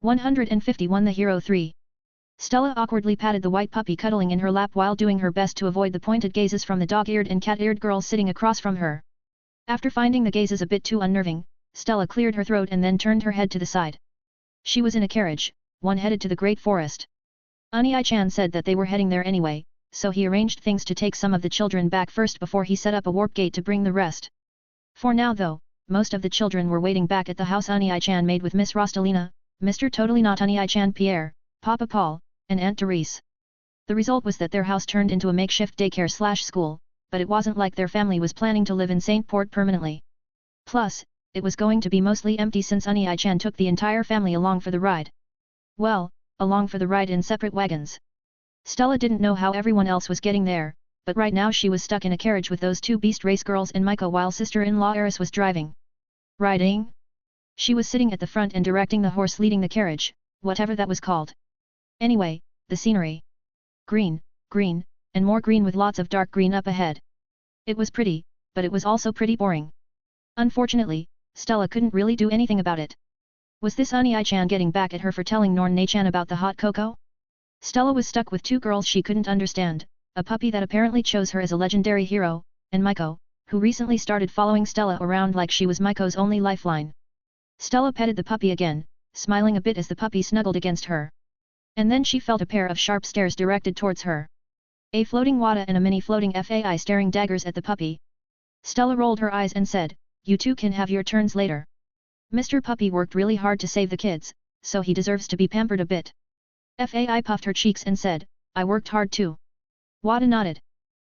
151 The Hero 3. Stella awkwardly patted the white puppy cuddling in her lap while doing her best to avoid the pointed gazes from the dog-eared and cat-eared girls sitting across from her. After finding the gazes a bit too unnerving, Stella cleared her throat and then turned her head to the side. She was in a carriage, one headed to the Great Forest. Ani-chan said that they were heading there anyway, so he arranged things to take some of the children back first before he set up a warp gate to bring the rest. For now though, most of the children were waiting back at the house Ani-chan made with Miss Rostalina, Mr. Totally Not Ani-chan Pierre, Papa Paul, and Aunt Therese. The result was that their house turned into a makeshift daycare/school, but it wasn't like their family was planning to live in Saint Port permanently. Plus, it was going to be mostly empty since Ani-chan took the entire family along for the ride. Well, along for the ride in separate wagons. Stella didn't know how everyone else was getting there, but right now she was stuck in a carriage with those two beast race girls and Miko while sister-in-law Eris was driving. Riding? She was sitting at the front and directing the horse leading the carriage, whatever that was called. Anyway, the scenery. Green, green, and more green with lots of dark green up ahead. It was pretty, but it was also pretty boring. Unfortunately, Stella couldn't really do anything about it. Was this Ani-chan getting back at her for telling Norn-chan about the hot cocoa? Stella was stuck with two girls she couldn't understand, a puppy that apparently chose her as a legendary hero, and Miko, who recently started following Stella around like she was Miko's only lifeline. Stella petted the puppy again, smiling a bit as the puppy snuggled against her. And then she felt a pair of sharp stares directed towards her. A floating Wada and a mini floating Fai staring daggers at the puppy. Stella rolled her eyes and said, "You two can have your turns later. Mr. Puppy worked really hard to save the kids, so he deserves to be pampered a bit." Fai puffed her cheeks and said, "I worked hard too." Wada nodded.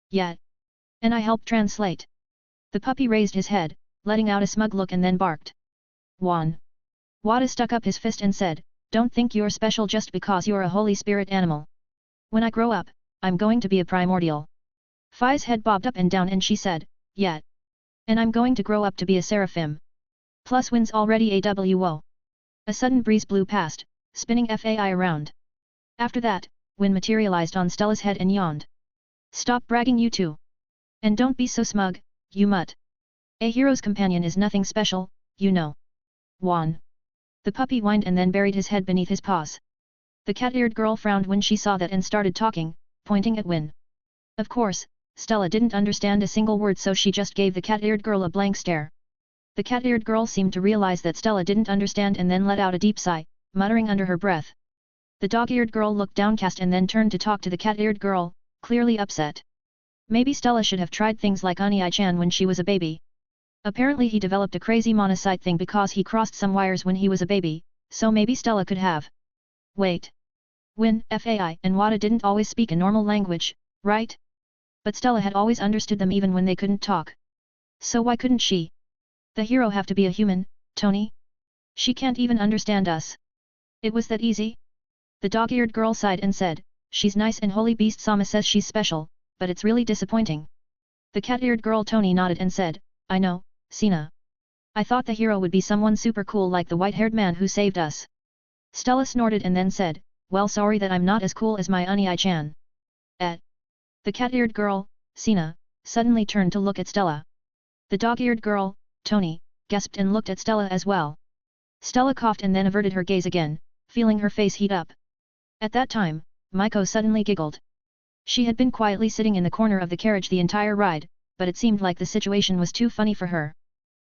"Yeah. And I helped translate." The puppy raised his head, letting out a smug look and then barked. "One." Wada stuck up his fist and said, "Don't think you're special just because you're a holy spirit animal. When I grow up, I'm going to be a primordial." Fai's head bobbed up and down and she said, "Yeah. And I'm going to grow up to be a seraphim. Plus wins already AWO." A sudden breeze blew past, spinning Fai around. After that, wind materialized on Stella's head and yawned. "Stop bragging you two. And don't be so smug, you mutt. A hero's companion is nothing special, you know." "One." The puppy whined and then buried his head beneath his paws. The cat-eared girl frowned when she saw that and started talking, pointing at Win. Of course, Stella didn't understand a single word so she just gave the cat-eared girl a blank stare. The cat-eared girl seemed to realize that Stella didn't understand and then let out a deep sigh, muttering under her breath. The dog-eared girl looked downcast and then turned to talk to the cat-eared girl, clearly upset. Maybe Stella should have tried things like Ani-chan when she was a baby. Apparently he developed a crazy monocyte thing because he crossed some wires when he was a baby, so maybe Stella could have. Wait. Win, Fai and Wada didn't always speak a normal language, right? But Stella had always understood them even when they couldn't talk. So why couldn't she? The hero have to be a human, Tony? She can't even understand us. It was that easy? The dog-eared girl sighed and said, "She's nice and Holy Beast Sama says she's special, but it's really disappointing." The cat-eared girl Tony nodded and said, "I know, Sina. I thought the hero would be someone super cool like the white-haired man who saved us." Stella snorted and then said, "Well, sorry that I'm not as cool as my Ani-chan." The cat-eared girl, Sina, suddenly turned to look at Stella. The dog-eared girl, Tony, gasped and looked at Stella as well. Stella coughed and then averted her gaze again, feeling her face heat up. At that time, Miko suddenly giggled. She had been quietly sitting in the corner of the carriage the entire ride, but it seemed like the situation was too funny for her.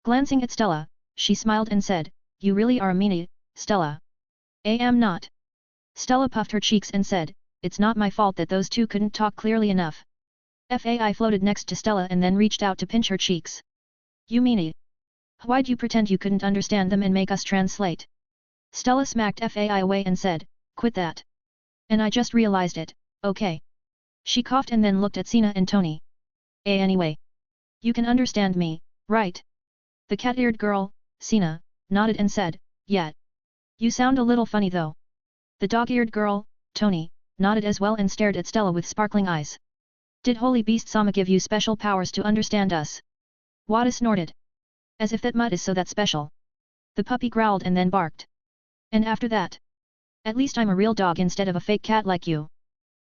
Glancing at Stella, she smiled and said, "You really are a meanie, Stella." "Am not." Stella puffed her cheeks and said, "It's not my fault that those two couldn't talk clearly enough." Fai floated next to Stella and then reached out to pinch her cheeks. "You meanie. Why'd you pretend you couldn't understand them and make us translate?" Stella smacked Fai away and said, "Quit that. And I just realized it, okay." She coughed and then looked at Sina and Tony. Anyway. You can understand me, right?" The cat-eared girl, Sina, nodded and said, "Yeah. You sound a little funny though." The dog-eared girl, Tony, nodded as well and stared at Stella with sparkling eyes. "Did Holy Beast Sama give you special powers to understand us?" Wada snorted. "As if that mutt is so that special." The puppy growled and then barked. "And after that? At least I'm a real dog instead of a fake cat like you."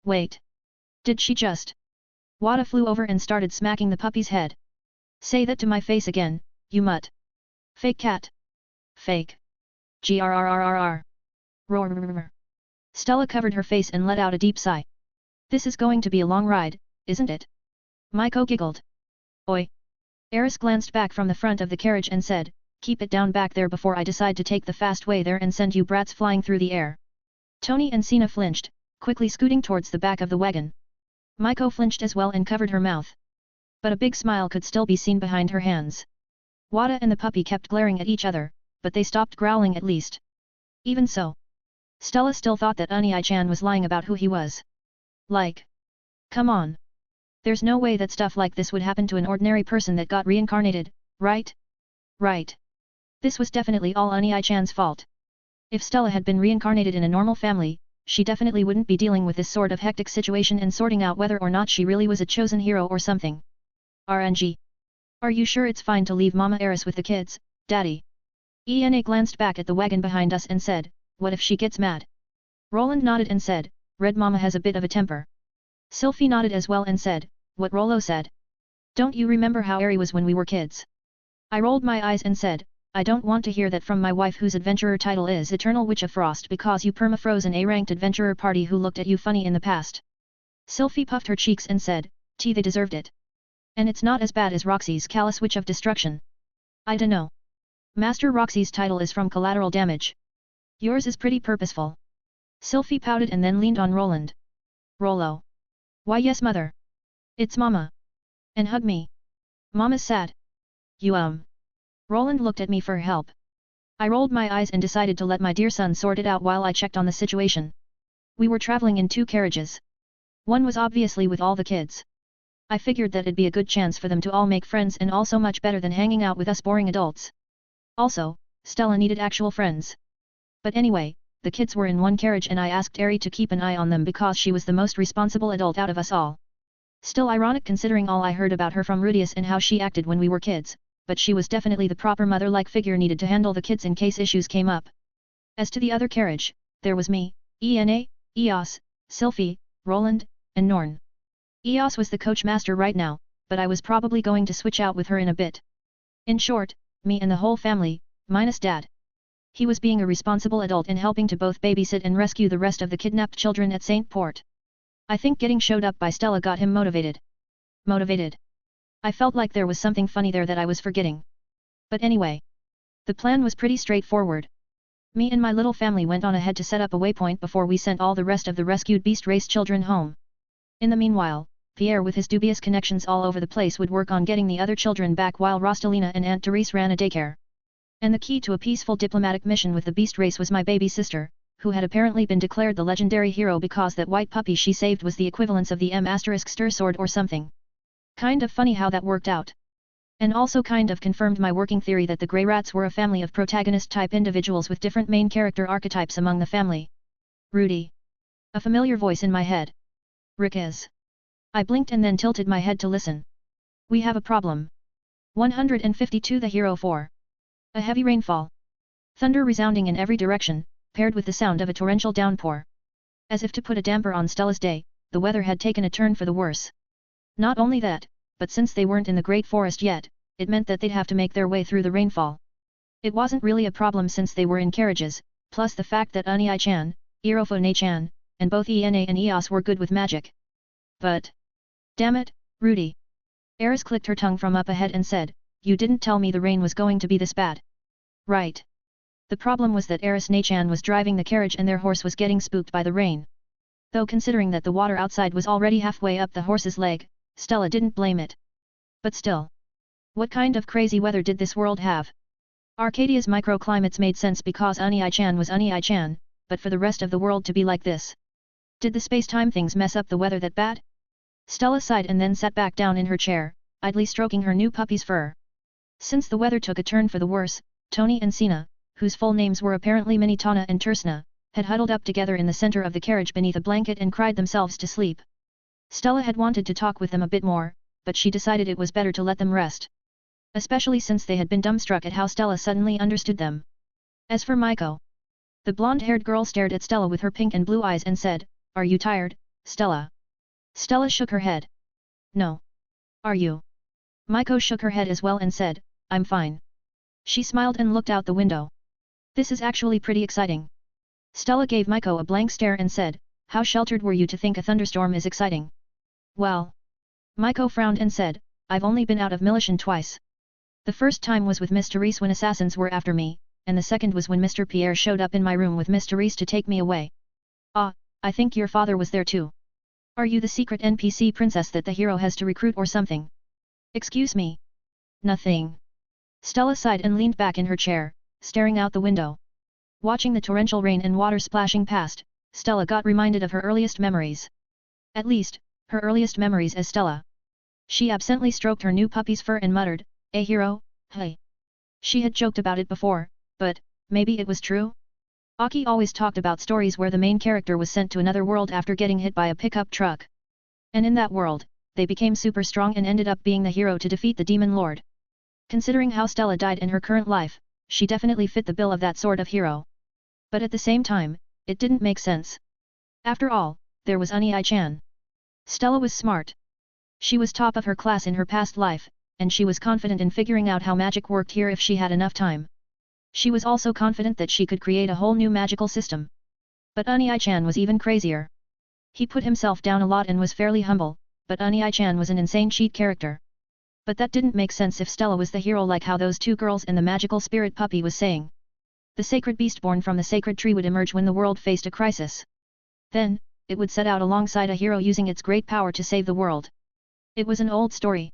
"Wait. Did she just?" Wada flew over and started smacking the puppy's head. "Say that to my face again, you mutt. Fake cat. Fake. Grrrrrrr. Roar. Stella covered her face and let out a deep sigh. This is going to be a long ride, isn't it? Maiko giggled. Oi. Eris glanced back from the front of the carriage and said, keep it down back there before I decide to take the fast way there and send you brats flying through the air. Tony and Sina flinched, quickly scooting towards the back of the wagon. Maiko flinched as well and covered her mouth. But a big smile could still be seen behind her hands. Wada and the puppy kept glaring at each other, but they stopped growling at least. Even so, Stella still thought that Unai-chan was lying about who he was. Like, come on. There's no way that stuff like this would happen to an ordinary person that got reincarnated, right? Right. This was definitely all Unai-chan's fault. If Stella had been reincarnated in a normal family, she definitely wouldn't be dealing with this sort of hectic situation and sorting out whether or not she really was a chosen hero or something. RNG. Are you sure it's fine to leave Mama Eris with the kids, Daddy? Ena glanced back at the wagon behind us and said, what if she gets mad? Roland nodded and said, Red Mama has a bit of a temper. Sylphie nodded as well and said, what Rolo said. Don't you remember how Eri was when we were kids? I rolled my eyes and said, I don't want to hear that from my wife whose adventurer title is Eternal Witch of Frost because you permafroze an A-ranked adventurer party who looked at you funny in the past. Sylphie puffed her cheeks and said, they deserved it. And it's not as bad as Roxy's Callous Witch of Destruction. I dunno. Master Roxy's title is from Collateral Damage. Yours is pretty purposeful. Sylphie pouted and then leaned on Roland. Rolo. Why yes mother. It's Mama. And hug me. Mama's sad. You Roland looked at me for help. I rolled my eyes and decided to let my dear son sort it out while I checked on the situation. We were traveling in 2 carriages. One was obviously with all the kids. I figured that it'd be a good chance for them to all make friends and also much better than hanging out with us boring adults. Also, Stella needed actual friends. But anyway, the kids were in one carriage and I asked Eri to keep an eye on them because she was the most responsible adult out of us all. Still ironic considering all I heard about her from Rudius and how she acted when we were kids, but she was definitely the proper mother-like figure needed to handle the kids in case issues came up. As to the other carriage, there was me, Ena, Eos, Sylphie, Roland, and Norn. Eos was the coach master right now, but I was probably going to switch out with her in a bit. In short, me and the whole family, minus Dad. He was being a responsible adult and helping to both babysit and rescue the rest of the kidnapped children at St. Port. I think getting showed up by Stella got him motivated. Motivated. I felt like there was something funny there that I was forgetting. But anyway. The plan was pretty straightforward. Me and my little family went on ahead to set up a waypoint before we sent all the rest of the rescued beast race children home. In the meanwhile, Pierre with his dubious connections all over the place would work on getting the other children back while Rostalina and Aunt Therese ran a daycare. And the key to a peaceful diplomatic mission with the beast race was my baby sister, who had apparently been declared the legendary hero because that white puppy she saved was the equivalence of the M***stir sword or something. Kind of funny how that worked out. And also kind of confirmed my working theory that the Grey Rats were a family of protagonist-type individuals with different main character archetypes among the family. Rudy. A familiar voice in my head. Rick is. I blinked and then tilted my head to listen. We have a problem. 152 The Hero 4. A heavy rainfall. Thunder resounding in every direction, paired with the sound of a torrential downpour. As if to put a damper on Stella's day, the weather had taken a turn for the worse. Not only that, but since they weren't in the Great Forest yet, it meant that they'd have to make their way through the rainfall. It wasn't really a problem since they were in carriages, plus the fact that Unai-chan, Irofo-ne-chan, and both Ena and Eos were good with magic. But... damn it, Rudy. Eris clicked her tongue from up ahead and said, you didn't tell me the rain was going to be this bad. Right. The problem was that Eris-ne-chan was driving the carriage and their horse was getting spooked by the rain. Though considering that the water outside was already halfway up the horse's leg, Stella didn't blame it. But still. What kind of crazy weather did this world have? Arcadia's microclimates made sense because Unai-chan was Unai-chan, but for the rest of the world to be like this. Did the space-time things mess up the weather that bad? Stella sighed and then sat back down in her chair, idly stroking her new puppy's fur. Since the weather took a turn for the worse, Tony and Sina, whose full names were apparently Minitana and Tersna, had huddled up together in the center of the carriage beneath a blanket and cried themselves to sleep. Stella had wanted to talk with them a bit more, but she decided it was better to let them rest. Especially since they had been dumbstruck at how Stella suddenly understood them. As for Maiko, the blonde-haired girl stared at Stella with her pink and blue eyes and said, "Are you tired, Stella?" Stella shook her head. "No. Are you?" Maiko shook her head as well and said, "I'm fine." She smiled and looked out the window. "This is actually pretty exciting." Stella gave Maiko a blank stare and said, how sheltered were you to think a thunderstorm is exciting? Well. Maiko frowned and said, I've only been out of Milishan twice. The first time was with Miss Therese when assassins were after me, and the second was when Mr. Pierre showed up in my room with Miss Therese to take me away. Ah, I think your father was there too. Are you the secret NPC princess that the hero has to recruit or something? Excuse me. Nothing. Stella sighed and leaned back in her chair, staring out the window. Watching the torrential rain and water splashing past, Stella got reminded of her earliest memories. At least, her earliest memories as Stella. She absently stroked her new puppy's fur and muttered, "A hero, hey." She had joked about it before, but maybe it was true? Aki always talked about stories where the main character was sent to another world after getting hit by a pickup truck. And in that world, they became super strong and ended up being the hero to defeat the Demon Lord. Considering how Stella died in her current life, she definitely fit the bill of that sort of hero. But at the same time, it didn't make sense. After all, there was Ai-chan. Stella was smart. She was top of her class in her past life, and she was confident in figuring out how magic worked here if she had enough time. She was also confident that she could create a whole new magical system. But Ai-chan was even crazier. He put himself down a lot and was fairly humble, but Ai-chan was an insane cheat character. But that didn't make sense if Stella was the hero like how those two girls and the magical spirit puppy was saying. The sacred beast born from the sacred tree would emerge when the world faced a crisis. Then, it would set out alongside a hero using its great power to save the world. It was an old story.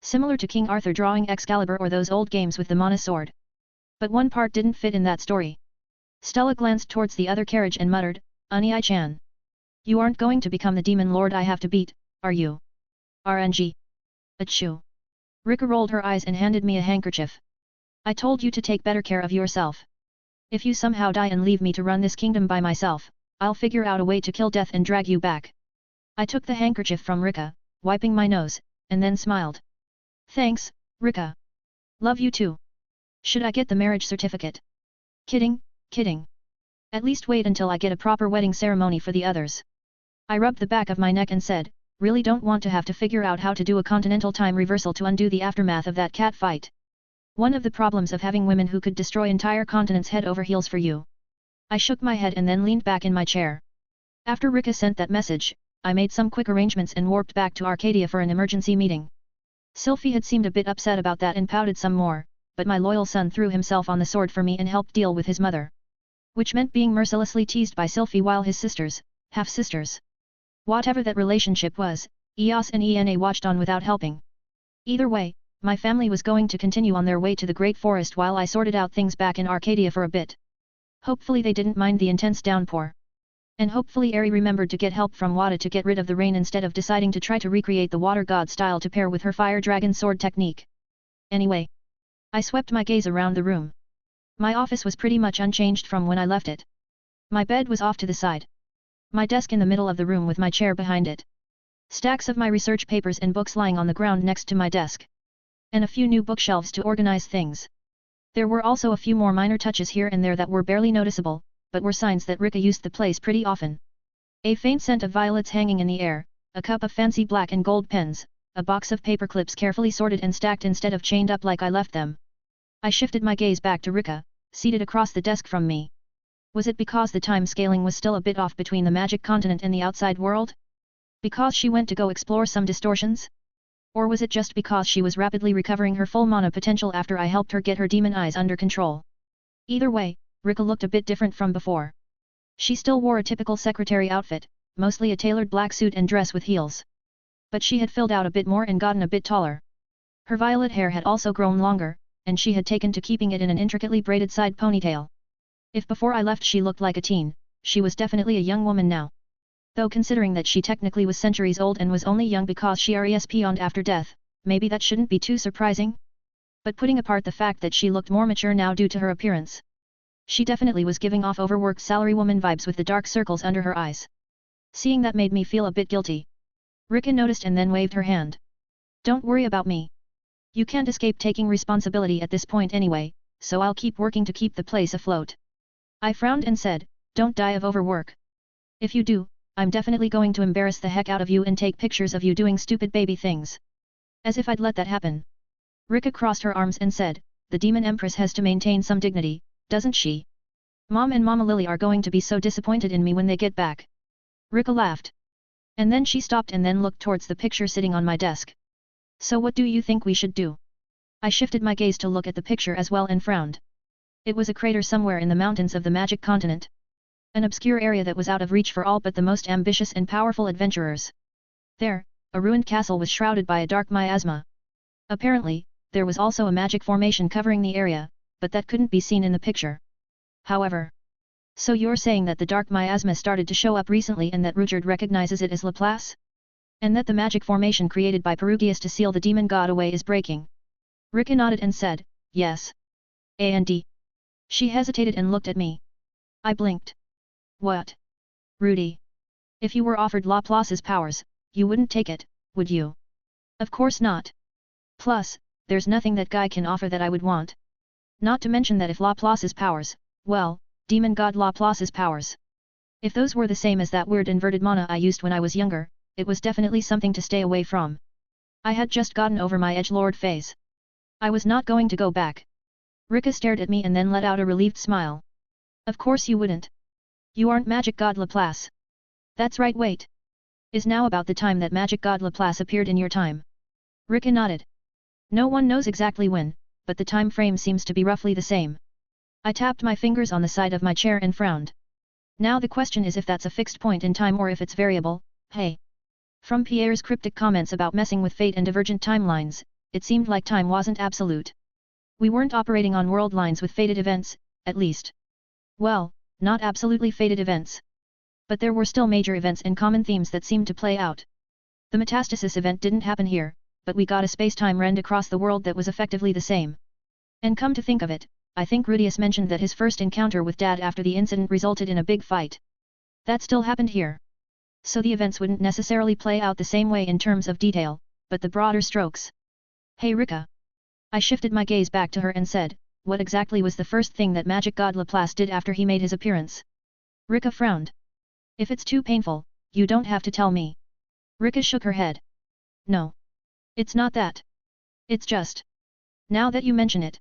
Similar to King Arthur drawing Excalibur or those old games with the Mana sword. But one part didn't fit in that story. Stella glanced towards the other carriage and muttered, "Ai-chan. You aren't going to become the demon lord I have to beat, are you?" RNG. Achoo. Rika rolled her eyes and handed me a handkerchief. "I told you to take better care of yourself. If you somehow die and leave me to run this kingdom by myself, I'll figure out a way to kill death and drag you back." I took the handkerchief from Rika, wiping my nose, and then smiled. "Thanks, Rika. Love you too. Should I get the marriage certificate?" "Kidding, kidding. At least wait until I get a proper wedding ceremony for the others." I rubbed the back of my neck and said, "Really don't want to have to figure out how to do a continental time reversal to undo the aftermath of that cat fight. One of the problems of having women who could destroy entire continents head over heels for you." I shook my head and then leaned back in my chair. After Rika sent that message, I made some quick arrangements and warped back to Arcadia for an emergency meeting. Sylphie had seemed a bit upset about that and pouted some more, but my loyal son threw himself on the sword for me and helped deal with his mother. Which meant being mercilessly teased by Sylphie while his sisters, half-sisters. Whatever that relationship was, Eos and Ena watched on without helping. Either way, my family was going to continue on their way to the Great Forest while I sorted out things back in Arcadia for a bit. Hopefully they didn't mind the intense downpour. And hopefully Eri remembered to get help from Wada to get rid of the rain instead of deciding to try to recreate the water god style to pair with her fire dragon sword technique. Anyway. I swept my gaze around the room. My office was pretty much unchanged from when I left it. My bed was off to the side. My desk in the middle of the room with my chair behind it. Stacks of my research papers and books lying on the ground next to my desk. And a few new bookshelves to organize things. There were also a few more minor touches here and there that were barely noticeable, but were signs that Rika used the place pretty often. A faint scent of violets hanging in the air, a cup of fancy black and gold pens, a box of paper clips carefully sorted and stacked instead of chained up like I left them. I shifted my gaze back to Rika, seated across the desk from me. Was it because the time scaling was still a bit off between the magic continent and the outside world? Because she went to go explore some distortions? Or was it just because she was rapidly recovering her full mana potential after I helped her get her demon eyes under control? Either way, Rika looked a bit different from before. She still wore a typical secretary outfit, mostly a tailored black suit and dress with heels. But she had filled out a bit more and gotten a bit taller. Her violet hair had also grown longer, and she had taken to keeping it in an intricately braided side ponytail. If before I left she looked like a teen, she was definitely a young woman now. Though considering that she technically was centuries old and was only young because she respawned after death, maybe that shouldn't be too surprising? But putting apart the fact that she looked more mature now due to her appearance. She definitely was giving off overworked salarywoman vibes with the dark circles under her eyes. Seeing that made me feel a bit guilty. Rika noticed and then waved her hand. "Don't worry about me. You can't escape taking responsibility at this point anyway, so I'll keep working to keep the place afloat." I frowned and said, "Don't die of overwork. If you do, I'm definitely going to embarrass the heck out of you and take pictures of you doing stupid baby things." As if I'd let that happen. Rika crossed her arms and said, "The Demon Empress has to maintain some dignity, doesn't she?" Mom and Mama Lily are going to be so disappointed in me when they get back. Rika laughed. And then she stopped and then looked towards the picture sitting on my desk. So what do you think we should do? I shifted my gaze to look at the picture as well and frowned. It was a crater somewhere in the mountains of the magic continent. An obscure area that was out of reach for all but the most ambitious and powerful adventurers. There, a ruined castle was shrouded by a dark miasma. Apparently, there was also a magic formation covering the area, but that couldn't be seen in the picture. However. So you're saying that the dark miasma started to show up recently and that Ruchard recognizes it as Laplace? And that the magic formation created by Perugius to seal the demon god away is breaking? Rika nodded and said, yes. And. She hesitated and looked at me. I blinked. What? Rudy. If you were offered Laplace's powers, you wouldn't take it, would you? Of course not. Plus, there's nothing that guy can offer that I would want. Not to mention that if Laplace's powers, well, demon god Laplace's powers. If those were the same as that weird inverted mana I used when I was younger, it was definitely something to stay away from. I had just gotten over my edgelord phase. I was not going to go back. Rika stared at me and then let out a relieved smile. Of course you wouldn't. You aren't magic god Laplace. That's right. Wait. Is now about the time that magic god Laplace appeared in your time? Rika nodded. No one knows exactly when, but the time frame seems to be roughly the same. I tapped my fingers on the side of my chair and frowned. Now the question is if that's a fixed point in time or if it's variable. Hey. From Pierre's cryptic comments about messing with fate and divergent timelines, it seemed like time wasn't absolute. We weren't operating on world lines with fated events, at least. Well, not absolutely fated events. But there were still major events and common themes that seemed to play out. The metastasis event didn't happen here, but we got a space-time rend across the world that was effectively the same. And come to think of it, I think Rudius mentioned that his first encounter with Dad after the incident resulted in a big fight. That still happened here. So the events wouldn't necessarily play out the same way in terms of detail, but the broader strokes. Hey Rika. I shifted my gaze back to her and said, what exactly was the first thing that magic god Laplace did after he made his appearance? Rika frowned. If it's too painful, you don't have to tell me. Rika shook her head. No. It's not that. It's just. Now that you mention it.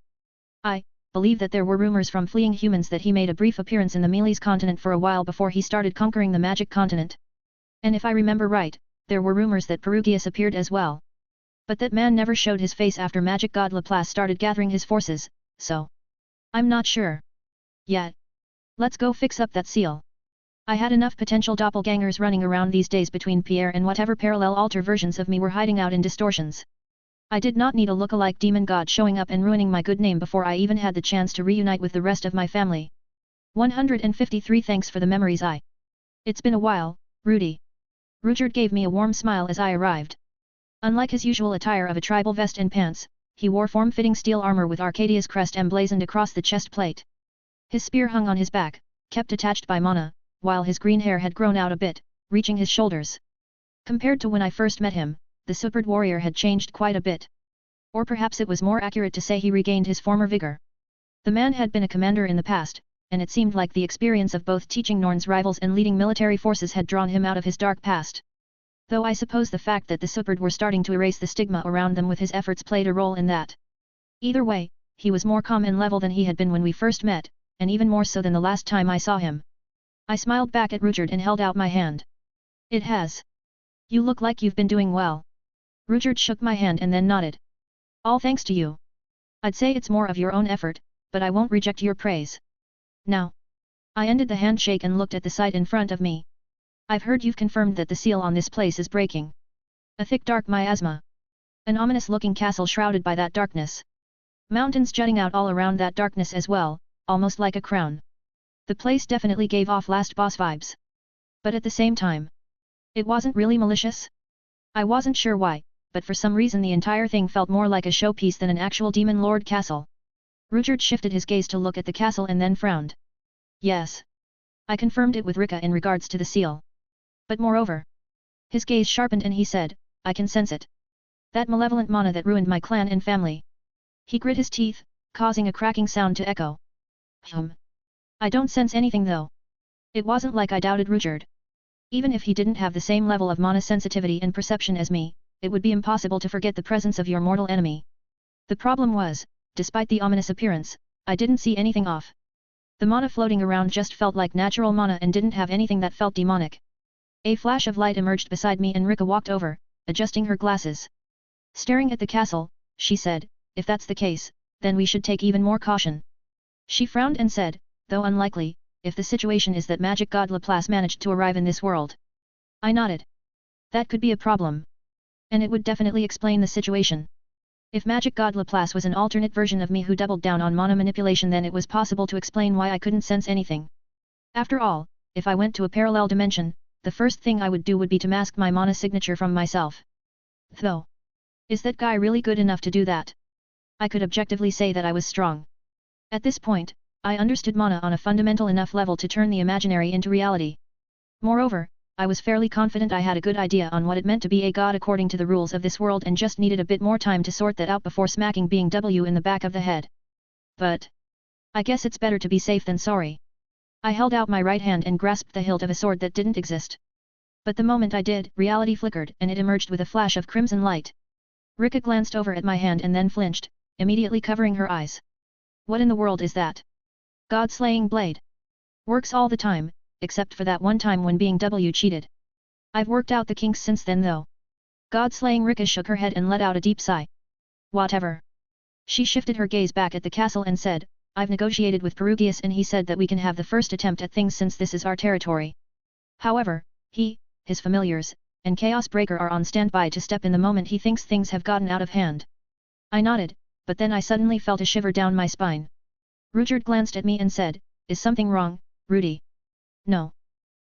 I believe that there were rumors from fleeing humans that he made a brief appearance in the Meles continent for a while before he started conquering the magic continent. And if I remember right, there were rumors that Perugius appeared as well. But that man never showed his face after magic god Laplace started gathering his forces, so. I'm not sure. Yet. Let's go fix up that seal. I had enough potential doppelgangers running around these days between Pierre and whatever parallel alter versions of me were hiding out in distortions. I did not need a look-alike demon god showing up and ruining my good name before I even had the chance to reunite with the rest of my family. 153 Thanks for the memories. It's been a while, Rudy. Ruchard gave me a warm smile as I arrived. Unlike his usual attire of a tribal vest and pants, he wore form-fitting steel armor with Arcadia's crest emblazoned across the chest plate. His spear hung on his back, kept attached by mana, while his green hair had grown out a bit, reaching his shoulders. Compared to when I first met him, the superb warrior had changed quite a bit. Or perhaps it was more accurate to say he regained his former vigor. The man had been a commander in the past, and it seemed like the experience of both teaching Norn's rivals and leading military forces had drawn him out of his dark past. Though I suppose the fact that the superb were starting to erase the stigma around them with his efforts played a role in that. Either way, he was more calm and level than he had been when we first met, and even more so than the last time I saw him. I smiled back at Ruchard and held out my hand. It has. You look like you've been doing well. Ruchard shook my hand and then nodded. All thanks to you. I'd say it's more of your own effort, but I won't reject your praise. Now. I ended the handshake and looked at the sight in front of me. I've heard you've confirmed that the seal on this place is breaking. A thick dark miasma. An ominous-looking castle shrouded by that darkness. Mountains jutting out all around that darkness as well, almost like a crown. The place definitely gave off last boss vibes. But at the same time, it wasn't really malicious? I wasn't sure why, but for some reason the entire thing felt more like a showpiece than an actual demon lord castle. Ruchard shifted his gaze to look at the castle and then frowned. Yes. I confirmed it with Rika in regards to the seal. But moreover. His gaze sharpened and he said, I can sense it. That malevolent mana that ruined my clan and family. He grit his teeth, causing a cracking sound to echo. I don't sense anything though. It wasn't like I doubted Ruchard. Even if he didn't have the same level of mana sensitivity and perception as me, it would be impossible to forget the presence of your mortal enemy. The problem was, despite the ominous appearance, I didn't see anything off. The mana floating around just felt like natural mana and didn't have anything that felt demonic. A flash of light emerged beside me and Rika walked over, adjusting her glasses. Staring at the castle, she said, if that's the case, then we should take even more caution. She frowned and said, though unlikely, if the situation is that magic god Laplace managed to arrive in this world. I nodded. That could be a problem. And it would definitely explain the situation. If magic god Laplace was an alternate version of me who doubled down on mana manipulation, then it was possible to explain why I couldn't sense anything. After all, if I went to a parallel dimension, the first thing I would do would be to mask my mana signature from myself. Though. Is that guy really good enough to do that? I could objectively say that I was strong. At this point, I understood mana on a fundamental enough level to turn the imaginary into reality. Moreover, I was fairly confident I had a good idea on what it meant to be a god according to the rules of this world and just needed a bit more time to sort that out before smacking being W in the back of the head. But I guess it's better to be safe than sorry. I held out my right hand and grasped the hilt of a sword that didn't exist. But the moment I did, reality flickered and it emerged with a flash of crimson light. Rika glanced over at my hand and then flinched, immediately covering her eyes. What in the world is that? God-slaying blade. Works all the time, except for that one time when being W cheated. I've worked out the kinks since then though. God-slaying Rika shook her head and let out a deep sigh. Whatever. She shifted her gaze back at the castle and said, I've negotiated with Perugius and he said that we can have the first attempt at things since this is our territory. However, he, his familiars, and Chaos Breaker are on standby to step in the moment he thinks things have gotten out of hand. I nodded, but then I suddenly felt a shiver down my spine. Rudyard glanced at me and said, is something wrong, Rudy? No.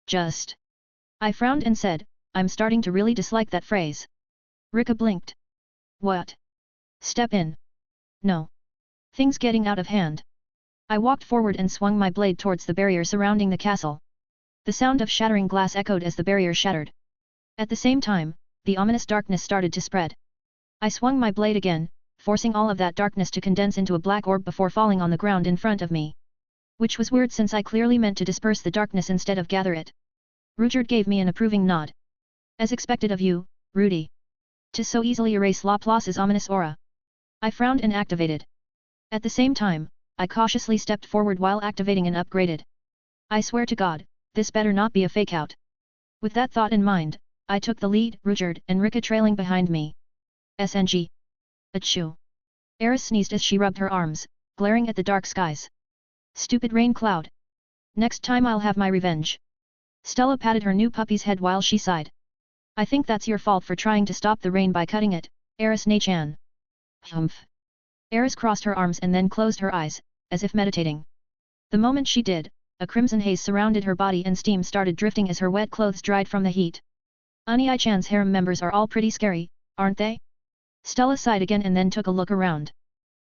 Just. I frowned and said, I'm starting to really dislike that phrase. Rika blinked. What? Step in. No. Things getting out of hand. I walked forward and swung my blade towards the barrier surrounding the castle. The sound of shattering glass echoed as the barrier shattered. At the same time, the ominous darkness started to spread. I swung my blade again, forcing all of that darkness to condense into a black orb before falling on the ground in front of me. Which was weird since I clearly meant to disperse the darkness instead of gather it. Rudyard gave me an approving nod. As expected of you, Rudy. To so easily erase Laplace's ominous aura. I frowned and activated. At the same time, I cautiously stepped forward while activating and upgraded. I swear to God, this better not be a fake-out. With that thought in mind, I took the lead, Rudyard and Rika trailing behind me. SNG. Achoo. Eris sneezed as she rubbed her arms, glaring at the dark skies. Stupid rain cloud. Next time I'll have my revenge. Stella patted her new puppy's head while she sighed. I think that's your fault for trying to stop the rain by cutting it, Eris Nachan. Humph. Eris crossed her arms and then closed her eyes, as if meditating. The moment she did, a crimson haze surrounded her body and steam started drifting as her wet clothes dried from the heat. Ani-I-chan's harem members are all pretty scary, aren't they? Stella sighed again and then took a look around.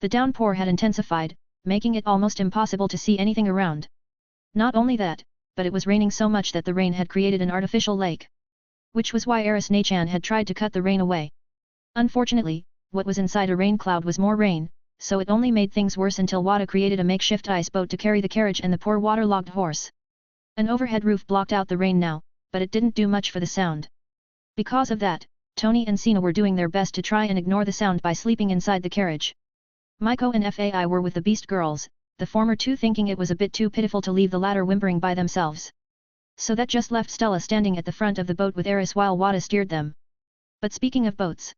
The downpour had intensified, making it almost impossible to see anything around. Not only that, but it was raining so much that the rain had created an artificial lake. Which was why Eris Nachan had tried to cut the rain away. Unfortunately, what was inside a rain cloud was more rain, so it only made things worse until Wada created a makeshift ice boat to carry the carriage and the poor waterlogged horse. An overhead roof blocked out the rain now, but it didn't do much for the sound. Because of that, Tony and Sina were doing their best to try and ignore the sound by sleeping inside the carriage. Maiko and Fai were with the Beast Girls, the former two thinking it was a bit too pitiful to leave the latter whimpering by themselves. So that just left Stella standing at the front of the boat with Eris while Wada steered them. But speaking of boats.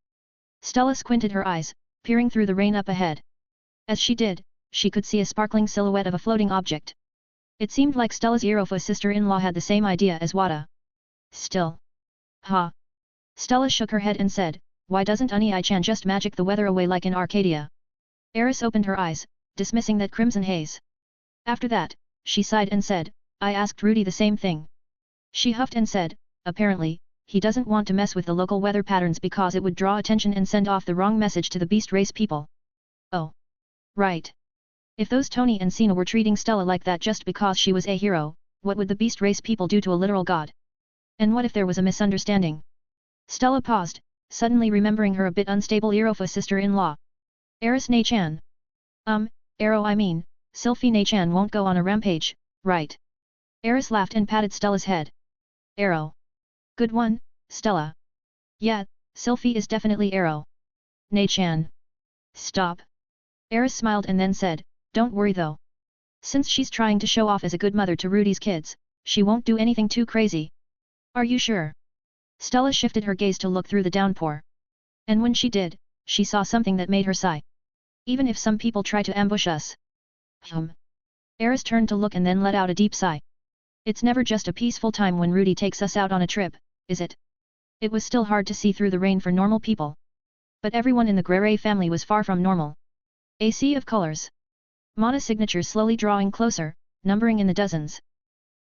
Stella squinted her eyes, peering through the rain up ahead. As she did, she could see a sparkling silhouette of a floating object. It seemed like Stella's Irofa sister-in-law had the same idea as Wada. Still. Ha. Stella shook her head and said, why doesn't Ani-I-chan just magic the weather away like in Arcadia? Eris opened her eyes, dismissing that crimson haze. After that, she sighed and said, I asked Rudy the same thing. She huffed and said, apparently, he doesn't want to mess with the local weather patterns because it would draw attention and send off the wrong message to the beast race people. Oh. Right. If those Tony and Sina were treating Stella like that just because she was a hero, what would the beast race people do to a literal god? And what if there was a misunderstanding? Stella paused, suddenly remembering her a bit unstable Irofa sister-in-law. Eris Nachan. Sylphie Nachan won't go on a rampage, right? Eris laughed and patted Stella's head. Arrow. Good one, Stella. Yeah, Sylphie is definitely Arrow. Nachan. Stop. Eris smiled and then said, don't worry though. Since she's trying to show off as a good mother to Rudy's kids, she won't do anything too crazy. Are you sure? Stella shifted her gaze to look through the downpour. And when she did, she saw something that made her sigh. Even if some people try to ambush us. Eris turned to look and then let out a deep sigh. It's never just a peaceful time when Rudy takes us out on a trip, is it? It was still hard to see through the rain for normal people. But everyone in the Grere family was far from normal. A sea of colors. Mana signatures slowly drawing closer, numbering in the dozens.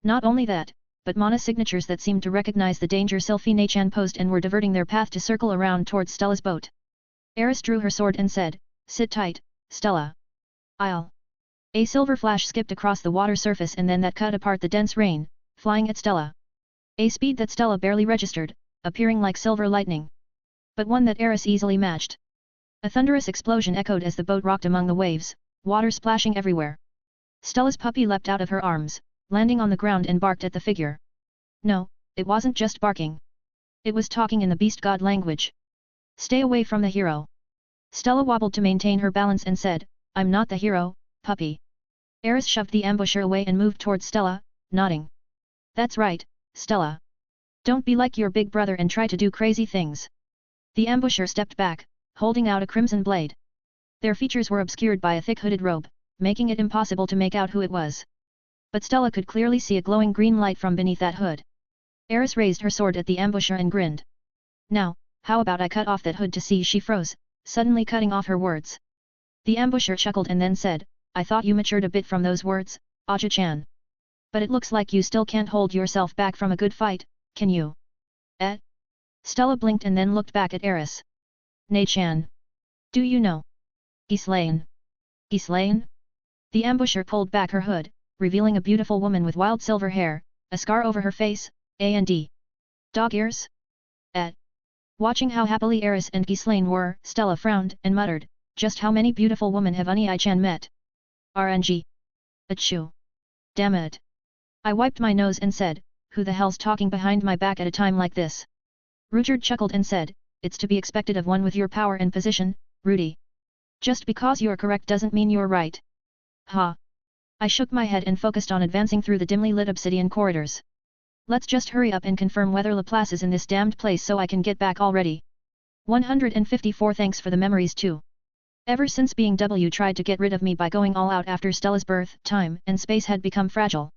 Not only that, but mana signatures that seemed to recognize the danger Sylphie Nachan posed and were diverting their path to circle around towards Stella's boat. Eris drew her sword and said, "Sit tight, Stella. I'll." A silver flash skipped across the water surface and then that cut apart the dense rain, flying at Stella. A speed that Stella barely registered, appearing like silver lightning. But one that Eris easily matched. A thunderous explosion echoed as the boat rocked among the waves, water splashing everywhere. Stella's puppy leapt out of her arms, landing on the ground and barked at the figure. No, it wasn't just barking. It was talking in the beast god language. "Stay away from the hero." Stella wobbled to maintain her balance and said, "I'm not the hero, puppy." Eris shoved the ambusher away and moved towards Stella, nodding. "That's right, Stella. Don't be like your big brother and try to do crazy things." The ambusher stepped back, holding out a crimson blade. Their features were obscured by a thick hooded robe, making it impossible to make out who it was. But Stella could clearly see a glowing green light from beneath that hood. Eris raised her sword at the ambusher and grinned. "Now, how about I cut off that hood to see?" She froze, suddenly cutting off her words. The ambusher chuckled and then said, "I thought you matured a bit from those words, Aja-chan. But it looks like you still can't hold yourself back from a good fight, can you?" "Eh?" Stella blinked and then looked back at Eris. "Nachan. Do you know Ghislaine?" "Ghislaine?" The ambusher pulled back her hood, revealing a beautiful woman with wild silver hair, a scar over her face, and dog ears. Watching how happily Eris and Ghislaine were, Stella frowned and muttered, "Just how many beautiful women have I-chan met? RNG. Achoo. Damn it." I wiped my nose and said, "Who the hell's talking behind my back at a time like this?" Ruchard chuckled and said, "It's to be expected of one with your power and position, Rudy. Just because you're correct doesn't mean you're right." Ha. I shook my head and focused on advancing through the dimly lit obsidian corridors. Let's just hurry up and confirm whether Laplace is in this damned place so I can get back already. 154 Thanks for the memories too. Ever since being W tried to get rid of me by going all out after Stella's birth, time and space had become fragile.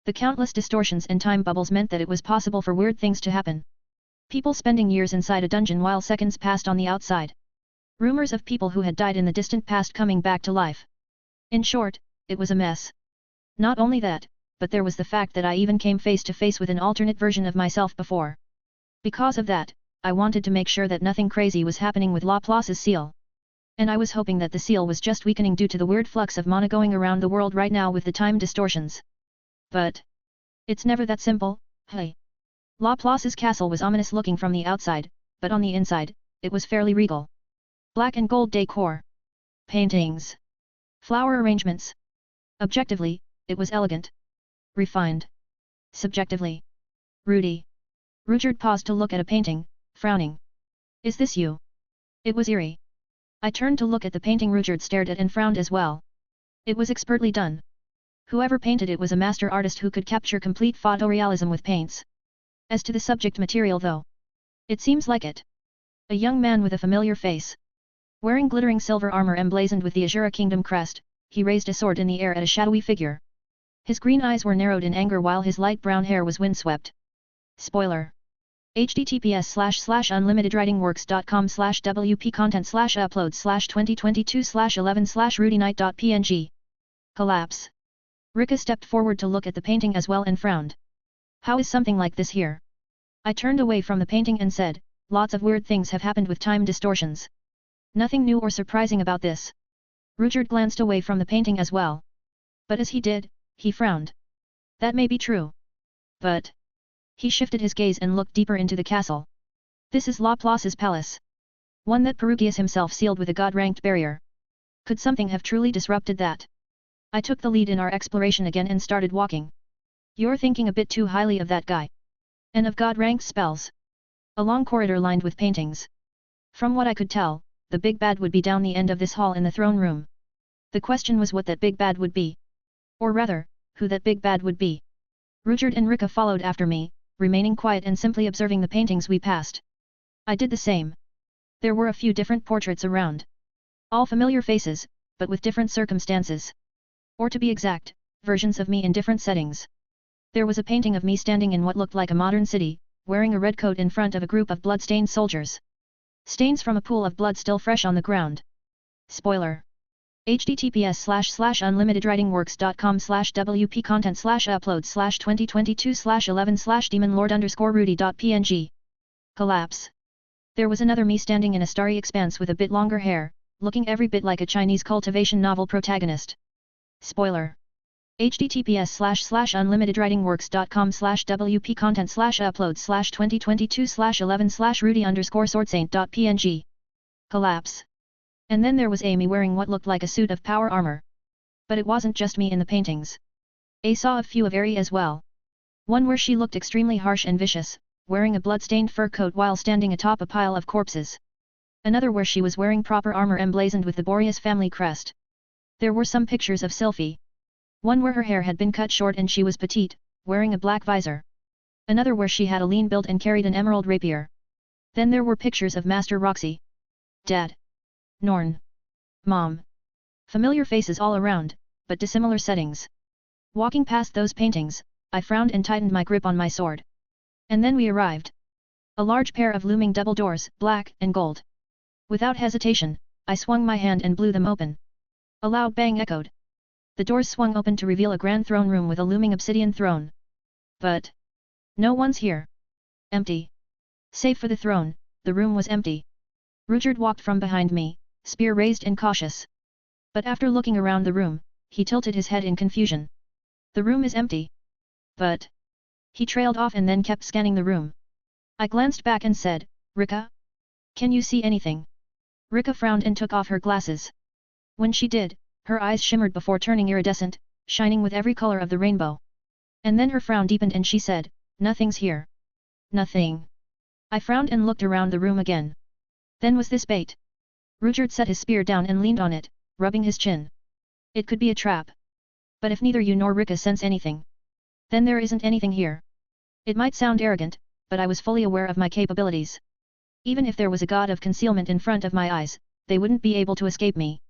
The countless distortions and time bubbles meant that it was possible for weird things to happen. People spending years inside a dungeon while seconds passed on the outside. Rumors of people who had died in the distant past coming back to life. In short, it was a mess. Not only that, but there was the fact that I even came face to face with an alternate version of myself before. Because of that, I wanted to make sure that nothing crazy was happening with Laplace's seal. And I was hoping that the seal was just weakening due to the weird flux of mana going around the world right now with the time distortions. But it's never that simple, hey. Laplace's castle was ominous looking from the outside, but on the inside, it was fairly regal. Black and gold decor. Paintings. Flower arrangements. Objectively, it was elegant. Refined. Subjectively. Rudy. Ruchard paused to look at a painting, frowning. "Is this you?" It was eerie. I turned to look at the painting Ruchard stared at and frowned as well. It was expertly done. Whoever painted it was a master artist who could capture complete photorealism with paints. As to the subject material though, it seems like it. A young man with a familiar face. Wearing glittering silver armor emblazoned with the Azura Kingdom crest, he raised a sword in the air at a shadowy figure. His green eyes were narrowed in anger while his light brown hair was windswept. Spoiler. https://unlimitedwritingworks.com/wp-content/uploads/2022/11/rudyknight.png. Collapse. Rika stepped forward to look at the painting as well and frowned. "How is something like this here?" I turned away from the painting and said, "Lots of weird things have happened with time distortions. Nothing new or surprising about this." Ruchard glanced away from the painting as well. But as he did, he frowned. "That may be true. But..." He shifted his gaze and looked deeper into the castle. "This is Laplace's palace. One that Perugius himself sealed with a god-ranked barrier. Could something have truly disrupted that?" I took the lead in our exploration again and started walking. "You're thinking a bit too highly of that guy. And of god-ranked spells." A long corridor lined with paintings. From what I could tell, the big bad would be down the end of this hall in the throne room. The question was what that big bad would be. Or rather, who that big bad would be. Ruchard and Rika followed after me, remaining quiet and simply observing the paintings we passed. I did the same. There were a few different portraits around. All familiar faces, but with different circumstances. Or to be exact, versions of me in different settings. There was a painting of me standing in what looked like a modern city, wearing a red coat in front of a group of blood-stained soldiers. Stains from a pool of blood still fresh on the ground. Spoiler. https://unlimitedwritingworks.com/wp-content/upload/2022/11/demonlord_rudy.png. Collapse. There was another me standing in a starry expanse with a bit longer hair, looking every bit like a Chinese cultivation novel protagonist. Spoiler. https://unlimitedwritingworks.com/wp-content/upload/2022/11/rudy_swordsaint.png. Collapse. And then there was Amy wearing what looked like a suit of power armor. But it wasn't just me in the paintings. I saw a few of Ari as well. One where she looked extremely harsh and vicious, wearing a blood-stained fur coat while standing atop a pile of corpses. Another where she was wearing proper armor emblazoned with the Boreas family crest. There were some pictures of Sylphie. One where her hair had been cut short and she was petite, wearing a black visor. Another where she had a lean build and carried an emerald rapier. Then there were pictures of Master Roxy. Dad. Norn. Mom. Familiar faces all around, but dissimilar settings. Walking past those paintings, I frowned and tightened my grip on my sword. And then we arrived. A large pair of looming double doors, black and gold. Without hesitation, I swung my hand and blew them open. A loud bang echoed. The doors swung open to reveal a grand throne room with a looming obsidian throne. But no one's here. Empty. Save for the throne, the room was empty. Ruchard walked from behind me, spear raised and cautious. But after looking around the room, he tilted his head in confusion. The room is empty. But he trailed off and then kept scanning the room. I glanced back and said, Rika? Can you see anything? Rika frowned and took off her glasses. When she did, her eyes shimmered before turning iridescent, shining with every color of the rainbow. And then her frown deepened and she said, Nothing's here. Nothing. I frowned and looked around the room again. Then was this bait? Ruchard set his spear down and leaned on it, rubbing his chin. It could be a trap. But if neither you nor Rika sense anything, then there isn't anything here. It might sound arrogant, but I was fully aware of my capabilities. Even if there was a god of concealment in front of my eyes, they wouldn't be able to escape me.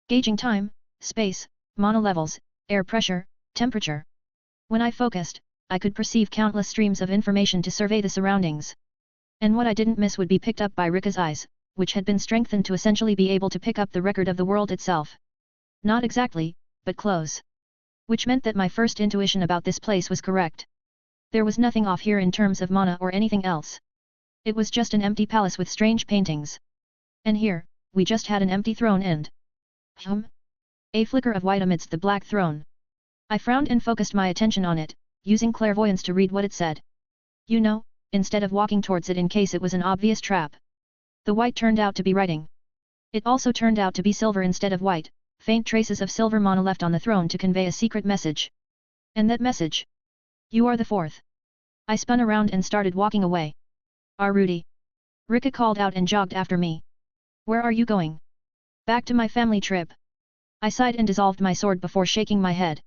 Gauging time, space, mana levels, air pressure, temperature. When I focused, I could perceive countless streams of information to survey the surroundings. And what I didn't miss would be picked up by Rika's eyes, which had been strengthened to essentially be able to pick up the record of the world itself. Not exactly, but close. Which meant that my first intuition about this place was correct. There was nothing off here in terms of mana or anything else. It was just an empty palace with strange paintings. And here, we just had an empty throne and… A flicker of white amidst the black throne. I frowned and focused my attention on it, using clairvoyance to read what it said. You know, instead of walking towards it in case it was an obvious trap. The white turned out to be writing. It also turned out to be silver instead of white, faint traces of silver mana left on the throne to convey a secret message. And that message? You are the fourth. I spun around and started walking away. Rudy. Rika called out and jogged after me. Where are you going? Back to my family trip. I sighed and dissolved my sword before shaking my head.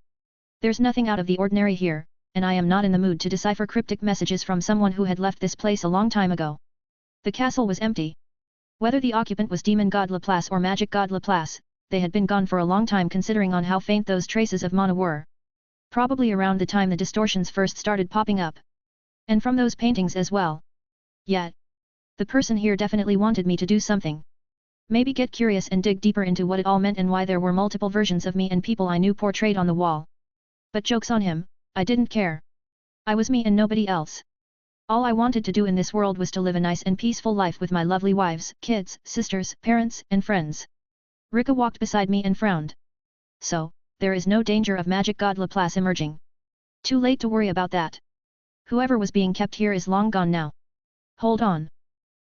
There's nothing out of the ordinary here, and I am not in the mood to decipher cryptic messages from someone who had left this place a long time ago. The castle was empty. Whether the occupant was demon god Laplace or magic god Laplace, they had been gone for a long time considering on how faint those traces of mana were. Probably around the time the distortions first started popping up. And from those paintings as well. Yet, the person here definitely wanted me to do something. Maybe get curious and dig deeper into what it all meant and why there were multiple versions of me and people I knew portrayed on the wall. But joke's on him, I didn't care. I was me and nobody else. All I wanted to do in this world was to live a nice and peaceful life with my lovely wives, kids, sisters, parents, and friends. Rika walked beside me and frowned. So, there is no danger of magic god Laplace emerging. Too late to worry about that. Whoever was being kept here is long gone now. Hold on.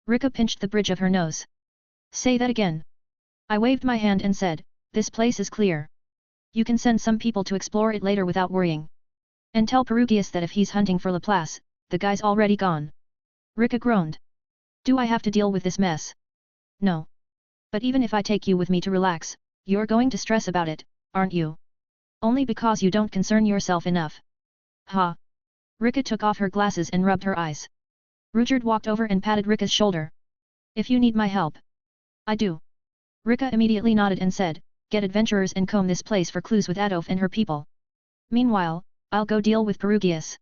Rika pinched the bridge of her nose. Say that again. I waved my hand and said, this place is clear. You can send some people to explore it later without worrying. And tell Perugius that if he's hunting for Laplace, the guy's already gone. Rika groaned. Do I have to deal with this mess? No. But even if I take you with me to relax, you're going to stress about it, aren't you? Only because you don't concern yourself enough. Ha! Rika took off her glasses and rubbed her eyes. Ruchard walked over and patted Rika's shoulder. If you need my help. I do. Rika immediately nodded and said, get adventurers and comb this place for clues with Adolf and her people. Meanwhile, I'll go deal with Perugius.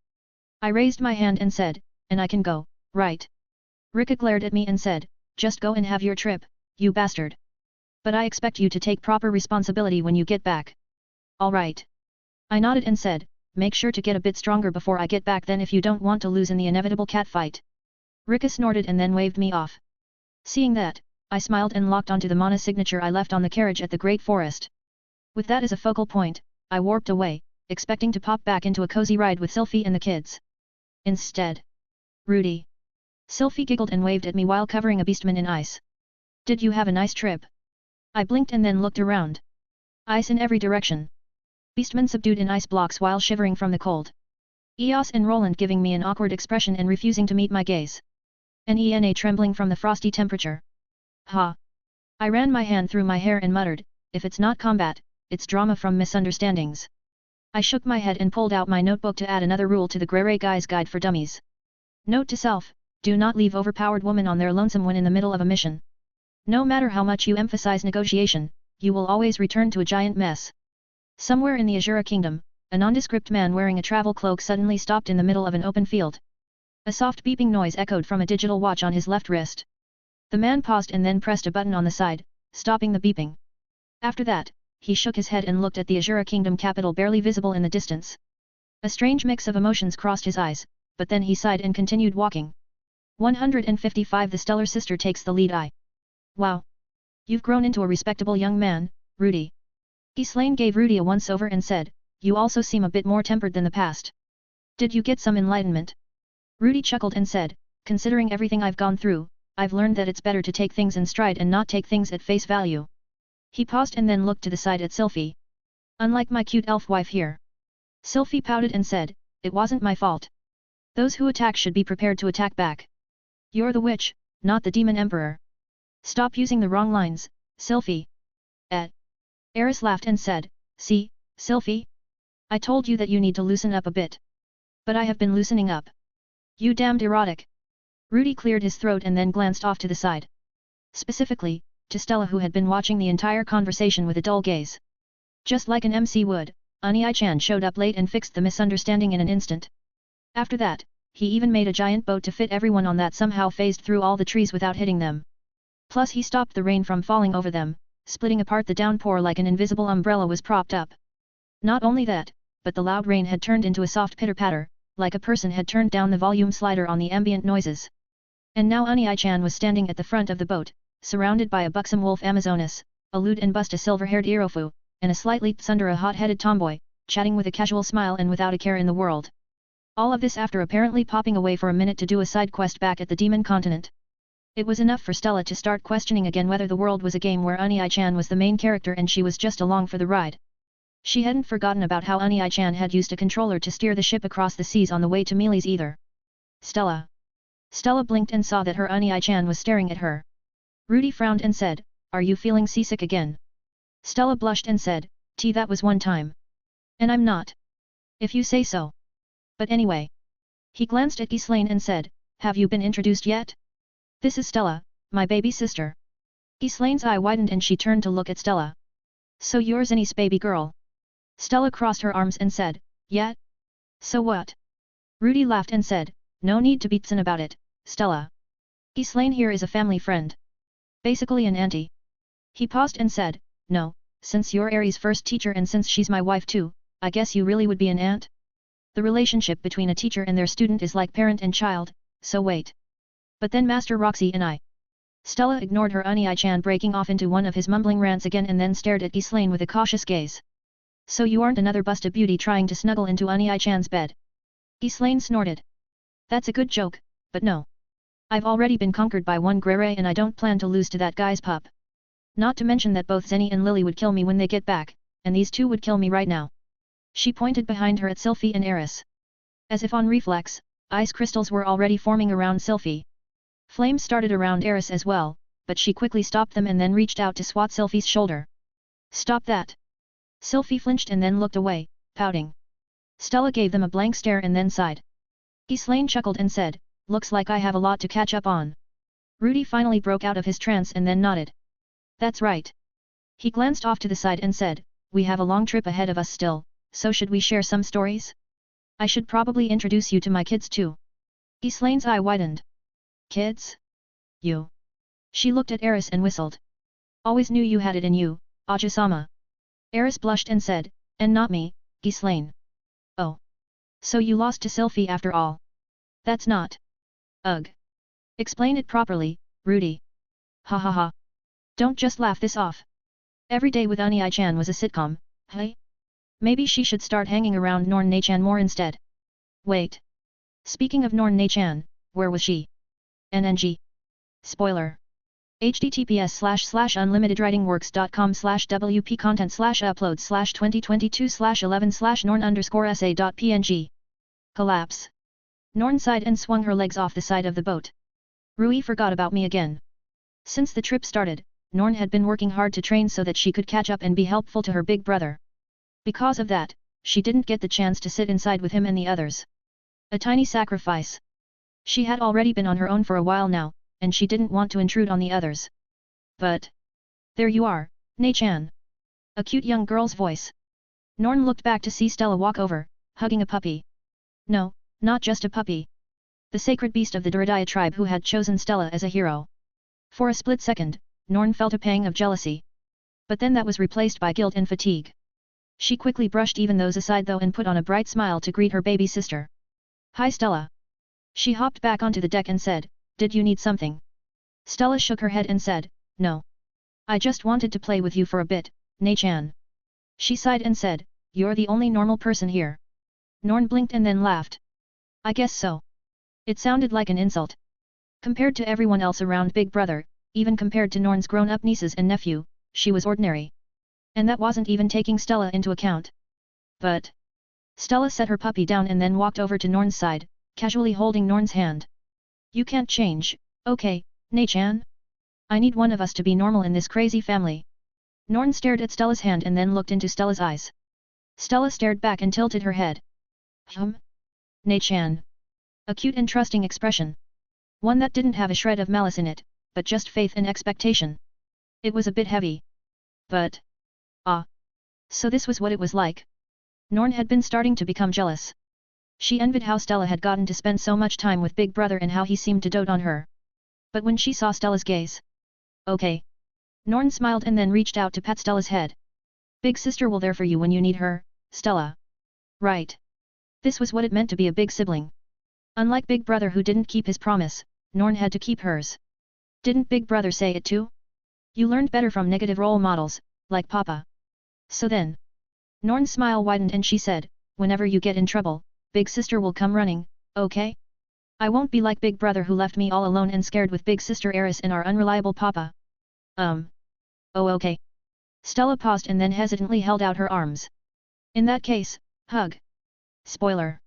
I raised my hand and said, and I can go, right? Rika glared at me and said, just go and have your trip, you bastard. But I expect you to take proper responsibility when you get back. All right. I nodded and said, make sure to get a bit stronger before I get back then if you don't want to lose in the inevitable catfight. Rika snorted and then waved me off. Seeing that, I smiled and locked onto the mana signature I left on the carriage at the Great Forest. With that as a focal point, I warped away, expecting to pop back into a cozy ride with Sylphie and the kids. Instead. Rudy. Sylphie giggled and waved at me while covering a beastman in ice. Did you have a nice trip? I blinked and then looked around. Ice in every direction. Beastman subdued in ice blocks while shivering from the cold. Eos and Roland giving me an awkward expression and refusing to meet my gaze. Nena trembling from the frosty temperature. Ha! I ran my hand through my hair and muttered, if it's not combat, it's drama from misunderstandings. I shook my head and pulled out my notebook to add another rule to the Grey Guy's Guide for Dummies. Note to self, do not leave overpowered women on their lonesome when in the middle of a mission. No matter how much you emphasize negotiation, you will always return to a giant mess. Somewhere in the Azura Kingdom, a nondescript man wearing a travel cloak suddenly stopped in the middle of an open field. A soft beeping noise echoed from a digital watch on his left wrist. The man paused and then pressed a button on the side, stopping the beeping. After that, he shook his head and looked at the Azura Kingdom capital barely visible in the distance. A strange mix of emotions crossed his eyes, but then he sighed and continued walking. 155 The Stellar Sister takes the lead. Wow! You've grown into a respectable young man, Rudy. Ghislaine gave Rudy a once-over and said, you also seem a bit more tempered than the past. Did you get some enlightenment? Rudy chuckled and said, considering everything I've gone through, I've learned that it's better to take things in stride and not take things at face value. He paused and then looked to the side at Sylphie. Unlike my cute elf wife here. Sylphie pouted and said, it wasn't my fault. Those who attack should be prepared to attack back. You're the witch, not the demon emperor. Stop using the wrong lines, Sylphie. Eris laughed and said, see, Sylphie? I told you that you need to loosen up a bit. But I have been loosening up. You damned erotic. Rudy cleared his throat and then glanced off to the side. Specifically, to Stella who had been watching the entire conversation with a dull gaze. Just like an MC would, Ani-chan showed up late and fixed the misunderstanding in an instant. After that, he even made a giant boat to fit everyone on that somehow phased through all the trees without hitting them. Plus he stopped the rain from falling over them, splitting apart the downpour like an invisible umbrella was propped up. Not only that, but the loud rain had turned into a soft pitter-patter, like a person had turned down the volume slider on the ambient noises. And now Ani-chan was standing at the front of the boat, surrounded by a buxom wolf Amazoness, a lewd and bust a silver-haired Irofu, and a slightly tsundere hot-headed tomboy, chatting with a casual smile and without a care in the world. All of this after apparently popping away for a minute to do a side quest back at the demon continent. It was enough for Stella to start questioning again whether the world was a game where Ani-chan was the main character and she was just along for the ride. She hadn't forgotten about how Ani-chan had used a controller to steer the ship across the seas on the way to Mealy's either. Stella. Stella blinked and saw that her Ani-chan was staring at her. Rudy frowned and said, are you feeling seasick again? Stella blushed and said, that was one time. And I'm not. If you say so. But anyway. He glanced at Ghislaine and said, have you been introduced yet? This is Stella, my baby sister. Ghislaine's eye widened and she turned to look at Stella. So you're Zenny's baby girl? Stella crossed her arms and said, yeah. So what? Rudy laughed and said, no need to be tzen about it, Stella. Ghislaine here is a family friend. Basically an auntie. He paused and said, no, since you're Aries' first teacher and since she's my wife too, I guess you really would be an aunt? The relationship between a teacher and their student is like parent and child, so wait. But then Master Roxy and I. Stella ignored her Ani-chan breaking off into one of his mumbling rants again and then stared at Ghislaine with a cautious gaze. So you aren't another busted beauty trying to snuggle into Ani-chan's bed? Ghislaine snorted. That's a good joke, but no. I've already been conquered by one Grey and I don't plan to lose to that guy's pup. Not to mention that both Zenny and Lily would kill me when they get back, and these two would kill me right now. She pointed behind her at Sylphie and Eris. As if on reflex, ice crystals were already forming around Sylphie. Flames started around Eris as well, but she quickly stopped them and then reached out to swat Sylphie's shoulder. Stop that! Sylphie flinched and then looked away, pouting. Stella gave them a blank stare and then sighed. Ghislaine chuckled and said, looks like I have a lot to catch up on. Rudy finally broke out of his trance and then nodded. That's right. He glanced off to the side and said, we have a long trip ahead of us still, so should we share some stories? I should probably introduce you to my kids too. Ghislaine's eye widened. Kids? You. She looked at Eris and whistled. Always knew you had it in you, Aja-sama. Eris blushed and said, and not me, Ghislaine. Oh. So you lost to Sylphie after all. That's not. Ugh. Explain it properly, Rudy. Ha ha ha. Don't just laugh this off. Every Day with Unai-chan was a sitcom, hey? Maybe she should start hanging around Norn-chan more instead. Wait. Speaking of Norn-chan, where was she? NNG. Spoiler. https://unlimitedwritingworks.com/wp-content/upload/2022/11/norn_sa.png. Collapse. Norn sighed and swung her legs off the side of the boat. Rui forgot about me again. Since the trip started, Norn had been working hard to train so that she could catch up and be helpful to her big brother. Because of that, she didn't get the chance to sit inside with him and the others. A tiny sacrifice. She had already been on her own for a while now, and she didn't want to intrude on the others. But... there you are, Nei-chan. A cute young girl's voice. Norn looked back to see Stella walk over, hugging a puppy. No, not just a puppy. The sacred beast of the Duradaya tribe who had chosen Stella as a hero. For a split second, Norn felt a pang of jealousy. But then that was replaced by guilt and fatigue. She quickly brushed even those aside though and put on a bright smile to greet her baby sister. Hi Stella. She hopped back onto the deck and said, did you need something? Stella shook her head and said, no. I just wanted to play with you for a bit, Nei-chan. She sighed and said, you're the only normal person here. Norn blinked and then laughed. I guess so. It sounded like an insult. Compared to everyone else around Big Brother, even compared to Norn's grown-up nieces and nephew, she was ordinary. And that wasn't even taking Stella into account. But... Stella set her puppy down and then walked over to Norn's side, casually holding Norn's hand. You can't change, okay, Nei-chan? I need one of us to be normal in this crazy family. Norn stared at Stella's hand and then looked into Stella's eyes. Stella stared back and tilted her head. Nei-chan. A cute and trusting expression. One that didn't have a shred of malice in it, but just faith and expectation. It was a bit heavy. But... ah. So this was what it was like. Norn had been starting to become jealous. She envied how Stella had gotten to spend so much time with Big Brother and how he seemed to dote on her. But when she saw Stella's gaze... okay. Norn smiled and then reached out to pat Stella's head. Big sister will there for you when you need her, Stella. Right. This was what it meant to be a big sibling. Unlike Big Brother who didn't keep his promise, Norn had to keep hers. Didn't Big Brother say it too? You learned better from negative role models, like Papa. So then... Norn's smile widened and she said, whenever you get in trouble, Big Sister will come running, okay? I won't be like Big Brother who left me all alone and scared with Big Sister Eris and our unreliable Papa. Oh okay. Stella paused and then hesitantly held out her arms. In that case, hug. Spoiler.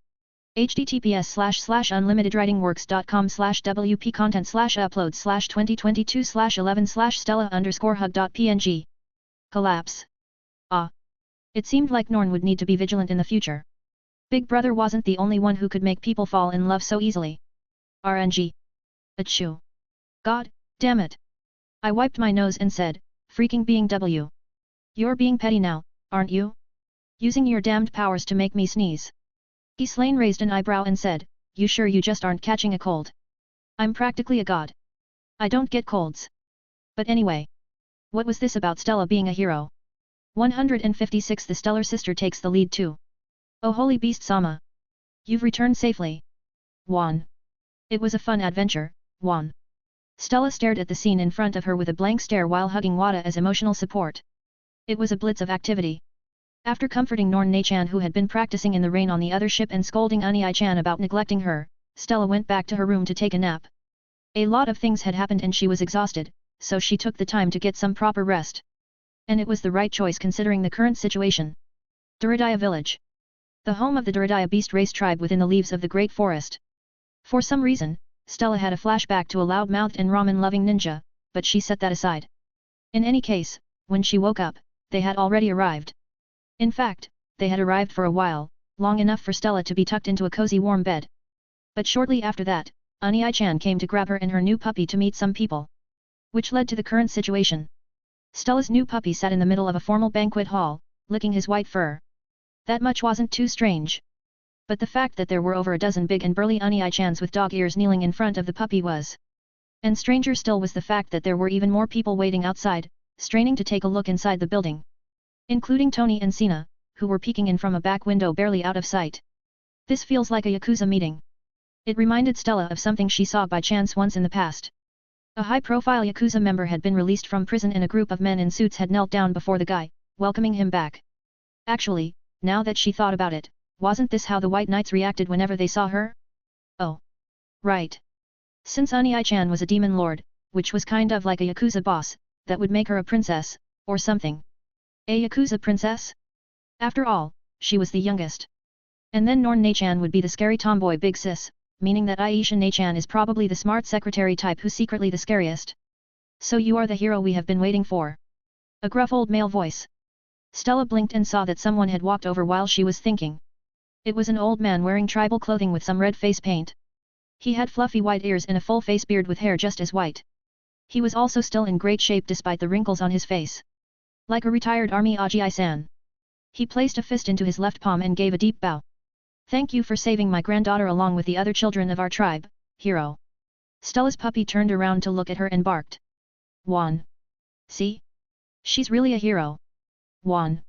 https://unlimitedwritingworks.com/wp-content/upload/2022/11/stella_hug.png. Collapse. Ah. It seemed like Norn would need to be vigilant in the future. Big Brother wasn't the only one who could make people fall in love so easily. RNG. Achoo. God, damn it. I wiped my nose and said, freaking being W. You're being petty now, aren't you? Using your damned powers to make me sneeze. Ghislaine raised an eyebrow and said, you sure you just aren't catching a cold? I'm practically a god. I don't get colds. But anyway. What was this about Stella being a hero? 156 The Stellar Sister takes the lead too. Oh holy beast Sama. You've returned safely. Juan. It was a fun adventure, Juan. Stella stared at the scene in front of her with a blank stare while hugging Wada as emotional support. It was a blitz of activity. After comforting Norn-chan who had been practicing in the rain on the other ship and scolding Unai-chan about neglecting her, Stella went back to her room to take a nap. A lot of things had happened and she was exhausted, so she took the time to get some proper rest. And it was the right choice considering the current situation. Duradaya Village. The home of the Duradaya Beast Race tribe within the leaves of the Great Forest. For some reason, Stella had a flashback to a loud-mouthed and ramen-loving ninja, but she set that aside. In any case, when she woke up, they had already arrived. In fact, they had arrived for a while, long enough for Stella to be tucked into a cozy warm bed. But shortly after that, Ai-chan came to grab her and her new puppy to meet some people. Which led to the current situation. Stella's new puppy sat in the middle of a formal banquet hall, licking his white fur. That much wasn't too strange. But the fact that there were over a dozen big and burly Ai-chans with dog ears kneeling in front of the puppy was. And stranger still was the fact that there were even more people waiting outside, straining to take a look inside the building. Including Tony and Sina, who were peeking in from a back window barely out of sight. This feels like a Yakuza meeting. It reminded Stella of something she saw by chance once in the past. A high-profile Yakuza member had been released from prison and a group of men in suits had knelt down before the guy, welcoming him back. Actually, now that she thought about it, wasn't this how the White Knights reacted whenever they saw her? Oh. Right. Since Ai-chan was a demon lord, which was kind of like a Yakuza boss, that would make her a princess, or something. A Yakuza princess? After all, she was the youngest. And then Norn-chan would be the scary tomboy big sis, meaning that Aisha-chan is probably the smart secretary type who's secretly the scariest. So you are the hero we have been waiting for. A gruff old male voice. Stella blinked and saw that someone had walked over while she was thinking. It was an old man wearing tribal clothing with some red face paint. He had fluffy white ears and a full face beard with hair just as white. He was also still in great shape despite the wrinkles on his face. Like a retired army Aji-san. He placed a fist into his left palm and gave a deep bow. Thank you for saving my granddaughter along with the other children of our tribe, hero. Stella's puppy turned around to look at her and barked. Juan. See? She's really a hero. Juan.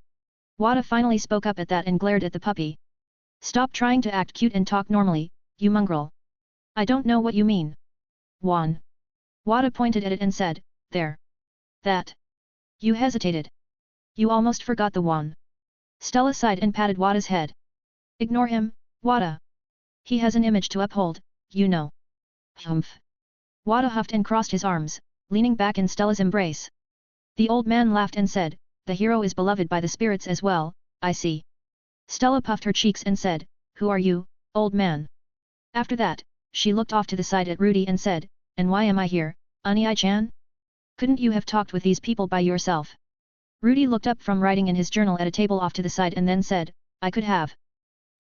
Wada finally spoke up at that and glared at the puppy. Stop trying to act cute and talk normally, you mongrel. I don't know what you mean. Juan. Wada pointed at it and said, there. That. You hesitated. You almost forgot the Juan. Stella sighed and patted Wada's head. Ignore him, Wada. He has an image to uphold, you know. Humph. Wada huffed and crossed his arms, leaning back in Stella's embrace. The old man laughed and said, the hero is beloved by the spirits as well, I see. Stella puffed her cheeks and said, who are you, old man? After that, she looked off to the side at Rudy and said, and why am I here, Ai-chan? Couldn't you have talked with these people by yourself? Rudy looked up from writing in his journal at a table off to the side and then said, I could have.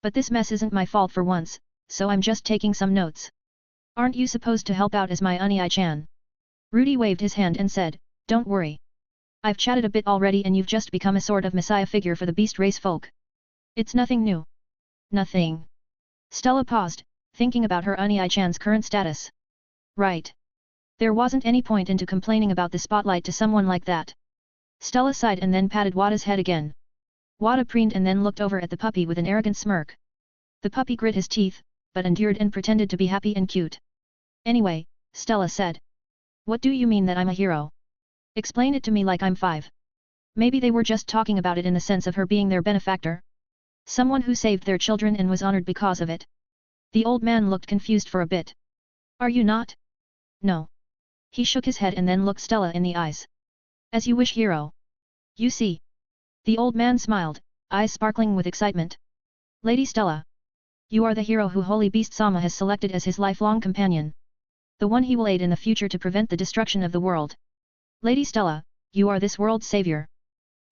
But this mess isn't my fault for once, so I'm just taking some notes. Aren't you supposed to help out as my Ai-chan? Rudy waved his hand and said, don't worry. I've chatted a bit already and you've just become a sort of messiah figure for the beast race folk. It's nothing new. Nothing. Stella paused, thinking about her Ai-chan's current status. Right. There wasn't any point into complaining about the spotlight to someone like that. Stella sighed and then patted Wada's head again. Wada preened and then looked over at the puppy with an arrogant smirk. The puppy grit his teeth, but endured and pretended to be happy and cute. Anyway, Stella said. What do you mean that I'm a hero? Explain it to me like I'm 5. Maybe they were just talking about it in the sense of her being their benefactor. Someone who saved their children and was honored because of it. The old man looked confused for a bit. Are you not? No. He shook his head and then looked Stella in the eyes. As you wish, hero. You see. The old man smiled, eyes sparkling with excitement. Lady Stella. You are the hero who Holy Beast Sama has selected as his lifelong companion. The one he will aid in the future to prevent the destruction of the world. Lady Stella, you are this world's savior.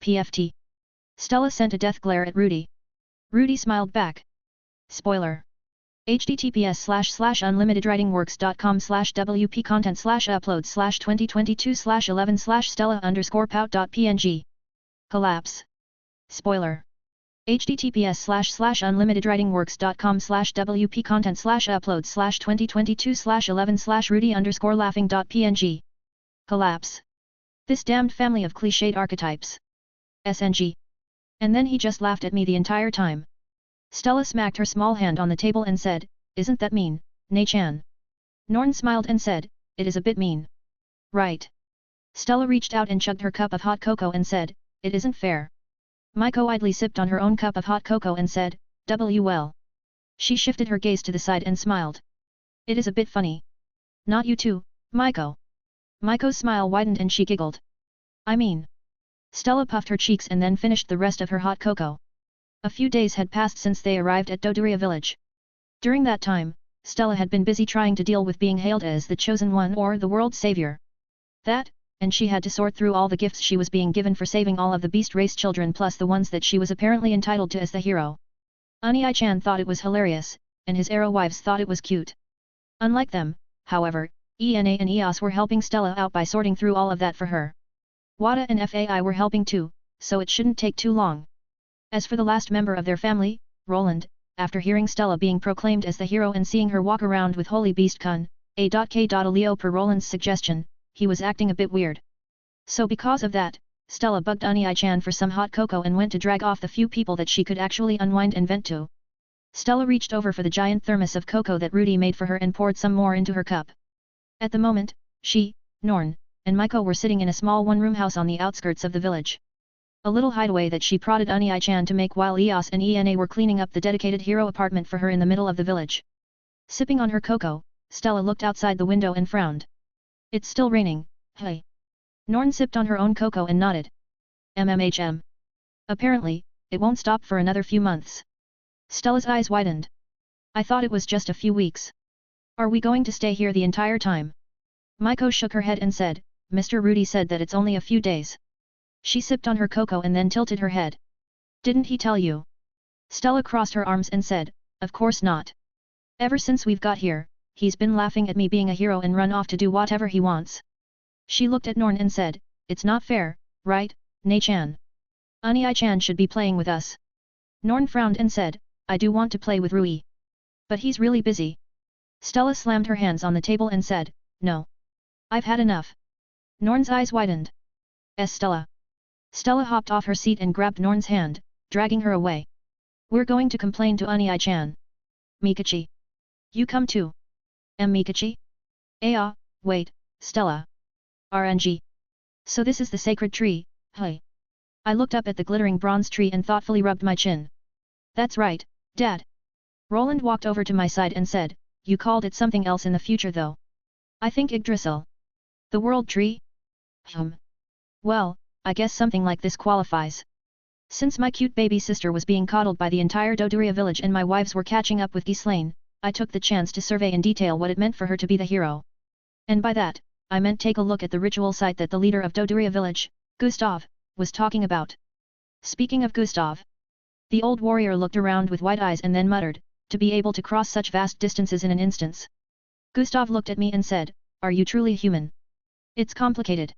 PFT. Stella sent a death glare at Rudy. Rudy smiled back. Spoiler. https://unlimitedwritingworks.com/wp-content/upload/2022/11/stella_pout.png. Collapse. Spoiler. https://unlimitedwritingworks.com/wp-content/upload/2022/11/rudy_laughing.png. Collapse. This damned family of cliched archetypes. SNG. And then he just laughed at me the entire time. Stella smacked her small hand on the table and said, isn't that mean, Nei-chan? Norn smiled and said, it is a bit mean. Right. Stella reached out and chugged her cup of hot cocoa and said, it isn't fair. Maiko idly sipped on her own cup of hot cocoa and said, well. She shifted her gaze to the side and smiled. It is a bit funny. Not you too, Maiko. Maiko's smile widened and she giggled. I mean. Stella puffed her cheeks and then finished the rest of her hot cocoa. A few days had passed since they arrived at Dodoria village. During that time, Stella had been busy trying to deal with being hailed as the chosen one or the world's savior. That, and she had to sort through all the gifts she was being given for saving all of the beast race children plus the ones that she was apparently entitled to as the hero. Ani-chan thought it was hilarious, and his arrow wives thought it was cute. Unlike them, however, ENA and EOS were helping Stella out by sorting through all of that for her. Wada and FAI were helping too, so it shouldn't take too long. As for the last member of their family, Roland, after hearing Stella being proclaimed as the hero and seeing her walk around with Holy Beast Kun, A.K. Leo per Roland's suggestion, he was acting a bit weird. So because of that, Stella bugged Ani-chan for some hot cocoa and went to drag off the few people that she could actually unwind and vent to. Stella reached over for the giant thermos of cocoa that Rudy made for her and poured some more into her cup. At the moment, she, Norn, and Maiko were sitting in a small one-room house on the outskirts of the village. A little hideaway that she prodded Ani-chan to make while EOS and ENA were cleaning up the dedicated hero apartment for her in the middle of the village. Sipping on her cocoa, Stella looked outside the window and frowned. It's still raining, hey. Norn sipped on her own cocoa and nodded. MMHM. Apparently, it won't stop for another few months. Stella's eyes widened. I thought it was just a few weeks. Are we going to stay here the entire time? Maiko shook her head and said, Mr. Rudy said that it's only a few days. She sipped on her cocoa and then tilted her head. Didn't he tell you? Stella crossed her arms and said, of course not. Ever since we've got here, he's been laughing at me being a hero and run off to do whatever he wants. She looked at Norn and said, it's not fair, right, Nei-chan? Ani-chan should be playing with us. Norn frowned and said, I do want to play with Rui. But he's really busy. Stella slammed her hands on the table and said, no. I've had enough. Norn's eyes widened. Stella. Stella hopped off her seat and grabbed Norn's hand, dragging her away. We're going to complain to Ani-chan. Mikachi. You come too. Mikachi? Wait, Stella. RNG. So this is the sacred tree, hey. I looked up at the glittering bronze tree and thoughtfully rubbed my chin. That's right, Dad. Roland walked over to my side and said, you called it something else in the future though. I think Yggdrasil. The world tree? Well, I guess something like this qualifies. Since my cute baby sister was being coddled by the entire Dodoria village and my wives were catching up with Ghislaine, I took the chance to survey in detail what it meant for her to be the hero. And by that, I meant take a look at the ritual site that the leader of Dodoria village, Gustav, was talking about. Speaking of Gustav. The old warrior looked around with wide eyes and then muttered, to be able to cross such vast distances in an instance. Gustav looked at me and said, are you truly human? It's complicated.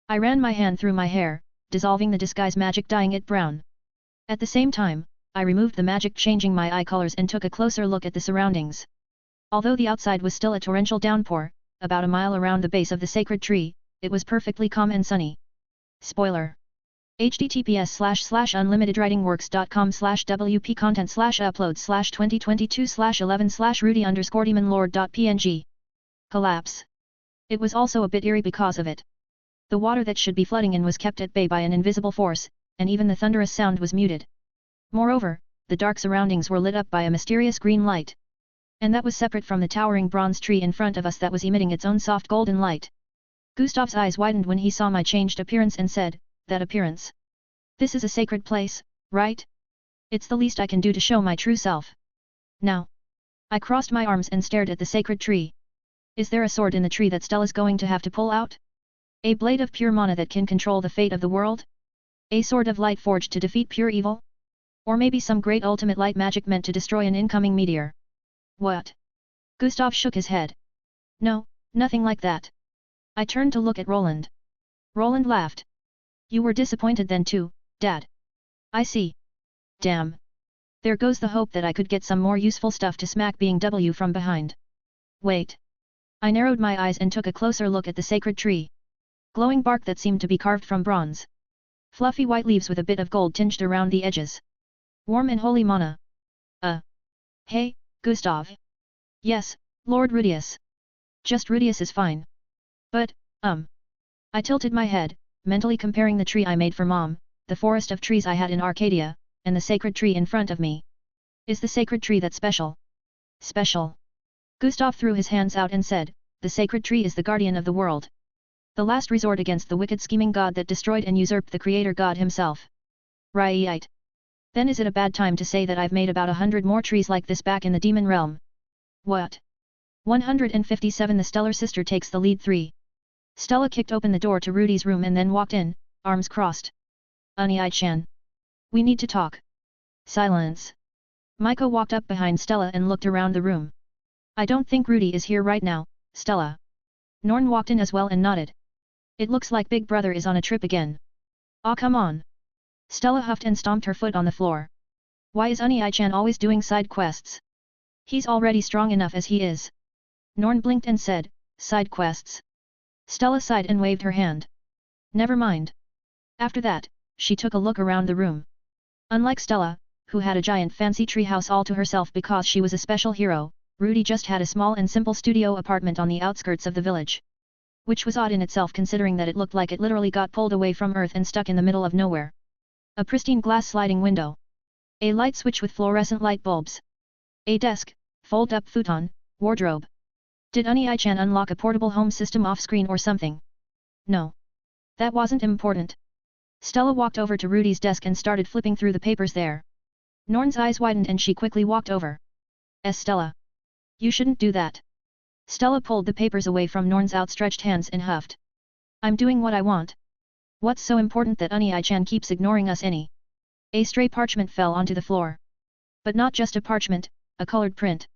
I ran my hand through my hair, dissolving the disguise magic dyeing it brown. At the same time, I removed the magic changing my eye colors and took a closer look at the surroundings. Although the outside was still a torrential downpour, about a mile around the base of the sacred tree, it was perfectly calm and sunny. Spoiler. https://unlimitedwritingworks.com/wp content/upload/2022/11/rudy_demonlord.png. Collapse. It was also a bit eerie because of it. The water that should be flooding in was kept at bay by an invisible force, and even the thunderous sound was muted. Moreover, the dark surroundings were lit up by a mysterious green light. And that was separate from the towering bronze tree in front of us that was emitting its own soft golden light. Gustav's eyes widened when he saw my changed appearance and said, that appearance. This is a sacred place, right? It's the least I can do to show my true self. Now. I crossed my arms and stared at the sacred tree. Is there a sword in the tree that Stella's going to have to pull out? A blade of pure mana that can control the fate of the world? A sword of light forged to defeat pure evil? Or maybe some great ultimate light magic meant to destroy an incoming meteor? What? Gustav shook his head. No, nothing like that. I turned to look at Roland. Roland laughed. You were disappointed then too, Dad. I see. Damn. There goes the hope that I could get some more useful stuff to smack being W from behind. Wait. I narrowed my eyes and took a closer look at the sacred tree. Glowing bark that seemed to be carved from bronze. Fluffy white leaves with a bit of gold tinged around the edges. Warm and holy mana. Hey, Gustav. Yes, Lord Rudius. Just Rudius is fine. But, I tilted my head, mentally comparing the tree I made for Mom, the forest of trees I had in Arcadia, and the sacred tree in front of me. Is the sacred tree that special? Special. Gustav threw his hands out and said, the sacred tree is the guardian of the world. The last resort against the wicked scheming god that destroyed and usurped the creator god himself. Right. Then is it a bad time to say that I've made about 100 more trees like this back in the demon realm? What? 157 The stellar sister takes the lead 3. Stella kicked open the door to Rudy's room and then walked in, arms crossed. Ai-chan. We need to talk. Silence. Maiko walked up behind Stella and looked around the room. I don't think Rudy is here right now, Stella. Norn walked in as well and nodded. It looks like Big Brother is on a trip again. Aw come on. Stella huffed and stomped her foot on the floor. Why is Ai-chan always doing side quests? He's already strong enough as he is. Norn blinked and said, side quests. Stella sighed and waved her hand. Never mind. After that, she took a look around the room. Unlike Stella, who had a giant fancy treehouse all to herself because she was a special hero, Rudy just had a small and simple studio apartment on the outskirts of the village. Which was odd in itself considering that it looked like it literally got pulled away from Earth and stuck in the middle of nowhere. A pristine glass sliding window. A light switch with fluorescent light bulbs. A desk, fold-up futon, wardrobe. Did Ai-chan unlock a portable home system off-screen or something? No. That wasn't important. Stella walked over to Rudy's desk and started flipping through the papers there. Norn's eyes widened and she quickly walked over. Stella. You shouldn't do that. Stella pulled the papers away from Norn's outstretched hands and huffed. I'm doing what I want. What's so important that Ai-chan keeps ignoring us any? A stray parchment fell onto the floor. But not just a parchment, a colored print.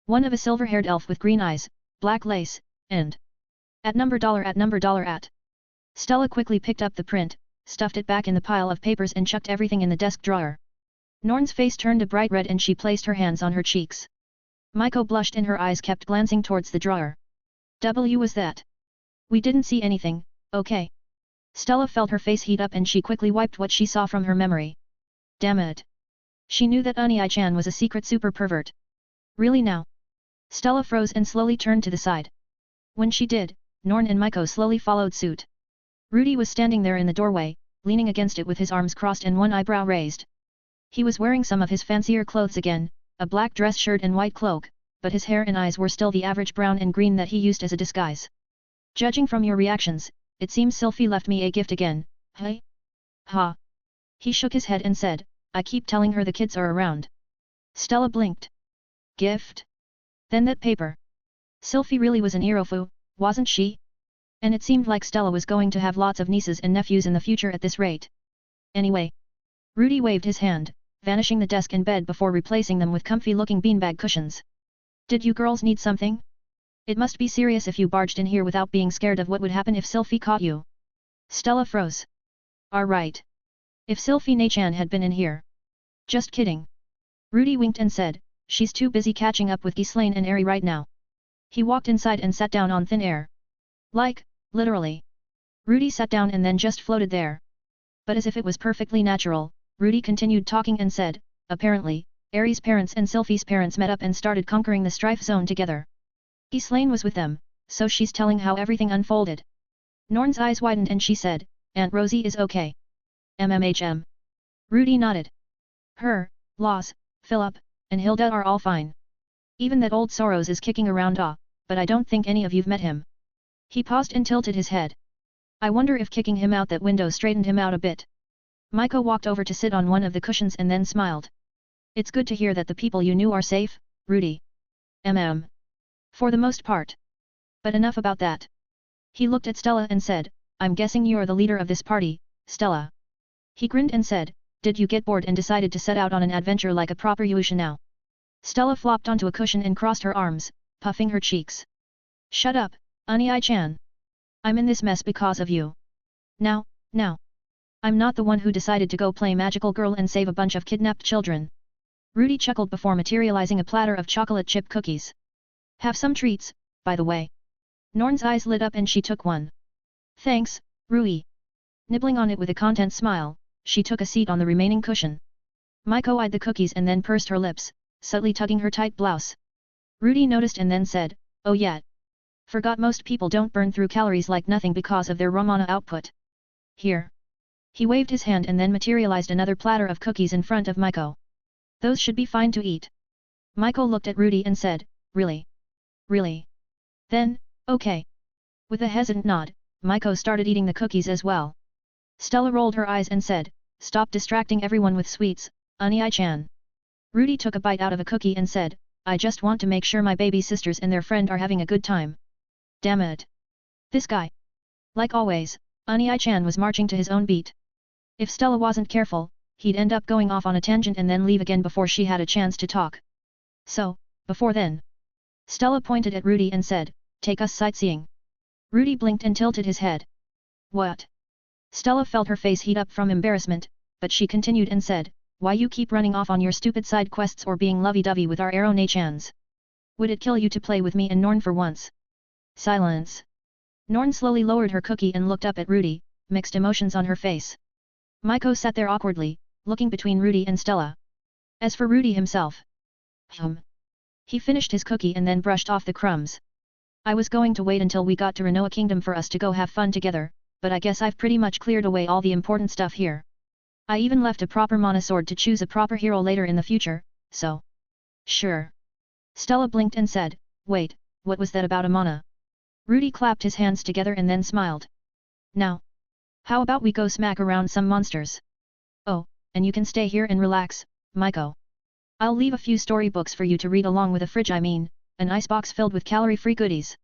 One of a silver-haired elf with green eyes, black lace, and @ Stella quickly picked up the print, stuffed it back in the pile of papers and chucked everything in the desk drawer. Norn's face turned a bright red and she placed her hands on her cheeks. Maiko blushed and her eyes kept glancing towards the drawer. W was that? We didn't see anything, okay. Stella felt her face heat up and she quickly wiped what she saw from her memory. Damn it. She knew that Ai-chan was a secret super pervert. Really now? Stella froze and slowly turned to the side. When she did, Norn and Maiko slowly followed suit. Rudy was standing there in the doorway, leaning against it with his arms crossed and one eyebrow raised. He was wearing some of his fancier clothes again, a black dress shirt and white cloak, but his hair and eyes were still the average brown and green that he used as a disguise. Judging from your reactions, it seems Sylphie left me a gift again, hey? Ha. He shook his head and said, I keep telling her the kids are around. Stella blinked. Gift? Then that paper. Sylphie really was an Irofu, wasn't she? And it seemed like Stella was going to have lots of nieces and nephews in the future at this rate. Anyway. Rudy waved his hand, vanishing the desk and bed before replacing them with comfy-looking beanbag cushions. Did you girls need something? It must be serious if you barged in here without being scared of what would happen if Sylphie caught you. Stella froze. Right. If Sylphie Nachan had been in here. Just kidding. Rudy winked and said, she's too busy catching up with Ghislaine and Eri right now. He walked inside and sat down on thin air. Like, literally. Rudy sat down and then just floated there. But as if it was perfectly natural, Rudy continued talking and said, apparently, Eri's parents and Sylphie's parents met up and started conquering the Strife Zone together. Ghislaine was with them, so she's telling how everything unfolded. Norn's eyes widened and she said, Aunt Rosie is okay. MMHM. Rudy nodded. Her, Laws, Philip, and Hilda are all fine. Even that old Soros is kicking around but I don't think any of you've met him. He paused and tilted his head. I wonder if kicking him out that window straightened him out a bit. Maiko walked over to sit on one of the cushions and then smiled. It's good to hear that the people you knew are safe, Rudy. For the most part. But enough about that. He looked at Stella and said, I'm guessing you're the leader of this party, Stella. He grinned and said, did you get bored and decided to set out on an adventure like a proper Yusha now? Stella flopped onto a cushion and crossed her arms, puffing her cheeks. Shut up, Ai-chan. I'm in this mess because of you. Now. I'm not the one who decided to go play magical girl and save a bunch of kidnapped children. Rudy chuckled before materializing a platter of chocolate chip cookies. Have some treats, by the way. Norn's eyes lit up and she took one. Thanks, Rui. Nibbling on it with a content smile, she took a seat on the remaining cushion. Maiko eyed the cookies and then pursed her lips, subtly tugging her tight blouse. Rudy noticed and then said, oh yeah. Forgot most people don't burn through calories like nothing because of their Ramana output. Here. He waved his hand and then materialized another platter of cookies in front of Maiko. Those should be fine to eat. Maiko looked at Rudy and said, really? Really? Then, okay. With a hesitant nod, Maiko started eating the cookies as well. Stella rolled her eyes and said, stop distracting everyone with sweets, Ai-chan. Rudy took a bite out of a cookie and said, I just want to make sure my baby sisters and their friend are having a good time. Damn it. This guy. Like always, Ani-chan was marching to his own beat. If Stella wasn't careful, he'd end up going off on a tangent and then leave again before she had a chance to talk. So, before then. Stella pointed at Rudy and said, "Take us sightseeing." Rudy blinked and tilted his head. "What?" Stella felt her face heat up from embarrassment, but she continued and said, "Why you keep running off on your stupid side quests or being lovey-dovey with our Arrow-chans? Would it kill you to play with me and Norn for once?" Silence. Norn slowly lowered her cookie and looked up at Rudy, mixed emotions on her face. Maiko sat there awkwardly, looking between Rudy and Stella. As for Rudy himself. He finished his cookie and then brushed off the crumbs. "I was going to wait until we got to Renoa Kingdom for us to go have fun together, but I guess I've pretty much cleared away all the important stuff here. I even left a proper mana sword to choose a proper hero later in the future, so..." "Sure." Stella blinked and said, "Wait, what was that about a mana?" Rudy clapped his hands together and then smiled. "Now, how about we go smack around some monsters? Oh, and you can stay here and relax, Maiko. I'll leave a few storybooks for you to read along with a fridge, an icebox filled with calorie-free goodies."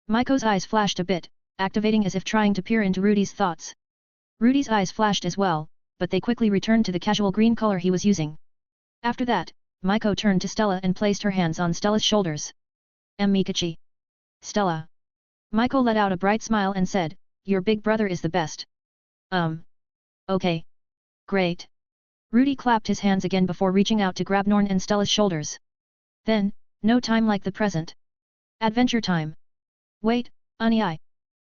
Maiko's eyes flashed a bit, activating as if trying to peer into Rudy's thoughts. Rudy's eyes flashed as well, but they quickly returned to the casual green color he was using. After that, Maiko turned to Stella and placed her hands on Stella's shoulders. "Mikachi." "Stella." Maiko let out a bright smile and said, "Your big brother is the best." Okay. Great." Rudy clapped his hands again before reaching out to grab Norn and Stella's shoulders. Then, no time like the present. Adventure time. "Wait, Ani-I."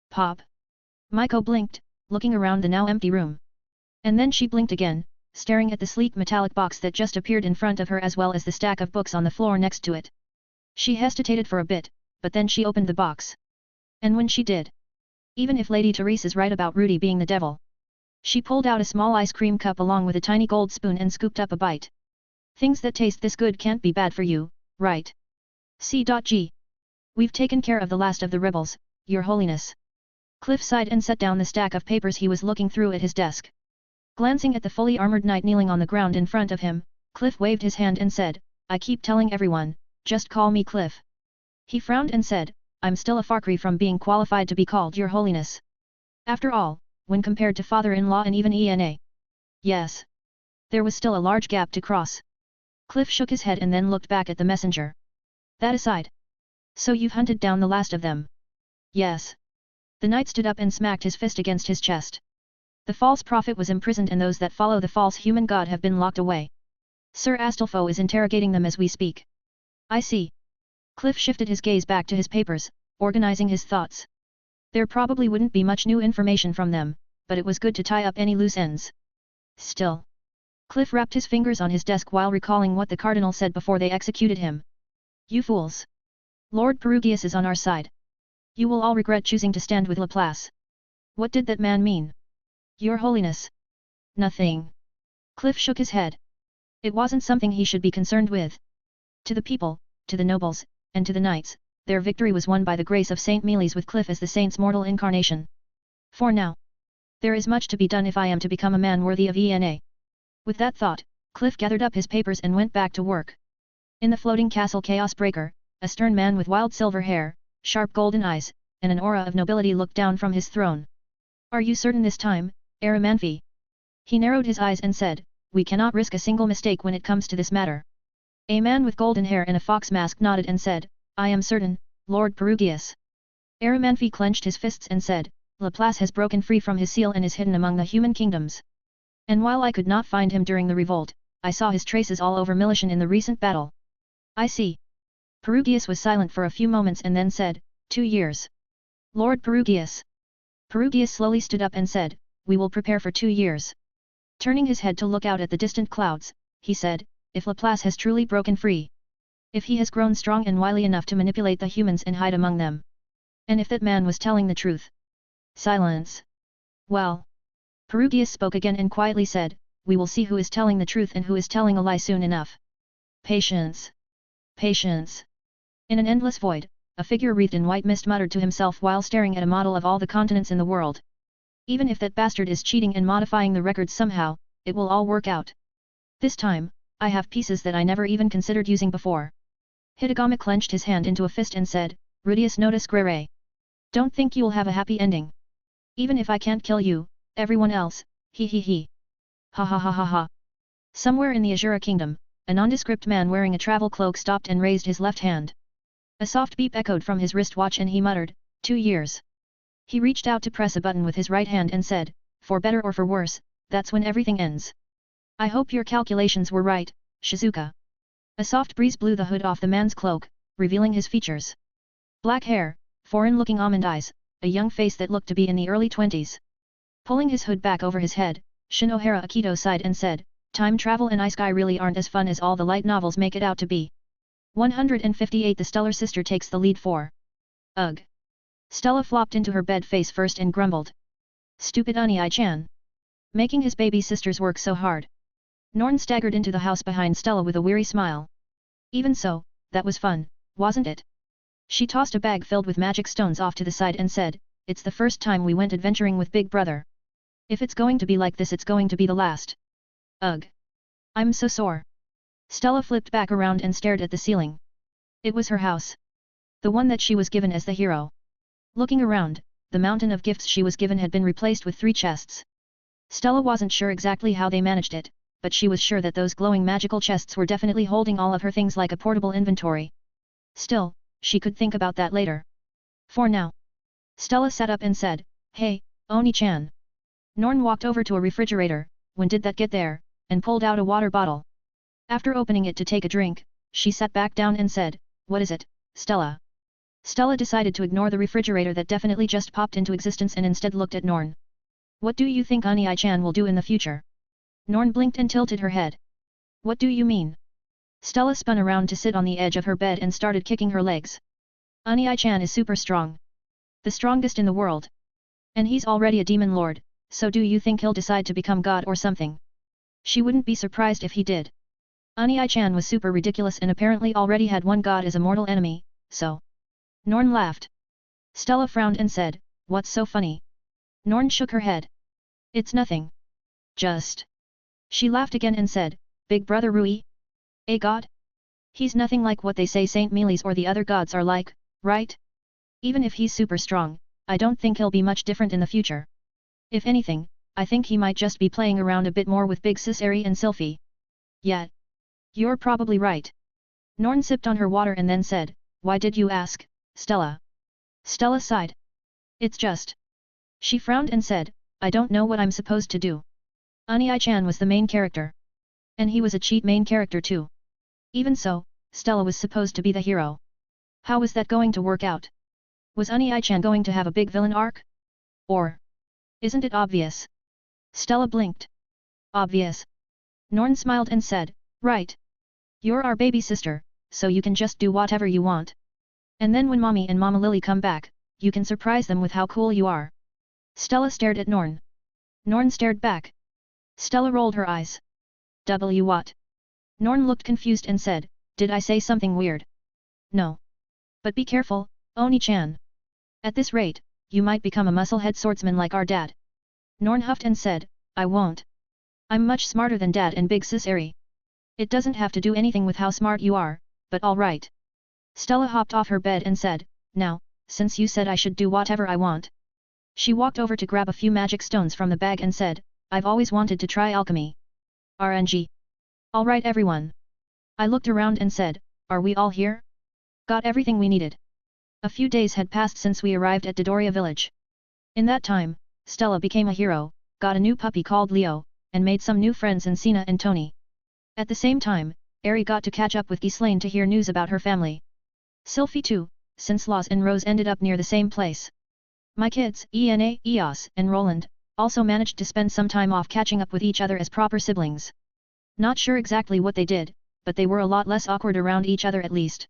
"Pop." Maiko blinked, looking around the now empty room. And then she blinked again, staring at the sleek metallic box that just appeared in front of her as well as the stack of books on the floor next to it. She hesitated for a bit, but then she opened the box. And when she did, even if Lady Therese is right about Rudy being the devil, she pulled out a small ice cream cup along with a tiny gold spoon and scooped up a bite. "Things that taste this good can't be bad for you, right? C.G. We've taken care of the last of the rebels, Your Holiness." Cliff sighed and set down the stack of papers he was looking through at his desk. Glancing at the fully armored knight kneeling on the ground in front of him, Cliff waved his hand and said, "I keep telling everyone, just call me Cliff." He frowned and said, "I'm still a far cry from being qualified to be called Your Holiness. After all, when compared to father-in-law and even Ena. Yes. There was still a large gap to cross." Cliff shook his head and then looked back at the messenger. "That aside. So you've hunted down the last of them?" "Yes." The knight stood up and smacked his fist against his chest. "The false prophet was imprisoned and those that follow the false human god have been locked away. Sir Astolfo is interrogating them as we speak." "I see." Cliff shifted his gaze back to his papers, organizing his thoughts. There probably wouldn't be much new information from them, but it was good to tie up any loose ends. Still. Cliff wrapped his fingers on his desk while recalling what the cardinal said before they executed him. "You fools! Lord Perugius is on our side. You will all regret choosing to stand with Laplace." What did that man mean? "Your Holiness." "Nothing." Cliff shook his head. It wasn't something he should be concerned with. To the people, to the nobles, and to the knights, their victory was won by the grace of Saint Meles with Cliff as the saint's mortal incarnation. For now, there is much to be done if I am to become a man worthy of Ena. With that thought, Cliff gathered up his papers and went back to work. In the floating castle Chaos Breaker, a stern man with wild silver hair, sharp golden eyes, and an aura of nobility looked down from his throne. "Are you certain this time, Aramanfi?" He narrowed his eyes and said, "We cannot risk a single mistake when it comes to this matter." A man with golden hair and a fox mask nodded and said, "I am certain, Lord Perugius." Aramanfi clenched his fists and said, "Laplace has broken free from his seal and is hidden among the human kingdoms. And while I could not find him during the revolt, I saw his traces all over Milishan in the recent battle." "I see." Perugius was silent for a few moments and then said, 2 years. "Lord Perugius." Perugius slowly stood up and said, "We will prepare for 2 years." Turning his head to look out at the distant clouds, he said, "If Laplace has truly broken free. If he has grown strong and wily enough to manipulate the humans and hide among them. And if that man was telling the truth." Silence. "Well." Perugius spoke again and quietly said, "We will see who is telling the truth and who is telling a lie soon enough. Patience. Patience." In an endless void, a figure wreathed in white mist muttered to himself while staring at a model of all the continents in the world. "Even if that bastard is cheating and modifying the records somehow, it will all work out. This time, I have pieces that I never even considered using before." Hitagama clenched his hand into a fist and said, "Rudius notus grere. Don't think you'll have a happy ending. Even if I can't kill you, everyone else, he he he. Ha ha ha ha ha. Somewhere in the Azura Kingdom, a nondescript man wearing a travel cloak stopped and raised his left hand. A soft beep echoed from his wristwatch and he muttered, 2 years. He reached out to press a button with his right hand and said, for better or for worse, that's when everything ends. I hope your calculations were right, Shizuka. A soft breeze blew the hood off the man's cloak, revealing his features. Black hair, foreign-looking almond eyes, a young face that looked to be in the early 20s. Pulling his hood back over his head, Shinohara Akito sighed and said, time travel and isekai really aren't as fun as all the light novels make it out to be. 158 The stellar sister takes the lead for. Ugh. Stella flopped into her bed face first and grumbled. Stupid Unii-chan. Making his baby sisters work so hard. Norn staggered into the house behind Stella with a weary smile. Even so, that was fun, wasn't it? She tossed a bag filled with magic stones off to the side and said, it's the first time we went adventuring with Big Brother. If it's going to be like this, it's going to be the last. Ugh. I'm so sore. Stella flipped back around and stared at the ceiling. It was her house. The one that she was given as the hero. Looking around, the mountain of gifts she was given had been replaced with 3 chests. Stella wasn't sure exactly how they managed it, but she was sure that those glowing magical chests were definitely holding all of her things like a portable inventory. Still, she could think about that later. For now. Stella sat up and said, hey, Oni-chan. Norn walked over to a refrigerator, when did that get there, and pulled out a water bottle. After opening it to take a drink, she sat back down and said, what is it, Stella? Stella decided to ignore the refrigerator that definitely just popped into existence and instead looked at Norn. What do you think Unii-chan will do in the future? Norn blinked and tilted her head. What do you mean? Stella spun around to sit on the edge of her bed and started kicking her legs. Unii-chan is super strong. The strongest in the world. And he's already a demon lord, so do you think he'll decide to become god or something? She wouldn't be surprised if he did. Unii-chan was super ridiculous and apparently already had one god as a mortal enemy, so. Norn laughed. Stella frowned and said, what's so funny? Norn shook her head. It's nothing. Just. She laughed again and said, Big Brother Rui? A god? He's nothing like what they say Saint Mealy's or the other gods are like, right? Even if he's super strong, I don't think he'll be much different in the future. If anything, I think he might just be playing around a bit more with Big Sis Eri and Sylphie. Yeah. You're probably right. Norn sipped on her water and then said, why did you ask, Stella? Stella sighed. It's just. She frowned and said, I don't know what I'm supposed to do. Unii-chan was the main character. And he was a cheat main character too. Even so, Stella was supposed to be the hero. How was that going to work out? Was Unii-chan going to have a big villain arc? Or? Isn't it obvious? Stella blinked. Obvious. Norn smiled and said, right. You're our baby sister, so you can just do whatever you want. And then when Mommy and Mama Lily come back, you can surprise them with how cool you are. Stella stared at Norn. Norn stared back. Stella rolled her eyes. What? Norn looked confused and said, did I say something weird? No. But be careful, Oni-chan. At this rate, you might become a muscle-head swordsman like our dad. Norn huffed and said, I won't. I'm much smarter than Dad and Big Sis Eri. It doesn't have to do anything with how smart you are, but alright. Stella hopped off her bed and said, now, since you said I should do whatever I want. She walked over to grab a few magic stones from the bag and said, I've always wanted to try alchemy. RNG. Alright everyone. I looked around and said, are we all here? Got everything we needed. A few days had passed since we arrived at Dodoria village. In that time, Stella became a hero, got a new puppy called Leo, and made some new friends in Sina and Tony. At the same time, Eri got to catch up with Ghislaine to hear news about her family. Sylphie too, since Laws and Rose ended up near the same place. My kids, Ena, Eos, and Roland, also managed to spend some time off catching up with each other as proper siblings. Not sure exactly what they did, but they were a lot less awkward around each other at least.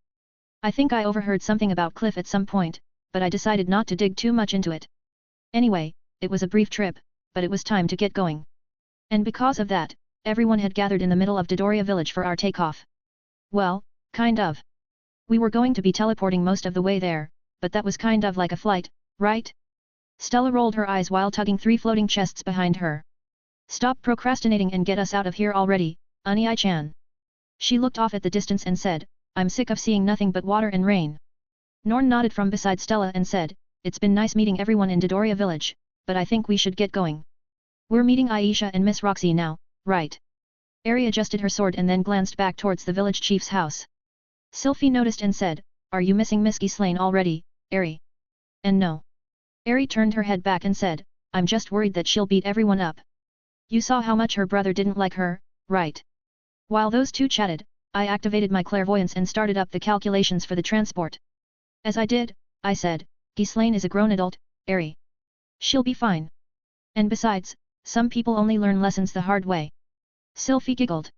I think I overheard something about Cliff at some point, but I decided not to dig too much into it. Anyway, it was a brief trip, but it was time to get going. And because of that, everyone had gathered in the middle of Dodoria village for our takeoff. Well, kind of. We were going to be teleporting most of the way there, but that was kind of like a flight, right? Stella rolled her eyes while tugging 3 floating chests behind her. Stop procrastinating and get us out of here already, Unii-chan. She looked off at the distance and said, I'm sick of seeing nothing but water and rain. Norn nodded from beside Stella and said, it's been nice meeting everyone in Dodoria village, but I think we should get going. We're meeting Aisha and Miss Roxy now, right? Ari adjusted her sword and then glanced back towards the village chief's house. Sylphie noticed and said, "Are you missing Miss Ghislaine already, Ari?" And no. Ari turned her head back and said, "I'm just worried that she'll beat everyone up. You saw how much her brother didn't like her, right?" While those two chatted, I activated my clairvoyance and started up the calculations for the transport. As I did, I said, "Ghislaine is a grown adult, Ari. She'll be fine. And besides, some people only learn lessons the hard way." Sylphie giggled.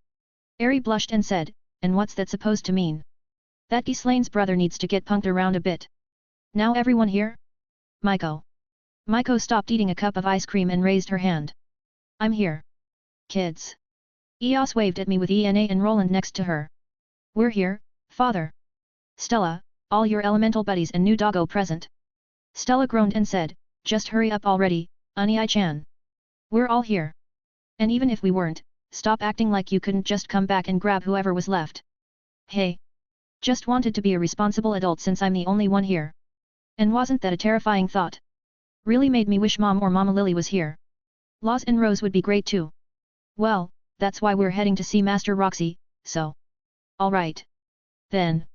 Ari blushed and said, "And what's that supposed to mean?" "That Ghislaine's brother needs to get punked around a bit. Now everyone here?" Maiko. Maiko stopped eating a cup of ice cream and raised her hand. "I'm here. Kids." Eos waved at me with Ena and Roland next to her. "We're here, father. Stella, all your elemental buddies and new doggo present." Stella groaned and said, "Just hurry up already, Ani-chan. We're all here. And even if we weren't, stop acting like you couldn't just come back and grab whoever was left." "Hey. Just wanted to be a responsible adult since I'm the only one here. And wasn't that a terrifying thought? Really made me wish Mom or Mama Lily was here. Laws and Rose would be great too. Well, that's why we're heading to see Master Roxy, so. Alright. Then.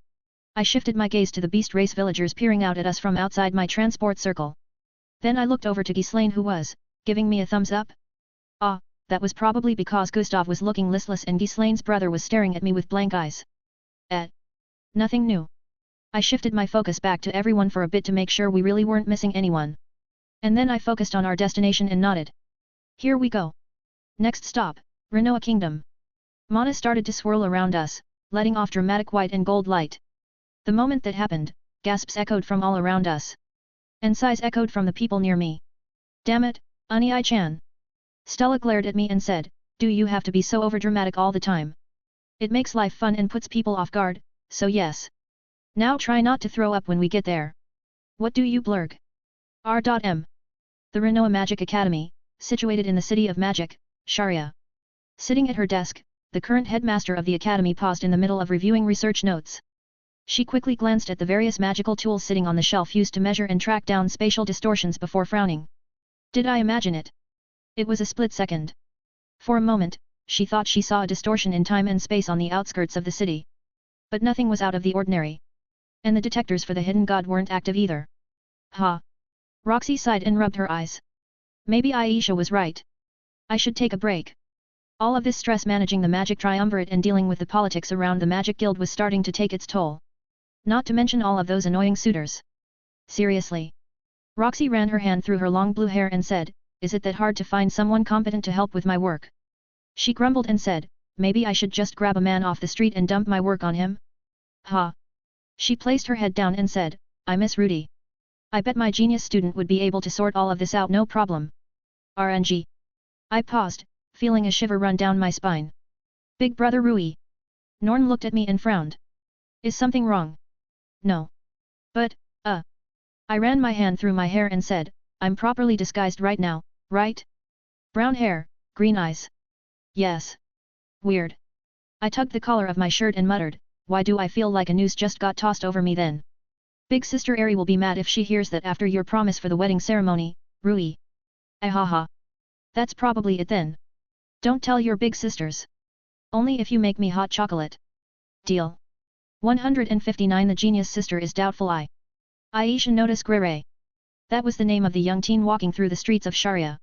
I shifted my gaze to the beast race villagers peering out at us from outside my transport circle. Then I looked over to Ghislaine who was, giving me a thumbs up. Ah, that was probably because Gustav was looking listless and Ghislaine's brother was staring at me with blank eyes. Nothing new. I shifted my focus back to everyone for a bit to make sure we really weren't missing anyone. And then I focused on our destination and nodded. Here we go. Next stop, Renoa Kingdom. Mana started to swirl around us, letting off dramatic white and gold light. The moment that happened, gasps echoed from all around us. And sighs echoed from the people near me. Damn it, Ani-chan. Stella glared at me and said, "Do you have to be so overdramatic all the time? It makes life fun and puts people off guard, so yes. Now try not to throw up when we get there. What do you blurg?" R.M. The Renoa Magic Academy, situated in the city of magic, Sharia. Sitting at her desk, the current headmaster of the academy paused in the middle of reviewing research notes. She quickly glanced at the various magical tools sitting on the shelf used to measure and track down spatial distortions before frowning. Did I imagine it? It was a split second. For a moment, she thought she saw a distortion in time and space on the outskirts of the city. But nothing was out of the ordinary. And the detectors for the hidden god weren't active either. Ha! Roxy sighed and rubbed her eyes. Maybe Aisha was right. I should take a break. All of this stress managing the magic triumvirate and dealing with the politics around the magic guild was starting to take its toll. Not to mention all of those annoying suitors. Seriously. Roxy ran her hand through her long blue hair and said, "Is it that hard to find someone competent to help with my work?" She grumbled and said, "Maybe I should just grab a man off the street and dump my work on him?" Ha! She placed her head down and said, "I miss Rudy. I bet my genius student would be able to sort all of this out no problem." RNG. I paused, feeling a shiver run down my spine. Big brother Rui. Norn looked at me and frowned. Is something wrong? No. But, I ran my hand through my hair and said, "I'm properly disguised right now, right? Brown hair, green eyes." Yes. Weird. I tugged the collar of my shirt and muttered, "Why do I feel like a noose just got tossed over me then? Big sister Ari will be mad if she hears that after your promise for the wedding ceremony, Rui." Ahaha. That's probably it then. Don't tell your big sisters. Only if you make me hot chocolate. Deal. 159 The genius sister is doubtful. Aisha noticed Grere. That was the name of the young teen walking through the streets of Sharia.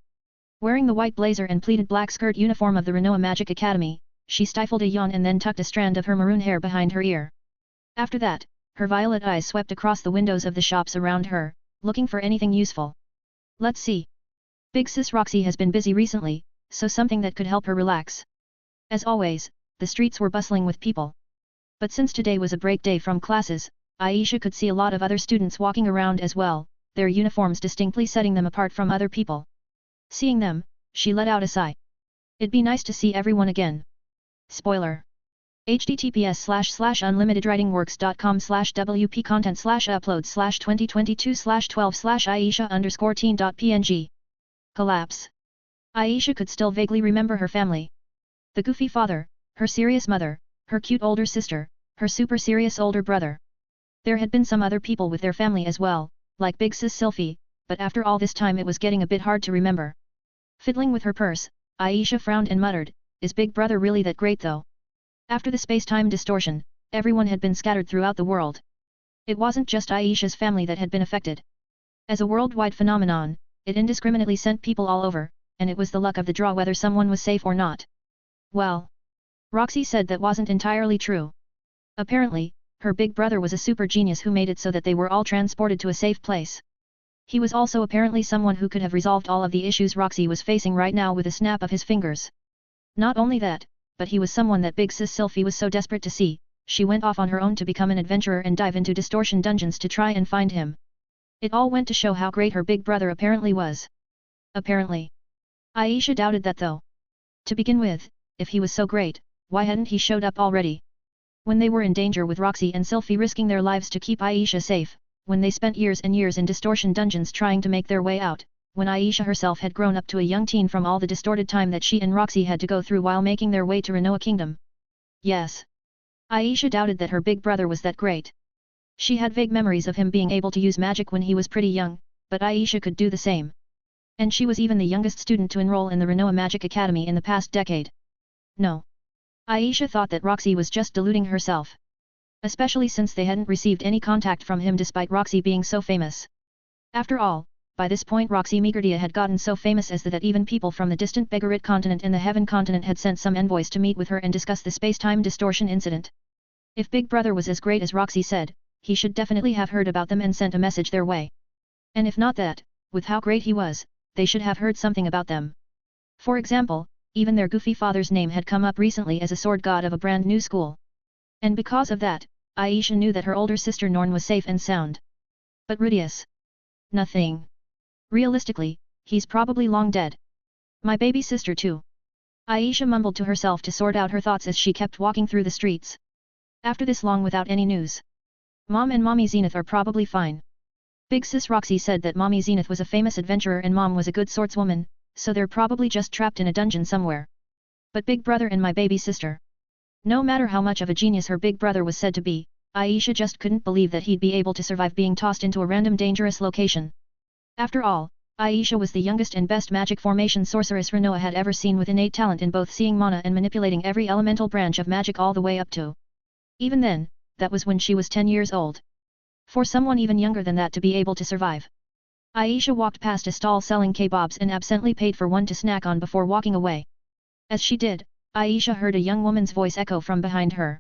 Wearing the white blazer and pleated black skirt uniform of the Renoa Magic Academy, she stifled a yawn and then tucked a strand of her maroon hair behind her ear. After that, her violet eyes swept across the windows of the shops around her, looking for anything useful. Let's see. Big sis Roxy has been busy recently, so something that could help her relax. As always, the streets were bustling with people. But since today was a break day from classes, Aisha could see a lot of other students walking around as well, their uniforms distinctly setting them apart from other people. Seeing them, she let out a sigh. It'd be nice to see everyone again. Spoiler. https://unlimitedwritingworks.com/wp-content/upload/2022/12/Aisha_teen.png. Collapse. Aisha could still vaguely remember her family. The goofy father, her serious mother, her cute older sister, her super serious older brother. There had been some other people with their family as well, like big sis Sylphie, but after all this time it was getting a bit hard to remember. Fiddling with her purse, Aisha frowned and muttered, "Is Big Brother really that great though?" After the space-time distortion, everyone had been scattered throughout the world. It wasn't just Aisha's family that had been affected. As a worldwide phenomenon, it indiscriminately sent people all over, and it was the luck of the draw whether someone was safe or not. Well, Roxy said that wasn't entirely true. Apparently, her big brother was a super genius who made it so that they were all transported to a safe place. He was also apparently someone who could have resolved all of the issues Roxy was facing right now with a snap of his fingers. Not only that, but he was someone that big sis Sylphie was so desperate to see, she went off on her own to become an adventurer and dive into distortion dungeons to try and find him. It all went to show how great her big brother apparently was. Apparently. Aisha doubted that though. To begin with, if he was so great, why hadn't he showed up already? When they were in danger with Roxy and Sylphie risking their lives to keep Aisha safe, when they spent years and years in distortion dungeons trying to make their way out, when Aisha herself had grown up to a young teen from all the distorted time that she and Roxy had to go through while making their way to Renoa Kingdom. Yes. Aisha doubted that her big brother was that great. She had vague memories of him being able to use magic when he was pretty young, but Aisha could do the same. And she was even the youngest student to enroll in the Renoa Magic Academy in the past decade. No. Aisha thought that Roxy was just deluding herself. Especially since they hadn't received any contact from him despite Roxy being so famous. After all, by this point Roxy Megardia had gotten so famous as that even people from the distant Begarit continent and the Heaven continent had sent some envoys to meet with her and discuss the space-time distortion incident. If Big Brother was as great as Roxy said, he should definitely have heard about them and sent a message their way. And if not that, with how great he was, they should have heard something about them. For example, even their goofy father's name had come up recently as a sword god of a brand new school. And because of that, Aisha knew that her older sister Norn was safe and sound. But Rudius? Nothing. Realistically, he's probably long dead. My baby sister too. Aisha mumbled to herself to sort out her thoughts as she kept walking through the streets. After this long without any news. Mom and Mommy Zenith are probably fine. Big sis Roxy said that Mommy Zenith was a famous adventurer and Mom was a good swordswoman, so they're probably just trapped in a dungeon somewhere. But Big Brother and my baby sister. No matter how much of a genius her big brother was said to be, Aisha just couldn't believe that he'd be able to survive being tossed into a random dangerous location. After all, Aisha was the youngest and best magic formation sorceress Renoa had ever seen with innate talent in both seeing mana and manipulating every elemental branch of magic all the way up to. Even then, that was when she was 10 years old. For someone even younger than that to be able to survive. Aisha walked past a stall selling kebabs and absently paid for one to snack on before walking away. As she did, Aisha heard a young woman's voice echo from behind her.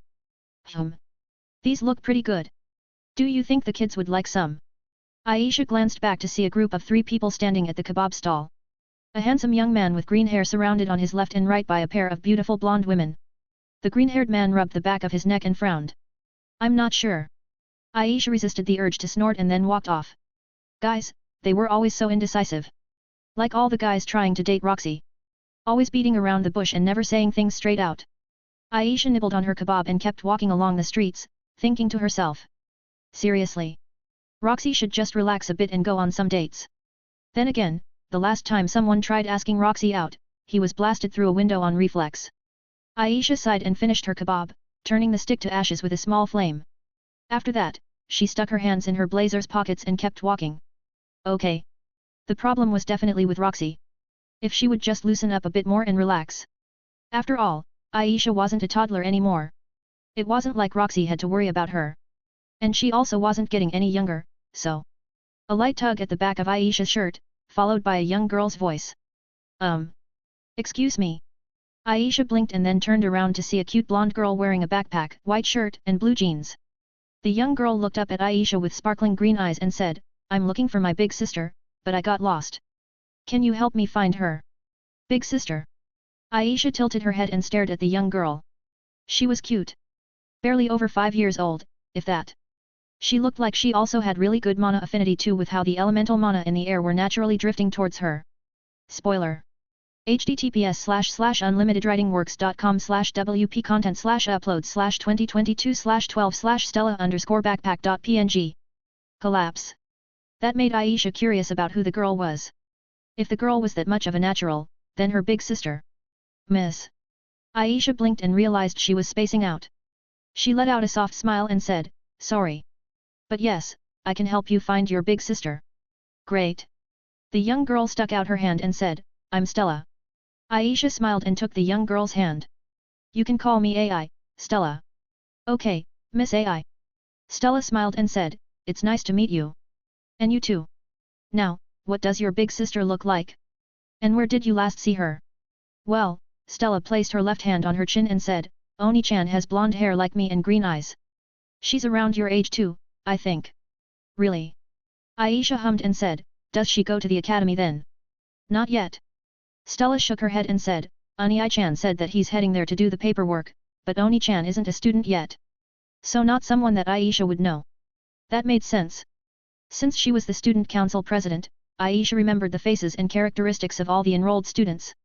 These look pretty good. Do you think the kids would like some? Aisha glanced back to see a group of 3 people standing at the kebab stall. A handsome young man with green hair surrounded on his left and right by a pair of beautiful blonde women. The green-haired man rubbed the back of his neck and frowned. I'm not sure. Aisha resisted the urge to snort and then walked off. Guys, they were always so indecisive. Like all the guys trying to date Roxy. Always beating around the bush and never saying things straight out. Aisha nibbled on her kebab and kept walking along the streets, thinking to herself. Seriously. Roxy should just relax a bit and go on some dates. Then again, the last time someone tried asking Roxy out, he was blasted through a window on reflex. Aisha sighed and finished her kebab, turning the stick to ashes with a small flame. After that, she stuck her hands in her blazer's pockets and kept walking. Okay. The problem was definitely with Roxy. If she would just loosen up a bit more and relax. After all, Aisha wasn't a toddler anymore. It wasn't like Roxy had to worry about her. And she also wasn't getting any younger, so. A light tug at the back of Aisha's shirt, followed by a young girl's voice. Excuse me. Aisha blinked and then turned around to see a cute blonde girl wearing a backpack, white shirt, and blue jeans. The young girl looked up at Aisha with sparkling green eyes and said, I'm looking for my big sister, but I got lost. Can you help me find her? Big sister. Aisha tilted her head and stared at the young girl. She was cute. Barely over 5 years old, if that. She looked like she also had really good mana affinity too, with how the elemental mana in the air were naturally drifting towards her. Spoiler. https://unlimitedwritingworks.com/wp content/uploads/2022/12/stella_backpack.png. Collapse. That made Aisha curious about who the girl was. If the girl was that much of a natural, then her big sister. Miss. Aisha blinked and realized she was spacing out. She let out a soft smile and said, sorry. But yes, I can help you find your big sister. Great. The young girl stuck out her hand and said, I'm Stella. Aisha smiled and took the young girl's hand. You can call me AI, Stella. Okay, Miss AI. Stella smiled and said, it's nice to meet you. And you too. Now, what does your big sister look like? And where did you last see her? Well, Stella placed her left hand on her chin and said, Oni-chan has blonde hair like me and green eyes. She's around your age too, I think. Really? Aisha hummed and said, does she go to the academy then? Not yet. Stella shook her head and said, Oni-chan said that he's heading there to do the paperwork, but Oni-chan isn't a student yet. So not someone that Aisha would know. That made sense. Since she was the student council president, Aisha remembered the faces and characteristics of all the enrolled students.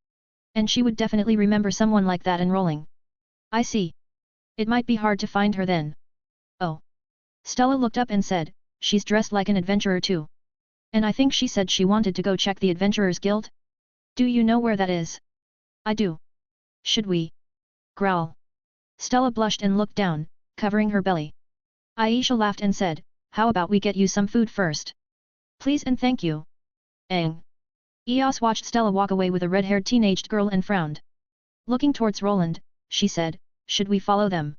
And she would definitely remember someone like that enrolling. I see. It might be hard to find her then. Oh. Stella looked up and said, she's dressed like an adventurer too. And I think she said she wanted to go check the Adventurers Guild? Do you know where that is? I do. Should we? Growl. Stella blushed and looked down, covering her belly. Aisha laughed and said, how about we get you some food first? Please and thank you. Aang. Eos watched Stella walk away with a red-haired teenaged girl and frowned. Looking towards Roland, she said, should we follow them?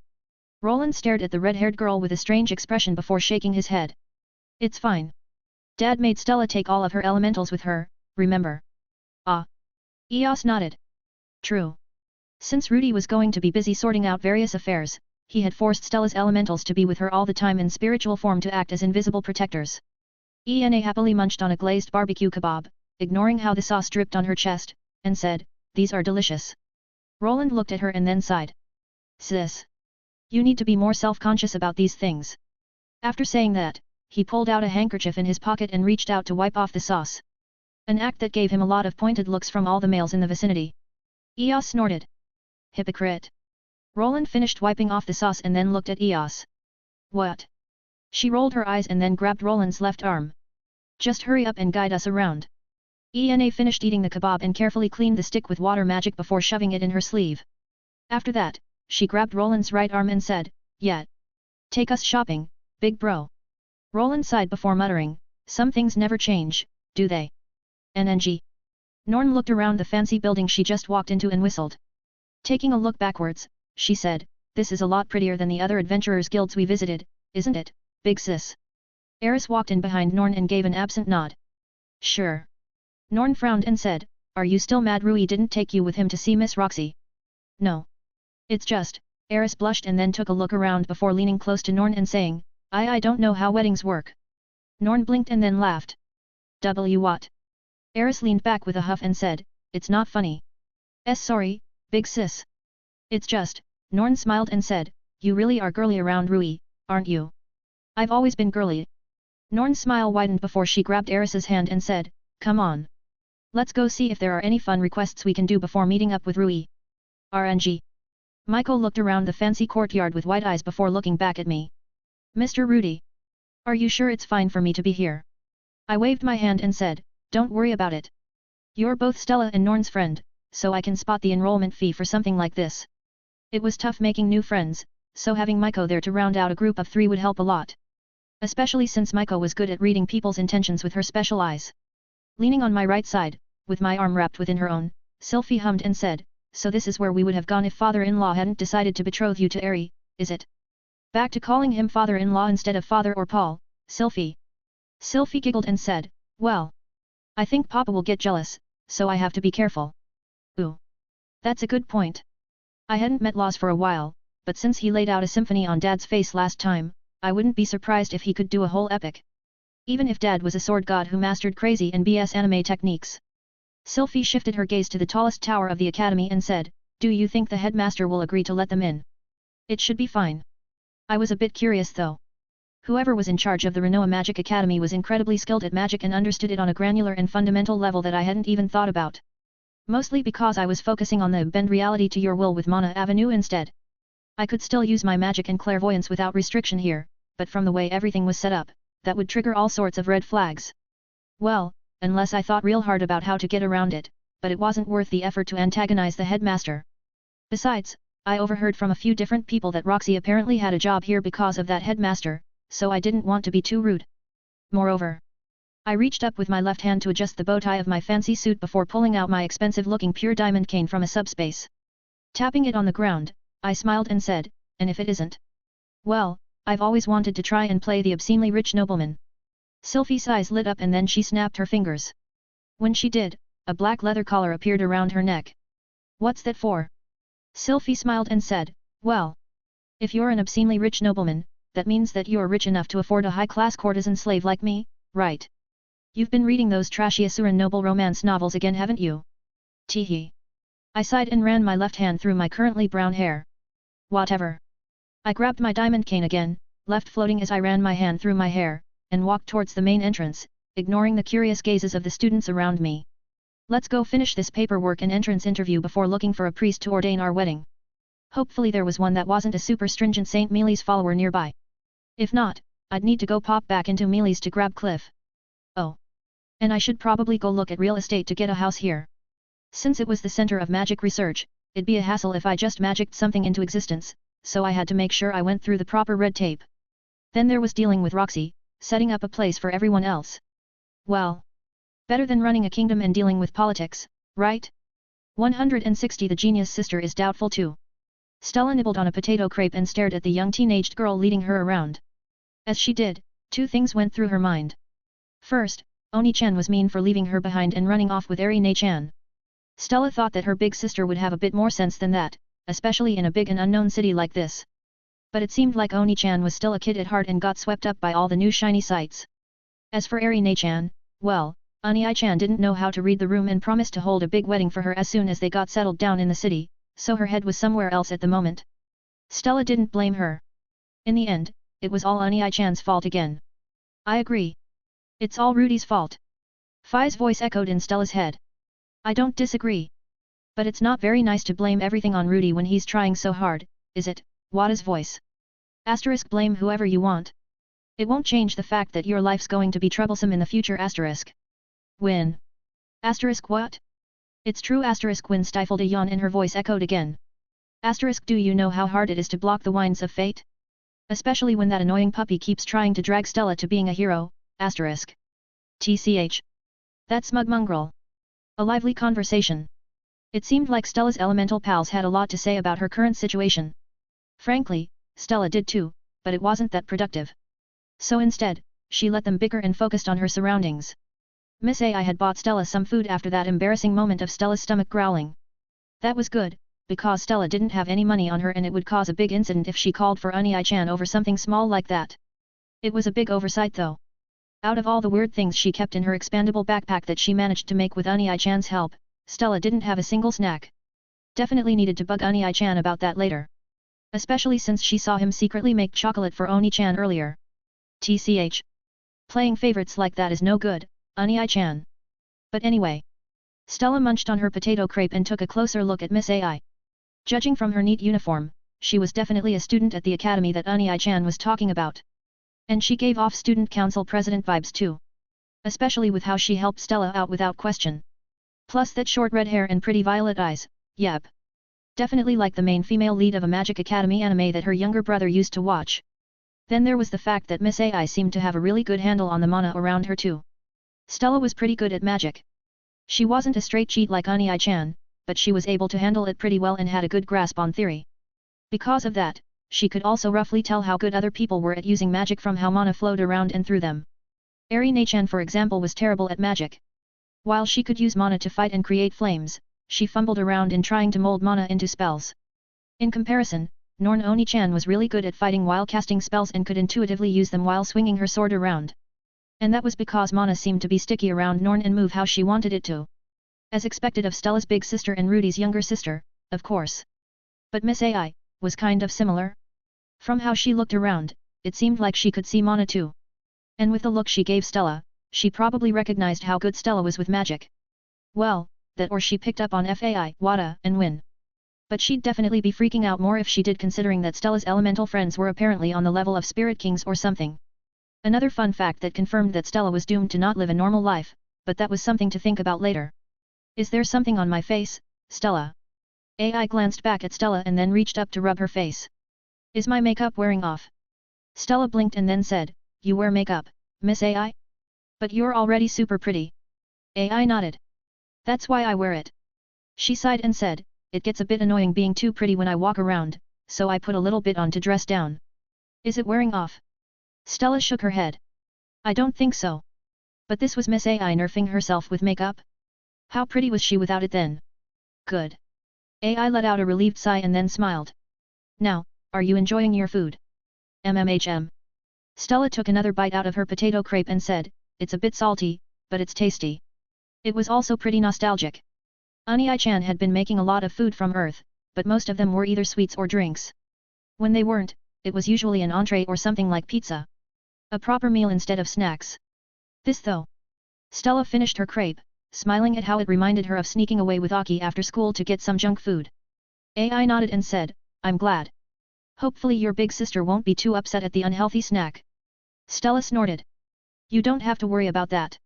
Roland stared at the red-haired girl with a strange expression before shaking his head. It's fine. Dad made Stella take all of her elementals with her, remember? Ah. Eos nodded. True. Since Rudy was going to be busy sorting out various affairs, he had forced Stella's elementals to be with her all the time in spiritual form to act as invisible protectors. Ena happily munched on a glazed barbecue kebab, ignoring how the sauce dripped on her chest, and said, these are delicious. Roland looked at her and then sighed. Sis. You need to be more self-conscious about these things. After saying that, he pulled out a handkerchief in his pocket and reached out to wipe off the sauce. An act that gave him a lot of pointed looks from all the males in the vicinity. Eos snorted. Hypocrite. Roland finished wiping off the sauce and then looked at Eos. What? She rolled her eyes and then grabbed Roland's left arm. Just hurry up and guide us around. Ena finished eating the kebab and carefully cleaned the stick with water magic before shoving it in her sleeve. After that, she grabbed Roland's right arm and said, yeah. Take us shopping, big bro. Roland sighed before muttering, some things never change, do they? NNG. Norn looked around the fancy building she just walked into and whistled. Taking a look backwards, she said, this is a lot prettier than the other adventurers guilds we visited, isn't it, big sis? Eris walked in behind Norn and gave an absent nod. Sure. Norn frowned and said, are you still mad Rui didn't take you with him to see Miss Roxy? No. It's just, Eris blushed and then took a look around before leaning close to Norn and saying, I don't know how weddings work. Norn blinked and then laughed. What? Eris leaned back with a huff and said, it's not funny. Sorry, big sis. It's just, Norn smiled and said, you really are girly around Rui, aren't you? I've always been girly. Norn's smile widened before she grabbed Eris's hand and said, come on. Let's go see if there are any fun requests we can do before meeting up with Rui. RNG. Michael looked around the fancy courtyard with wide eyes before looking back at me. Mr. Rudy. Are you sure it's fine for me to be here? I waved my hand and said, don't worry about it. You're both Stella and Norn's friend, so I can spot the enrollment fee for something like this. It was tough making new friends, so having Maiko there to round out a group of 3 would help a lot. Especially since Maiko was good at reading people's intentions with her special eyes. Leaning on my right side, with my arm wrapped within her own, Sylphie hummed and said, so this is where we would have gone if father-in-law hadn't decided to betroth you to Eri, is it? Back to calling him father-in-law instead of father or Paul, Sylphie. Sylphie giggled and said, well. I think Papa will get jealous, so I have to be careful. Ooh. That's a good point. I hadn't met Laws for a while, but since he laid out a symphony on Dad's face last time, I wouldn't be surprised if he could do a whole epic. Even if Dad was a sword god who mastered crazy and BS anime techniques. Sylphie shifted her gaze to the tallest tower of the academy and said, do you think the headmaster will agree to let them in? It should be fine. I was a bit curious though. Whoever was in charge of the Renoa Magic Academy was incredibly skilled at magic and understood it on a granular and fundamental level that I hadn't even thought about. Mostly because I was focusing on the bend reality to your will with Mana Avenue instead. I could still use my magic and clairvoyance without restriction here, but from the way everything was set up, that would trigger all sorts of red flags. Well, unless I thought real hard about how to get around it, but it wasn't worth the effort to antagonize the headmaster. Besides, I overheard from a few different people that Roxy apparently had a job here because of that headmaster, so I didn't want to be too rude. Moreover, I reached up with my left hand to adjust the bow tie of my fancy suit before pulling out my expensive-looking pure diamond cane from a subspace. Tapping it on the ground, I smiled and said, and if it isn't? Well, I've always wanted to try and play the obscenely rich nobleman. Sylphie's eyes lit up and then she snapped her fingers. When she did, a black leather collar appeared around her neck. What's that for? Sylphie smiled and said, well, if you're an obscenely rich nobleman, that means that you're rich enough to afford a high-class courtesan slave like me, right? You've been reading those trashy Asuran noble romance novels again, haven't you? Teehee. I sighed and ran my left hand through my currently brown hair. Whatever. I grabbed my diamond cane again, left floating as I ran my hand through my hair, and walked towards the main entrance, ignoring the curious gazes of the students around me. Let's go finish this paperwork and entrance interview before looking for a priest to ordain our wedding. Hopefully there was one that wasn't a super stringent Saint Mealy's follower nearby. If not, I'd need to go pop back into Mealy's to grab Cliff. Oh. And I should probably go look at real estate to get a house here. Since it was the center of magic research, it'd be a hassle if I just magicked something into existence, so I had to make sure I went through the proper red tape. Then there was dealing with Roxy, setting up a place for everyone else. Well, better than running a kingdom and dealing with politics, right? 160 The genius sister is doubtful too. Stella nibbled on a potato crepe and stared at the young teenaged girl leading her around. As she did, two things went through her mind. First, Oni-chan was mean for leaving her behind and running off with Eri-ne-chan. Stella thought that her big sister would have a bit more sense than that, especially in a big and unknown city like this. But it seemed like Oni-chan was still a kid at heart and got swept up by all the new shiny sights. As for Eri-ne-chan, well, Oni-chan didn't know how to read the room and promised to hold a big wedding for her as soon as they got settled down in the city, so her head was somewhere else at the moment. Stella didn't blame her. In the end, it was all Oni-chan's fault again. I agree. It's all Rudy's fault. Phi's voice echoed in Stella's head. I don't disagree. But it's not very nice to blame everything on Rudy when he's trying so hard, is it? Wada's voice. Asterisk blame whoever you want. It won't change the fact that your life's going to be troublesome in the future asterisk. Win. Asterisk what? It's true asterisk Win stifled a yawn and her voice echoed again. Asterisk do you know how hard it is to block the winds of fate? Especially when that annoying puppy keeps trying to drag Stella to being a hero, asterisk. TCH. That smug mongrel. A lively conversation. It seemed like Stella's elemental pals had a lot to say about her current situation. Frankly, Stella did too, but it wasn't that productive. So instead, she let them bicker and focused on her surroundings. Miss AI had bought Stella some food after that embarrassing moment of Stella's stomach growling. That was good, because Stella didn't have any money on her and it would cause a big incident if she called for Oni-chan over something small like that. It was a big oversight though. Out of all the weird things she kept in her expandable backpack that she managed to make with Oni-chan's help, Stella didn't have a single snack. Definitely needed to bug Oni-chan about that later. Especially since she saw him secretly make chocolate for Oni-chan earlier. TCH. Playing favorites like that is no good, Oni-chan. But anyway. Stella munched on her potato crepe and took a closer look at Miss AI. Judging from her neat uniform, she was definitely a student at the academy that Oni-chan was talking about. And she gave off student council president vibes too. Especially with how she helped Stella out without question. Plus that short red hair and pretty violet eyes, yep. Definitely like the main female lead of a Magic Academy anime that her younger brother used to watch. Then there was the fact that Miss AI seemed to have a really good handle on the mana around her too. Stella was pretty good at magic. She wasn't a straight cheat like Oni-chan, but she was able to handle it pretty well and had a good grasp on theory. Because of that, she could also roughly tell how good other people were at using magic from how mana flowed around and through them. Eri-ne-chan for example was terrible at magic. While she could use mana to fight and create flames, she fumbled around in trying to mold mana into spells. In comparison, Norn Oni-chan was really good at fighting while casting spells and could intuitively use them while swinging her sword around. And that was because mana seemed to be sticky around Norn and move how she wanted it to. As expected of Stella's big sister and Rudy's younger sister, of course. But Miss AI was kind of similar. From how she looked around, it seemed like she could see mana too. And with the look she gave Stella, she probably recognized how good Stella was with magic. Well, that or she picked up on FAI, Wada, and Win. But she'd definitely be freaking out more if she did considering that Stella's elemental friends were apparently on the level of Spirit Kings or something. Another fun fact that confirmed that Stella was doomed to not live a normal life, but that was something to think about later. Is there something on my face, Stella? AI glanced back at Stella and then reached up to rub her face. Is my makeup wearing off? Stella blinked and then said, You wear makeup, Miss AI? But you're already super pretty. AI nodded. That's why I wear it. She sighed and said, it gets a bit annoying being too pretty when I walk around, so I put a little bit on to dress down. Is it wearing off? Stella shook her head. I don't think so. But this was Miss AI nerfing herself with makeup? How pretty was she without it then? Good. AI let out a relieved sigh and then smiled. Now, are you enjoying your food? MMHM. Stella took another bite out of her potato crepe and said, it's a bit salty, but it's tasty. It was also pretty nostalgic. Ani-chan had been making a lot of food from Earth, but most of them were either sweets or drinks. When they weren't, it was usually an entree or something like pizza. A proper meal instead of snacks. This though. Stella finished her crepe, smiling at how it reminded her of sneaking away with Aki after school to get some junk food. AI nodded and said, I'm glad. Hopefully your big sister won't be too upset at the unhealthy snack. Stella snorted. You don't have to worry about that.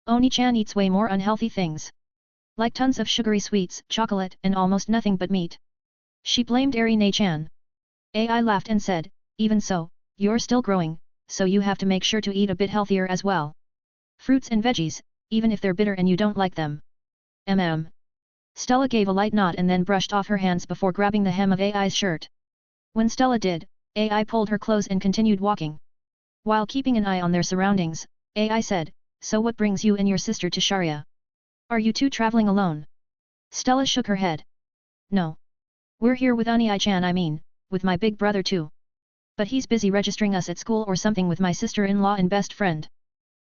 Oni-chan eats way more unhealthy things. Like tons of sugary sweets, chocolate, and almost nothing but meat. She blamed Eri-ne-chan. AI laughed and said, even so, you're still growing, so you have to make sure to eat a bit healthier as well. Fruits and veggies, even if they're bitter and you don't like them. Stella gave a light nod and then brushed off her hands before grabbing the hem of AI's shirt. When Stella did, AI pulled her clothes and continued walking. While keeping an eye on their surroundings, AI said, so what brings you and your sister to Sharia? Are you two traveling alone? Stella shook her head. No. We're here with Ani-chan, with my big brother too. But he's busy registering us at school or something with my sister-in-law and best friend.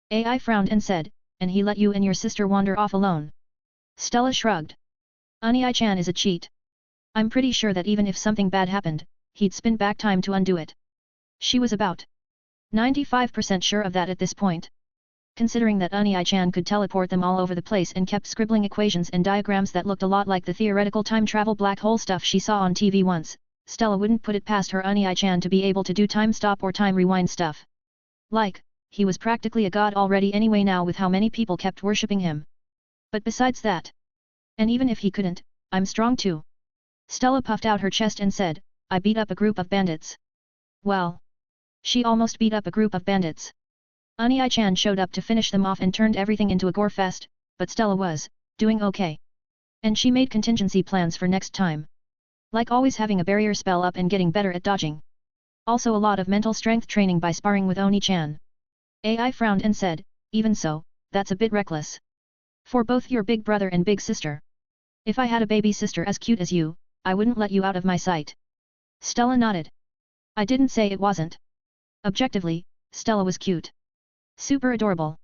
AI frowned and said, and he let you and your sister wander off alone. Stella shrugged. Ani-chan is a cheat. I'm pretty sure that even if something bad happened, he'd spin back time to undo it. She was about 95% sure of that at this point. Considering that Ani-chan could teleport them all over the place and kept scribbling equations and diagrams that looked a lot like the theoretical time travel black hole stuff she saw on TV once, Stella wouldn't put it past her Ani-chan to be able to do time stop or time rewind stuff. Like, he was practically a god already anyway now with how many people kept worshipping him. But besides that, and even if he couldn't, I'm strong too. Stella puffed out her chest and said, I beat up a group of bandits. Well. She almost beat up a group of bandits. Ani-chan showed up to finish them off and turned everything into a gore fest, but Stella was doing okay. And she made contingency plans for next time. Like always having a barrier spell up and getting better at dodging. Also a lot of mental strength training by sparring with Oni-chan. AI frowned and said, even so, that's a bit reckless. For both your big brother and big sister. If I had a baby sister as cute as you, I wouldn't let you out of my sight. Stella nodded. I didn't say it wasn't. Objectively, Stella was cute. Super adorable.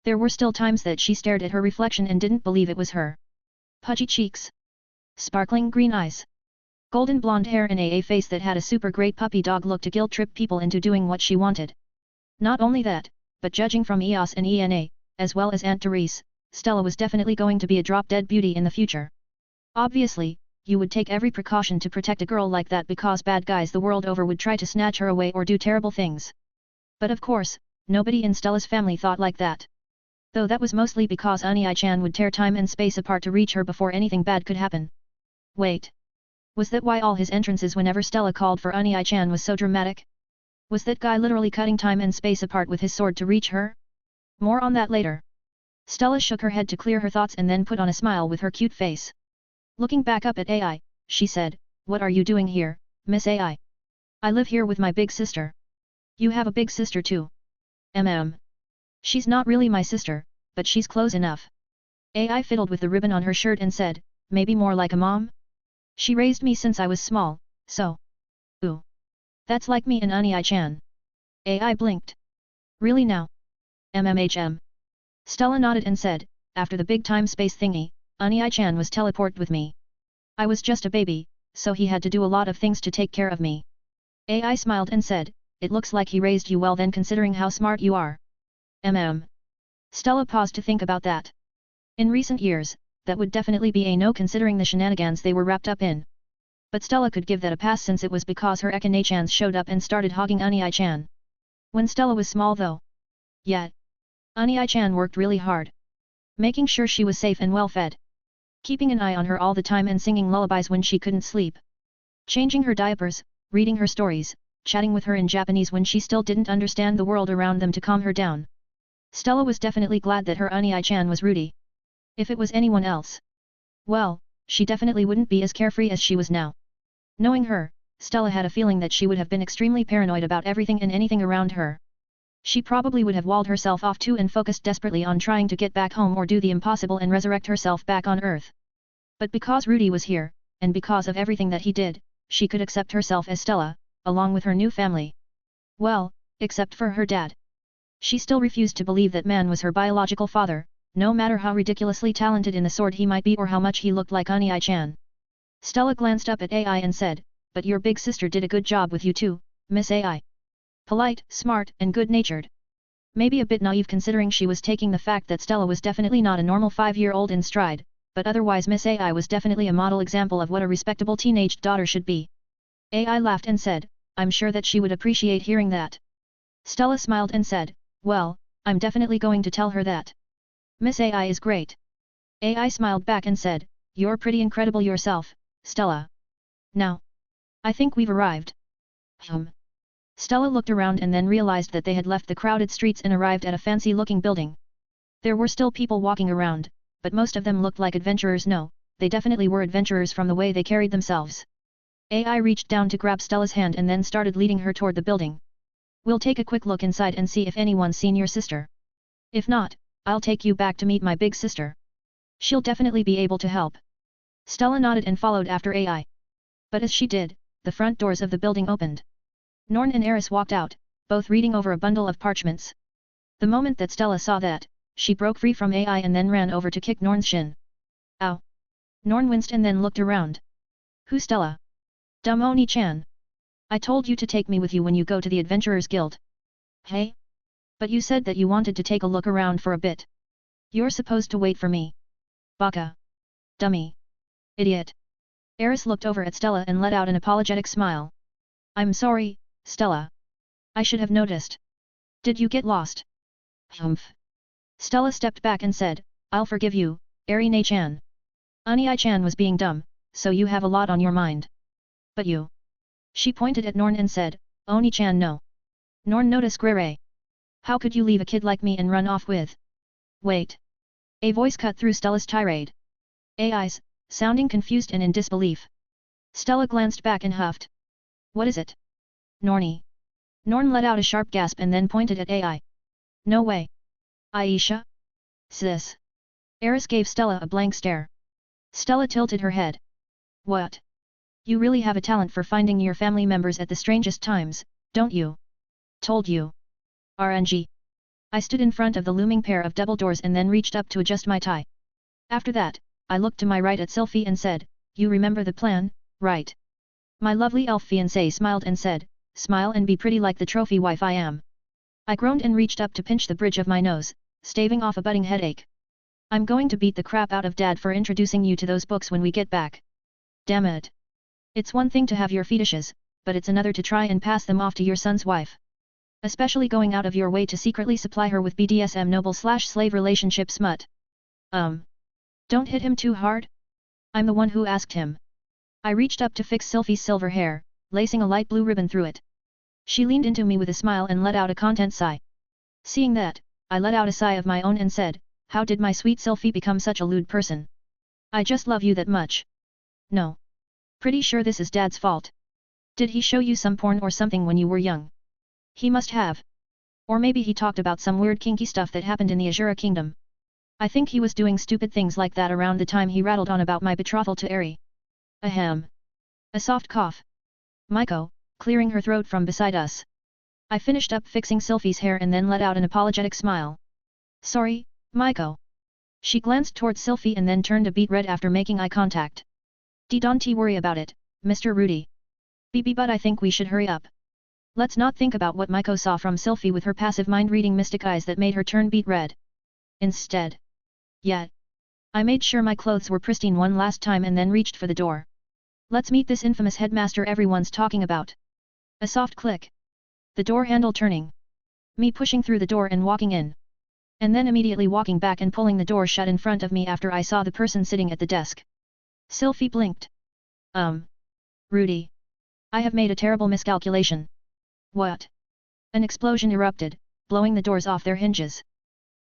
There were still times that she stared at her reflection and didn't believe it was her. Pudgy cheeks. Sparkling green eyes. Golden blonde hair and a face that had a super great puppy dog look to guilt-trip people into doing what she wanted. Not only that, but judging from EOS and ENA, as well as Aunt Therese, Stella was definitely going to be a drop-dead beauty in the future. Obviously, you would take every precaution to protect a girl like that because bad guys the world over would try to snatch her away or do terrible things. But of course, nobody in Stella's family thought like that. Though that was mostly because Ani-chan would tear time and space apart to reach her before anything bad could happen. Wait. Was that why all his entrances whenever Stella called for Ani-chan was so dramatic? Was that guy literally cutting time and space apart with his sword to reach her? More on that later. Stella shook her head to clear her thoughts and then put on a smile with her cute face. Looking back up at AI, she said, what are you doing here, Miss AI? I live here with my big sister. You have a big sister too. She's not really my sister, but she's close enough. AI fiddled with the ribbon on her shirt and said, maybe more like a mom? She raised me since I was small, so. Ooh. That's like me and Ani-chan. AI blinked. Really now? MMHM. Stella nodded and said, after the big time-space thingy, Ani-chan was teleported with me. I was just a baby, so he had to do a lot of things to take care of me. AI smiled and said, it looks like he raised you well then considering how smart you are. Stella paused to think about that. In recent years, that would definitely be a no considering the shenanigans they were wrapped up in. But Stella could give that a pass since it was because her Akane-chans showed up and started hogging Ani-chan. When Stella was small though. Yet. Ani-chan worked really hard. Making sure she was safe and well fed. Keeping an eye on her all the time and singing lullabies when she couldn't sleep. Changing her diapers, reading her stories, chatting with her in Japanese when she still didn't understand the world around them to calm her down. Stella was definitely glad that her Ani-chan was Rudy. If it was anyone else, well, she definitely wouldn't be as carefree as she was now. Knowing her, Stella had a feeling that she would have been extremely paranoid about everything and anything around her. She probably would have walled herself off too and focused desperately on trying to get back home or do the impossible and resurrect herself back on Earth. But because Rudy was here, and because of everything that he did, she could accept herself as Stella, along with her new family. Well, except for her dad. She still refused to believe that man was her biological father, no matter how ridiculously talented in the sword he might be or how much he looked like Ani-chan. Stella glanced up at AI and said, "But your big sister did a good job with you too, Miss AI. Polite, smart, and good-natured." Maybe a bit naive considering she was taking the fact that Stella was definitely not a normal 5-year-old in stride, but otherwise Miss AI was definitely a model example of what a respectable teenaged daughter should be. AI laughed and said, "I'm sure that she would appreciate hearing that." Stella smiled and said, "Well, I'm definitely going to tell her that. Miss AI is great." AI smiled back and said, "You're pretty incredible yourself, Stella. Now, I think we've arrived." Stella looked around and then realized that they had left the crowded streets and arrived at a fancy-looking building. There were still people walking around, but most of them looked like adventurers. No, they definitely were adventurers from the way they carried themselves. AI reached down to grab Stella's hand and then started leading her toward the building. "We'll take a quick look inside and see if anyone's seen your sister. If not, I'll take you back to meet my big sister. She'll definitely be able to help." Stella nodded and followed after AI. But as she did, the front doors of the building opened. Norn and Eris walked out, both reading over a bundle of parchments. The moment that Stella saw that, she broke free from AI and then ran over to kick Norn's shin. "Ow!" Norn winced and then looked around. "Who's Stella?" "Dumb Oni-chan. I told you to take me with you when you go to the Adventurers Guild." "Hey? But you said that you wanted to take a look around for a bit. You're supposed to wait for me." "Baka. Dummy. Idiot." Eris looked over at Stella and let out an apologetic smile. "I'm sorry, Stella. I should have noticed. Did you get lost?" "Humph." Stella stepped back and said, "I'll forgive you, Eri-ne-chan. Ani-chan was being dumb, so you have a lot on your mind. But you..." She pointed at Norn and said, "Oni-chan no." Norn noticed Grere. "How could you leave a kid like me and run off with..." "Wait." A voice cut through Stella's tirade. AI's, sounding confused and in disbelief. Stella glanced back and huffed. "What is it?" "Norny." Norn let out a sharp gasp and then pointed at AI. "No way. Aisha? Sis." Eris gave Stella a blank stare. Stella tilted her head. "What? You really have a talent for finding your family members at the strangest times, don't you?" "Told you. RNG." I stood in front of the looming pair of double doors and then reached up to adjust my tie. After that, I looked to my right at Sylphie and said, "You remember the plan, right?" My lovely elf fiancé smiled and said, "Smile and be pretty like the trophy wife I am." I groaned and reached up to pinch the bridge of my nose, staving off a budding headache. "I'm going to beat the crap out of Dad for introducing you to those books when we get back. Damn it. It's one thing to have your fetishes, but it's another to try and pass them off to your son's wife. Especially going out of your way to secretly supply her with BDSM noble/slave relationship smut. Don't hit him too hard? I'm the one who asked him." I reached up to fix Sylphie's silver hair, lacing a light blue ribbon through it. She leaned into me with a smile and let out a content sigh. Seeing that, I let out a sigh of my own and said, "How did my sweet Sylphie become such a lewd person? I just love you that much." "No. Pretty sure this is Dad's fault. Did he show you some porn or something when you were young?" "He must have. Or maybe he talked about some weird kinky stuff that happened in the Azura Kingdom. I think he was doing stupid things like that around the time he rattled on about my betrothal to Eri." Ahem. A soft cough. Maiko, clearing her throat from beside us. I finished up fixing Sylphie's hair and then let out an apologetic smile. "Sorry, Maiko." She glanced towards Sylphie and then turned a beet red after making eye contact. "Don't worry about it, Mr. Rudy. But I think we should hurry up. Let's not think about what Maiko saw from Sylphie with her passive mind-reading mystic eyes that made her turn beet red. Instead. Yeah. I made sure my clothes were pristine one last time and then reached for the door. Let's meet this infamous headmaster everyone's talking about." A soft click. The door handle turning. Me pushing through the door and walking in. And then immediately walking back and pulling the door shut in front of me after I saw the person sitting at the desk. Sylphie blinked. Rudy. I have made a terrible miscalculation." "What?" An explosion erupted, blowing the doors off their hinges.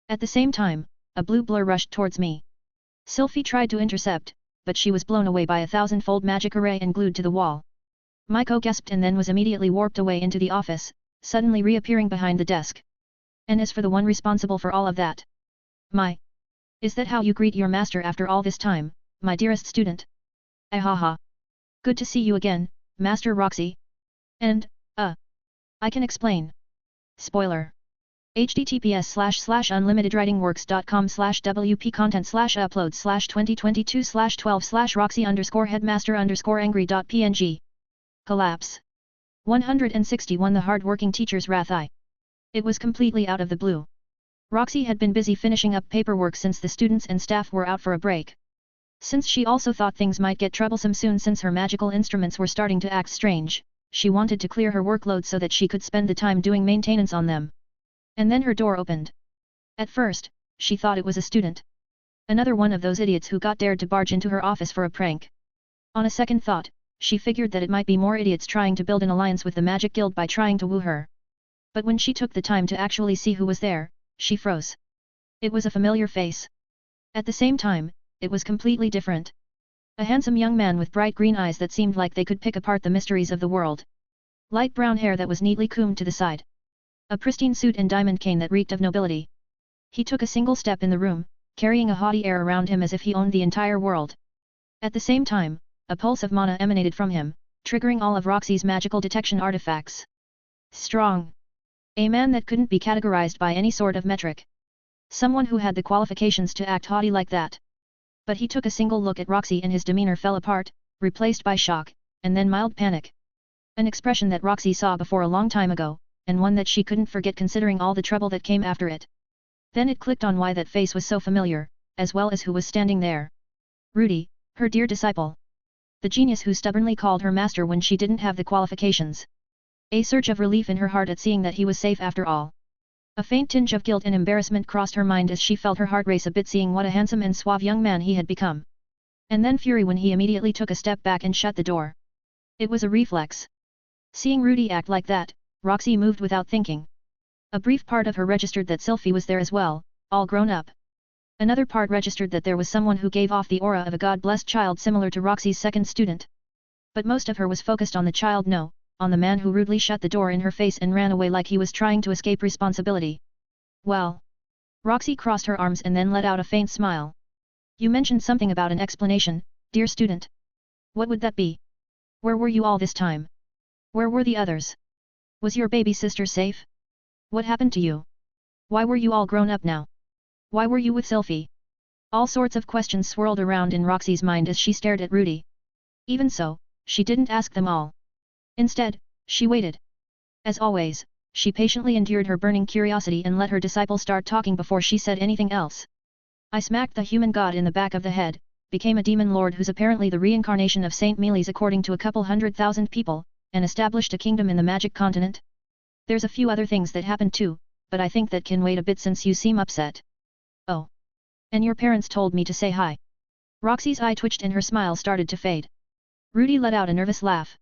At the same time, a blue blur rushed towards me. Sylphie tried to intercept, but she was blown away by a thousand-fold magic array and glued to the wall. Maiko gasped and then was immediately warped away into the office, suddenly reappearing behind the desk. And as for the one responsible for all of that? My! Is that how you greet your master after all this time, my dearest student? Ahaha! Good to see you again, Master Roxy. And, I can explain. Spoiler. https://unlimitedwritingworks.com/wp-content/upload/2022/12/roxy_headmaster_angry.png. Collapse. 161 The hard-working teacher's wrath. It was completely out of the blue. Roxy had been busy finishing up paperwork since the students and staff were out for a break. Since she also thought things might get troublesome soon since her magical instruments were starting to act strange, she wanted to clear her workload so that she could spend the time doing maintenance on them. And then her door opened. At first, she thought it was a student. Another one of those idiots who got dared to barge into her office for a prank. On a second thought, she figured that it might be more idiots trying to build an alliance with the Magic Guild by trying to woo her. But when she took the time to actually see who was there, she froze. It was a familiar face. At the same time, it was completely different. A handsome young man with bright green eyes that seemed like they could pick apart the mysteries of the world. Light brown hair that was neatly combed to the side. A pristine suit and diamond cane that reeked of nobility. He took a single step in the room, carrying a haughty air around him as if he owned the entire world. At the same time, a pulse of mana emanated from him, triggering all of Roxy's magical detection artifacts. Strong. A man that couldn't be categorized by any sort of metric. Someone who had the qualifications to act haughty like that. But he took a single look at Roxy and his demeanor fell apart, replaced by shock, and then mild panic. An expression that Roxy saw before a long time ago, and one that she couldn't forget considering all the trouble that came after it. Then it clicked on why that face was so familiar, as well as who was standing there. Rudy, her dear disciple. The genius who stubbornly called her master when she didn't have the qualifications. A surge of relief in her heart at seeing that he was safe after all. A faint tinge of guilt and embarrassment crossed her mind as she felt her heart race a bit seeing what a handsome and suave young man he had become. And then fury when he immediately took a step back and shut the door. It was a reflex. Seeing Rudy act like that, Roxy moved without thinking. A brief part of her registered that Sylphie was there as well, all grown up. Another part registered that there was someone who gave off the aura of a God-blessed child similar to Roxy's second student. But most of her was focused on the child on the man who rudely shut the door in her face and ran away like he was trying to escape responsibility. Well. Roxy crossed her arms and then let out a faint smile. You mentioned something about an explanation, dear student. What would that be? Where were you all this time? Where were the others? Was your baby sister safe? What happened to you? Why were you all grown up now? Why were you with Sylphie? All sorts of questions swirled around in Roxy's mind as she stared at Rudy. Even so, she didn't ask them all. Instead, she waited. As always, she patiently endured her burning curiosity and let her disciple start talking before she said anything else. I smacked the human god in the back of the head, became a demon lord who's apparently the reincarnation of Saint Mealy's according to a couple 100,000 people, and established a kingdom in the magic continent. There's a few other things that happened too, but I think that can wait a bit since you seem upset. Oh. And your parents told me to say hi. Roxy's eye twitched and her smile started to fade. Rudy let out a nervous laugh.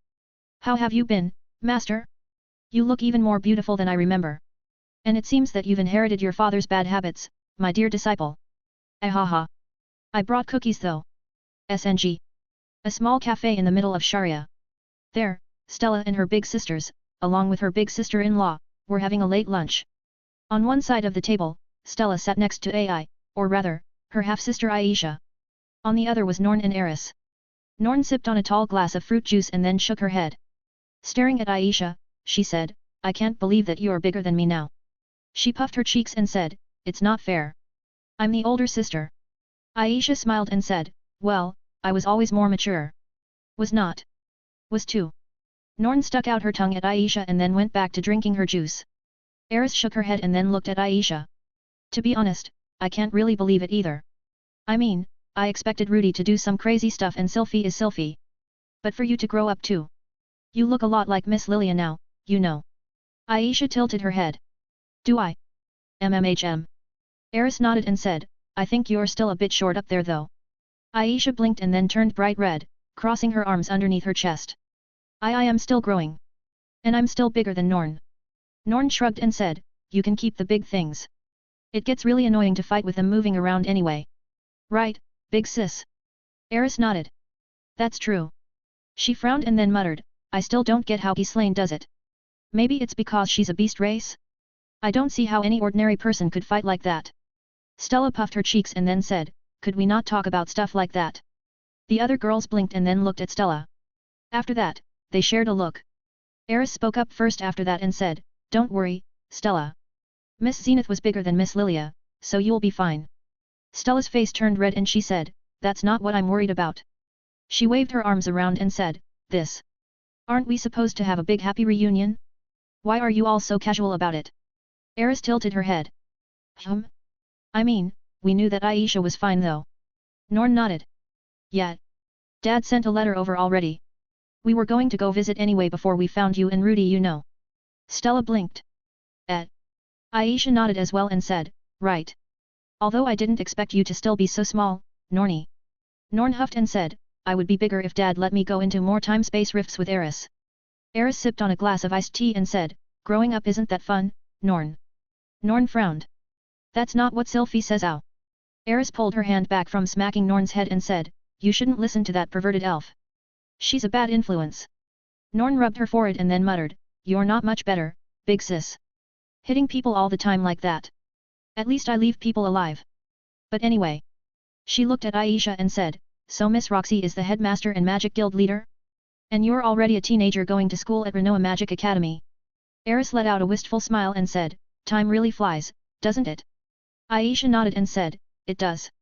How have you been, master? You look even more beautiful than I remember. And it seems that you've inherited your father's bad habits, my dear disciple. Ahaha. I brought cookies though. SNG. A small cafe in the middle of Sharia. There, Stella and her big sisters, along with her big sister-in-law, were having a late lunch. On one side of the table, Stella sat next to AI, or rather, her half-sister Aisha. On the other was Norn and Eris. Norn sipped on a tall glass of fruit juice and then shook her head. Staring at Aisha, she said, I can't believe that you are bigger than me now. She puffed her cheeks and said, it's not fair. I'm the older sister. Aisha smiled and said, well, I was always more mature. Was not. Was too. Norn stuck out her tongue at Aisha and then went back to drinking her juice. Eris shook her head and then looked at Aisha. To be honest, I can't really believe it either. I mean, I expected Rudy to do some crazy stuff and Sylphie is Sylphie. But for you to grow up too. You look a lot like Miss Lilia now, you know. Aisha tilted her head. Do I? MMHM. Eris nodded and said, I think you're still a bit short up there though. Aisha blinked and then turned bright red, crossing her arms underneath her chest. I am still growing. And I'm still bigger than Norn. Norn shrugged and said, you can keep the big things. It gets really annoying to fight with them moving around anyway. Right, big sis. Eris nodded. That's true. She frowned and then muttered, I still don't get how Ghislaine does it. Maybe it's because she's a beast race? I don't see how any ordinary person could fight like that. Stella puffed her cheeks and then said, could we not talk about stuff like that? The other girls blinked and then looked at Stella. After that, they shared a look. Eris spoke up first after that and said, don't worry, Stella. Miss Zenith was bigger than Miss Lilia, so you'll be fine. Stella's face turned red and she said, that's not what I'm worried about. She waved her arms around and said, this. Aren't we supposed to have a big happy reunion? Why are you all so casual about it? Eris tilted her head. I mean, we knew that Aisha was fine though. Norn nodded. Yeah. Dad sent a letter over already. We were going to go visit anyway before we found you and Rudy, you know. Stella blinked. Aisha nodded as well and said, right. Although I didn't expect you to still be so small, Norny. Norn huffed and said, I would be bigger if Dad let me go into more time-space rifts with Eris. Eris sipped on a glass of iced tea and said, growing up isn't that fun, Norn. Norn frowned. That's not what Sylphie says ow. Eris pulled her hand back from smacking Norn's head and said, you shouldn't listen to that perverted elf. She's a bad influence. Norn rubbed her forehead and then muttered, you're not much better, big sis. Hitting people all the time like that. At least I leave people alive. But anyway. She looked at Aisha and said, so Miss Roxy is the headmaster and magic guild leader? And you're already a teenager going to school at Renoa Magic Academy. Eris let out a wistful smile and said, time really flies, doesn't it? Aisha nodded and said, it does.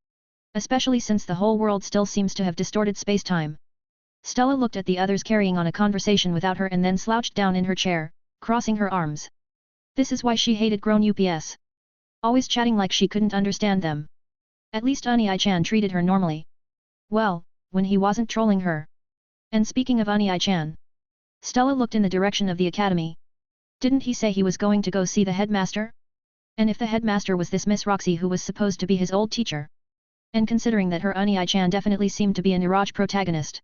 Especially since the whole world still seems to have distorted space-time. Stella looked at the others carrying on a conversation without her and then slouched down in her chair, crossing her arms. This is why she hated grown ups. Always chatting like she couldn't understand them. At least Ai-chan treated her normally. Well, when he wasn't trolling her. And speaking of Ai-chan. Stella looked in the direction of the academy. Didn't he say he was going to go see the headmaster? And if the headmaster was this Miss Roxy who was supposed to be his old teacher? And considering that her Ai-chan definitely seemed to be an Iraj protagonist.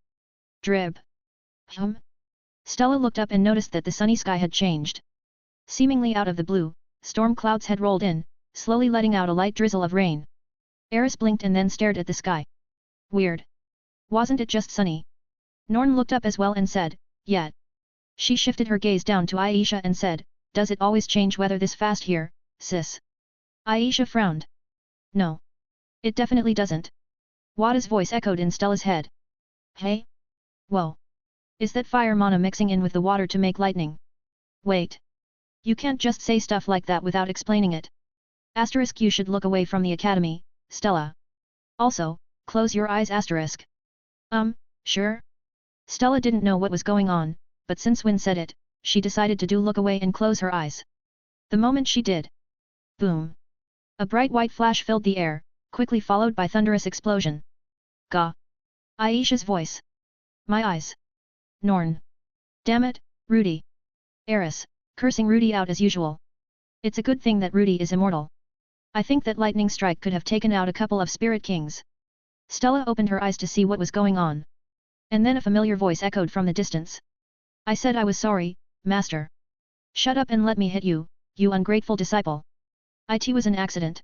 Drib. Stella looked up and noticed that the sunny sky had changed. Seemingly out of the blue, storm clouds had rolled in, slowly letting out a light drizzle of rain. Eris blinked and then stared at the sky. Weird. Wasn't it just sunny? Norn looked up as well and said, yeah. She shifted her gaze down to Aisha and said, does it always change weather this fast here, sis? Aisha frowned. No. It definitely doesn't. Wada's voice echoed in Stella's head. Hey? Whoa. Is that fire mana mixing in with the water to make lightning? Wait. You can't just say stuff like that without explaining it. Asterisk, you should look away from the academy, Stella. Also, close your eyes asterisk. Sure? Stella didn't know what was going on, but since Win said it, she decided to look away and close her eyes. The moment she did. Boom. A bright white flash filled the air, quickly followed by thunderous explosion. Gah. Aisha's voice. My eyes. Norn. Damn it, Rudy. Eris, cursing Rudy out as usual. It's a good thing that Rudy is immortal. I think that lightning strike could have taken out a couple of spirit kings. Stella opened her eyes to see what was going on. And then a familiar voice echoed from the distance. I said I was sorry, master. Shut up and let me hit you, you ungrateful disciple. It was an accident.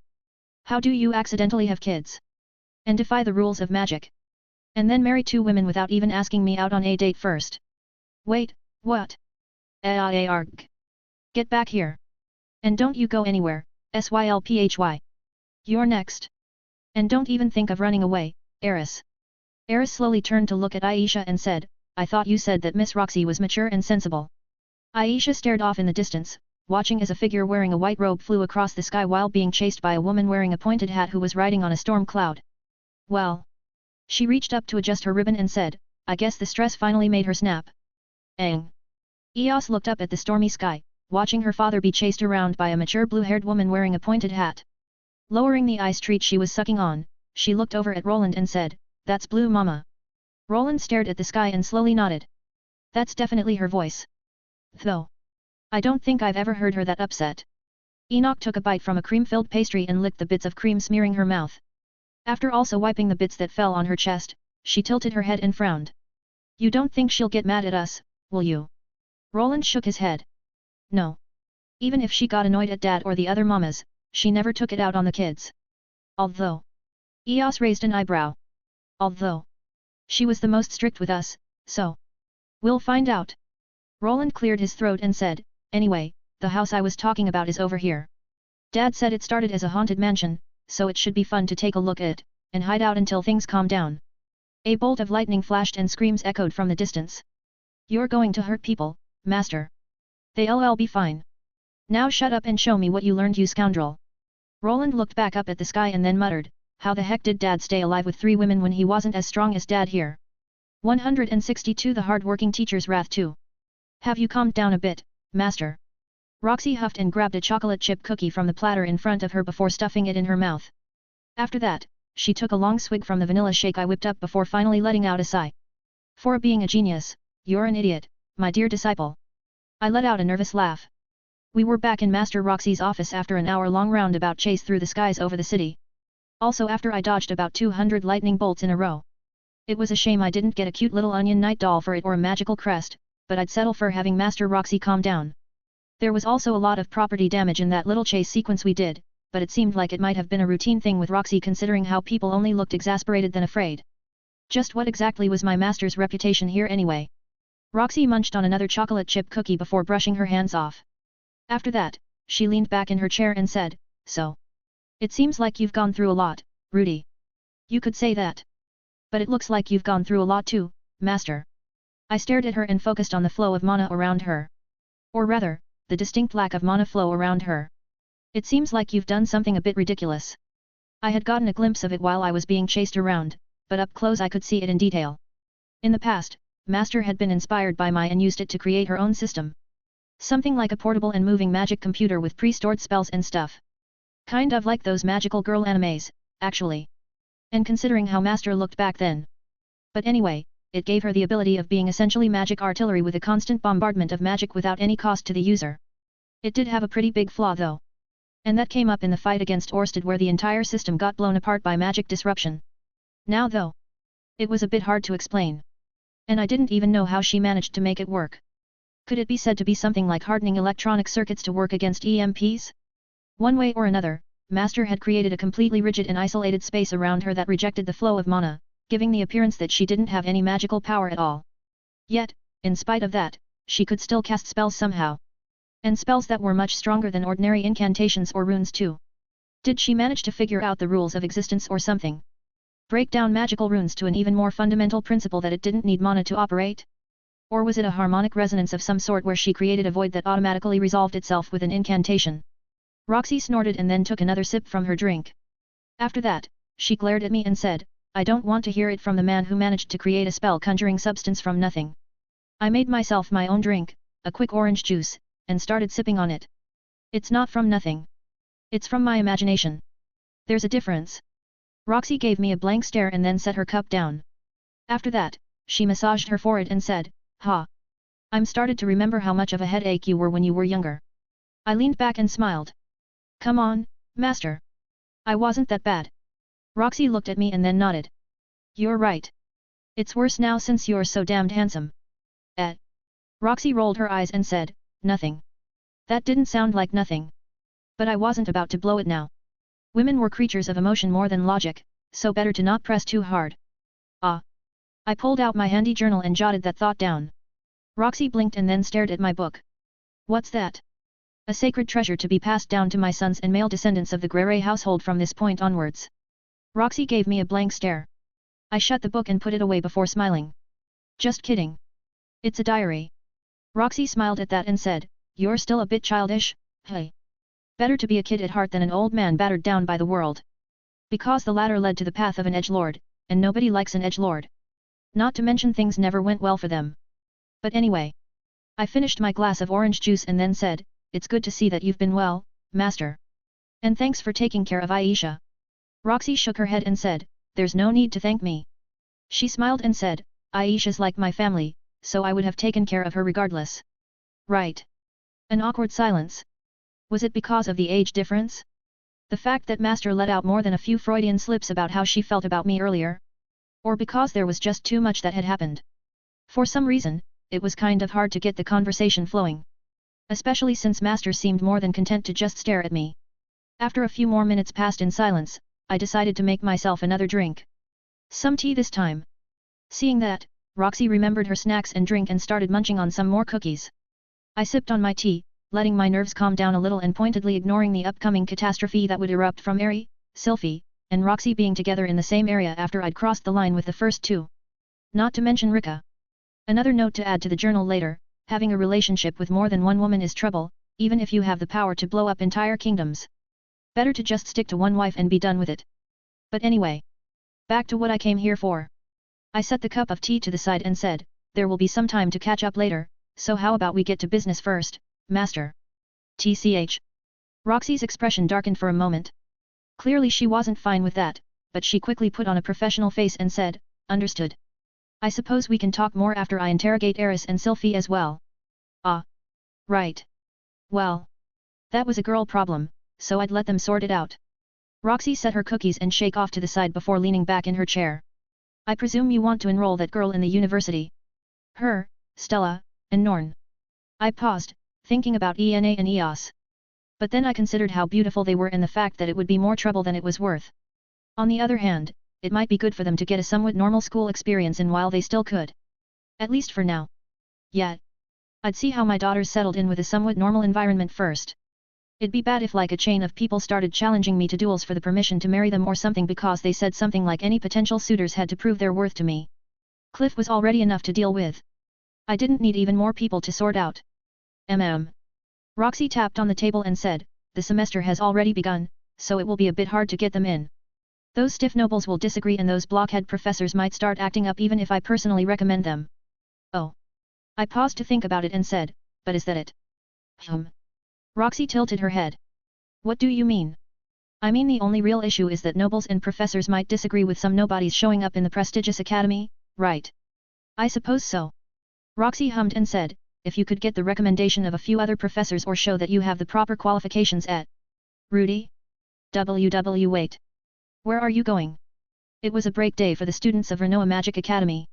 How do you accidentally have kids? And defy the rules of magic? And then marry two women without even asking me out on a date first? Wait, what? Arg. Get back here. And don't you go anywhere, Sylphy. You're next. And don't even think of running away, Eris. Eris slowly turned to look at Aisha and said, I thought you said that Miss Roxy was mature and sensible. Aisha stared off in the distance, watching as a figure wearing a white robe flew across the sky while being chased by a woman wearing a pointed hat who was riding on a storm cloud. Well. She reached up to adjust her ribbon and said, I guess the stress finally made her snap. Aang. Eos looked up at the stormy sky, watching her father be chased around by a mature blue-haired woman wearing a pointed hat. Lowering the ice treat she was sucking on, she looked over at Roland and said, That's Blue Mama. Roland stared at the sky and slowly nodded. That's definitely her voice. Though. I don't think I've ever heard her that upset. Enoch took a bite from a cream-filled pastry and licked the bits of cream smearing her mouth. After also wiping the bits that fell on her chest, she tilted her head and frowned. You don't think she'll get mad at us, will you? Roland shook his head. No. Even if she got annoyed at Dad or the other mamas, she never took it out on the kids. Although. Eos raised an eyebrow. Although. She was the most strict with us, so. We'll find out. Roland cleared his throat and said, anyway, the house I was talking about is over here. Dad said it started as a haunted mansion, so it should be fun to take a look at it, and hide out until things calm down. A bolt of lightning flashed and screams echoed from the distance. You're going to hurt people, master. They'll be fine. Now shut up and show me what you learned, you scoundrel. Roland looked back up at the sky and then muttered, how the heck did Dad stay alive with 3 women when he wasn't as strong as Dad here? 162 The hard-working teacher's wrath too. Have you calmed down a bit, master? Roxy huffed and grabbed a chocolate chip cookie from the platter in front of her before stuffing it in her mouth. After that, she took a long swig from the vanilla shake I whipped up before finally letting out a sigh. For being a genius, you're an idiot, my dear disciple. I let out a nervous laugh. We were back in Master Roxy's office after an hour-long roundabout chase through the skies over the city. Also after I dodged about 200 lightning bolts in a row. It was a shame I didn't get a cute little onion knight doll for it or a magical crest, but I'd settle for having Master Roxy calm down. There was also a lot of property damage in that little chase sequence we did, but it seemed like it might have been a routine thing with Roxy considering how people only looked exasperated than afraid. Just what exactly was my master's reputation here anyway? Roxy munched on another chocolate chip cookie before brushing her hands off. After that, she leaned back in her chair and said, so. It seems like you've gone through a lot, Rudy. You could say that. But it looks like you've gone through a lot too, master. I stared at her and focused on the flow of mana around her. Or rather, the distinct lack of mana flow around her. It seems like you've done something a bit ridiculous. I had gotten a glimpse of it while I was being chased around, but up close I could see it in detail. In the past, Master had been inspired by Mai and used it to create her own system. Something like a portable and moving magic computer with pre-stored spells and stuff. Kind of like those magical girl animes, actually. And considering how Master looked back then. But anyway, it gave her the ability of being essentially magic artillery with a constant bombardment of magic without any cost to the user. It did have a pretty big flaw though. And that came up in the fight against Orsted where the entire system got blown apart by magic disruption. Now though. It was a bit hard to explain. And I didn't even know how she managed to make it work. Could it be said to be something like hardening electronic circuits to work against EMPs? One way or another, Master had created a completely rigid and isolated space around her that rejected the flow of mana, giving the appearance that she didn't have any magical power at all. Yet, in spite of that, she could still cast spells somehow. And spells that were much stronger than ordinary incantations or runes too. Did she manage to figure out the rules of existence or something? Break down magical runes to an even more fundamental principle that it didn't need mana to operate? Or was it a harmonic resonance of some sort where she created a void that automatically resolved itself with an incantation? Roxy snorted and then took another sip from her drink. After that, she glared at me and said, I don't want to hear it from the man who managed to create a spell-conjuring substance from nothing. I made myself my own drink, a quick orange juice, and started sipping on it. It's not from nothing. It's from my imagination. There's a difference. Roxy gave me a blank stare and then set her cup down. After that, she massaged her forehead and said, Ha! I'm started to remember how much of a headache you were when you were younger. I leaned back and smiled. Come on, master. I wasn't that bad. Roxy looked at me and then nodded. You're right. It's worse now since you're so damned handsome. Roxy rolled her eyes and said, nothing. That didn't sound like nothing. But I wasn't about to blow it now. Women were creatures of emotion more than logic, so better to not press too hard. Ah. I pulled out my handy journal and jotted that thought down. Roxy blinked and then stared at my book. What's that? A sacred treasure to be passed down to my sons and male descendants of the Grere household from this point onwards. Roxy gave me a blank stare. I shut the book and put it away before smiling. Just kidding. It's a diary. Roxy smiled at that and said, You're still a bit childish, hey. Better to be a kid at heart than an old man battered down by the world. Because the latter led to the path of an edgelord, and nobody likes an edgelord. Not to mention things never went well for them. But anyway. I finished my glass of orange juice and then said, It's good to see that you've been well, master. And thanks for taking care of Aisha. Roxy shook her head and said, There's no need to thank me. She smiled and said, Aisha's like my family, so I would have taken care of her regardless. Right. An awkward silence. Was it because of the age difference? The fact that Master let out more than a few Freudian slips about how she felt about me earlier? Or because there was just too much that had happened? For some reason, it was kind of hard to get the conversation flowing. Especially since Master seemed more than content to just stare at me. After a few more minutes passed in silence, I decided to make myself another drink. Some tea this time. Seeing that, Roxy remembered her snacks and drink and started munching on some more cookies. I sipped on my tea, letting my nerves calm down a little and pointedly ignoring the upcoming catastrophe that would erupt from Eri, Sylphie, and Roxy being together in the same area after I'd crossed the line with the first two. Not to mention Rika. Another note to add to the journal later, having a relationship with more than one woman is trouble, even if you have the power to blow up entire kingdoms. Better to just stick to one wife and be done with it. But anyway. Back to what I came here for. I set the cup of tea to the side and said, there will be some time to catch up later, so how about we get to business first, Master? TCH. Roxy's expression darkened for a moment. Clearly she wasn't fine with that, but she quickly put on a professional face and said, understood. I suppose we can talk more after I interrogate Eris and Sylphie as well. Ah. Right. Well. That was a girl problem, so I'd let them sort it out. Roxy set her cookies and shake off to the side before leaning back in her chair. I presume you want to enroll that girl in the university. Her, Stella, and Norn. I paused, thinking about Ena and Eos. But then I considered how beautiful they were and the fact that it would be more trouble than it was worth. On the other hand, it might be good for them to get a somewhat normal school experience in while they still could. At least for now. Yet. I'd see how my daughters settled in with a somewhat normal environment first. It'd be bad if like a chain of people started challenging me to duels for the permission to marry them or something because they said something like any potential suitors had to prove their worth to me. Cliff was already enough to deal with. I didn't need even more people to sort out. Roxy tapped on the table and said, the semester has already begun, so it will be a bit hard to get them in. Those stiff nobles will disagree and those blockhead professors might start acting up even if I personally recommend them. Oh. I paused to think about it and said, but is that it? Roxy tilted her head. What do you mean? I mean the only real issue is that nobles and professors might disagree with some nobodies showing up in the prestigious academy, right? I suppose so. Roxy hummed and said, if you could get the recommendation of a few other professors or show that you have the proper qualifications at Rudy? Wait. Where are you going? It was a break day for the students of Renoa Magic Academy.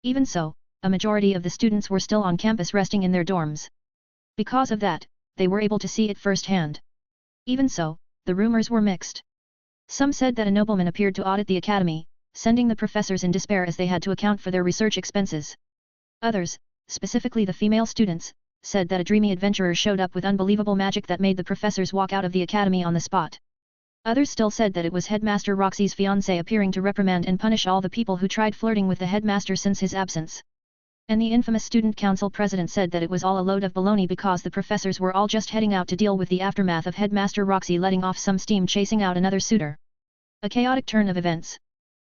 Even so, a majority of the students were still on campus resting in their dorms. Because of that, they were able to see it firsthand. Even so, the rumors were mixed. Some said that a nobleman appeared to audit the academy, sending the professors in despair as they had to account for their research expenses. Others, specifically the female students, said that a dreamy adventurer showed up with unbelievable magic that made the professors walk out of the academy on the spot. Others still said that it was Headmaster Roxy's fiancé appearing to reprimand and punish all the people who tried flirting with the headmaster since his absence. And the infamous student council president said that it was all a load of baloney because the professors were all just heading out to deal with the aftermath of Headmaster Roxy letting off some steam chasing out another suitor. A chaotic turn of events.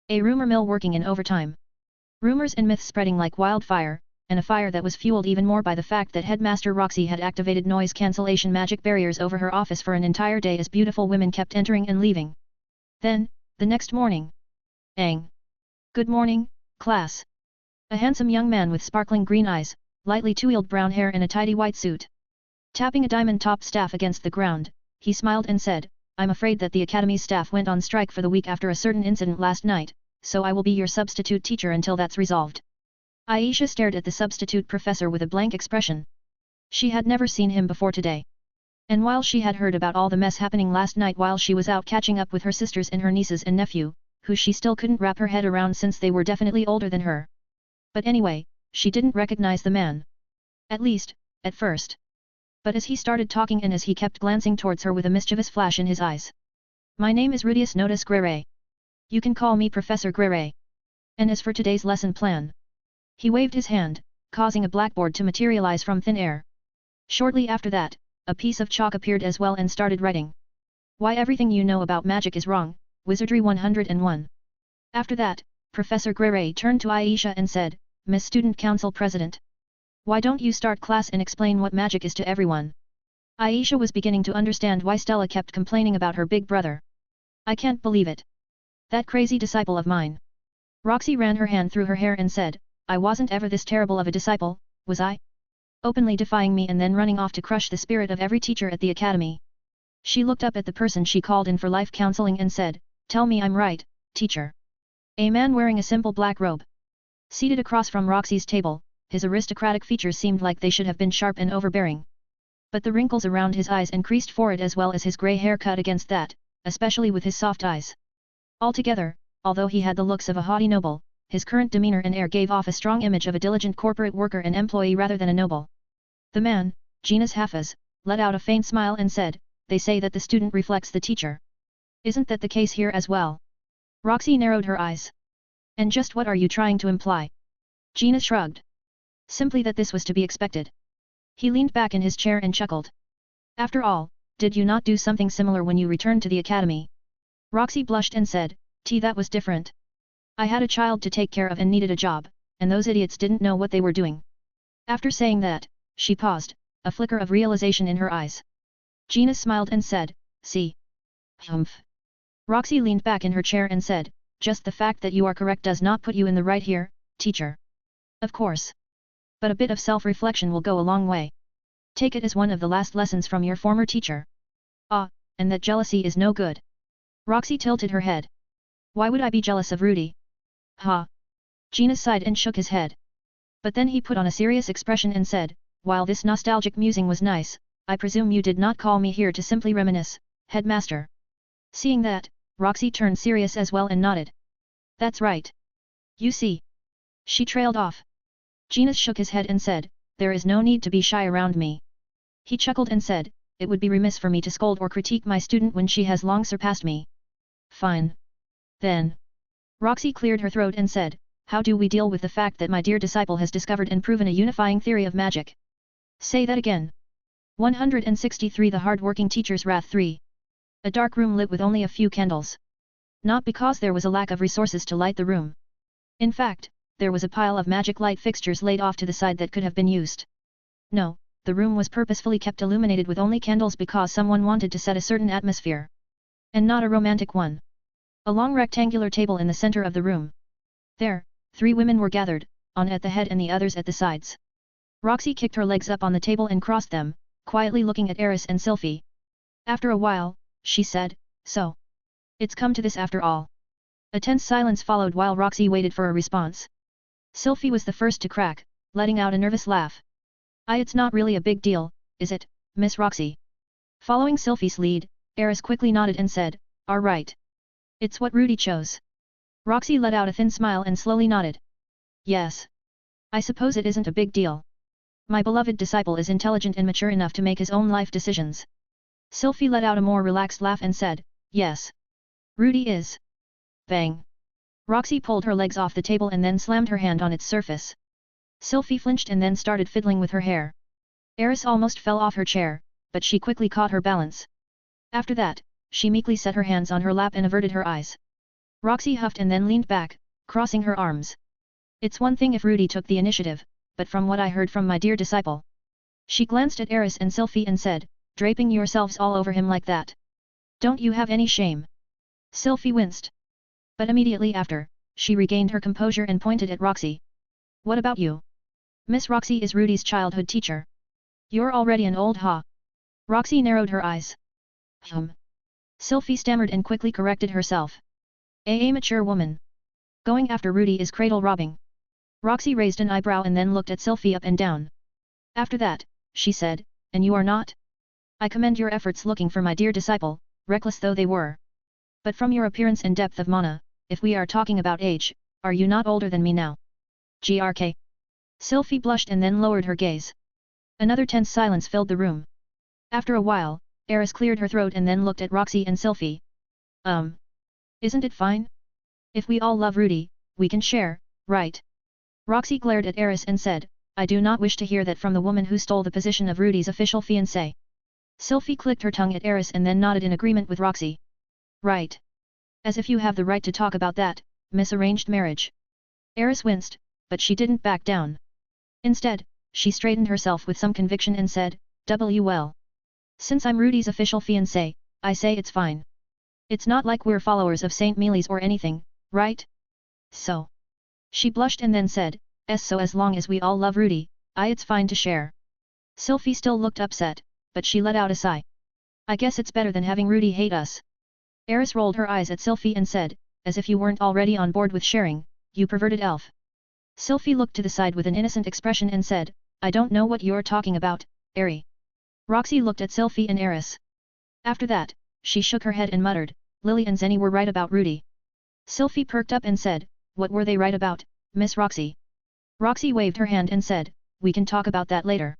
A rumor mill working in overtime. Rumors and myths spreading like wildfire, and a fire that was fueled even more by the fact that Headmaster Roxy had activated noise cancellation magic barriers over her office for an entire day as beautiful women kept entering and leaving. Then, the next morning. Good morning, class. A handsome young man with sparkling green eyes, lightly two-wheeled brown hair and a tidy white suit. Tapping a diamond-top staff against the ground, he smiled and said, I'm afraid that the academy's staff went on strike for the week after a certain incident last night, so I will be your substitute teacher until that's resolved. Aisha stared at the substitute professor with a blank expression. She had never seen him before today. And while she had heard about all the mess happening last night while she was out catching up with her sisters and her nieces and nephew, who she still couldn't wrap her head around since they were definitely older than her. But anyway, she didn't recognize the man. At least, at first. But as he started talking and as he kept glancing towards her with a mischievous flash in his eyes. My name is Rudius Notus Grere. You can call me Professor Grere. And as for today's lesson plan. He waved his hand, causing a blackboard to materialize from thin air. Shortly after that, a piece of chalk appeared as well and started writing. Why everything you know about magic is wrong, Wizardry 101. After that, Professor Grere turned to Aisha and said, Miss Student Council President. Why don't you start class and explain what magic is to everyone? Aisha was beginning to understand why Stella kept complaining about her big brother. I can't believe it. That crazy disciple of mine. Roxy ran her hand through her hair and said, I wasn't ever this terrible of a disciple, was I? Openly defying me and then running off to crush the spirit of every teacher at the academy. She looked up at the person she called in for life counseling and said, Tell me I'm right, teacher. A man wearing a simple black robe. Seated across from Roxy's table, his aristocratic features seemed like they should have been sharp and overbearing. But the wrinkles around his eyes increased for it as well as his grey hair cut against that, especially with his soft eyes. Altogether, although he had the looks of a haughty noble, his current demeanor and air gave off a strong image of a diligent corporate worker and employee rather than a noble. The man, Genus Hafez, let out a faint smile and said, "They say that the student reflects the teacher. Isn't that the case here as well?" Roxy narrowed her eyes. "And just what are you trying to imply?" Genus shrugged. "Simply that this was to be expected." He leaned back in his chair and chuckled. "After all, did you not do something similar when you returned to the academy?" Roxy blushed and said, "That was different. I had a child to take care of and needed a job, and those idiots didn't know what they were doing." After saying that, she paused, a flicker of realization in her eyes. Genus smiled and said, "See. Humph." Roxy leaned back in her chair and said, "Just the fact that you are correct does not put you in the right here, teacher. Of course. But a bit of self-reflection will go a long way. Take it as one of the last lessons from your former teacher. Ah, and that jealousy is no good." Roxy tilted her head. "Why would I be jealous of Rudy?" "Ha." Genus sighed and shook his head. But then he put on a serious expression and said, "While this nostalgic musing was nice, I presume you did not call me here to simply reminisce, headmaster." Seeing that, Roxy turned serious as well and nodded. "That's right. You see." She trailed off. Genus shook his head and said, "There is no need to be shy around me." He chuckled and said, "It would be remiss for me to scold or critique my student when she has long surpassed me." "Fine. Then." Roxy cleared her throat and said, "How do we deal with the fact that my dear disciple has discovered and proven a unifying theory of magic?" "Say that again." 163 The Hard-Working Teacher's Wrath 3. A dark room lit with only a few candles. Not because there was a lack of resources to light the room. In fact, there was a pile of magic light fixtures laid off to the side that could have been used. No, the room was purposefully kept illuminated with only candles because someone wanted to set a certain atmosphere. And not a romantic one. A long rectangular table in the center of the room. There, 3 women were gathered, one at the head and the others at the sides. Roxy kicked her legs up on the table and crossed them, quietly looking at Eris and Sylphie. After a while, she said, "So. It's come to this after all." A tense silence followed while Roxy waited for a response. Sylphie was the first to crack, letting out a nervous laugh. It's not really a big deal, is it, Miss Roxy?" Following Sylphie's lead, Eris quickly nodded and said, "All right. It's what Rudy chose." Roxy let out a thin smile and slowly nodded. "Yes. I suppose it isn't a big deal. My beloved disciple is intelligent and mature enough to make his own life decisions." Sylphie let out a more relaxed laugh and said, "Yes. Rudy is." Bang. Roxy pulled her legs off the table and then slammed her hand on its surface. Sylphie flinched and then started fiddling with her hair. Eris almost fell off her chair, but she quickly caught her balance. After that, she meekly set her hands on her lap and averted her eyes. Roxy huffed and then leaned back, crossing her arms. "It's one thing if Rudy took the initiative, but from what I heard from my dear disciple." She glanced at Eris and Sylphie and said, "Draping yourselves all over him like that. Don't you have any shame?" Sylphie winced. But immediately after, she regained her composure and pointed at Roxy. "What about you? Miss Roxy is Rudy's childhood teacher. You're already an old ha." Roxy narrowed her eyes. Sylphie stammered and quickly corrected herself. A mature woman. Going after Rudy is cradle robbing." Roxy raised an eyebrow and then looked at Sylphie up and down. After that, she said, "And you are not? I commend your efforts looking for my dear disciple, reckless though they were. But from your appearance and depth of mana, if we are talking about age, are you not older than me now?" "Grk." Sylphie blushed and then lowered her gaze. Another tense silence filled the room. After a while, Eris cleared her throat and then looked at Roxy and Sylphie. Isn't it fine? If we all love Rudy, we can share, right?" Roxy glared at Eris and said, "I do not wish to hear that from the woman who stole the position of Rudy's official fiancé." Sylphie clicked her tongue at Eris and then nodded in agreement with Roxy. "Right. As if you have the right to talk about that, Miss Arranged Marriage." Eris winced, but she didn't back down. Instead, she straightened herself with some conviction and said, "Well. Since I'm Rudy's official fiancé, I say it's fine. It's not like we're followers of Saint Mealy's or anything, right? So." She blushed and then said, "So as long as we all love Rudy, it's fine to share." Sylphie still looked upset, but she let out a sigh. "I guess it's better than having Rudy hate us." Eris rolled her eyes at Sylphie and said, "As if you weren't already on board with sharing, you perverted elf." Sylphie looked to the side with an innocent expression and said, "I don't know what you're talking about, Eri." Roxy looked at Sylphie and Eris. After that, she shook her head and muttered, Lily and Zenny were right about Rudy. Sylphie perked up and said, what were they right about, Miss Roxy? Roxy waved her hand and said, we can talk about that later.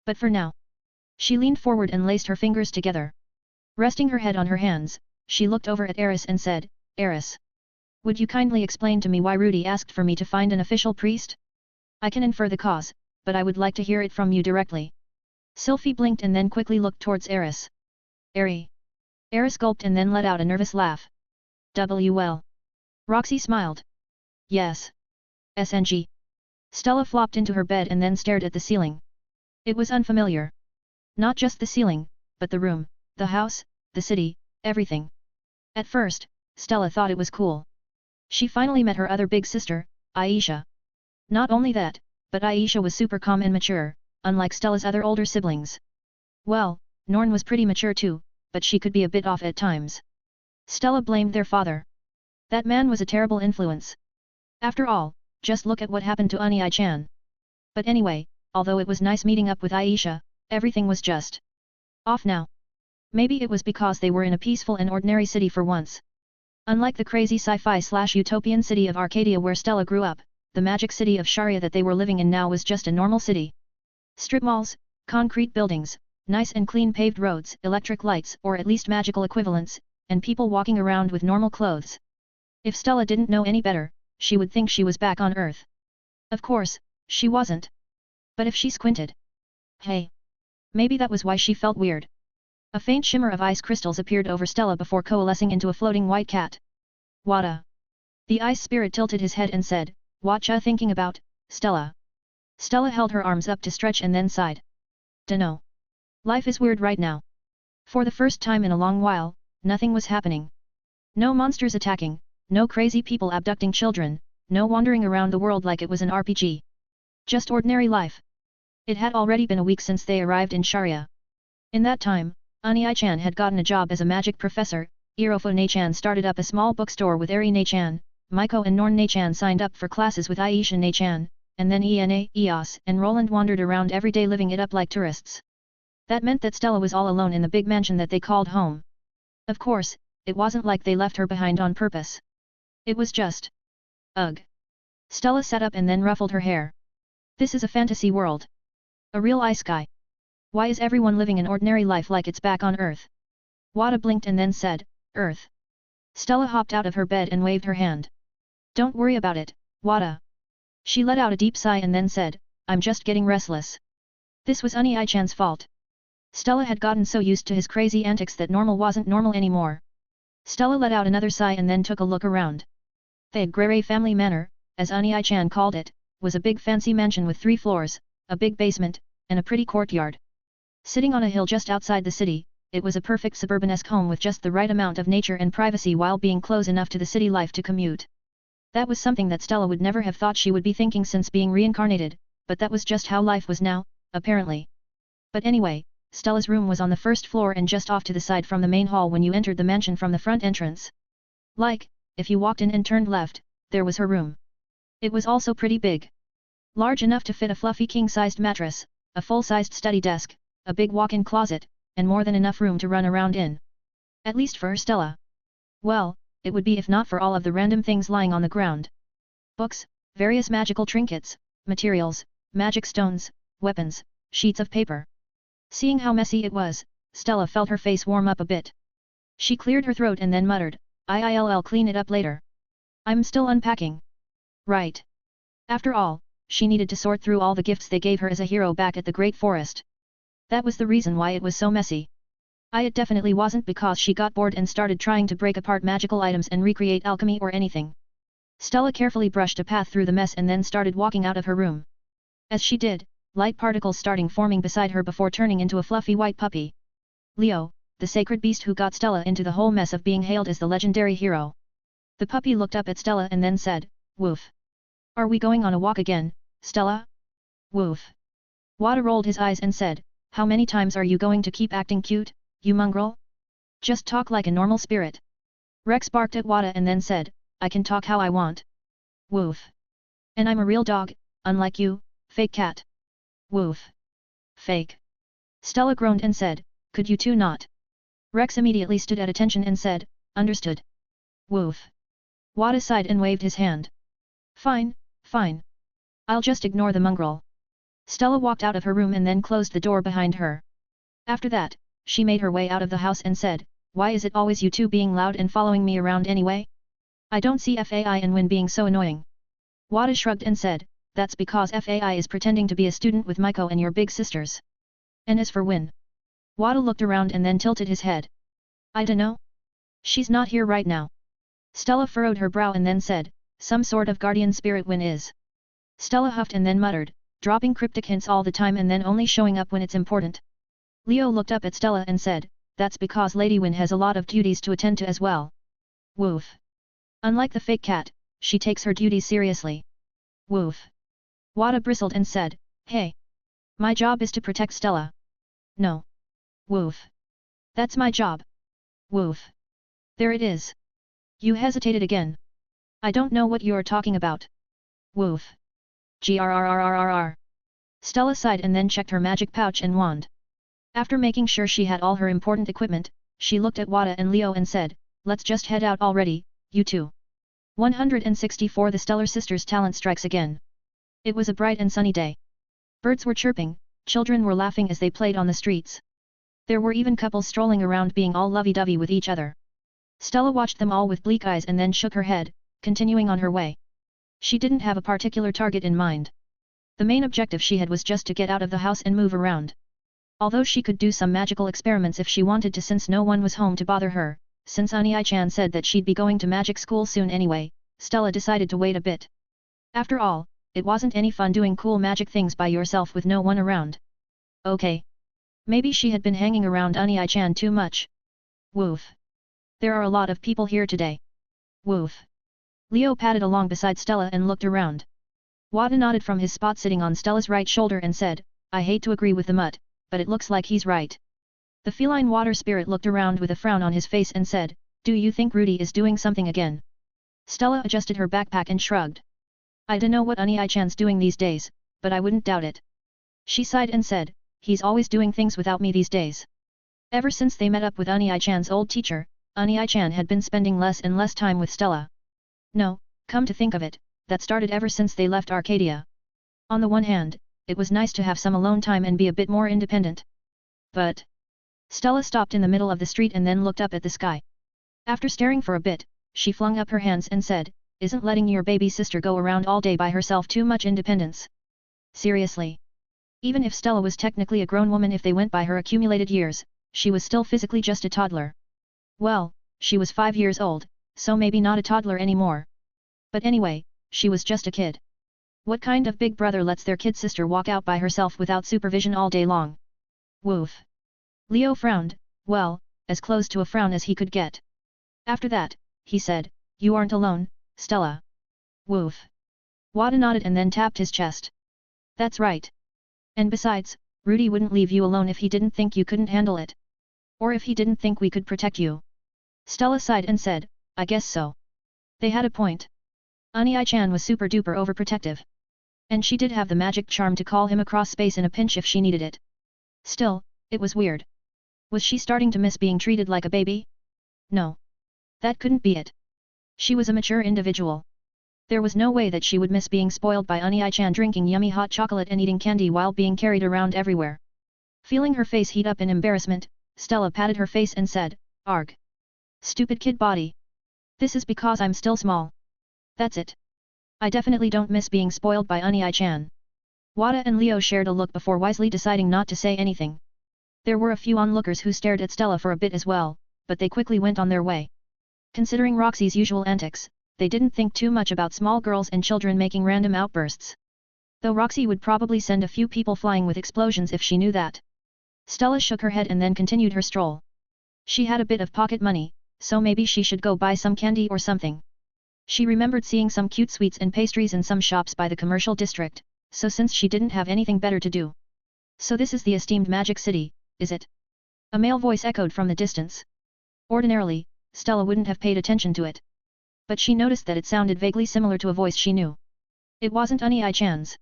But for now. She leaned forward and laced her fingers together. Resting her head on her hands, she looked over at Eris and said, Eris. Would you kindly explain to me why Rudy asked for me to find an official priest? I can infer the cause, but I would like to hear it from you directly. Sylphie blinked and then quickly looked towards Eris. Eris gulped and then let out a nervous laugh. Well. Roxy smiled. Yes. SNG. Stella flopped into her bed and then stared at the ceiling. It was unfamiliar. Not just the ceiling, but the room, the house, the city, everything. At first, Stella thought it was cool. She finally met her other big sister, Aisha. Not only that, but Aisha was super calm and mature, unlike Stella's other older siblings. Well, Norn was pretty mature too, but she could be a bit off at times. Stella blamed their father. That man was a terrible influence. After all, just look at what happened to Ai-chan. But anyway, although it was nice meeting up with Aisha, everything was just off now. Maybe it was because they were in a peaceful and ordinary city for once. Unlike the crazy sci-fi/utopian city of Arcadia where Stella grew up, the magic city of Sharia that they were living in now was just a normal city. Strip malls, concrete buildings, nice and clean paved roads, electric lights or at least magical equivalents, and people walking around with normal clothes. If Stella didn't know any better, she would think she was back on Earth. Of course, she wasn't. But if she squinted. Hey! Maybe that was why she felt weird. A faint shimmer of ice crystals appeared over Stella before coalescing into a floating white cat. Wada! The ice spirit tilted his head and said, Whatcha thinking about, Stella? Stella held her arms up to stretch and then sighed. Dunno. Life is weird right now. For the first time in a long while, nothing was happening. No monsters attacking, no crazy people abducting children, no wandering around the world like it was an RPG. Just ordinary life. It had already been a week since they arrived in Sharia. In that time, Ai-chan had gotten a job as a magic professor, Irofo-ne-chan started up a small bookstore with Eri-ne-chan, Maiko and Norn-ne-chan signed up for classes with Aisha-ne-chan, and then Eos and Roland wandered around every day living it up like tourists. That meant that Stella was all alone in the big mansion that they called home. Of course, it wasn't like they left her behind on purpose. It was just... Ugh. Stella sat up and then ruffled her hair. This is a fantasy world. A real ice guy. Why is everyone living an ordinary life like it's back on Earth? Wada blinked and then said, Earth. Stella hopped out of her bed and waved her hand. Don't worry about it, Wada. She let out a deep sigh and then said, I'm just getting restless. This was Ai-chan's fault. Stella had gotten so used to his crazy antics that normal wasn't normal anymore. Stella let out another sigh and then took a look around. The Grere family manor, as Ai-chan called it, was a big fancy mansion with 3 floors, a big basement, and a pretty courtyard. Sitting on a hill just outside the city, it was a perfect suburbanesque home with just the right amount of nature and privacy while being close enough to the city life to commute. That was something that Stella would never have thought she would be thinking since being reincarnated, but that was just how life was now, apparently. But anyway, Stella's room was on the first floor and just off to the side from the main hall when you entered the mansion from the front entrance. Like, if you walked in and turned left, there was her room. It was also pretty big. Large enough to fit a fluffy king-sized mattress, a full-sized study desk, a big walk-in closet, and more than enough room to run around in. At least for Stella. Well, it would be if not for all of the random things lying on the ground. Books, various magical trinkets, materials, magic stones, weapons, sheets of paper. Seeing how messy it was, Stella felt her face warm up a bit. She cleared her throat and then muttered, I'll clean it up later. I'm still unpacking. Right. After all, she needed to sort through all the gifts they gave her as a hero back at the Great Forest. That was the reason why it was so messy. It definitely wasn't because she got bored and started trying to break apart magical items and recreate alchemy or anything. Stella carefully brushed a path through the mess and then started walking out of her room. As she did, light particles started forming beside her before turning into a fluffy white puppy. Leo, the sacred beast who got Stella into the whole mess of being hailed as the legendary hero. The puppy looked up at Stella and then said, Woof. Are we going on a walk again, Stella? Woof. Wada rolled his eyes and said, How many times are you going to keep acting cute, you mongrel? Just talk like a normal spirit. Rex barked at Wada and then said, I can talk how I want. Woof. And I'm a real dog, unlike you, fake cat. Woof. Fake. Stella groaned and said, could you two not? Rex immediately stood at attention and said, understood. Woof. Wada sighed and waved his hand. Fine, fine. I'll just ignore the mongrel. Stella walked out of her room and then closed the door behind her. After that, she made her way out of the house and said, why is it always you two being loud and following me around anyway? I don't see Fai and Win being so annoying. Wada shrugged and said, that's because Fai is pretending to be a student with Maiko and your big sisters. And as for Win. Wada looked around and then tilted his head. I dunno. She's not here right now. Stella furrowed her brow and then said, some sort of guardian spirit Win is. Stella huffed and then muttered, dropping cryptic hints all the time and then only showing up when it's important. Leo looked up at Stella and said, that's because Lady Win has a lot of duties to attend to as well. Woof. Unlike the fake cat, she takes her duties seriously. Woof. Wada bristled and said, hey. My job is to protect Stella. No. Woof. That's my job. Woof. There it is. You hesitated again. I don't know what you're talking about. Woof. Grrrrrrrr. Stella sighed and then checked her magic pouch and wand. After making sure she had all her important equipment, she looked at Wada and Leo and said, let's just head out already, you two. 164 The Stellar Sisters' talent strikes again. It was a bright and sunny day. Birds were chirping, children were laughing as they played on the streets. There were even couples strolling around being all lovey-dovey with each other. Stella watched them all with bleak eyes and then shook her head, continuing on her way. She didn't have a particular target in mind. The main objective she had was just to get out of the house and move around. Although she could do some magical experiments if she wanted to since no one was home to bother her, since Ani-chan said that she'd be going to magic school soon anyway, Stella decided to wait a bit. After all, it wasn't any fun doing cool magic things by yourself with no one around. Okay. Maybe she had been hanging around Ani-chan too much. Woof. There are a lot of people here today. Woof. Leo padded along beside Stella and looked around. Wada nodded from his spot sitting on Stella's right shoulder and said, I hate to agree with the mutt, but it looks like he's right. The feline water spirit looked around with a frown on his face and said, do you think Rudy is doing something again? Stella adjusted her backpack and shrugged. I dunno what Ani-chan's doing these days, but I wouldn't doubt it. She sighed and said, he's always doing things without me these days. Ever since they met up with Ani-chan's old teacher, Ani-chan had been spending less and less time with Stella. No, come to think of it, that started ever since they left Arcadia. On the one hand, it was nice to have some alone time and be a bit more independent. But... Stella stopped in the middle of the street and then looked up at the sky. After staring for a bit, she flung up her hands and said, isn't letting your baby sister go around all day by herself too much independence? Seriously. Even if Stella was technically a grown woman if they went by her accumulated years, she was still physically just a toddler. Well, she was 5 years old, so maybe not a toddler anymore. But anyway, she was just a kid. What kind of big brother lets their kid sister walk out by herself without supervision all day long? Woof. Leo frowned, well, as close to a frown as he could get. After that, he said, you aren't alone, Stella. Woof. Wada nodded and then tapped his chest. That's right. And besides, Rudy wouldn't leave you alone if he didn't think you couldn't handle it. Or if he didn't think we could protect you. Stella sighed and said, I guess so. They had a point. Ani-chan was super duper overprotective. And she did have the magic charm to call him across space in a pinch if she needed it. Still, it was weird. Was she starting to miss being treated like a baby? No. That couldn't be it. She was a mature individual. There was no way that she would miss being spoiled by Ani-chan drinking yummy hot chocolate and eating candy while being carried around everywhere. Feeling her face heat up in embarrassment, Stella patted her face and said, Arg. Stupid kid body. This is because I'm still small. That's it. I definitely don't miss being spoiled by Ani-chan. Wada and Leo shared a look before wisely deciding not to say anything. There were a few onlookers who stared at Stella for a bit as well, but they quickly went on their way. Considering Roxy's usual antics, they didn't think too much about small girls and children making random outbursts. Though Roxy would probably send a few people flying with explosions if she knew that. Stella shook her head and then continued her stroll. She had a bit of pocket money, so maybe she should go buy some candy or something. She remembered seeing some cute sweets and pastries in some shops by the commercial district, so since she didn't have anything better to do. So this is the esteemed Magic City, is it? A male voice echoed from the distance. Ordinarily, Stella wouldn't have paid attention to it. But she noticed that it sounded vaguely similar to a voice she knew. It wasn't Ani-chan's.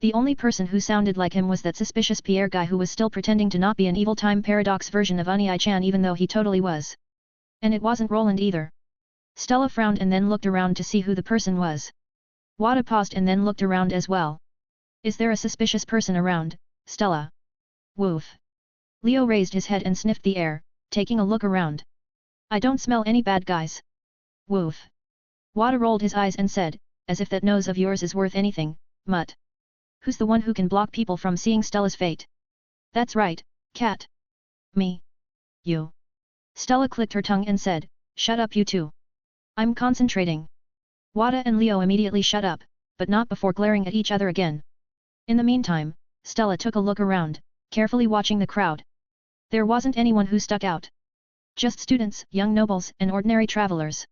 The only person who sounded like him was that suspicious Pierre guy who was still pretending to not be an evil time paradox version of Unai-chan even though he totally was. And it wasn't Roland either. Stella frowned and then looked around to see who the person was. Wada paused and then looked around as well. Is there a suspicious person around, Stella? Woof. Leo raised his head and sniffed the air, taking a look around. I don't smell any bad guys. Woof. Wada rolled his eyes and said, as if that nose of yours is worth anything, mutt. Who's the one who can block people from seeing Stella's fate? That's right, cat. Me. You. Stella clicked her tongue and said, shut up you two. I'm concentrating. Wada and Leo immediately shut up, but not before glaring at each other again. In the meantime, Stella took a look around, carefully watching the crowd. There wasn't anyone who stuck out. Just students, young nobles, and ordinary travelers.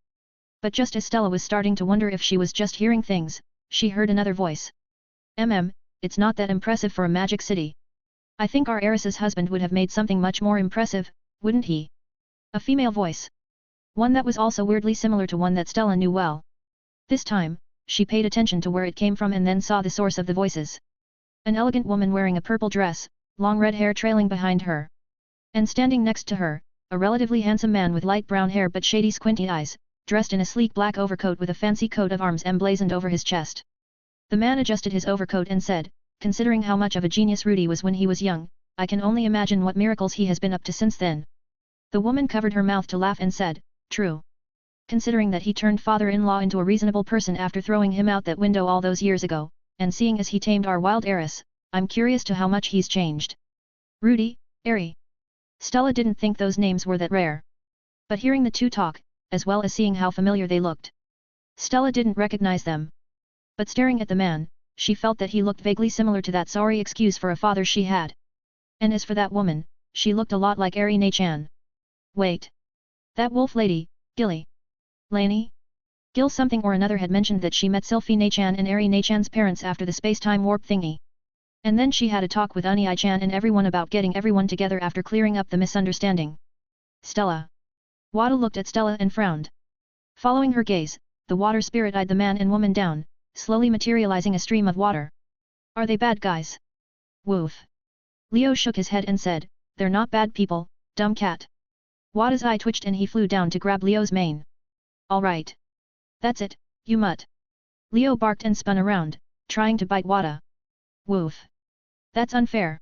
But just as Stella was starting to wonder if she was just hearing things, she heard another voice. It's not that impressive for a magic city. I think our heiress's husband would have made something much more impressive, wouldn't he? A female voice. One that was also weirdly similar to one that Stella knew well. This time, she paid attention to where it came from and then saw the source of the voices. An elegant woman wearing a purple dress, long red hair trailing behind her. And standing next to her, a relatively handsome man with light brown hair but shady squinty eyes, dressed in a sleek black overcoat with a fancy coat of arms emblazoned over his chest. The man adjusted his overcoat and said, considering how much of a genius Rudy was when he was young, I can only imagine what miracles he has been up to since then. The woman covered her mouth to laugh and said, true. Considering that he turned father-in-law into a reasonable person after throwing him out that window all those years ago, and seeing as he tamed our wild heiress, I'm curious to how much he's changed. Rudy, Airy. Stella didn't think those names were that rare. But hearing the two talk, as well as seeing how familiar they looked, Stella didn't recognize them. But staring at the man, she felt that he looked vaguely similar to that sorry excuse for a father she had. And as for that woman, she looked a lot like Reincarnation. Wait. That wolf lady, Gilly. Lainey? Gil something or another had mentioned that she met Reincarnation and Reincarnation's parents after the space-time warp thingy. And then she had a talk with Unai-chan and everyone about getting everyone together after clearing up the misunderstanding. Stella. Wada looked at Stella and frowned. Following her gaze, the water spirit eyed the man and woman down, slowly materializing a stream of water. Are they bad guys? Woof. Leo shook his head and said, they're not bad people, dumb cat. Wada's eye twitched and he flew down to grab Leo's mane. All right. That's it, you mutt. Leo barked and spun around, trying to bite Wada. Woof. That's unfair.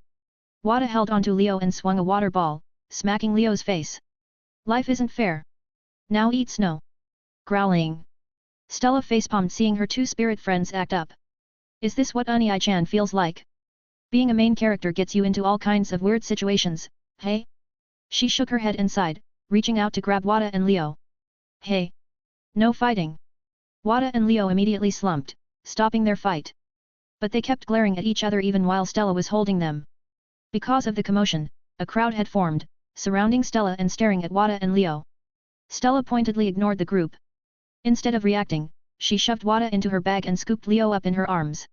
Wada held onto Leo and swung a water ball, smacking Leo's face. Life isn't fair. Now eat snow. Growling. Stella facepalmed seeing her two spirit friends act up. Is this what Unai-chan feels like? Being a main character gets you into all kinds of weird situations, hey? She shook her head and sighed, reaching out to grab Wada and Leo. Hey! No fighting! Wada and Leo immediately slumped, stopping their fight. But they kept glaring at each other even while Stella was holding them. Because of the commotion, a crowd had formed, surrounding Stella and staring at Wada and Leo. Stella pointedly ignored the group. Instead of reacting, she shoved Wada into her bag and scooped Leo up in her arms.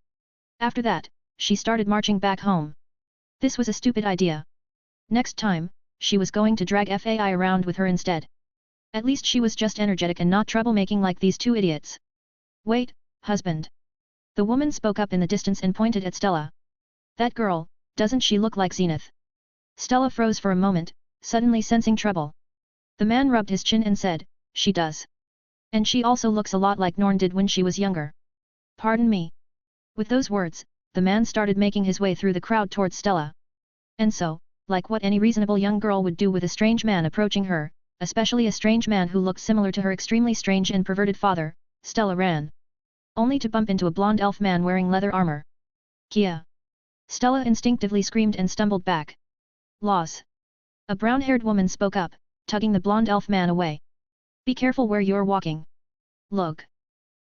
After that, she started marching back home. This was a stupid idea. Next time, she was going to drag Fai around with her instead. At least she was just energetic and not troublemaking like these two idiots. Wait, husband. The woman spoke up in the distance and pointed at Stella. That girl, doesn't she look like Zenith? Stella froze for a moment, suddenly sensing trouble. The man rubbed his chin and said, she does. And she also looks a lot like Norn did when she was younger. Pardon me. With those words, the man started making his way through the crowd towards Stella. And so, like what any reasonable young girl would do with a strange man approaching her, especially a strange man who looked similar to her extremely strange and perverted father, Stella ran. Only to bump into a blonde elf man wearing leather armor. Kia! Stella instinctively screamed and stumbled back. Laws! A brown-haired woman spoke up, tugging the blonde elf man away. Be careful where you're walking. Look.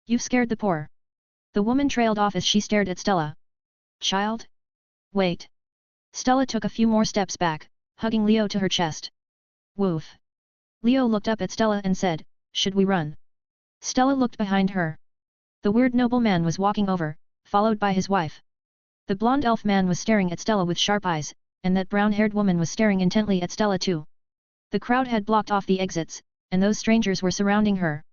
You've scared the poor. The woman trailed off as she stared at Stella. Child? Wait. Stella took a few more steps back, hugging Leo to her chest. Woof. Leo looked up at Stella and said, should we run? Stella looked behind her. The weird nobleman was walking over, followed by his wife. The blonde elf man was staring at Stella with sharp eyes, and that brown-haired woman was staring intently at Stella too. The crowd had blocked off the exits, and those strangers were surrounding her.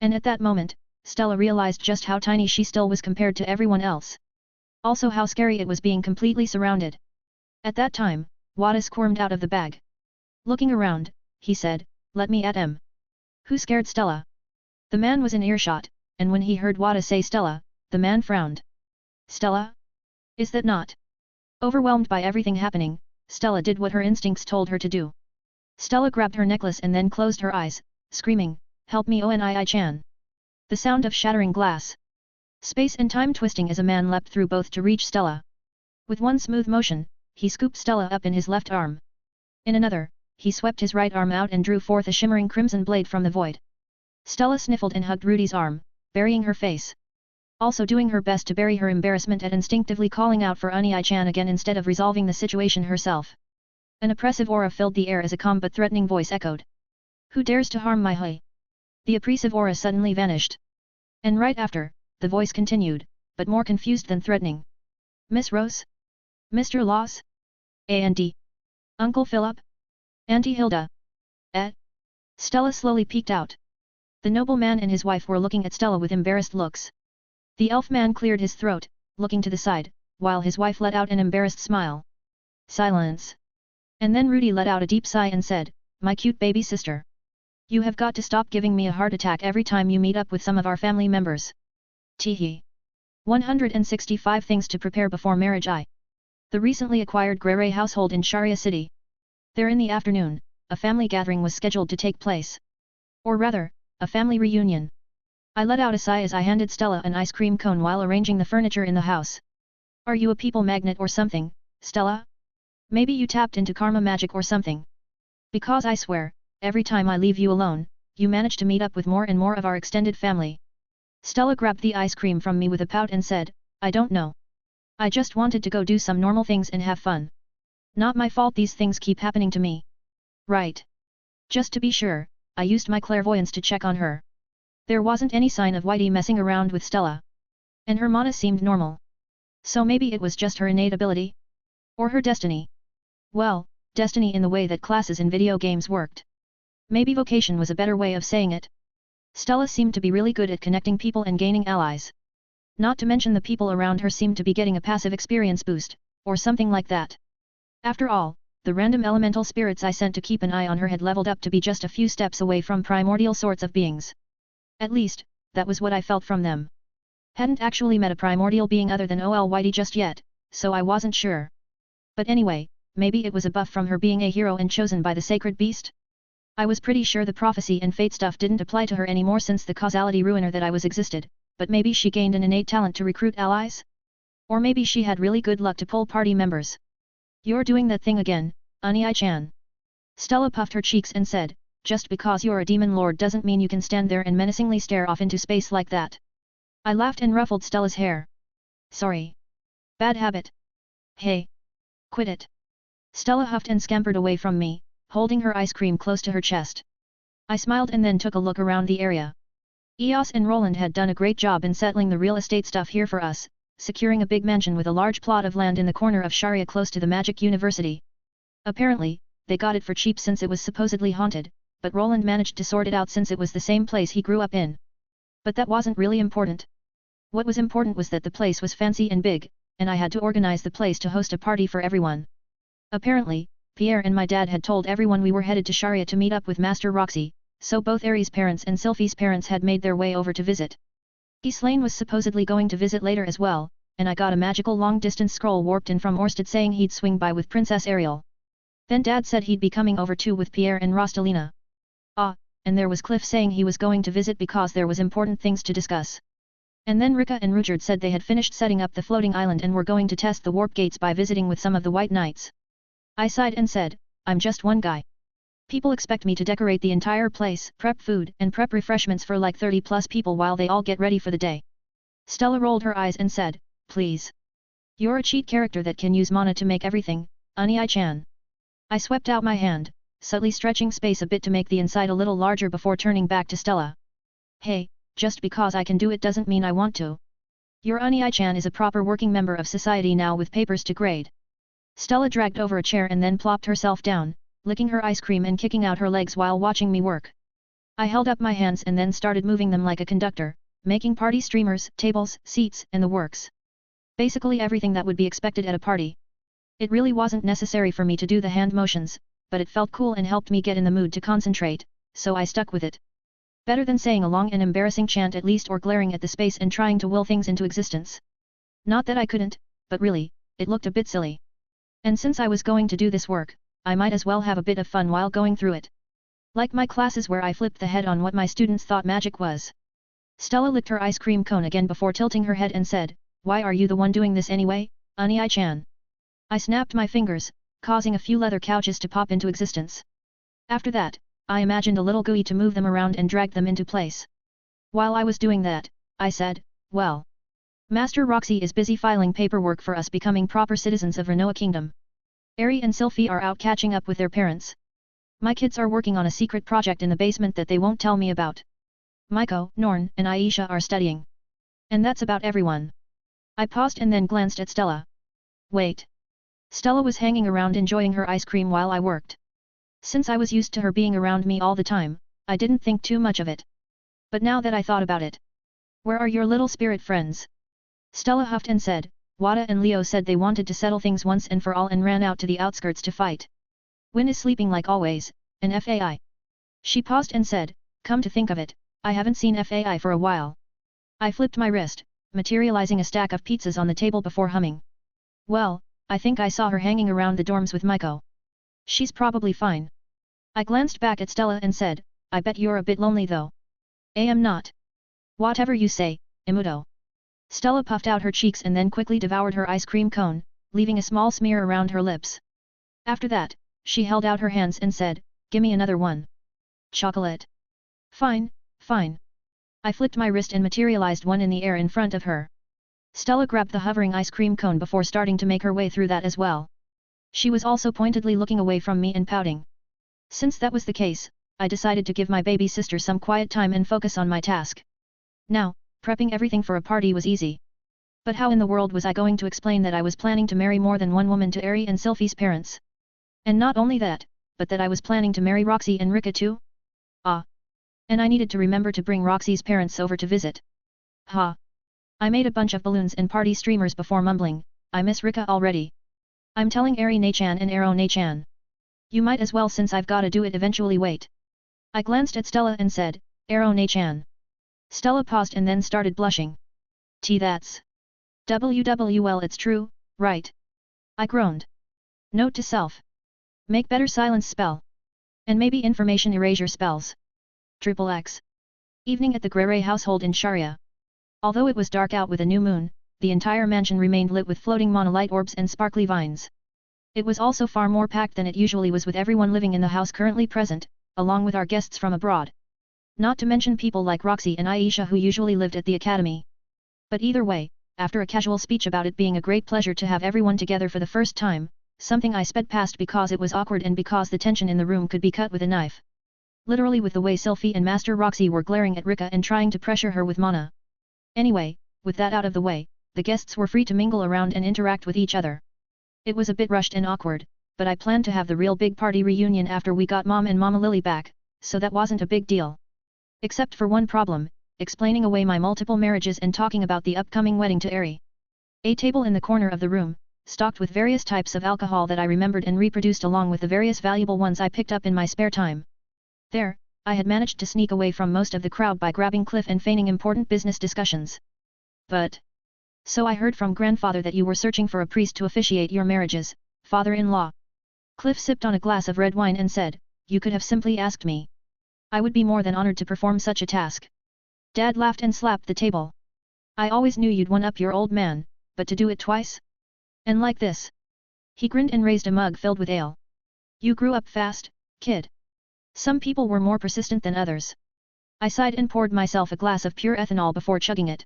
And at that moment, Stella realized just how tiny she still was compared to everyone else. Also how scary it was being completely surrounded. At that time, Wada squirmed out of the bag. Looking around, he said, "Let me at him." Who scared Stella? The man was in earshot, and when he heard Wada say Stella, the man frowned. Stella? Is that not? Overwhelmed by everything happening, Stella did what her instincts told her to do. Stella grabbed her necklace and then closed her eyes, screaming, "Help me Onii-chan!" The sound of shattering glass. Space and time twisting as a man leapt through both to reach Stella. With one smooth motion, he scooped Stella up in his left arm. In another, he swept his right arm out and drew forth a shimmering crimson blade from the void. Stella sniffled and hugged Rudy's arm, burying her face. Also doing her best to bury her embarrassment and instinctively calling out for Onii-chan again instead of resolving the situation herself. An oppressive aura filled the air as a calm but threatening voice echoed. "Who dares to harm my Hui?" The oppressive aura suddenly vanished. And right after, the voice continued, but more confused than threatening. "Miss Rose? Mr. Laws? And Uncle Philip? Auntie Hilda? Eh?" Stella slowly peeked out. The nobleman and his wife were looking at Stella with embarrassed looks. The elf man cleared his throat, looking to the side, while his wife let out an embarrassed smile. Silence. And then Rudy let out a deep sigh and said, "My cute baby sister. You have got to stop giving me a heart attack every time you meet up with some of our family members." Teehee. 165 Things to Prepare Before Marriage. The recently acquired Grey household in Sharia City. There in the afternoon, a family gathering was scheduled to take place. Or rather, a family reunion. I let out a sigh as I handed Stella an ice cream cone while arranging the furniture in the house. "Are you a people magnet or something, Stella? Maybe you tapped into karma magic or something. Because I swear, every time I leave you alone, you manage to meet up with more and more of our extended family." Stella grabbed the ice cream from me with a pout and said, "I don't know. I just wanted to go do some normal things and have fun. Not my fault these things keep happening to me." "Right. Just to be sure, I used my clairvoyance to check on her. There wasn't any sign of Whitey messing around with Stella. And her mana seemed normal. So maybe it was just her innate ability? Or her destiny? Well, destiny in the way that classes in video games worked. Maybe vocation was a better way of saying it. Stella seemed to be really good at connecting people and gaining allies. Not to mention the people around her seemed to be getting a passive experience boost, or something like that. After all, the random elemental spirits I sent to keep an eye on her had leveled up to be just a few steps away from primordial sorts of beings. At least, that was what I felt from them. Hadn't actually met a primordial being other than OL Whitey just yet, so I wasn't sure. But anyway, maybe it was a buff from her being a hero and chosen by the sacred beast? I was pretty sure the prophecy and fate stuff didn't apply to her anymore since the causality ruiner that I was existed, but maybe she gained an innate talent to recruit allies? Or maybe she had really good luck to pull party members. "You're doing that thing again, Onii-chan." Stella puffed her cheeks and said, "Just because you're a demon lord doesn't mean you can stand there and menacingly stare off into space like that." I laughed and ruffled Stella's hair. "Sorry. Bad habit. Hey. Quit it." Stella huffed and scampered away from me, holding her ice cream close to her chest. I smiled and then took a look around the area. Eos and Roland had done a great job in settling the real estate stuff here for us, securing a big mansion with a large plot of land in the corner of Sharia close to the Magic University. Apparently, they got it for cheap since it was supposedly haunted, but Roland managed to sort it out since it was the same place he grew up in. But that wasn't really important. What was important was that the place was fancy and big, and I had to organize the place to host a party for everyone. Apparently, Pierre and my dad had told everyone we were headed to Sharia to meet up with Master Roxy, so both Aries' parents and Sylphie's parents had made their way over to visit. Ghislaine was supposedly going to visit later as well, and I got a magical long-distance scroll warped in from Orsted saying he'd swing by with Princess Ariel. Then Dad said he'd be coming over too with Pierre and Rostalina. And there was Cliff saying he was going to visit because there was important things to discuss. And then Rika and Ruchard said they had finished setting up the floating island and were going to test the warp gates by visiting with some of the White Knights. I sighed and said, "I'm just one guy. People expect me to decorate the entire place, prep food and prep refreshments for like 30 plus people while they all get ready for the day." Stella rolled her eyes and said, "Please. You're a cheat character that can use mana to make everything, Onii-chan." I swept out my hand, subtly stretching space a bit to make the inside a little larger before turning back to Stella. "Hey, just because I can do it doesn't mean I want to. Your Onii-chan is a proper working member of society now with papers to grade." Stella dragged over a chair and then plopped herself down, licking her ice cream and kicking out her legs while watching me work. I held up my hands and then started moving them like a conductor, making party streamers, tables, seats, and the works. Basically everything that would be expected at a party. It really wasn't necessary for me to do the hand motions, but it felt cool and helped me get in the mood to concentrate, so I stuck with it. Better than saying a long and embarrassing chant at least or glaring at the space and trying to will things into existence. Not that I couldn't, but really, it looked a bit silly. And since I was going to do this work, I might as well have a bit of fun while going through it. Like my classes where I flipped the head on what my students thought magic was. Stella licked her ice cream cone again before tilting her head and said, "Why are you the one doing this anyway, Unai-chan?" I snapped my fingers, causing a few leather couches to pop into existence. After that, I imagined a little GUI to move them around and drag them into place. While I was doing that, I said, "Well, Master Roxy is busy filing paperwork for us becoming proper citizens of Renoa Kingdom. Eri and Sylphie are out catching up with their parents. My kids are working on a secret project in the basement that they won't tell me about. Maiko, Norn, and Aisha are studying. And that's about everyone." I paused and then glanced at Stella. Wait. Stella was hanging around enjoying her ice cream while I worked. Since I was used to her being around me all the time, I didn't think too much of it. But now that I thought about it. "Where are your little spirit friends?" Stella huffed and said, "Wada and Leo said they wanted to settle things once and for all and ran out to the outskirts to fight. Win is sleeping like always, and FAI." She paused and said, "Come to think of it, I haven't seen FAI for a while." I flipped my wrist, materializing a stack of pizzas on the table before humming. "Well, I think I saw her hanging around the dorms with Maiko. She's probably fine." I glanced back at Stella and said, "I bet you're a bit lonely though." "I'm not." "Whatever you say, Imuto." Stella puffed out her cheeks and then quickly devoured her ice cream cone, leaving a small smear around her lips. After that, she held out her hands and said, "Gimme another one." "Chocolate." "Fine, fine." I flicked my wrist and materialized one in the air in front of her. Stella grabbed the hovering ice cream cone before starting to make her way through that as well. She was also pointedly looking away from me and pouting. Since that was the case, I decided to give my baby sister some quiet time and focus on my task. Now, prepping everything for a party was easy. But how in the world was I going to explain that I was planning to marry more than one woman to Eri and Sylphie's parents? And not only that, but that I was planning to marry Roxy and Rika too? Ah. And I needed to remember to bring Roxy's parents over to visit. Ha. I made a bunch of balloons and party streamers before mumbling, "I miss Rika already. I'm telling Eri-ne-chan and Ero-ne-chan. You might as well since I've gotta do it eventually wait." I glanced at Stella and said, "Ero-ne-chan." Stella paused and then started blushing. That's WWL, it's true, right?" I groaned. Note to self. Make better silence spell. And maybe information erasure spells. XXX. Evening at the Grere household in Sharia. Although it was dark out with a new moon, the entire mansion remained lit with floating monolite orbs and sparkly vines. It was also far more packed than it usually was with everyone living in the house currently present, along with our guests from abroad. Not to mention people like Roxy and Aisha who usually lived at the academy. But either way, after a casual speech about it being a great pleasure to have everyone together for the first time, something I sped past because it was awkward and because the tension in the room could be cut with a knife. Literally with the way Sylphie and Master Roxy were glaring at Rika and trying to pressure her with mana. Anyway, with that out of the way, the guests were free to mingle around and interact with each other. It was a bit rushed and awkward, but I planned to have the real big party reunion after we got Mom and Mama Lily back, so that wasn't a big deal. Except for one problem, explaining away my multiple marriages and talking about the upcoming wedding to Eri. A table in the corner of the room, stocked with various types of alcohol that I remembered and reproduced along with the various valuable ones I picked up in my spare time. There, I had managed to sneak away from most of the crowd by grabbing Cliff and feigning important business discussions. "But... so I heard from grandfather that you were searching for a priest to officiate your marriages, father-in-law." Cliff sipped on a glass of red wine and said, "You could have simply asked me. I would be more than honored to perform such a task." Dad laughed and slapped the table. "I always knew you'd one-up your old man, but to do it twice? And like this?" He grinned and raised a mug filled with ale. "You grew up fast, kid. Some people were more persistent than others." I sighed and poured myself a glass of pure ethanol before chugging it.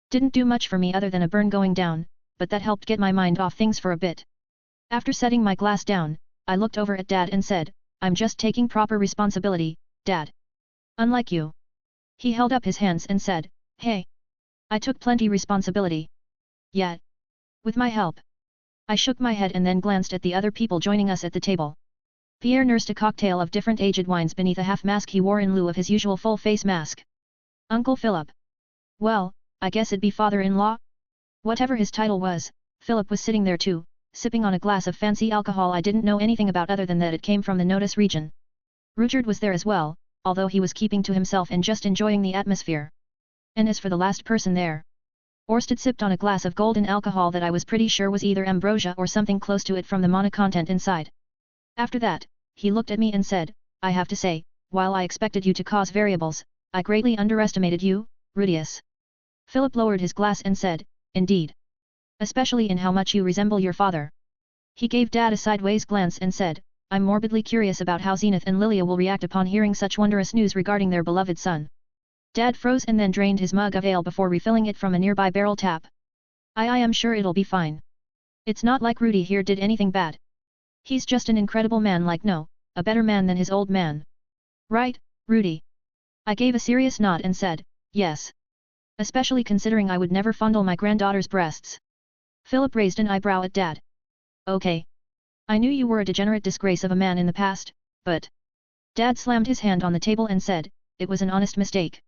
Didn't do much for me other than a burn going down, but that helped get my mind off things for a bit. After setting my glass down, I looked over at Dad and said, "I'm just taking proper responsibility, Dad. Unlike you." He held up his hands and said, "Hey. I took plenty responsibility. Yeah. With my help." I shook my head and then glanced at the other people joining us at the table. Pierre nursed a cocktail of different aged wines beneath a half-mask he wore in lieu of his usual full-face mask. "Uncle Philip. Well, I guess it'd be father-in-law?" Whatever his title was, Philip was sitting there too, sipping on a glass of fancy alcohol I didn't know anything about other than that it came from the Notice region. Ruchard was there as well, although he was keeping to himself and just enjoying the atmosphere. And as for the last person there, Orsted sipped on a glass of golden alcohol that I was pretty sure was either ambrosia or something close to it from the mana content inside. After that, he looked at me and said, I have to say, while I expected you to cause variables, I greatly underestimated you, Rudius. Philip lowered his glass and said, indeed. Especially in how much you resemble your father. He gave Dad a sideways glance and said, I'm morbidly curious about how Zenith and Lilia will react upon hearing such wondrous news regarding their beloved son. Dad froze and then drained his mug of ale before refilling it from a nearby barrel tap. I am sure it'll be fine. It's not like Rudy here did anything bad. He's just an incredible man a better man than his old man. Right, Rudy? I gave a serious nod and said, yes. Especially considering I would never fondle my granddaughter's breasts. Philip raised an eyebrow at Dad. Okay. I knew you were a degenerate disgrace of a man in the past, but... Dad slammed his hand on the table and said, it was an honest mistake.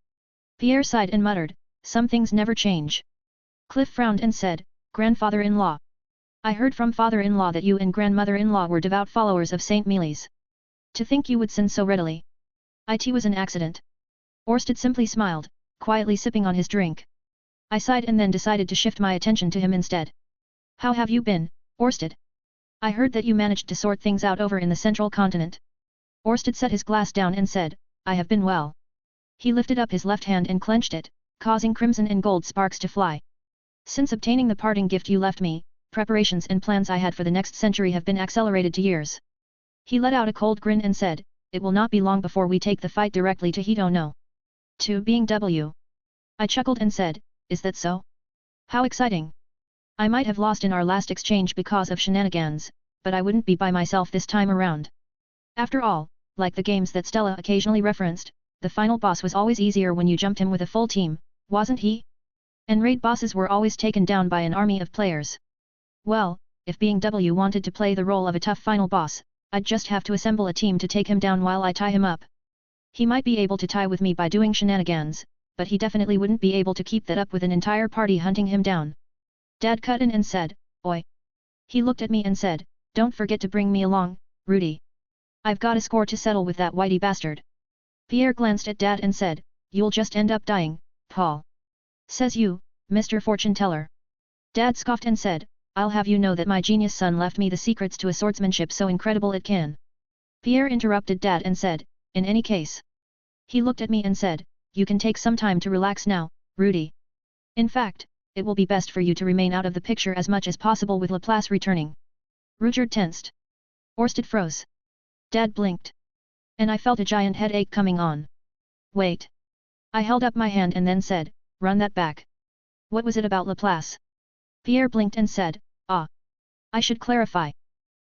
Pierre sighed and muttered, some things never change. Cliff frowned and said, grandfather-in-law. I heard from father-in-law that you and grandmother-in-law were devout followers of Saint Mealy's. To think you would sin so readily. It was an accident. Orsted simply smiled, quietly sipping on his drink. I sighed and then decided to shift my attention to him instead. How have you been, Orsted? I heard that you managed to sort things out over in the central continent. Orsted set his glass down and said, I have been well. He lifted up his left hand and clenched it, causing crimson and gold sparks to fly. Since obtaining the parting gift you left me, preparations and plans I had for the next century have been accelerated to years. He let out a cold grin and said, it will not be long before we take the fight directly to Hito no. To being W. I chuckled and said, is that so? How exciting. I might have lost in our last exchange because of shenanigans, but I wouldn't be by myself this time around. After all, like the games that Stella occasionally referenced, the final boss was always easier when you jumped him with a full team, wasn't he? And raid bosses were always taken down by an army of players. Well, if being W wanted to play the role of a tough final boss, I'd just have to assemble a team to take him down while I tie him up. He might be able to tie with me by doing shenanigans, but he definitely wouldn't be able to keep that up with an entire party hunting him down. Dad cut in and said, oi. He looked at me and said, don't forget to bring me along, Rudy. I've got a score to settle with that whitey bastard. Pierre glanced at Dad and said, you'll just end up dying, Paul. Says you, Mr. Fortune Teller. Dad scoffed and said, I'll have you know that my genius son left me the secrets to a swordsmanship so incredible it can. Pierre interrupted Dad and said, in any case. He looked at me and said, you can take some time to relax now, Rudy. In fact, it will be best for you to remain out of the picture as much as possible with Laplace returning. Ruchard tensed. Orsted froze. Dad blinked. And I felt a giant headache coming on. Wait. I held up my hand and then said, run that back. What was it about Laplace? Pierre blinked and said, ah. I should clarify.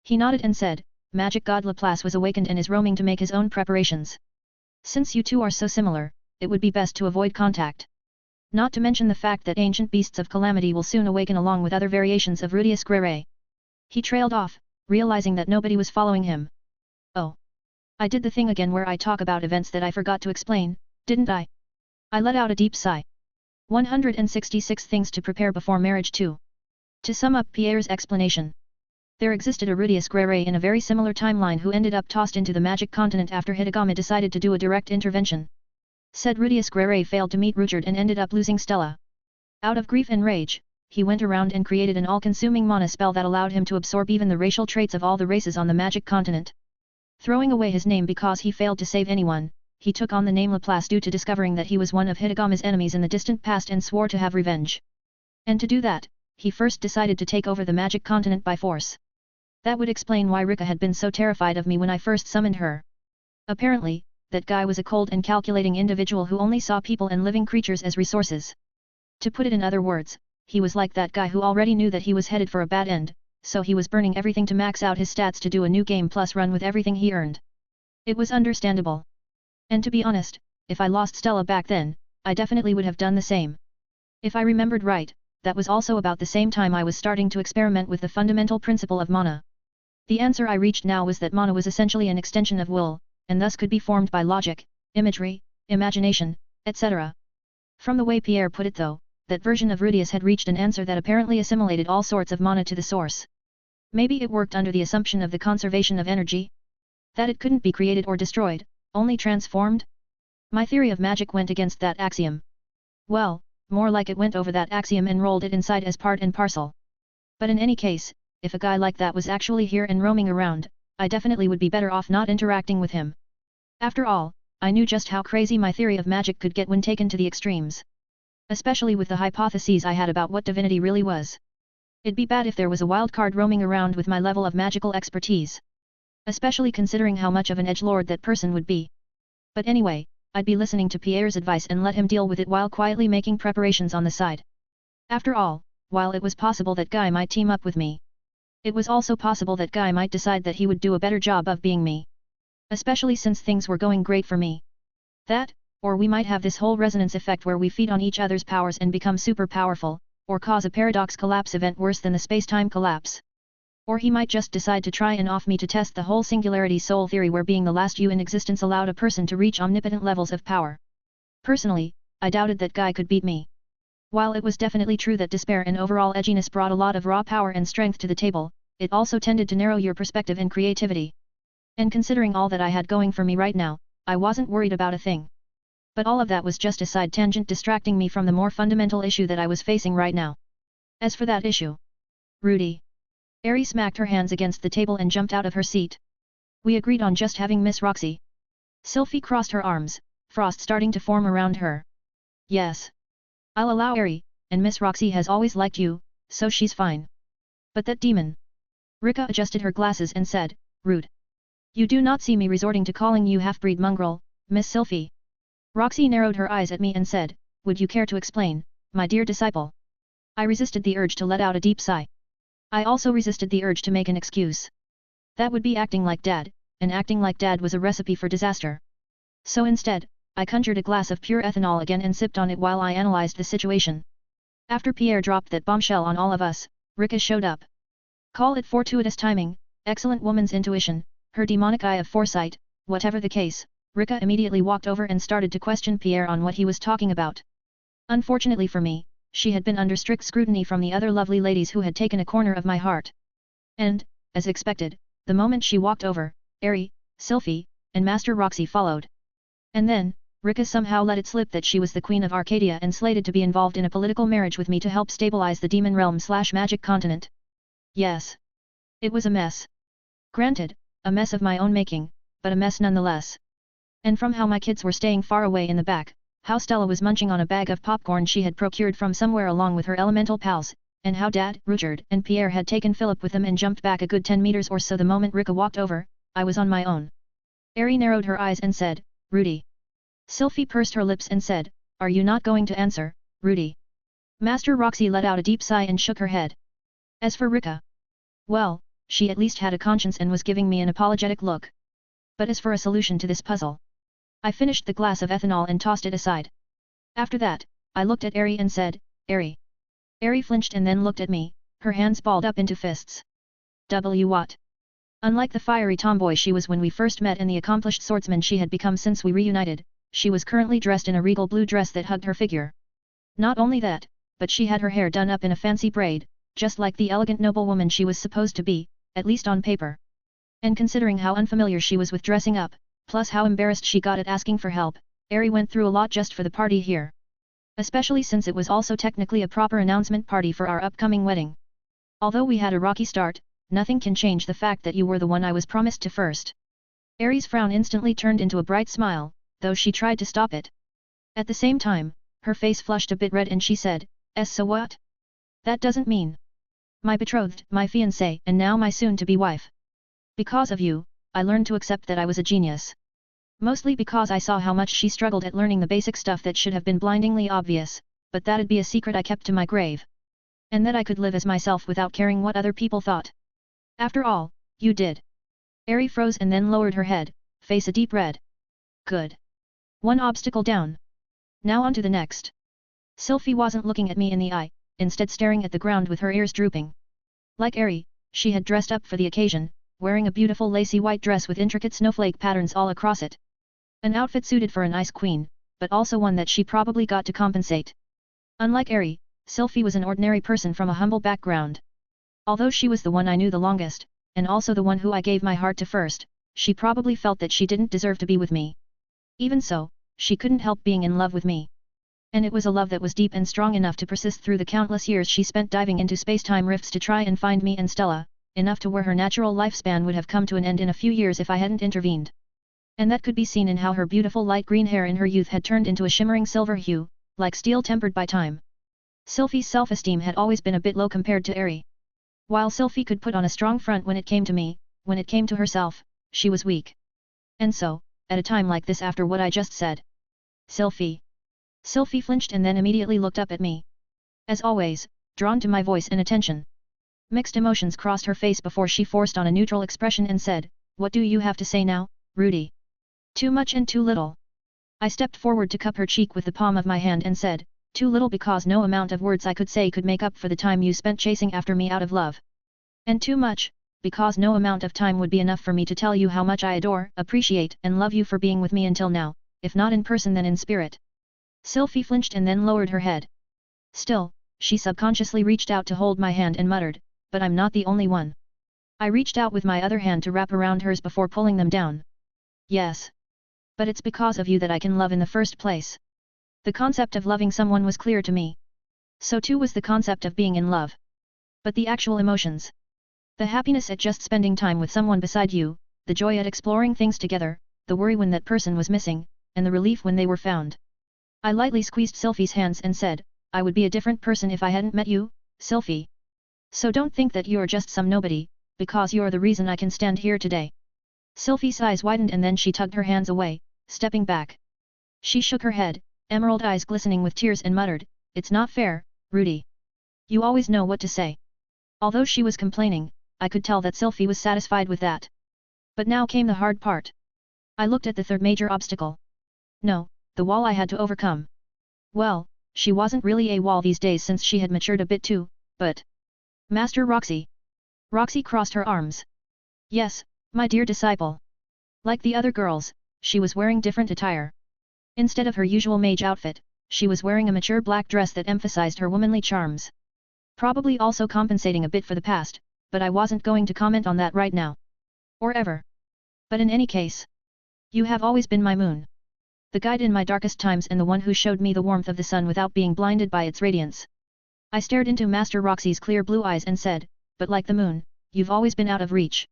He nodded and said, magic god Laplace was awakened and is roaming to make his own preparations. Since you two are so similar, it would be best to avoid contact. Not to mention the fact that ancient beasts of calamity will soon awaken along with other variations of Rudius Grere. He trailed off, realizing that nobody was following him. Oh. I did the thing again where I talk about events that I forgot to explain, didn't I? I let out a deep sigh. 166 things to prepare before marriage too. To sum up Pierre's explanation. There existed a Rudius Grere in a very similar timeline who ended up tossed into the magic continent after Hidegama decided to do a direct intervention. Said Rudius Grere failed to meet Ruchard and ended up losing Stella. Out of grief and rage, he went around and created an all-consuming mana spell that allowed him to absorb even the racial traits of all the races on the magic continent. Throwing away his name because he failed to save anyone, he took on the name Laplace due to discovering that he was one of Hidegama's enemies in the distant past and swore to have revenge. And to do that, he first decided to take over the magic continent by force. That would explain why Rika had been so terrified of me when I first summoned her. Apparently, that guy was a cold and calculating individual who only saw people and living creatures as resources. To put it in other words, he was like that guy who already knew that he was headed for a bad end, so he was burning everything to max out his stats to do a new game plus run with everything he earned. It was understandable. And to be honest, if I lost Stella back then, I definitely would have done the same. If I remembered right, that was also about the same time I was starting to experiment with the fundamental principle of mana. The answer I reached now was that mana was essentially an extension of will, and thus could be formed by logic, imagery, imagination, etc. From the way Pierre put it though, that version of Rudius had reached an answer that apparently assimilated all sorts of mana to the source. Maybe it worked under the assumption of the conservation of energy? That it couldn't be created or destroyed, only transformed? My theory of magic went against that axiom. Well, more like it went over that axiom and rolled it inside as part and parcel. But in any case, if a guy like that was actually here and roaming around, I definitely would be better off not interacting with him. After all, I knew just how crazy my theory of magic could get when taken to the extremes. Especially with the hypotheses I had about what divinity really was. It'd be bad if there was a wild card roaming around with my level of magical expertise. Especially considering how much of an edgelord that person would be. But anyway, I'd be listening to Pierre's advice and let him deal with it while quietly making preparations on the side. After all, while it was possible that Guy might team up with me, it was also possible that Guy might decide that he would do a better job of being me. Especially since things were going great for me. That, or we might have this whole resonance effect where we feed on each other's powers and become super powerful, or cause a paradox collapse event worse than the space-time collapse. Or he might just decide to try and off me to test the whole singularity soul theory where being the last you in existence allowed a person to reach omnipotent levels of power. Personally, I doubted that Guy could beat me. While it was definitely true that despair and overall edginess brought a lot of raw power and strength to the table, it also tended to narrow your perspective and creativity. And considering all that I had going for me right now, I wasn't worried about a thing. But all of that was just a side tangent distracting me from the more fundamental issue that I was facing right now. As for that issue, Rudy. Ari smacked her hands against the table and jumped out of her seat. We agreed on just having Miss Roxy. Sylphie crossed her arms, frost starting to form around her. Yes. I'll allow Ari, and Miss Roxy has always liked you, so she's fine. But that demon. Rika adjusted her glasses and said, rude. You do not see me resorting to calling you half-breed mongrel, Miss Sylphie. Roxy narrowed her eyes at me and said, would you care to explain, my dear disciple? I resisted the urge to let out a deep sigh. I also resisted the urge to make an excuse. That would be acting like Dad, and acting like Dad was a recipe for disaster. So instead, I conjured a glass of pure ethanol again and sipped on it while I analyzed the situation. After Pierre dropped that bombshell on all of us, Rika showed up. Call it fortuitous timing, excellent woman's intuition, her demonic eye of foresight, whatever the case, Rika immediately walked over and started to question Pierre on what he was talking about. Unfortunately for me, she had been under strict scrutiny from the other lovely ladies who had taken a corner of my heart. And, as expected, the moment she walked over, Ari, Sylphie, and Master Roxy followed. And then, Rika somehow let it slip that she was the Queen of Arcadia and slated to be involved in a political marriage with me to help stabilize the demon realm/magic continent. Yes. It was a mess. Granted, a mess of my own making, but a mess nonetheless. And from how my kids were staying far away in the back, how Stella was munching on a bag of popcorn she had procured from somewhere along with her elemental pals, and how Dad, Richard, and Pierre had taken Philip with them and jumped back a good 10 meters or so the moment Rika walked over, I was on my own. Ari narrowed her eyes and said, Rudy. Sylphie pursed her lips and said, are you not going to answer, Rudy? Master Roxy let out a deep sigh and shook her head. As for Rika, well, she at least had a conscience and was giving me an apologetic look. But as for a solution to this puzzle, I finished the glass of ethanol and tossed it aside. After that, I looked at Ari and said, Ari. Ari flinched and then looked at me, her hands balled up into fists. What? Unlike the fiery tomboy she was when we first met and the accomplished swordsman she had become since we reunited, she was currently dressed in a regal blue dress that hugged her figure. Not only that, but she had her hair done up in a fancy braid, just like the elegant noblewoman she was supposed to be, at least on paper. And considering how unfamiliar she was with dressing up, plus how embarrassed she got at asking for help, Ari went through a lot just for the party here. Especially since it was also technically a proper announcement party for our upcoming wedding. Although we had a rocky start, nothing can change the fact that you were the one I was promised to first. Ari's frown instantly turned into a bright smile, though she tried to stop it. At the same time, her face flushed a bit red and she said, so what? That doesn't mean. My betrothed, my fiancé, and now my soon-to-be wife. Because of you, I learned to accept that I was a genius. Mostly because I saw how much she struggled at learning the basic stuff that should have been blindingly obvious, but that'd be a secret I kept to my grave. And that I could live as myself without caring what other people thought. After all, you did. Ari froze and then lowered her head, face a deep red. Good. One obstacle down. Now on to the next. Sylphie wasn't looking at me in the eye, instead staring at the ground with her ears drooping. Like Ari, she had dressed up for the occasion, wearing a beautiful lacy white dress with intricate snowflake patterns all across it. An outfit suited for an ice queen, but also one that she probably got to compensate. Unlike Eri, Sylphie was an ordinary person from a humble background. Although she was the one I knew the longest, and also the one who I gave my heart to first, she probably felt that she didn't deserve to be with me. Even so, she couldn't help being in love with me. And it was a love that was deep and strong enough to persist through the countless years she spent diving into space-time rifts to try and find me and Stella, enough to where her natural lifespan would have come to an end in a few years if I hadn't intervened. And that could be seen in how her beautiful light green hair in her youth had turned into a shimmering silver hue, like steel tempered by time. Sylphie's self-esteem had always been a bit low compared to Eri. While Sylphie could put on a strong front when it came to me, when it came to herself, she was weak. And so, at a time like this after what I just said. Sylphie. Sylphie flinched and then immediately looked up at me. As always, drawn to my voice and attention. Mixed emotions crossed her face before she forced on a neutral expression and said, "What do you have to say now, Rudy?" "Too much and too little." I stepped forward to cup her cheek with the palm of my hand and said, "Too little because no amount of words I could say could make up for the time you spent chasing after me out of love. And too much, because no amount of time would be enough for me to tell you how much I adore, appreciate and love you for being with me until now, if not in person then in spirit." Sylphie flinched and then lowered her head. Still, she subconsciously reached out to hold my hand and muttered, "But I'm not the only one." I reached out with my other hand to wrap around hers before pulling them down. "Yes. But it's because of you that I can love in the first place." The concept of loving someone was clear to me. So too was the concept of being in love. But the actual emotions. The happiness at just spending time with someone beside you, the joy at exploring things together, the worry when that person was missing, and the relief when they were found. I lightly squeezed Sylphie's hands and said, "I would be a different person if I hadn't met you, Sylphie. So don't think that you're just some nobody, because you're the reason I can stand here today." Sylphie's eyes widened and then she tugged her hands away, stepping back. She shook her head, emerald eyes glistening with tears and muttered, "It's not fair, Rudy. You always know what to say." Although she was complaining, I could tell that Sylphie was satisfied with that. But now came the hard part. I looked at the third major obstacle. No, the wall I had to overcome. Well, she wasn't really a wall these days since she had matured a bit too, but... Master Roxy. Roxy crossed her arms. "Yes, my dear disciple." Like the other girls, she was wearing different attire. Instead of her usual mage outfit, she was wearing a mature black dress that emphasized her womanly charms. Probably also compensating a bit for the past, but I wasn't going to comment on that right now. Or ever. But in any case, you have always been my moon. The guide in my darkest times and the one who showed me the warmth of the sun without being blinded by its radiance. I stared into Master Roxy's clear blue eyes and said, "But like the moon, you've always been out of reach."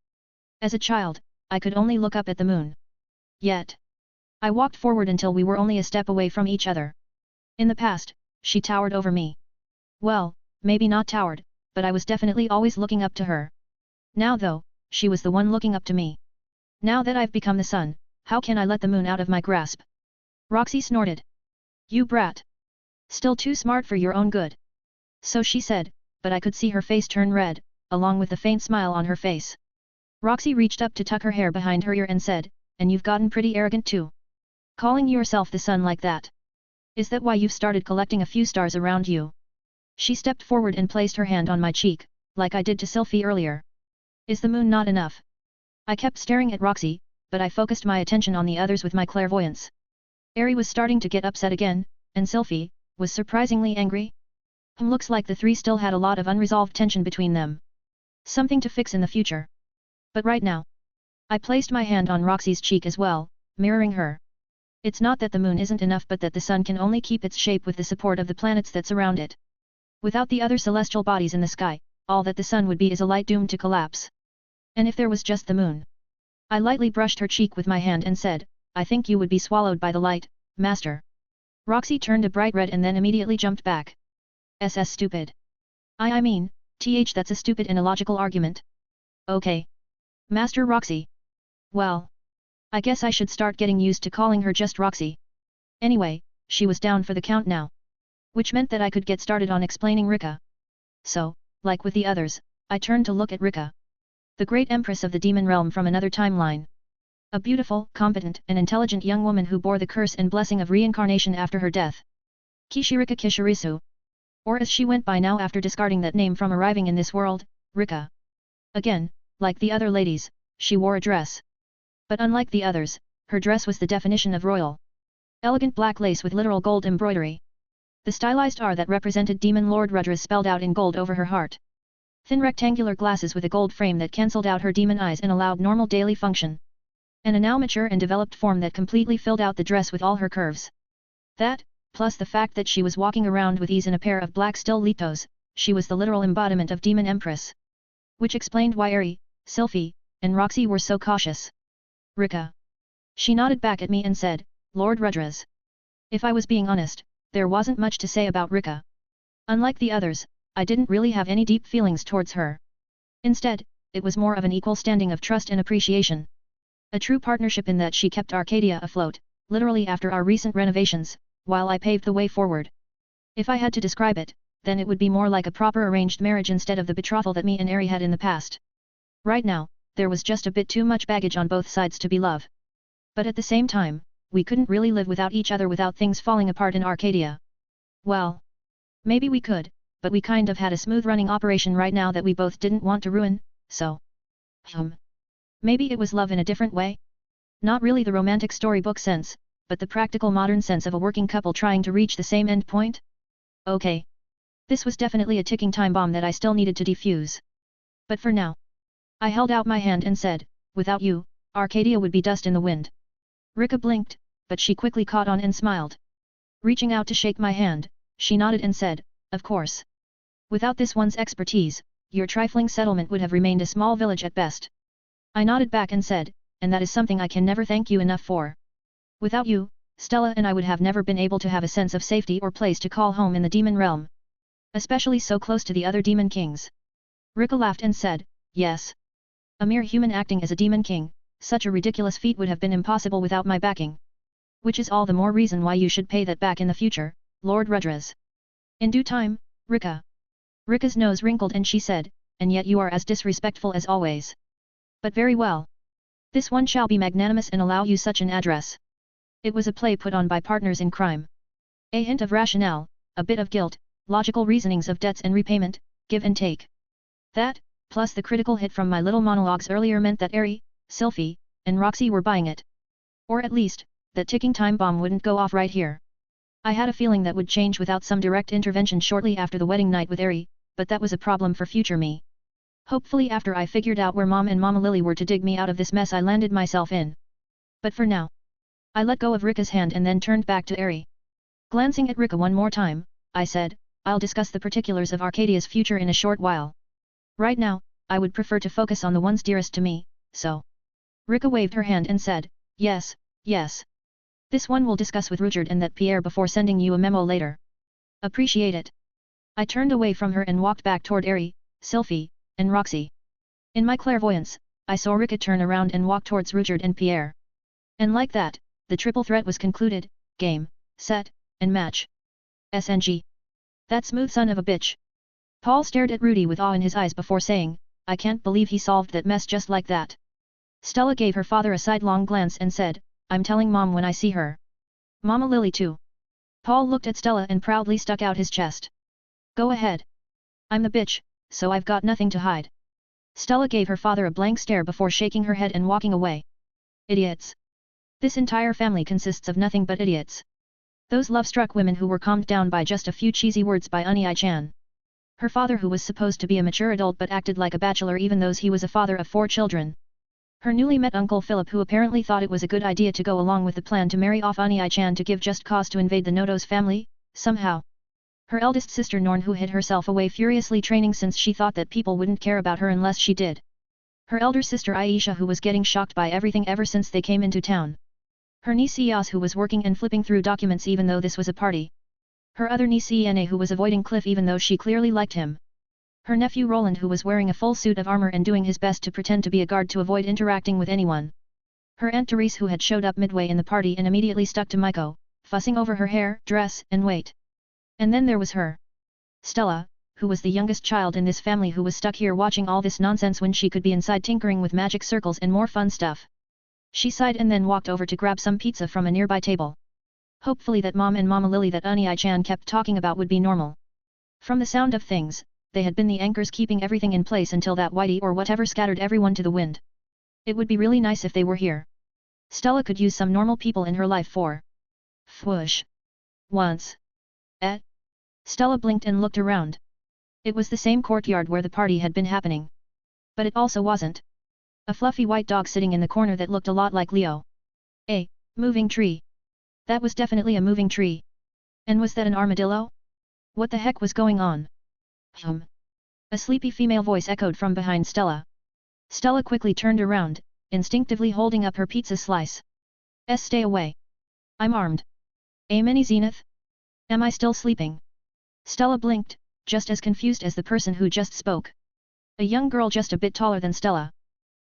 As a child, I could only look up at the moon. Yet. I walked forward until we were only a step away from each other. In the past, she towered over me. Well, maybe not towered, but I was definitely always looking up to her. Now though, she was the one looking up to me. Now that I've become the sun, how can I let the moon out of my grasp? Roxy snorted. "You brat. Still too smart for your own good." So she said, but I could see her face turn red, along with the faint smile on her face. Roxy reached up to tuck her hair behind her ear and said, "And you've gotten pretty arrogant too. Calling yourself the sun like that. Is that why you've started collecting a few stars around you?" She stepped forward and placed her hand on my cheek, like I did to Sylphie earlier. "Is the moon not enough?" I kept staring at Roxy, but I focused my attention on the others with my clairvoyance. Eri was starting to get upset again, and Sylphie was surprisingly angry. Looks like the three still had a lot of unresolved tension between them. Something to fix in the future. But right now, I placed my hand on Roxy's cheek as well, mirroring her. It's not that the moon isn't enough but that the sun can only keep its shape with the support of the planets that surround it. Without the other celestial bodies in the sky, all that the sun would be is a light doomed to collapse. And if there was just the moon? I lightly brushed her cheek with my hand and said, "I think you would be swallowed by the light, Master." Roxy turned a bright red and then immediately jumped back. "SS stupid. I mean, that's a stupid and illogical argument." "Okay. Master Roxy. Well. I guess I should start getting used to calling her just Roxy." Anyway, she was down for the count now. Which meant that I could get started on explaining Rika. So, like with the others, I turned to look at Rika. The great empress of the demon realm from another timeline. A beautiful, competent and intelligent young woman who bore the curse and blessing of reincarnation after her death. Kishirika Kishirisu. Or as she went by now after discarding that name from arriving in this world, Rika. Again, like the other ladies, she wore a dress. But unlike the others, her dress was the definition of royal. Elegant black lace with literal gold embroidery. The stylized R that represented Demon Lord Rudras spelled out in gold over her heart. Thin rectangular glasses with a gold frame that cancelled out her demon eyes and allowed normal daily function. And a now mature and developed form that completely filled out the dress with all her curves. That, plus the fact that she was walking around with ease in a pair of black stilettos, she was the literal embodiment of Demon Empress. Which explained why Eri, Sylphie, and Roxy were so cautious. Rika. She nodded back at me and said, Lord Rudras. If I was being honest, there wasn't much to say about Rika. Unlike the others, I didn't really have any deep feelings towards her. Instead, it was more of an equal standing of trust and appreciation. A true partnership in that she kept Arcadia afloat, literally after our recent renovations, while I paved the way forward. If I had to describe it, then it would be more like a proper arranged marriage instead of the betrothal that me and Eri had in the past. Right now, there was just a bit too much baggage on both sides to be love. But at the same time, we couldn't really live without each other without things falling apart in Arcadia. Well, maybe we could, but we kind of had a smooth running operation right now that we both didn't want to ruin, so. Maybe it was love in a different way? Not really the romantic storybook sense, but the practical modern sense of a working couple trying to reach the same end point? Okay. This was definitely a ticking time bomb that I still needed to defuse. But for now. I held out my hand and said, without you, Arcadia would be dust in the wind. Rika blinked, but she quickly caught on and smiled. Reaching out to shake my hand, she nodded and said, of course. Without this one's expertise, your trifling settlement would have remained a small village at best. I nodded back and said, and that is something I can never thank you enough for. Without you, Stella and I would have never been able to have a sense of safety or place to call home in the demon realm. Especially so close to the other demon kings. Rika laughed and said, yes. A mere human acting as a demon king, such a ridiculous feat would have been impossible without my backing. Which is all the more reason why you should pay that back in the future, Lord Rudras. In due time, Rika. Rika's nose wrinkled and she said, and yet you are as disrespectful as always. But very well. This one shall be magnanimous and allow you such an address. It was a play put on by partners in crime. A hint of rationale, a bit of guilt, logical reasonings of debts and repayment, give and take. That, plus the critical hit from my little monologues earlier meant that Eri, Sylphie, and Roxy were buying it. Or at least, that ticking time bomb wouldn't go off right here. I had a feeling that would change without some direct intervention shortly after the wedding night with Eri, but that was a problem for future me. Hopefully after I figured out where Mom and Mama Lily were to dig me out of this mess I landed myself in. But for now. I let go of Rika's hand and then turned back to Eri. Glancing at Rika one more time, I said, I'll discuss the particulars of Arcadia's future in a short while. Right now, I would prefer to focus on the ones dearest to me, so. Rika waved her hand and said, yes, yes. This one we'll discuss with Ruchard and that Pierre before sending you a memo later. Appreciate it. I turned away from her and walked back toward Eri, Sylphie, and Roxy. In my clairvoyance, I saw Rika turn around and walk towards Ruchard and Pierre. And like that, the triple threat was concluded, game, set, and match. SNG. That smooth son of a bitch. Paul stared at Rudy with awe in his eyes before saying, I can't believe he solved that mess just like that. Stella gave her father a sidelong glance and said, I'm telling Mom when I see her. Mama Lily too. Paul looked at Stella and proudly stuck out his chest. Go ahead. I'm the bitch, so I've got nothing to hide. Stella gave her father a blank stare before shaking her head and walking away. Idiots. This entire family consists of nothing but idiots. Those love-struck women who were calmed down by just a few cheesy words by Ai-chan. Her father who was supposed to be a mature adult but acted like a bachelor even though he was a father of 4 children. Her newly met Uncle Philip who apparently thought it was a good idea to go along with the plan to marry off Ai-chan to give just cause to invade the Nodo's family, somehow. Her eldest sister Norn who hid herself away furiously training since she thought that people wouldn't care about her unless she did. Her elder sister Aisha who was getting shocked by everything ever since they came into town. Her niece Yas who was working and flipping through documents even though this was a party. Her other niece Ena who was avoiding Cliff even though she clearly liked him. Her nephew Roland who was wearing a full suit of armor and doing his best to pretend to be a guard to avoid interacting with anyone. Her Aunt Therese who had showed up midway in the party and immediately stuck to Maiko, fussing over her hair, dress, and weight. And then there was her. Stella, who was the youngest child in this family who was stuck here watching all this nonsense when she could be inside tinkering with magic circles and more fun stuff. She sighed and then walked over to grab some pizza from a nearby table. Hopefully that Mom and Mama Lily that Ai-chan kept talking about would be normal. From the sound of things, they had been the anchors keeping everything in place until that Whitey or whatever scattered everyone to the wind. It would be really nice if they were here. Stella could use some normal people in her life for. Whoosh. Once. Stella blinked and looked around. It was the same courtyard where the party had been happening. But it also wasn't. A fluffy white dog sitting in the corner that looked a lot like Leo. A moving tree. That was definitely a moving tree. And was that an armadillo? What the heck was going on? A sleepy female voice echoed from behind Stella. Stella quickly turned around, instinctively holding up her pizza slice. Stay away. I'm armed. A mini zenith? Am I still sleeping? Stella blinked, just as confused as the person who just spoke. A young girl just a bit taller than Stella.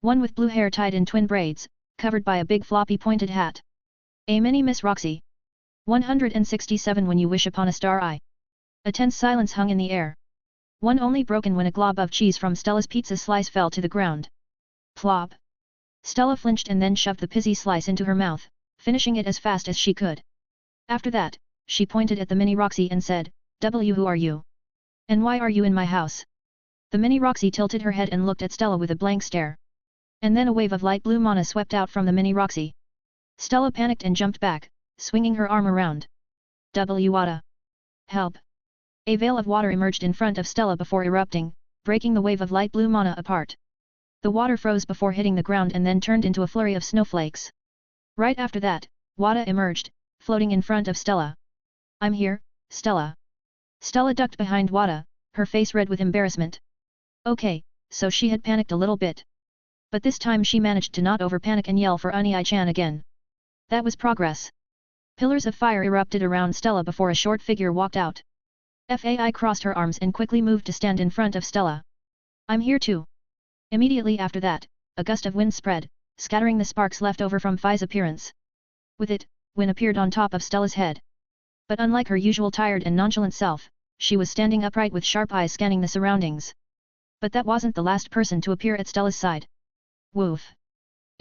One with blue hair tied in twin braids, covered by a big floppy pointed hat. A mini Miss Roxy. 167 When you wish upon a star eye. A tense silence hung in the air. One only broken when a glob of cheese from Stella's pizza slice fell to the ground. Plop. Stella flinched and then shoved the pizzy slice into her mouth, finishing it as fast as she could. After that, she pointed at the mini Roxy and said, who are you? And why are you in my house? The mini Roxy tilted her head and looked at Stella with a blank stare. And then a wave of light blue mana swept out from the mini Roxy. Stella panicked and jumped back, swinging her arm around. Wada. Help. A veil of water emerged in front of Stella before erupting, breaking the wave of light blue mana apart. The water froze before hitting the ground and then turned into a flurry of snowflakes. Right after that, Wada emerged, floating in front of Stella. I'm here, Stella. Stella ducked behind Wada, her face red with embarrassment. Okay, so she had panicked a little bit. But this time she managed to not over-panic and yell for Unai-chan again. That was progress. Pillars of fire erupted around Stella before a short figure walked out. Fai crossed her arms and quickly moved to stand in front of Stella. I'm here too. Immediately after that, a gust of wind spread, scattering the sparks left over from Fai's appearance. With it, wind appeared on top of Stella's head. But unlike her usual tired and nonchalant self, she was standing upright with sharp eyes scanning the surroundings. But that wasn't the last person to appear at Stella's side. Woof.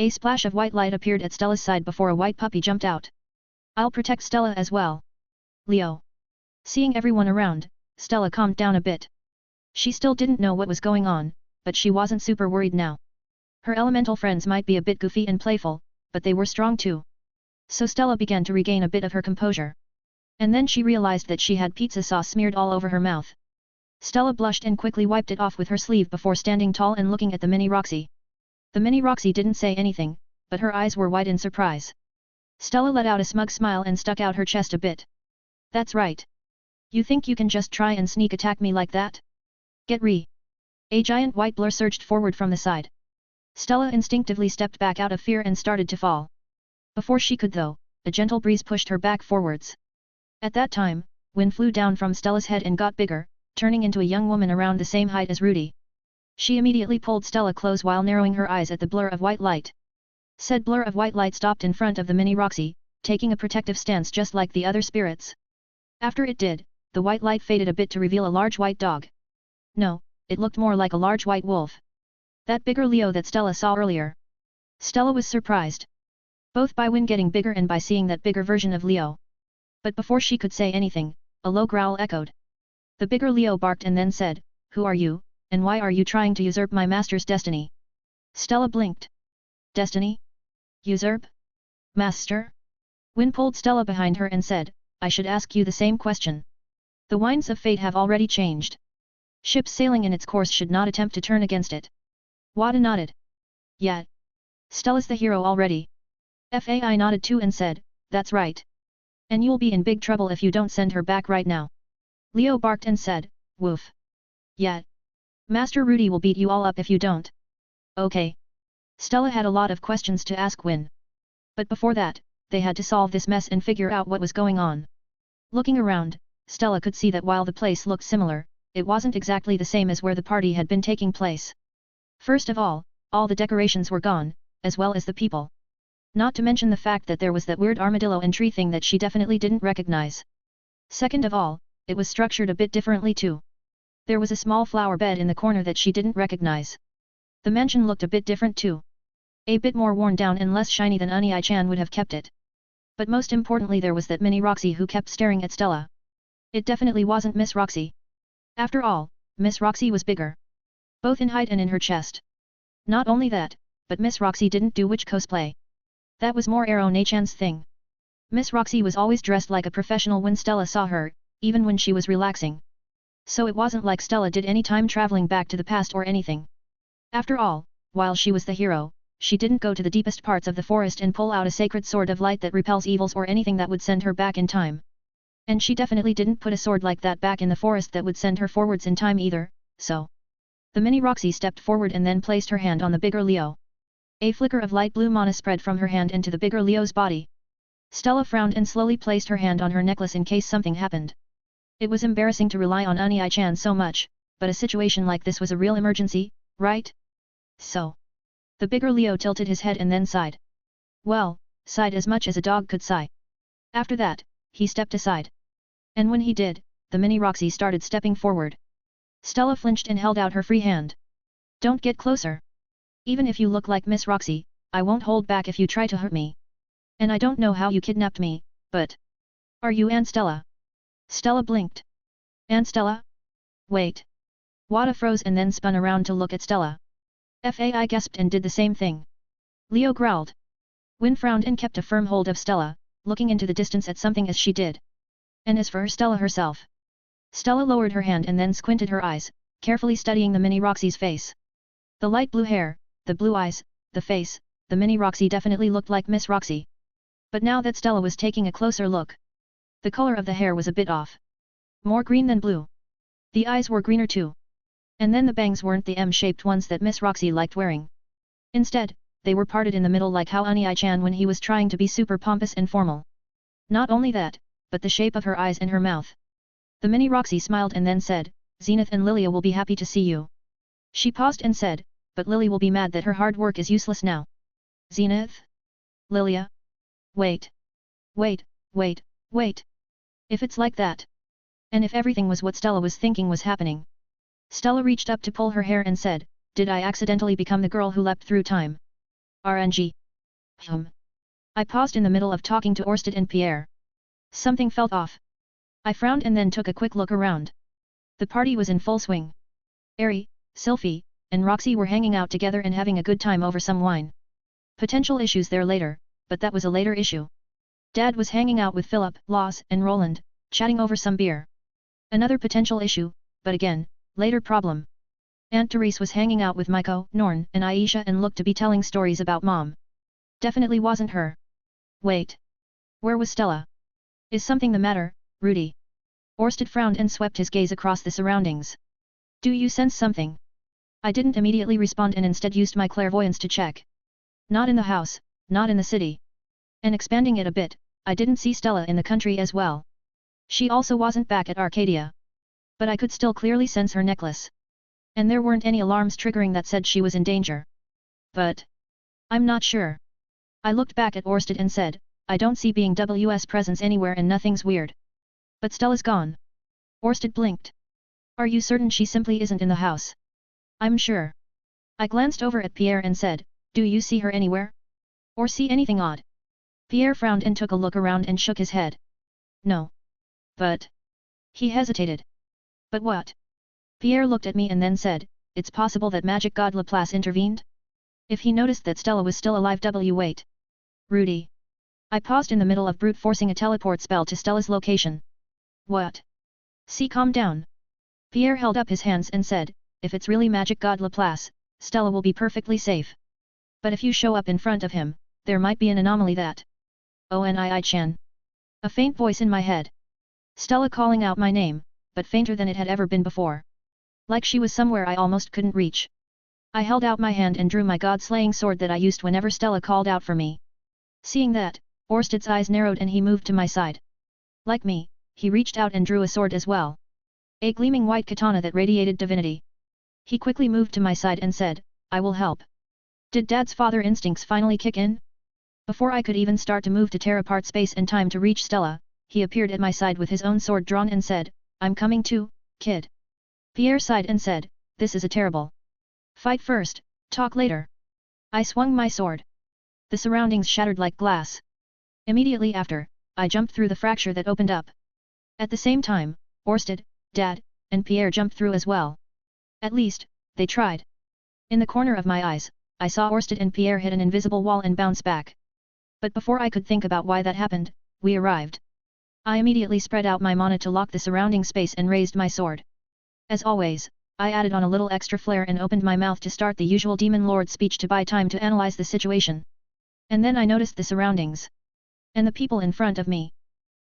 A splash of white light appeared at Stella's side before a white puppy jumped out. I'll protect Stella as well. Leo. Seeing everyone around, Stella calmed down a bit. She still didn't know what was going on, but she wasn't super worried now. Her elemental friends might be a bit goofy and playful, but they were strong too. So Stella began to regain a bit of her composure. And then she realized that she had pizza sauce smeared all over her mouth. Stella blushed and quickly wiped it off with her sleeve before standing tall and looking at the mini Roxy. The mini Roxy didn't say anything, but her eyes were wide in surprise. Stella let out a smug smile and stuck out her chest a bit. That's right. You think you can just try and sneak attack me like that? Get re. A giant white blur surged forward from the side. Stella instinctively stepped back out of fear and started to fall. Before she could though, a gentle breeze pushed her back forwards. At that time, wind flew down from Stella's head and got bigger, turning into a young woman around the same height as Rudy. She immediately pulled Stella close while narrowing her eyes at the blur of white light. Said blur of white light stopped in front of the mini Roxy, taking a protective stance just like the other spirits. After it did, the white light faded a bit to reveal a large white dog. No, it looked more like a large white wolf. That bigger Leo that Stella saw earlier. Stella was surprised. Both by wind getting bigger and by seeing that bigger version of Leo. But before she could say anything, a low growl echoed. The bigger Leo barked and then said, Who are you, and why are you trying to usurp my master's destiny? Stella blinked. Destiny? Usurp? Master? Wind pulled Stella behind her and said, I should ask you the same question. The winds of fate have already changed. Ships sailing in its course should not attempt to turn against it. Wada nodded. Yeah. Stella's the hero already. Fai nodded too and said, That's right. And you'll be in big trouble if you don't send her back right now. Leo barked and said, Woof. Yeah. Master Rudy will beat you all up if you don't. Okay. Stella had a lot of questions to ask Win. But before that, they had to solve this mess and figure out what was going on. Looking around, Stella could see that while the place looked similar, it wasn't exactly the same as where the party had been taking place. First of all the decorations were gone, as well as the people. Not to mention the fact that there was that weird armadillo and tree thing that she definitely didn't recognize. Second of all, it was structured a bit differently too. There was a small flower bed in the corner that she didn't recognize. The mansion looked a bit different too. A bit more worn down and less shiny than Unai-chan would have kept it. But most importantly there was that mini Roxy who kept staring at Stella. It definitely wasn't Miss Roxy. After all, Miss Roxy was bigger. Both in height and in her chest. Not only that, but Miss Roxy didn't do witch cosplay. That was more Unai-chan's thing. Miss Roxy was always dressed like a professional when Stella saw her, even when she was relaxing. So it wasn't like Stella did any time traveling back to the past or anything. After all, while she was the hero, she didn't go to the deepest parts of the forest and pull out a sacred sword of light that repels evils or anything that would send her back in time. And she definitely didn't put a sword like that back in the forest that would send her forwards in time either, so. The mini Roxy stepped forward and then placed her hand on the bigger Leo. A flicker of light blue mana spread from her hand into the bigger Leo's body. Stella frowned and slowly placed her hand on her necklace in case something happened. It was embarrassing to rely on Ai-chan so much, but a situation like this was a real emergency, right? So. The bigger Leo tilted his head and then sighed. Well, sighed as much as a dog could sigh. After that, he stepped aside. And when he did, the mini Roxy started stepping forward. Stella flinched and held out her free hand. Don't get closer. Even if you look like Miss Roxy, I won't hold back if you try to hurt me. And I don't know how you kidnapped me, but... Are you Aunt Stella? Stella blinked. Aunt Stella? Wait. Wada froze and then spun around to look at Stella. Fai gasped and did the same thing. Leo growled. Win frowned and kept a firm hold of Stella, looking into the distance at something as she did. And as for Stella herself. Stella lowered her hand and then squinted her eyes, carefully studying the mini Roxy's face. The light blue hair, the blue eyes, the face, the mini Roxy definitely looked like Miss Roxy. But now that Stella was taking a closer look, the color of the hair was a bit off. More green than blue. The eyes were greener too. And then the bangs weren't the M-shaped ones that Miss Roxy liked wearing. Instead, they were parted in the middle like how Ai-chan when he was trying to be super pompous and formal. Not only that, but the shape of her eyes and her mouth. The mini Roxy smiled and then said, Zenith and Lilia will be happy to see you. She paused and said, but Lily will be mad that her hard work is useless now. Zenith? Lilia? Wait. Wait. If it's like that. And if everything was what Stella was thinking was happening. Stella reached up to pull her hair and said, did I accidentally become the girl who leapt through time? RNG. I paused in the middle of talking to Orsted and Pierre. Something felt off. I frowned and then took a quick look around. The party was in full swing. Eri, Sylphie, and Roxy were hanging out together and having a good time over some wine. Potential issues there later, but that was a later issue. Dad was hanging out with Philip, Laws, and Roland, chatting over some beer. Another potential issue, but again, later problem. Aunt Therese was hanging out with Maiko, Norn, and Aisha and looked to be telling stories about Mom. Definitely wasn't her. Wait. Where was Stella? Is something the matter, Rudy? Orsted frowned and swept his gaze across the surroundings. Do you sense something? I didn't immediately respond and instead used my clairvoyance to check. Not in the house, not in the city. And expanding it a bit, I didn't see Stella in the country as well. She also wasn't back at Arcadia. But I could still clearly sense her necklace. And there weren't any alarms triggering that said she was in danger. But I'm not sure. I looked back at Orsted and said, I don't see being WS presence anywhere and nothing's weird. But Stella's gone. Orsted blinked. Are you certain she simply isn't in the house? I'm sure. I glanced over at Pierre and said, do you see her anywhere? Or see anything odd? Pierre frowned and took a look around and shook his head. No. But... He hesitated. But what? Pierre looked at me and then said, it's possible that magic god Laplace intervened? If he noticed that Stella was still alive wait. Rudy. I paused in the middle of brute forcing a teleport spell to Stella's location. What? See, calm down. Pierre held up his hands and said, if it's really magic god Laplace, Stella will be perfectly safe. But if you show up in front of him, there might be an anomaly that... Onii-chan. A faint voice in my head. Stella calling out my name, but fainter than it had ever been before. Like she was somewhere I almost couldn't reach. I held out my hand and drew my god-slaying sword that I used whenever Stella called out for me. Seeing that, Orsted's eyes narrowed and he moved to my side. Like me, he reached out and drew a sword as well. A gleaming white katana that radiated divinity. He quickly moved to my side and said, I will help. Did Dad's father instincts finally kick in? Before I could even start to move to tear apart space and time to reach Stella, he appeared at my side with his own sword drawn and said, I'm coming too, kid. Pierre sighed and said, this is a terrible fight first, talk later. I swung my sword. The surroundings shattered like glass. Immediately after, I jumped through the fracture that opened up. At the same time, Orsted, Dad, and Pierre jumped through as well. At least, they tried. In the corner of my eyes, I saw Orsted and Pierre hit an invisible wall and bounce back. But before I could think about why that happened, we arrived. I immediately spread out my mana to lock the surrounding space and raised my sword. As always, I added on a little extra flair and opened my mouth to start the usual Demon Lord speech to buy time to analyze the situation. And then I noticed the surroundings. And the people in front of me.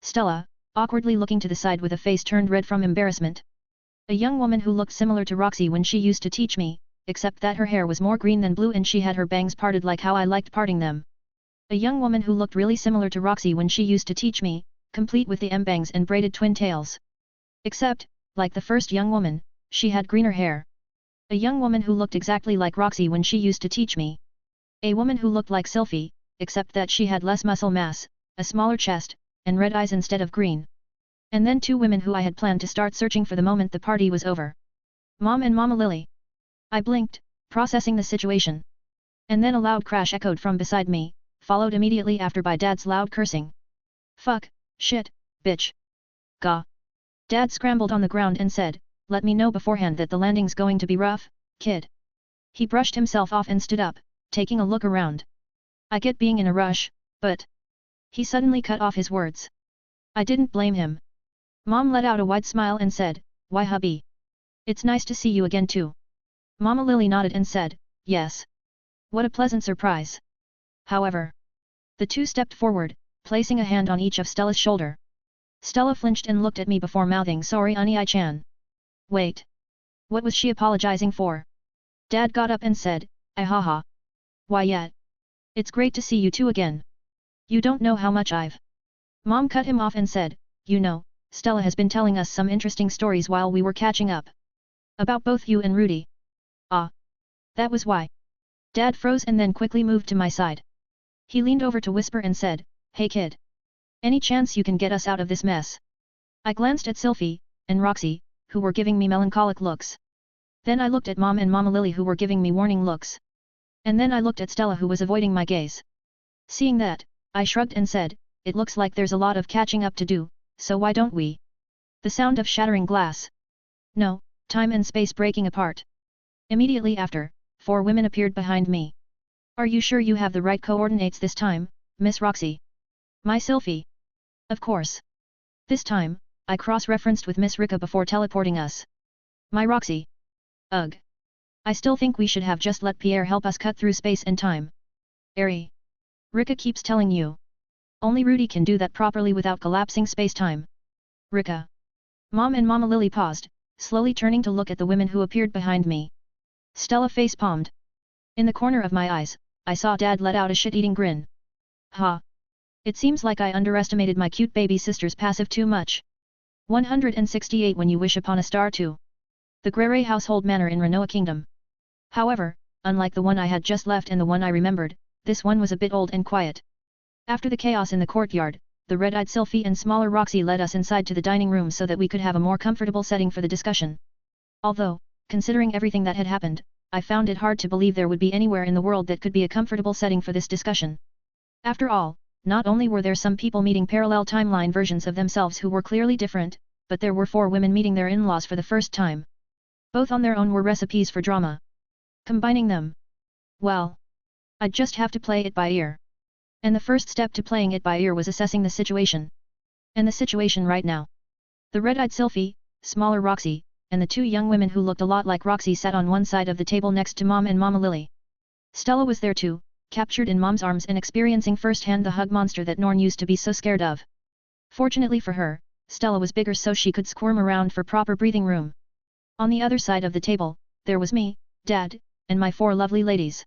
Stella, awkwardly looking to the side with a face turned red from embarrassment. A young woman who looked similar to Roxy when she used to teach me, except that her hair was more green than blue and she had her bangs parted like how I liked parting them. A young woman who looked really similar to Roxy when she used to teach me, complete with the M-bangs and braided twin tails. Except, like the first young woman, she had greener hair. A young woman who looked exactly like Roxy when she used to teach me. A woman who looked like Sylphie, except that she had less muscle mass, a smaller chest, and red eyes instead of green. And then two women who I had planned to start searching for the moment the party was over. Mom and Mama Lily. I blinked, processing the situation. And then a loud crash echoed from beside me, followed immediately after by Dad's loud cursing. Fuck, shit, bitch. Gah. Dad scrambled on the ground and said, let me know beforehand that the landing's going to be rough, kid. He brushed himself off and stood up, taking a look around. I get being in a rush, but... He suddenly cut off his words. I didn't blame him. Mom let out a wide smile and said, why hubby? It's nice to see you again too. Mama Lily nodded and said, yes. What a pleasant surprise. However, the two stepped forward, placing a hand on each of Stella's shoulder. Stella flinched and looked at me before mouthing sorry Ani-chan. Wait. What was she apologizing for? Dad got up and said, haha. Why yet? It's great to see you two again. You don't know how much I've... Mom cut him off and said, you know, Stella has been telling us some interesting stories while we were catching up. About both you and Rudy. Ah. That was why. Dad froze and then quickly moved to my side. He leaned over to whisper and said, hey kid. Any chance you can get us out of this mess? I glanced at Sylphie, and Roxy, who were giving me melancholic looks. Then I looked at Mom and Mama Lily who were giving me warning looks. And then I looked at Stella who was avoiding my gaze. Seeing that, I shrugged and said, it looks like there's a lot of catching up to do, so why don't we? The sound of shattering glass. No, time and space breaking apart. Immediately after, 4 women appeared behind me. Are you sure you have the right coordinates this time, Miss Roxy? My Sylphie. Of course. This time, I cross-referenced with Miss Rika before teleporting us. My Roxy. Ugh. I still think we should have just let Pierre help us cut through space and time. Airy. Rika keeps telling you. Only Rudy can do that properly without collapsing space-time. Rika. Mom and Mama Lily paused, slowly turning to look at the women who appeared behind me. Stella face-palmed. In the corner of my eyes, I saw Dad let out a shit-eating grin. Ha. It seems like I underestimated my cute baby sister's passive too much. 168 When you wish upon a star too. The Grere household manor in Renoa Kingdom. However, unlike the one I had just left and the one I remembered, this one was a bit old and quiet. After the chaos in the courtyard, the red-eyed Sylphie and smaller Roxy led us inside to the dining room so that we could have a more comfortable setting for the discussion. Although, considering everything that had happened, I found it hard to believe there would be anywhere in the world that could be a comfortable setting for this discussion. After all, not only were there some people meeting parallel timeline versions of themselves who were clearly different, but there were 4 women meeting their in-laws for the first time. Both on their own were recipes for drama. Combining them. Well. I'd just have to play it by ear. And the first step to playing it by ear was assessing the situation. And the situation right now. The red-eyed Sylphie, smaller Roxy, and the 2 young women who looked a lot like Roxy sat on one side of the table next to Mom and Mama Lily. Stella was there too, captured in Mom's arms and experiencing firsthand the hug monster that Norn used to be so scared of. Fortunately for her, Stella was bigger so she could squirm around for proper breathing room. On the other side of the table, there was me, Dad, and my 4 lovely ladies.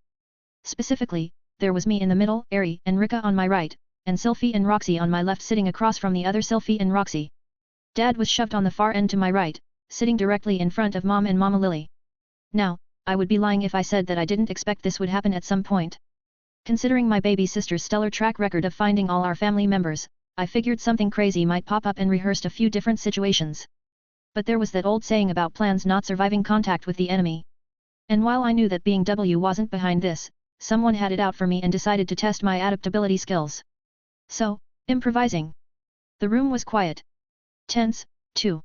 Specifically, there was me in the middle, Airy and Rika on my right, and Sylphie and Roxy on my left sitting across from the other Sylphie and Roxy. Dad was shoved on the far end to my right, sitting directly in front of Mom and Mama Lily. Now, I would be lying if I said that I didn't expect this would happen at some point. Considering my baby sister's stellar track record of finding all our family members, I figured something crazy might pop up and rehearsed a few different situations. But there was that old saying about plans not surviving contact with the enemy. And while I knew that being W wasn't behind this, someone had it out for me and decided to test my adaptability skills. So, improvising. The room was quiet. Tense, too.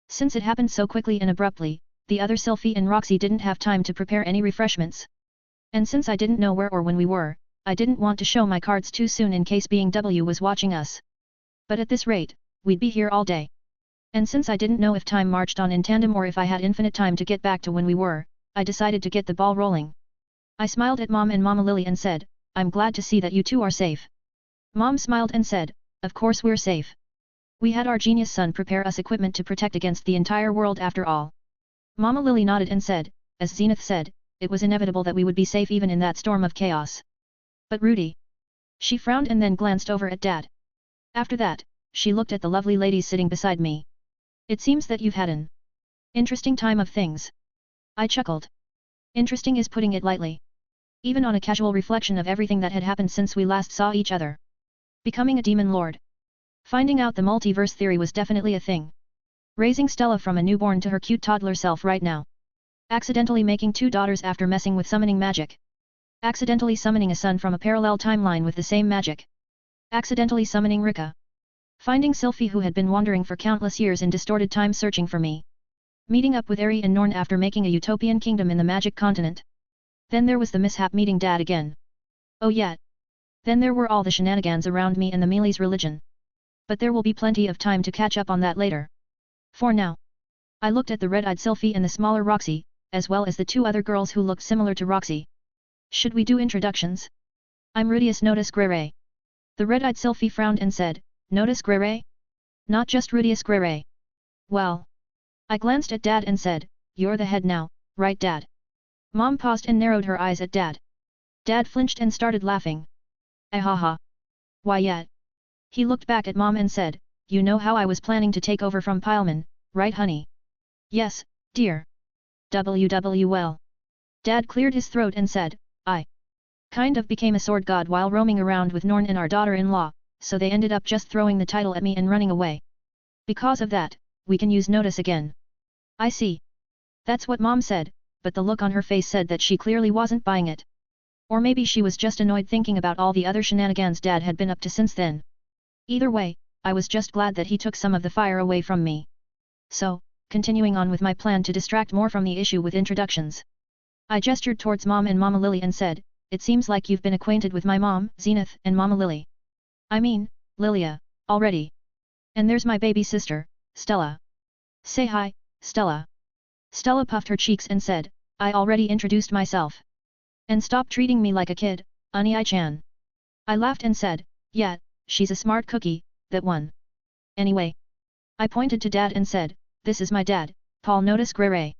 Since it happened so quickly and abruptly, the other Sylphie and Roxy didn't have time to prepare any refreshments. And since I didn't know where or when we were, I didn't want to show my cards too soon in case being W was watching us. But at this rate, we'd be here all day. And since I didn't know if time marched on in tandem or if I had infinite time to get back to when we were, I decided to get the ball rolling. I smiled at Mom and Mama Lily and said, I'm glad to see that you two are safe. Mom smiled and said, of course we're safe. We had our genius son prepare us equipment to protect against the entire world after all. Mama Lily nodded and said, as Zenith said, it was inevitable that we would be safe even in that storm of chaos. But Rudy. She frowned and then glanced over at Dad. After that, she looked at the lovely ladies sitting beside me. It seems that you've had an interesting time of things. I chuckled. Interesting is putting it lightly. Even on a casual reflection of everything that had happened since we last saw each other. Becoming a demon lord. Finding out the multiverse theory was definitely a thing. Raising Stella from a newborn to her cute toddler self right now. Accidentally making 2 daughters after messing with summoning magic. Accidentally summoning a son from a parallel timeline with the same magic. Accidentally summoning Rika. Finding Sylphie who had been wandering for countless years in distorted time searching for me. Meeting up with Eri and Norn after making a utopian kingdom in the magic continent. Then there was the mishap meeting Dad again. Oh yeah. Then there were all the shenanigans around me and the Mealy's religion. But there will be plenty of time to catch up on that later. For now. I looked at the red-eyed Sylphie and the smaller Roxy, as well as the 2 other girls who looked similar to Roxy. Should we do introductions? I'm Rudius Notice Grere. The red-eyed Sylphie frowned and said, Notice Grere? Not just Rudius Grere. Well. I glanced at Dad and said, you're the head now, right Dad? Mom paused and narrowed her eyes at Dad. Dad flinched and started laughing. Ahaha. Why yet? He looked back at Mom and said, you know how I was planning to take over from Pileman, right honey? Yes, dear. WWL. Dad cleared his throat and said, I kind of became a sword god while roaming around with Norn and our daughter-in-law, so they ended up just throwing the title at me and running away. Because of that, we can use Notice again. I see. That's what Mom said, but the look on her face said that she clearly wasn't buying it. Or maybe she was just annoyed thinking about all the other shenanigans Dad had been up to since then. Either way, I was just glad that he took some of the fire away from me. So, continuing on with my plan to distract more from the issue with introductions. I gestured towards Mom and Mama Lily and said, it seems like you've been acquainted with my mom, Zenith, and Mama Lily. I mean, Lilia, already. And there's my baby sister, Stella. Say hi, Stella. Stella puffed her cheeks and said, I already introduced myself. And stop treating me like a kid, Ani-chan. I laughed and said, yeah, she's a smart cookie, that one. Anyway. I pointed to Dad and said, this is my dad, Paul Notice Grere.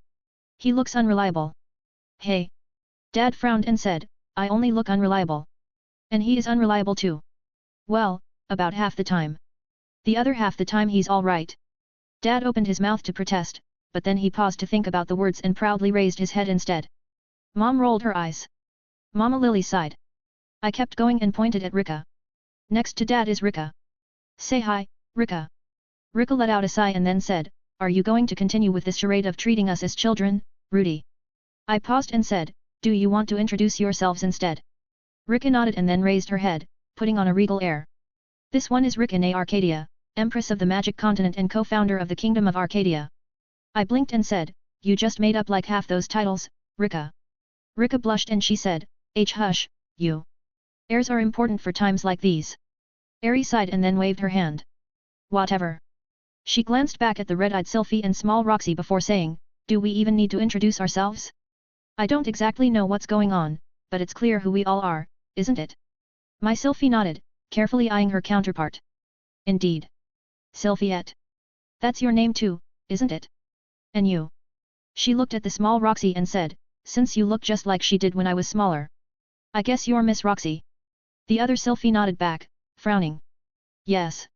He looks unreliable. Hey. Dad frowned and said, I only look unreliable. And he is unreliable too. Well, about half the time. The other half the time he's alright. Dad opened his mouth to protest, but then he paused to think about the words and proudly raised his head instead. Mom rolled her eyes. Mama Lily sighed. I kept going and pointed at Rika. Next to Dad is Rika. Say hi, Rika. Rika let out a sigh and then said, are you going to continue with this charade of treating us as children, Rudy? I paused and said, do you want to introduce yourselves instead? Rika nodded and then raised her head, putting on a regal air. This one is Rika na Arcadia, Empress of the Magic Continent and co-founder of the Kingdom of Arcadia. I blinked and said, you just made up like half those titles, Rika. Rika blushed and she said, hush, you. Heirs are important for times like these. Eri sighed and then waved her hand. Whatever. She glanced back at the red-eyed Sylphie and small Roxy before saying, do we even need to introduce ourselves? I don't exactly know what's going on, but it's clear who we all are, isn't it? My Sylphie nodded, carefully eyeing her counterpart. Indeed. Sylphiette. That's your name too, isn't it? And you? She looked at the small Roxy and said, since you look just like she did when I was smaller. I guess you're Miss Roxy. The other Sylphie nodded back, frowning. Yes.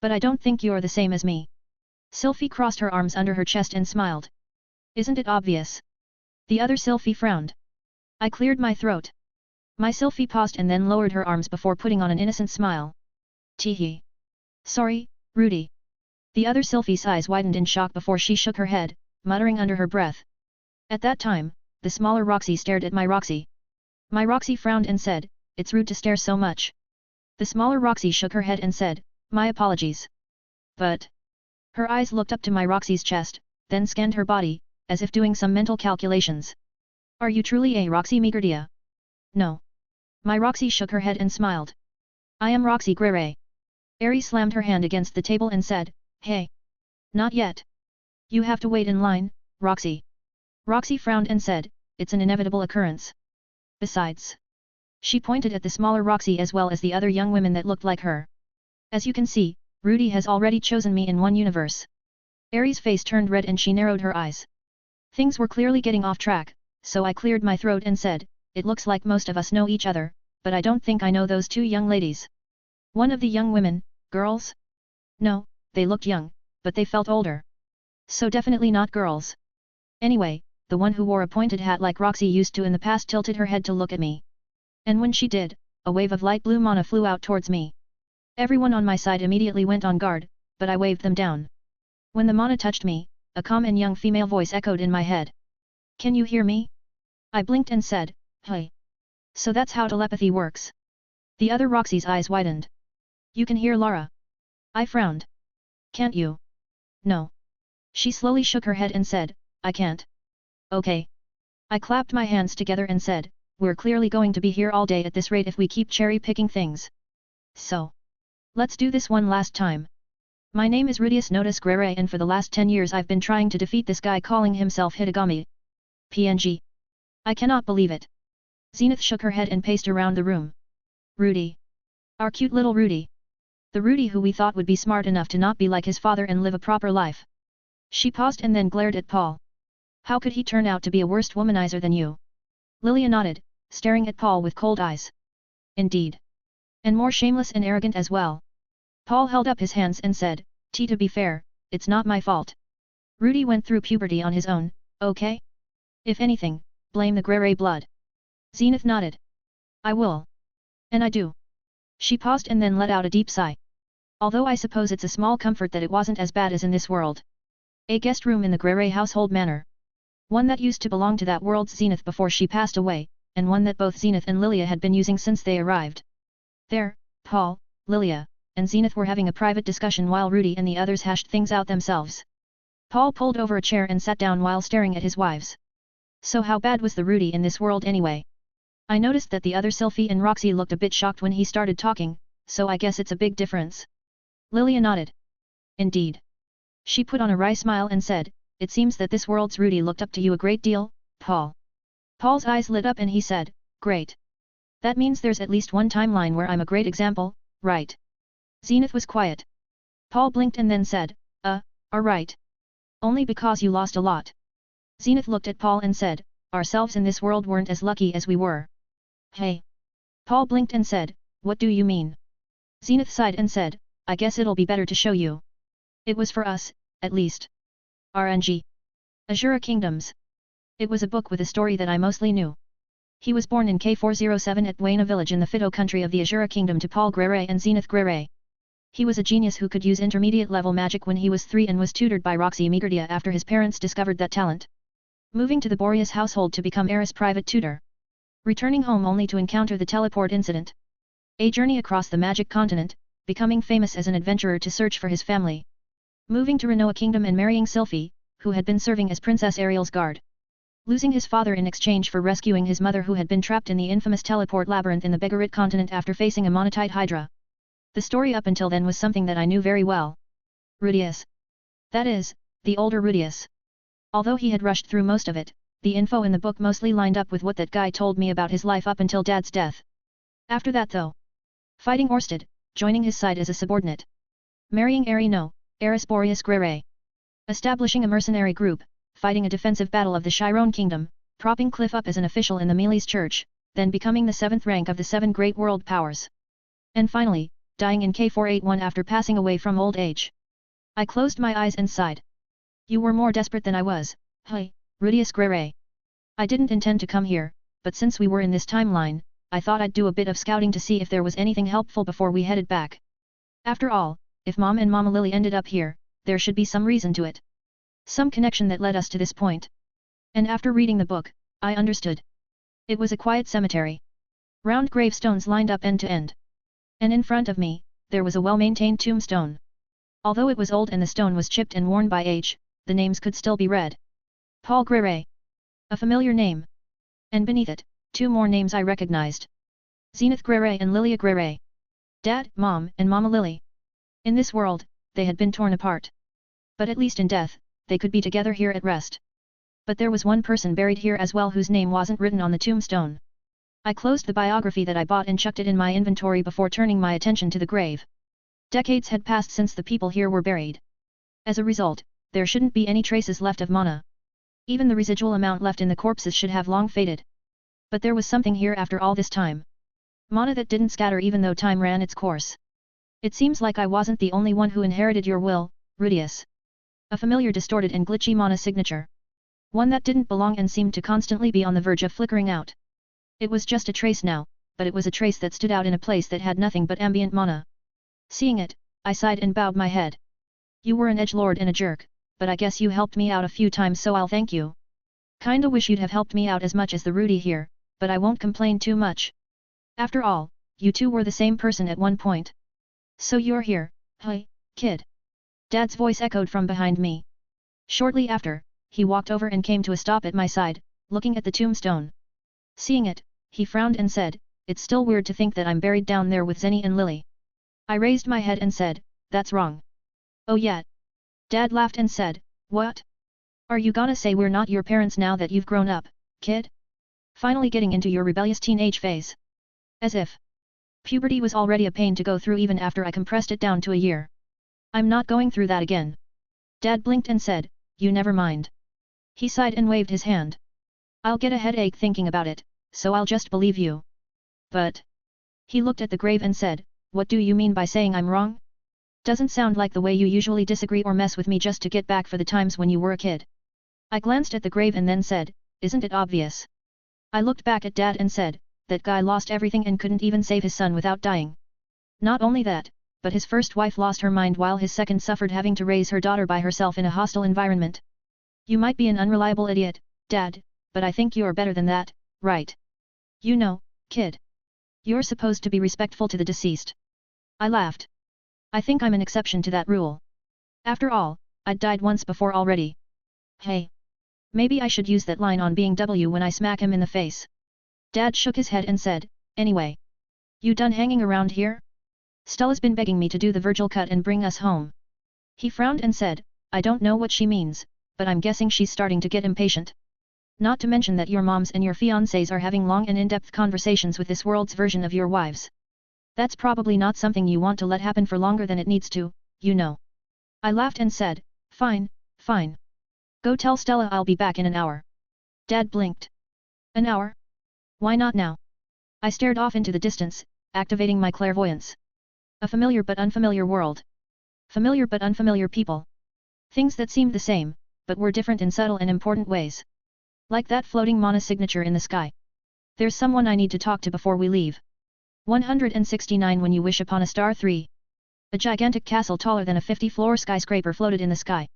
But I don't think you're the same as me. Sylphie crossed her arms under her chest and smiled. Isn't it obvious? The other Sylphie frowned. I cleared my throat. My Sylphie paused and then lowered her arms before putting on an innocent smile. Teehee. Sorry, Rudy. The other Sylphie's eyes widened in shock before she shook her head, muttering under her breath. At that time, the smaller Roxy stared at my Roxy. My Roxy frowned and said, it's rude to stare so much. The smaller Roxy shook her head and said, my apologies. But. Her eyes looked up to my Roxy's chest, then scanned her body, as if doing some mental calculations. Are you truly a Roxy Megardia? No. My Roxy shook her head and smiled. I am Roxy Grere. Aerie slammed her hand against the table and said, "Hey! Not yet. You have to wait in line, Roxy." Roxy frowned and said, "It's an inevitable occurrence. Besides." She pointed at the smaller Roxy as well as the other young women that looked like her. "As you can see, Rudy has already chosen me in one universe." Aerie's face turned red and she narrowed her eyes. Things were clearly getting off track, so I cleared my throat and said, "It looks like most of us know each other, but I don't think I know those two young ladies." One of the young women, girls? No, they looked young, but they felt older. So definitely not girls. Anyway, the one who wore a pointed hat like Roxy used to in the past tilted her head to look at me. And when she did, a wave of light blue mana flew out towards me. Everyone on my side immediately went on guard, but I waved them down. When the mana touched me, a calm and young female voice echoed in my head. "Can you hear me?" I blinked and said, "Hey. So that's how telepathy works." The other Roxy's eyes widened. "You can hear Lara?" I frowned. "Can't you?" "No." She slowly shook her head and said, "I can't." "Okay." I clapped my hands together and said, "We're clearly going to be here all day at this rate if we keep cherry-picking things. So. Let's do this one last time. My name is Rudius Notus Grere and for the last 10 years I've been trying to defeat this guy calling himself Hitagami. PNG. I cannot believe it." Zenith shook her head and paced around the room. "Rudy. Our cute little Rudy. The Rudy who we thought would be smart enough to not be like his father and live a proper life." She paused and then glared at Paul. "How could he turn out to be a worse womanizer than you?" Lilia nodded, staring at Paul with cold eyes. "Indeed. And more shameless and arrogant as well." Paul held up his hands and said, To be fair, it's not my fault. Rudy went through puberty on his own, okay? If anything, blame the Grere blood." Zenith nodded. "I will. And I do." She paused and then let out a deep sigh. "Although I suppose it's a small comfort that it wasn't as bad as in this world." A guest room in the Grere household manor. One that used to belong to that world's Zenith before she passed away, and one that both Zenith and Lilia had been using since they arrived. There, Paul, Lilia, and Zenith were having a private discussion while Rudy and the others hashed things out themselves. Paul pulled over a chair and sat down while staring at his wives. "So how bad was the Rudy in this world anyway?" I noticed that the other Sylphie and Roxy looked a bit shocked when he started talking, so I guess it's a big difference. Lilia nodded. "Indeed." She put on a wry smile and said, "It seems that this world's Rudy looked up to you a great deal, Paul." Paul's eyes lit up and he said, "Great. That means there's at least one timeline where I'm a great example, right?" Zenith was quiet. Paul blinked and then said, Alright. Only because you lost a lot." Zenith looked at Paul and said, "Ourselves in this world weren't as lucky as we were." "Hey." Paul blinked and said, "What do you mean?" Zenith sighed and said, "I guess it'll be better to show you. It was for us, at least. RNG. Azura Kingdoms. It was a book with a story that I mostly knew. He was born in K407 at Buena village in the Fido country of the Azura Kingdom to Paul Grere and Zenith Grere. He was a genius who could use intermediate-level magic when he was 3 and was tutored by Roxy Megardia after his parents discovered that talent. Moving to the Boreas household to become Eris' private tutor. Returning home only to encounter the teleport incident. A journey across the magic continent, becoming famous as an adventurer to search for his family. Moving to Renoa Kingdom and marrying Sylphie, who had been serving as Princess Ariel's guard. Losing his father in exchange for rescuing his mother who had been trapped in the infamous teleport labyrinth in the Begarit continent after facing a monetite hydra. The story up until then was something that I knew very well. Rudius. That is, the older Rudius. Although he had rushed through most of it, the info in the book mostly lined up with what that guy told me about his life up until Dad's death. After that though. Fighting Orsted, joining his side as a subordinate. Marrying Arino, Eris Boreas Grere. Establishing a mercenary group, fighting a defensive battle of the Chiron Kingdom, propping Cliff up as an official in the Meles Church, then becoming the 7th rank of the 7 great world powers. And finally, dying in K481 after passing away from old age. I closed my eyes and sighed. You were more desperate than I was, hey, Rudius Grere. I didn't intend to come here, but since we were in this timeline, I thought I'd do a bit of scouting to see if there was anything helpful before we headed back. After all, if Mom and Mama Lily ended up here, there should be some reason to it. Some connection that led us to this point. And after reading the book, I understood. It was a quiet cemetery. Round gravestones lined up end to end. And in front of me, there was a well-maintained tombstone. Although it was old and the stone was chipped and worn by age, the names could still be read. Paul Grere. A familiar name. And beneath it, 2 more names I recognized. Zenith Grere and Lilia Grere. Dad, Mom, and Mama Lily. In this world, they had been torn apart. But at least in death, they could be together here at rest. But there was one person buried here as well whose name wasn't written on the tombstone. I closed the biography that I bought and chucked it in my inventory before turning my attention to the grave. Decades had passed since the people here were buried. As a result, there shouldn't be any traces left of mana. Even the residual amount left in the corpses should have long faded. But there was something here after all this time. Mana that didn't scatter even though time ran its course. It seems like I wasn't the only one who inherited your will, Rudius. A familiar distorted and glitchy mana signature. One that didn't belong and seemed to constantly be on the verge of flickering out. It was just a trace now, but it was a trace that stood out in a place that had nothing but ambient mana. Seeing it, I sighed and bowed my head. You were an edgelord and a jerk, but I guess you helped me out a few times so I'll thank you. Kinda wish you'd have helped me out as much as the Rudy here, but I won't complain too much. After all, you two were the same person at one point. So you're here, hey, kid. Dad's voice echoed from behind me. Shortly after, he walked over and came to a stop at my side, looking at the tombstone. Seeing it, he frowned and said, "It's still weird to think that I'm buried down there with Zenny and Lily." I raised my head and said, "That's wrong." "Oh yeah?" Dad laughed and said, "What? Are you gonna say we're not your parents now that you've grown up, kid? Finally getting into your rebellious teenage phase?" As if puberty was already a pain to go through even after I compressed it down to a year. "I'm not going through that again." Dad blinked and said, "You never mind." He sighed and waved his hand. "I'll get a headache thinking about it, so I'll just believe you." "But..." He looked at the grave and said, "What do you mean by saying I'm wrong? Doesn't sound like the way you usually disagree or mess with me just to get back for the times when you were a kid." I glanced at the grave and then said, "Isn't it obvious?" I looked back at Dad and said, "That guy lost everything and couldn't even save his son without dying. Not only that, but his first wife lost her mind while his second suffered having to raise her daughter by herself in a hostile environment. You might be an unreliable idiot, Dad, but I think you're better than that, right? You know, kid. You're supposed to be respectful to the deceased." I laughed. "I think I'm an exception to that rule. After all, I'd died once before already. Hey. Maybe I should use that line on being W when I smack him in the face." Dad shook his head and said, "Anyway. You done hanging around here? Stella's been begging me to do the Virgil cut and bring us home." He frowned and said, "I don't know what she means, but I'm guessing she's starting to get impatient. Not to mention that your moms and your fiancés are having long and in-depth conversations with this world's version of your wives. That's probably not something you want to let happen for longer than it needs to, you know." I laughed and said, "Fine, fine. Go tell Stella I'll be back in an hour." Dad blinked. "An hour? Why not now?" I stared off into the distance, activating my clairvoyance. A familiar but unfamiliar world. Familiar but unfamiliar people. Things that seemed the same, but were different in subtle and important ways. Like that floating mana signature in the sky. "There's someone I need to talk to before we leave." 169 When you wish upon a star 3. A gigantic castle taller than a 50-floor skyscraper floated in the sky.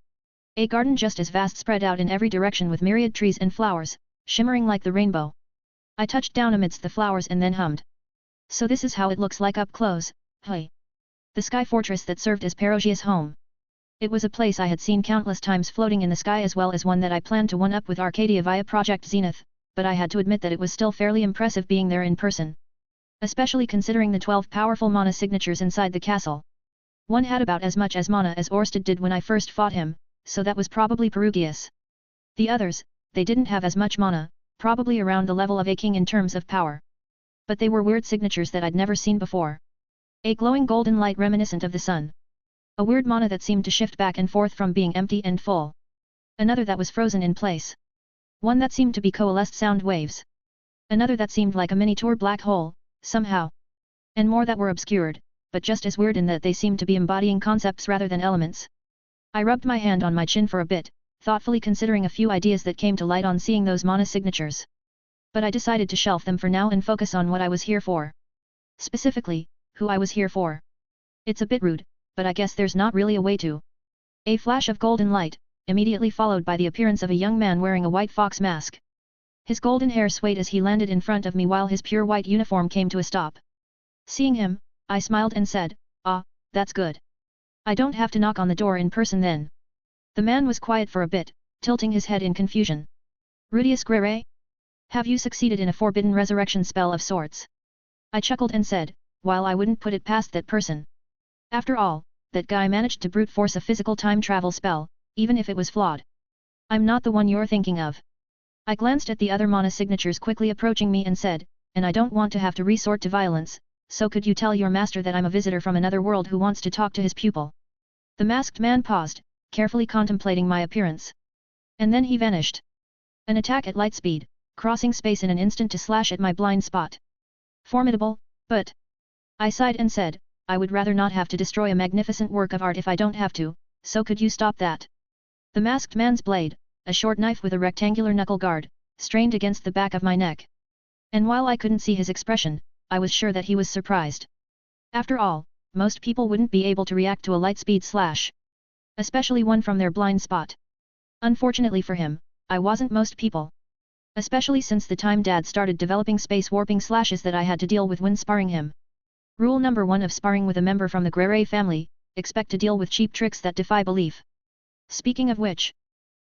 A garden just as vast spread out in every direction with myriad trees and flowers, shimmering like the rainbow. I touched down amidst the flowers and then hummed. "So this is how it looks like up close, hey." The sky fortress that served as Perogia's home. It was a place I had seen countless times floating in the sky as well as one that I planned to one-up with Arcadia via Project Zenith, but I had to admit that it was still fairly impressive being there in person. Especially considering the 12 powerful mana signatures inside the castle. One had about as much as mana as Orsted did when I first fought him, so that was probably Perugius. The others, they didn't have as much mana, probably around the level of a king in terms of power. But they were weird signatures that I'd never seen before. A glowing golden light reminiscent of the sun. A weird mana that seemed to shift back and forth from being empty and full. Another that was frozen in place. One that seemed to be coalesced sound waves. Another that seemed like a miniature black hole, somehow. And more that were obscured, but just as weird in that they seemed to be embodying concepts rather than elements. I rubbed my hand on my chin for a bit, thoughtfully considering a few ideas that came to light on seeing those mana signatures. But I decided to shelf them for now and focus on what I was here for. Specifically, who I was here for. It's a bit rude, but I guess there's not really a way to. A flash of golden light, immediately followed by the appearance of a young man wearing a white fox mask. His golden hair swayed as he landed in front of me while his pure white uniform came to a stop. Seeing him, I smiled and said, "Ah, that's good. I don't have to knock on the door in person then." The man was quiet for a bit, tilting his head in confusion. "Rudius Grere? Have you succeeded in a forbidden resurrection spell of sorts?" I chuckled and said, "While I wouldn't put it past that person. After all, that guy managed to brute force a physical time travel spell, even if it was flawed. I'm not the one you're thinking of. I glanced at the other mana signatures quickly approaching me and said, and I don't want to have to resort to violence, so could you tell your master that I'm a visitor from another world who wants to talk to his pupil? The masked man paused, carefully contemplating my appearance. And then he vanished. An attack at light speed, crossing space in an instant to slash at my blind spot. Formidable, but... I sighed and said, I would rather not have to destroy a magnificent work of art if I don't have to, so could you stop that? The masked man's blade, a short knife with a rectangular knuckle guard, strained against the back of my neck. And while I couldn't see his expression, I was sure that he was surprised. After all, most people wouldn't be able to react to a light-speed slash. Especially one from their blind spot. Unfortunately for him, I wasn't most people. Especially since the time Dad started developing space warping slashes that I had to deal with when sparring him. Rule number 1 of sparring with a member from the Grere family, expect to deal with cheap tricks that defy belief. Speaking of which,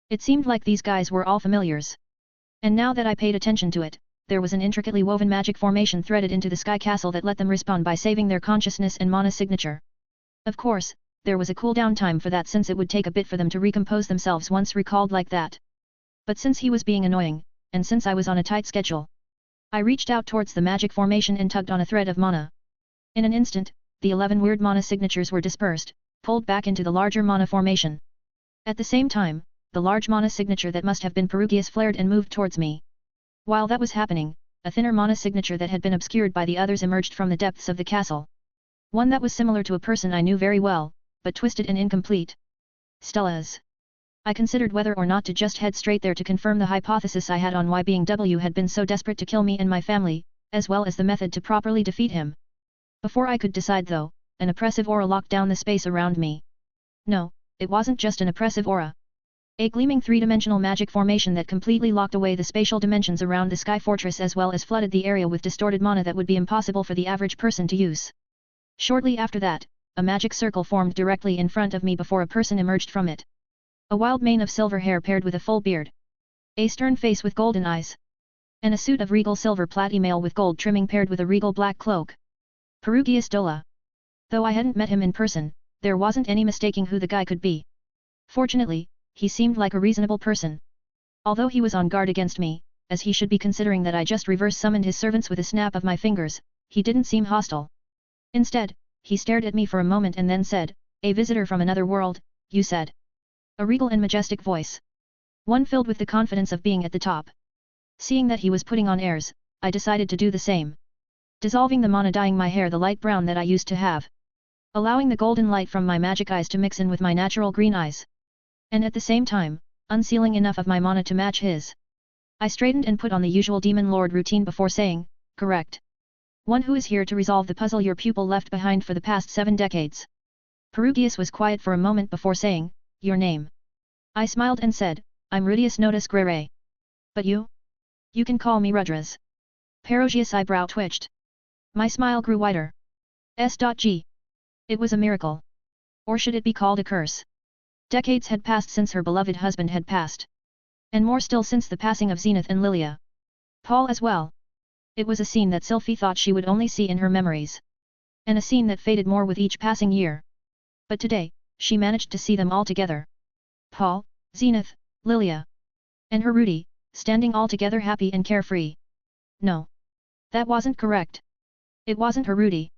it seemed like these guys were all familiars. And now that I paid attention to it, there was an intricately woven magic formation threaded into the sky castle that let them respawn by saving their consciousness and mana signature. Of course, there was a cooldown time for that since it would take a bit for them to recompose themselves once recalled like that. But since he was being annoying, and since I was on a tight schedule, I reached out towards the magic formation and tugged on a thread of mana. In an instant, the 11 weird mana signatures were dispersed, pulled back into the larger mana formation. At the same time, the large mana signature that must have been Perugius flared and moved towards me. While that was happening, a thinner mana signature that had been obscured by the others emerged from the depths of the castle. One that was similar to a person I knew very well, but twisted and incomplete. Stella's. I considered whether or not to just head straight there to confirm the hypothesis I had on why being W had been so desperate to kill me and my family, as well as the method to properly defeat him. Before I could decide though, an oppressive aura locked down the space around me. No, it wasn't just an oppressive aura. A gleaming three-dimensional magic formation that completely locked away the spatial dimensions around the sky fortress as well as flooded the area with distorted mana that would be impossible for the average person to use. Shortly after that, a magic circle formed directly in front of me before a person emerged from it. A wild mane of silver hair paired with a full beard. A stern face with golden eyes. And a suit of regal silver platy-mail with gold trimming paired with a regal black cloak. Perugius Dola. Though I hadn't met him in person, there wasn't any mistaking who the guy could be. Fortunately, he seemed like a reasonable person. Although he was on guard against me, as he should be considering that I just reverse summoned his servants with a snap of my fingers, he didn't seem hostile. Instead, he stared at me for a moment and then said, "A visitor from another world, you said." A regal and majestic voice. One filled with the confidence of being at the top. Seeing that he was putting on airs, I decided to do the same. Dissolving the mana dyeing my hair the light brown that I used to have. Allowing the golden light from my magic eyes to mix in with my natural green eyes. And at the same time, unsealing enough of my mana to match his. I straightened and put on the usual Demon Lord routine before saying, "Correct. One who is here to resolve the puzzle your pupil left behind for the past 7 decades. Perugius was quiet for a moment before saying, "Your name?" I smiled and said, "I'm Rudius Notus Grere." "But you? You can call me Rudras." Perugius' eyebrow twitched. My smile grew wider. S.G. It was a miracle. Or should it be called a curse? Decades had passed since her beloved husband had passed. And more still since the passing of Zenith and Lilia. Paul as well. It was a scene that Sylphie thought she would only see in her memories. And a scene that faded more with each passing year. But today, she managed to see them all together. Paul, Zenith, Lilia. And her Rudy, standing all together happy and carefree. No. That wasn't correct. It wasn't her Rudy.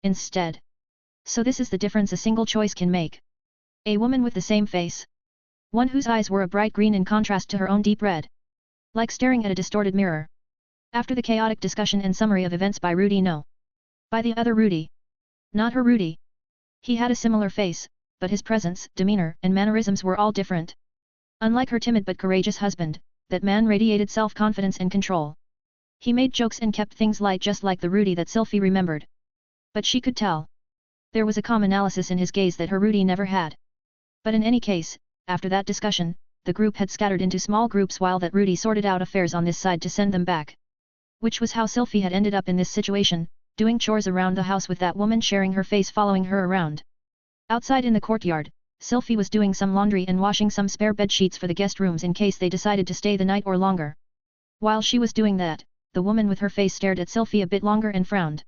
Instead. So this is the difference a single choice can make. A woman with the same face. One whose eyes were a bright green in contrast to her own deep red. Like staring at a distorted mirror. After the chaotic discussion and summary of events by Rudy no. By the other Rudy. Not her Rudy. He had a similar face, but his presence, demeanor, and mannerisms were all different. Unlike her timid but courageous husband, that man radiated self-confidence and control. He made jokes and kept things light just like the Rudy that Sylphie remembered. But she could tell. There was a calm analysis in his gaze that her Rudy never had. But in any case, after that discussion, the group had scattered into small groups while that Rudy sorted out affairs on this side to send them back. Which was how Sylphie had ended up in this situation, doing chores around the house with that woman sharing her face following her around. Outside in the courtyard, Sylphie was doing some laundry and washing some spare bed sheets for the guest rooms in case they decided to stay the night or longer. While she was doing that, the woman with her face stared at Sylphie a bit longer and frowned.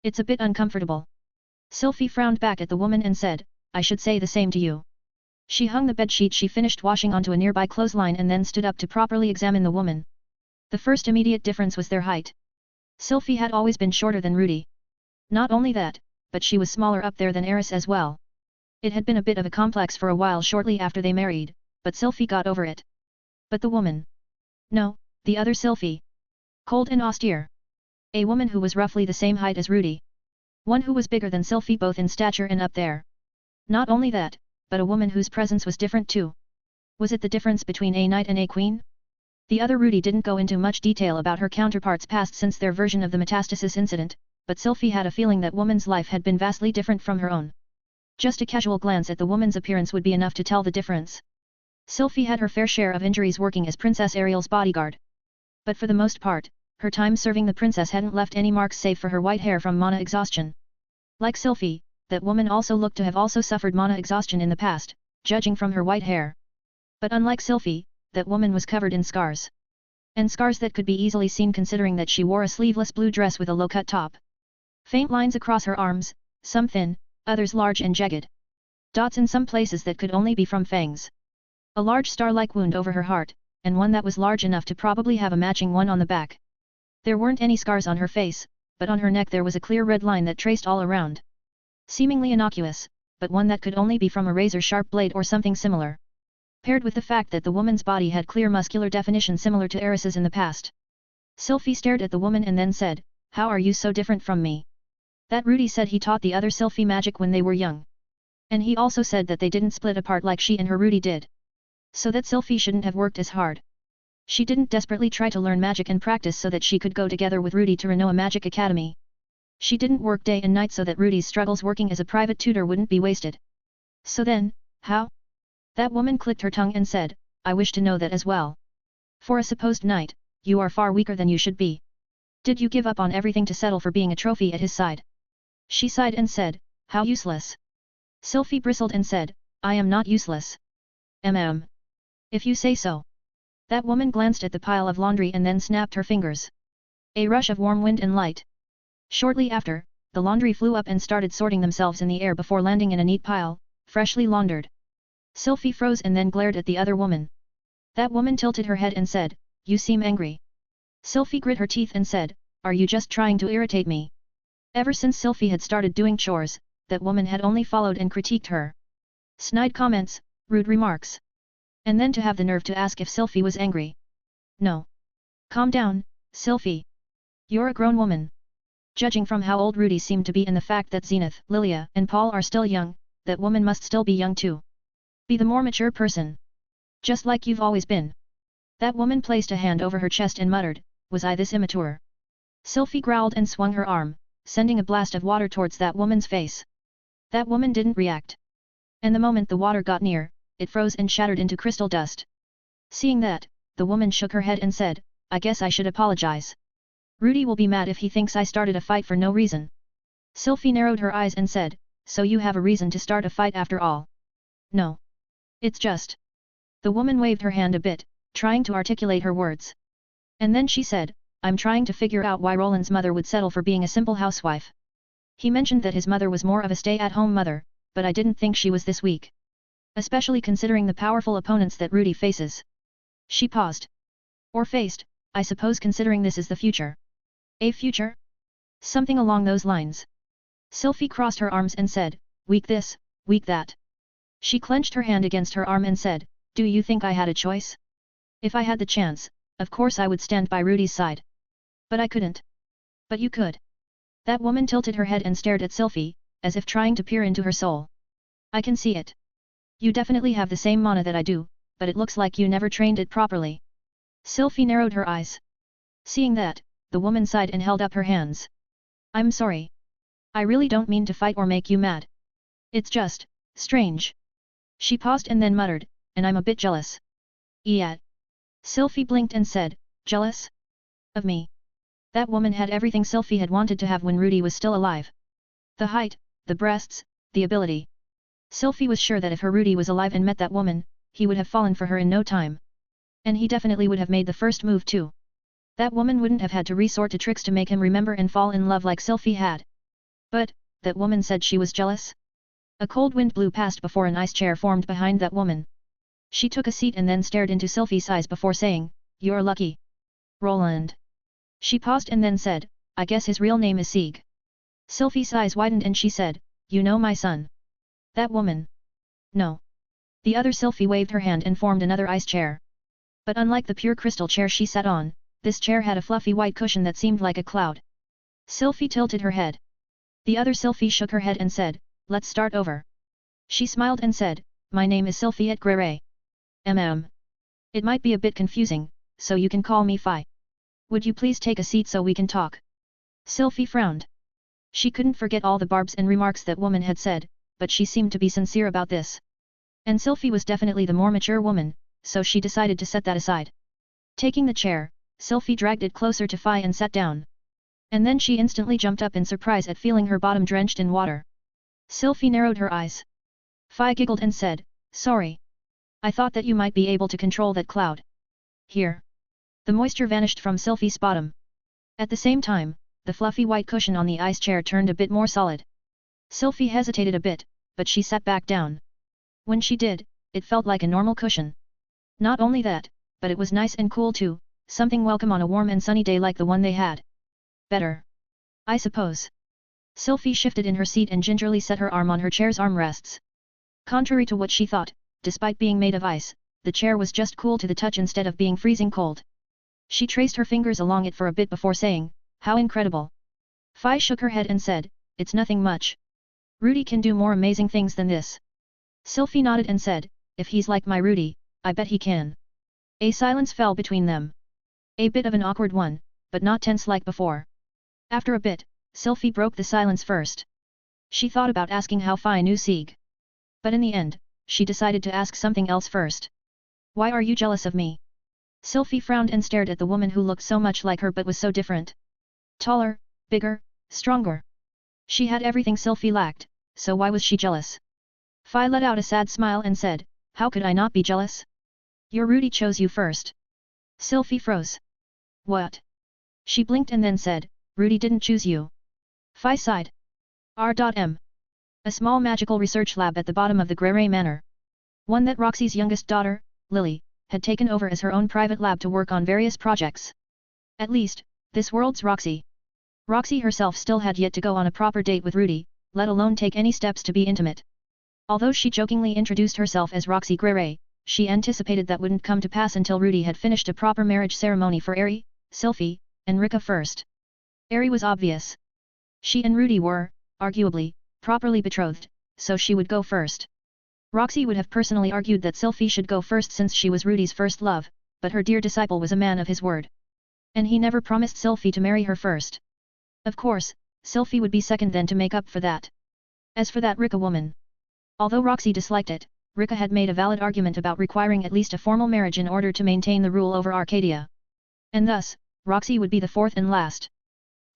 "It's a bit uncomfortable." Sylphie frowned back at the woman and said, I should say the same to you. She hung the bedsheet she finished washing onto a nearby clothesline and then stood up to properly examine the woman. The first immediate difference was their height. Sylvie had always been shorter than Rudy. Not only that, but she was smaller up there than Eris as well. It had been a bit of a complex for a while shortly after they married, but Sylvie got over it. But the woman. No, the other Sylvie. Cold and austere. A woman who was roughly the same height as Rudy. One who was bigger than Sylvie both in stature and up there. Not only that, but a woman whose presence was different too. Was it the difference between a knight and a queen? The other Rudy didn't go into much detail about her counterpart's past since their version of the metastasis incident, but Sylvie had a feeling that woman's life had been vastly different from her own. Just a casual glance at the woman's appearance would be enough to tell the difference. Sylvie had her fair share of injuries working as Princess Ariel's bodyguard. But for the most part, her time serving the princess hadn't left any marks save for her white hair from mana exhaustion. Like Sylvie, that woman also looked to have also suffered mana exhaustion in the past, judging from her white hair. But unlike Sylvie, that woman was covered in scars. And scars that could be easily seen considering that she wore a sleeveless blue dress with a low-cut top. Faint lines across her arms, some thin, others large and jagged. Dots in some places that could only be from fangs. A large star-like wound over her heart, and one that was large enough to probably have a matching one on the back. There weren't any scars on her face, but on her neck there was a clear red line that traced all around. Seemingly innocuous, but one that could only be from a razor-sharp blade or something similar. Paired with the fact that the woman's body had clear muscular definition similar to Eris's in the past. Sylvie stared at the woman and then said, "How are you so different from me?" That Rudy said he taught the other Sylvie magic when they were young. And he also said that they didn't split apart like she and her Rudy did. So that Sylvie shouldn't have worked as hard. She didn't desperately try to learn magic and practice so that she could go together with Rudy to Renoa Magic Academy. She didn't work day and night so that Rudy's struggles working as a private tutor wouldn't be wasted. So then, how? That woman clicked her tongue and said, "I wish to know that as well. For a supposed knight, you are far weaker than you should be. Did you give up on everything to settle for being a trophy at his side?" She sighed and said, "How useless." Sylvie bristled and said, "I am not useless. If you say so." That woman glanced at the pile of laundry and then snapped her fingers. A rush of warm wind and light. Shortly after, the laundry flew up and started sorting themselves in the air before landing in a neat pile, freshly laundered. Sylvie froze and then glared at the other woman. That woman tilted her head and said, "You seem angry." Sylvie grit her teeth and said, "Are you just trying to irritate me?" Ever since Sylvie had started doing chores, that woman had only followed and critiqued her. Snide comments, rude remarks. And then to have the nerve to ask if Sylvie was angry. No. Calm down, Sylvie. You're a grown woman. Judging from how old Rudy seemed to be and the fact that Zenith, Lilia, and Paul are still young, that woman must still be young too. Be the more mature person. Just like you've always been. That woman placed a hand over her chest and muttered, "Was I this immature?" Sylvie growled and swung her arm, sending a blast of water towards that woman's face. That woman didn't react. And the moment the water got near, it froze and shattered into crystal dust. Seeing that, the woman shook her head and said, "I guess I should apologize. Rudy will be mad if he thinks I started a fight for no reason." Sylvie narrowed her eyes and said, "So you have a reason to start a fight after all?" "No. It's just..." The woman waved her hand a bit, trying to articulate her words. And then she said, "I'm trying to figure out why Roland's mother would settle for being a simple housewife. He mentioned that his mother was more of a stay-at-home mother, but I didn't think she was this weak. Especially considering the powerful opponents that Rudy faces." She paused. "Or faced, I suppose considering this is the future." "A future?" "Something along those lines." Sylvie crossed her arms and said, "Weak this, weak that." She clenched her hand against her arm and said, "Do you think I had a choice? If I had the chance, of course I would stand by Rudy's side. But I couldn't." "But you could." That woman tilted her head and stared at Sylvie, as if trying to peer into her soul. "I can see it. You definitely have the same mana that I do, but it looks like you never trained it properly." Sylvie narrowed her eyes. Seeing that, the woman sighed and held up her hands. "I'm sorry. I really don't mean to fight or make you mad. It's just, strange." She paused and then muttered, "And I'm a bit jealous." "Yeah." Sylvie blinked and said, "Jealous? Of me?" That woman had everything Sylvie had wanted to have when Rudy was still alive. The height, the breasts, the ability. Sylvie was sure that if her Rudy was alive and met that woman, he would have fallen for her in no time. And he definitely would have made the first move too. That woman wouldn't have had to resort to tricks to make him remember and fall in love like Sylvie had. But, that woman said she was jealous? A cold wind blew past before an ice chair formed behind that woman. She took a seat and then stared into Sylphie's eyes before saying, "You're lucky. Roland." She paused and then said, "I guess his real name is Sieg." Sylphie's eyes widened and she said, "You know my son?" That woman. No. The other Sylphie waved her hand and formed another ice chair. But unlike the pure crystal chair she sat on, this chair had a fluffy white cushion that seemed like a cloud. Sylphie tilted her head. The other Sylphie shook her head and said, "Let's start over." She smiled and said, "My name is Sylphiette Grere. It might be a bit confusing, so you can call me Phi. Would you please take a seat so we can talk?" Sylphie frowned. She couldn't forget all the barbs and remarks that woman had said, but she seemed to be sincere about this. And Sylphie was definitely the more mature woman, so she decided to set that aside. Taking the chair, Sylphie dragged it closer to Phi and sat down. And then she instantly jumped up in surprise at feeling her bottom drenched in water. Sylphie narrowed her eyes. Phi giggled and said, "Sorry. I thought that you might be able to control that cloud." Here. The moisture vanished from Sylphie's bottom. At the same time, the fluffy white cushion on the ice chair turned a bit more solid. Sylphie hesitated a bit, but she sat back down. When she did, it felt like a normal cushion. Not only that, but it was nice and cool too, something welcome on a warm and sunny day like the one they had. Better. I suppose. Sylphie shifted in her seat and gingerly set her arm on her chair's armrests. Contrary to what she thought, despite being made of ice, the chair was just cool to the touch instead of being freezing cold. She traced her fingers along it for a bit before saying, "How incredible." Phi shook her head and said, "It's nothing much. Rudy can do more amazing things than this." Sylphie nodded and said, "If he's like my Rudy, I bet he can." A silence fell between them. A bit of an awkward one, but not tense like before. After a bit, Sylphie broke the silence first. She thought about asking how Phi knew Sieg. But in the end, she decided to ask something else first. "Why are you jealous of me?" Sylphie frowned and stared at the woman who looked so much like her but was so different. Taller, bigger, stronger. She had everything Sylphie lacked, so why was she jealous? Phi let out a sad smile and said, "How could I not be jealous? Your Rudy chose you first." Sylphie froze. "What?" She blinked and then said, "Rudy didn't choose you." Phi sighed. R.M. A small magical research lab at the bottom of the Grere Manor. One that Roxy's youngest daughter, Lily, had taken over as her own private lab to work on various projects. At least, this world's Roxy. Roxy herself still had yet to go on a proper date with Rudy, let alone take any steps to be intimate. Although she jokingly introduced herself as Roxy Grere, she anticipated that wouldn't come to pass until Rudy had finished a proper marriage ceremony for Eri, Sylphie, and Rika first. Eri was obvious. She and Rudy were, arguably, properly betrothed, so she would go first. Roxy would have personally argued that Sylphie should go first since she was Rudy's first love, but her dear disciple was a man of his word. And he never promised Sylphie to marry her first. Of course, Sylphie would be second then to make up for that. As for that Rika woman. Although Roxy disliked it, Rika had made a valid argument about requiring at least a formal marriage in order to maintain the rule over Arcadia. And thus, Roxy would be the fourth and last.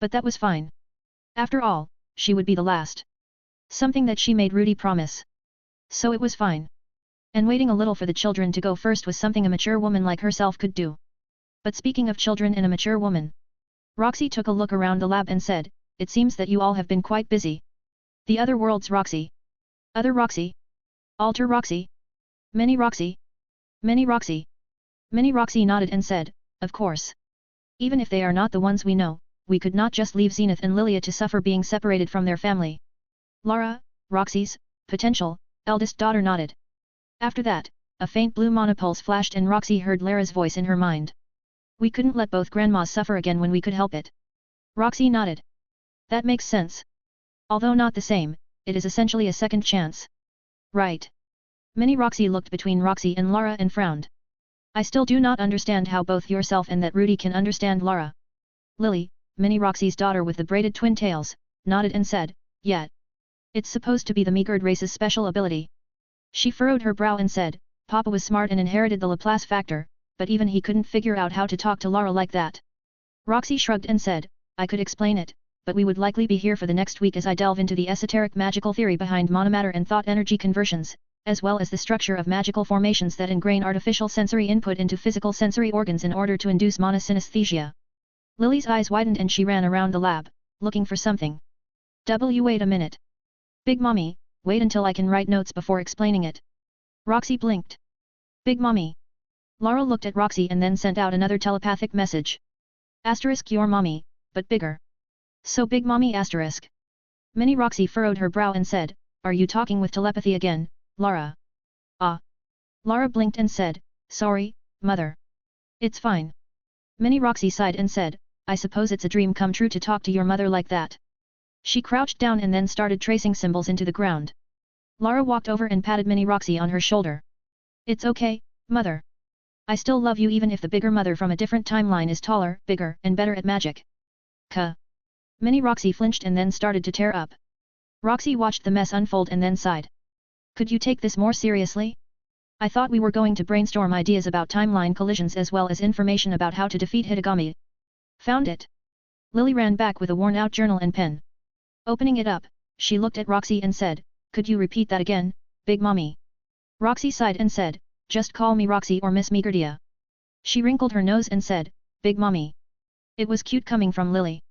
But that was fine. After all, she would be the last. Something that she made Rudy promise. So it was fine. And waiting a little for the children to go first was something a mature woman like herself could do. But speaking of children and a mature woman, Roxy took a look around the lab and said, "It seems that you all have been quite busy." The other world's Roxy. Other Roxy? Alter Roxy? Many Roxy? Many Roxy? Many Roxy nodded and said, "Of course. Even if they are not the ones we know, we could not just leave Zenith and Lilia to suffer being separated from their family." Lara, Roxy's potential eldest daughter nodded. After that, a faint blue monopulse flashed and Roxy heard Lara's voice in her mind. "We couldn't let both grandmas suffer again when we could help it." Roxy nodded. "That makes sense. Although not the same, it is essentially a second chance." "Right." Mini Roxy looked between Roxy and Lara and frowned. "I still do not understand how both yourself and that Rudy can understand Lara." Lily, Mini Roxy's daughter with the braided twin tails, nodded and said, "Yet. It's supposed to be the Meagard race's special ability." She furrowed her brow and said, "Papa was smart and inherited the Laplace factor, but even he couldn't figure out how to talk to Lara like that." Roxy shrugged and said, "I could explain it, but we would likely be here for the next week as I delve into the esoteric magical theory behind monomatter and thought energy conversions, as well as the structure of magical formations that ingrain artificial sensory input into physical sensory organs in order to induce monosynesthesia." Lily's eyes widened and she ran around the lab, looking for something. Wait a minute. Big Mommy, wait until I can write notes before explaining it. Roxy blinked. Big Mommy. Lara looked at Roxy and then sent out another telepathic message. Asterisk your mommy, but bigger. So Big Mommy asterisk. Mini Roxy furrowed her brow and said, are you talking with telepathy again, Lara? Ah. Lara blinked and said, sorry, mother. It's fine. Mini Roxy sighed and said, I suppose it's a dream come true to talk to your mother like that. She crouched down and then started tracing symbols into the ground. Lara walked over and patted Mini Roxy on her shoulder. It's okay, mother. I still love you even if the bigger mother from a different timeline is taller, bigger, and better at magic. Kuh. Mini Roxy flinched and then started to tear up. Roxy watched the mess unfold and then sighed. Could you take this more seriously? I thought we were going to brainstorm ideas about timeline collisions as well as information about how to defeat Hitagami. Found it. Lily ran back with a worn-out journal and pen. Opening it up, she looked at Roxy and said, could you repeat that again, Big Mommy? Roxy sighed and said, just call me Roxy or Miss Megardia. She wrinkled her nose and said, Big Mommy. It was cute coming from Lily.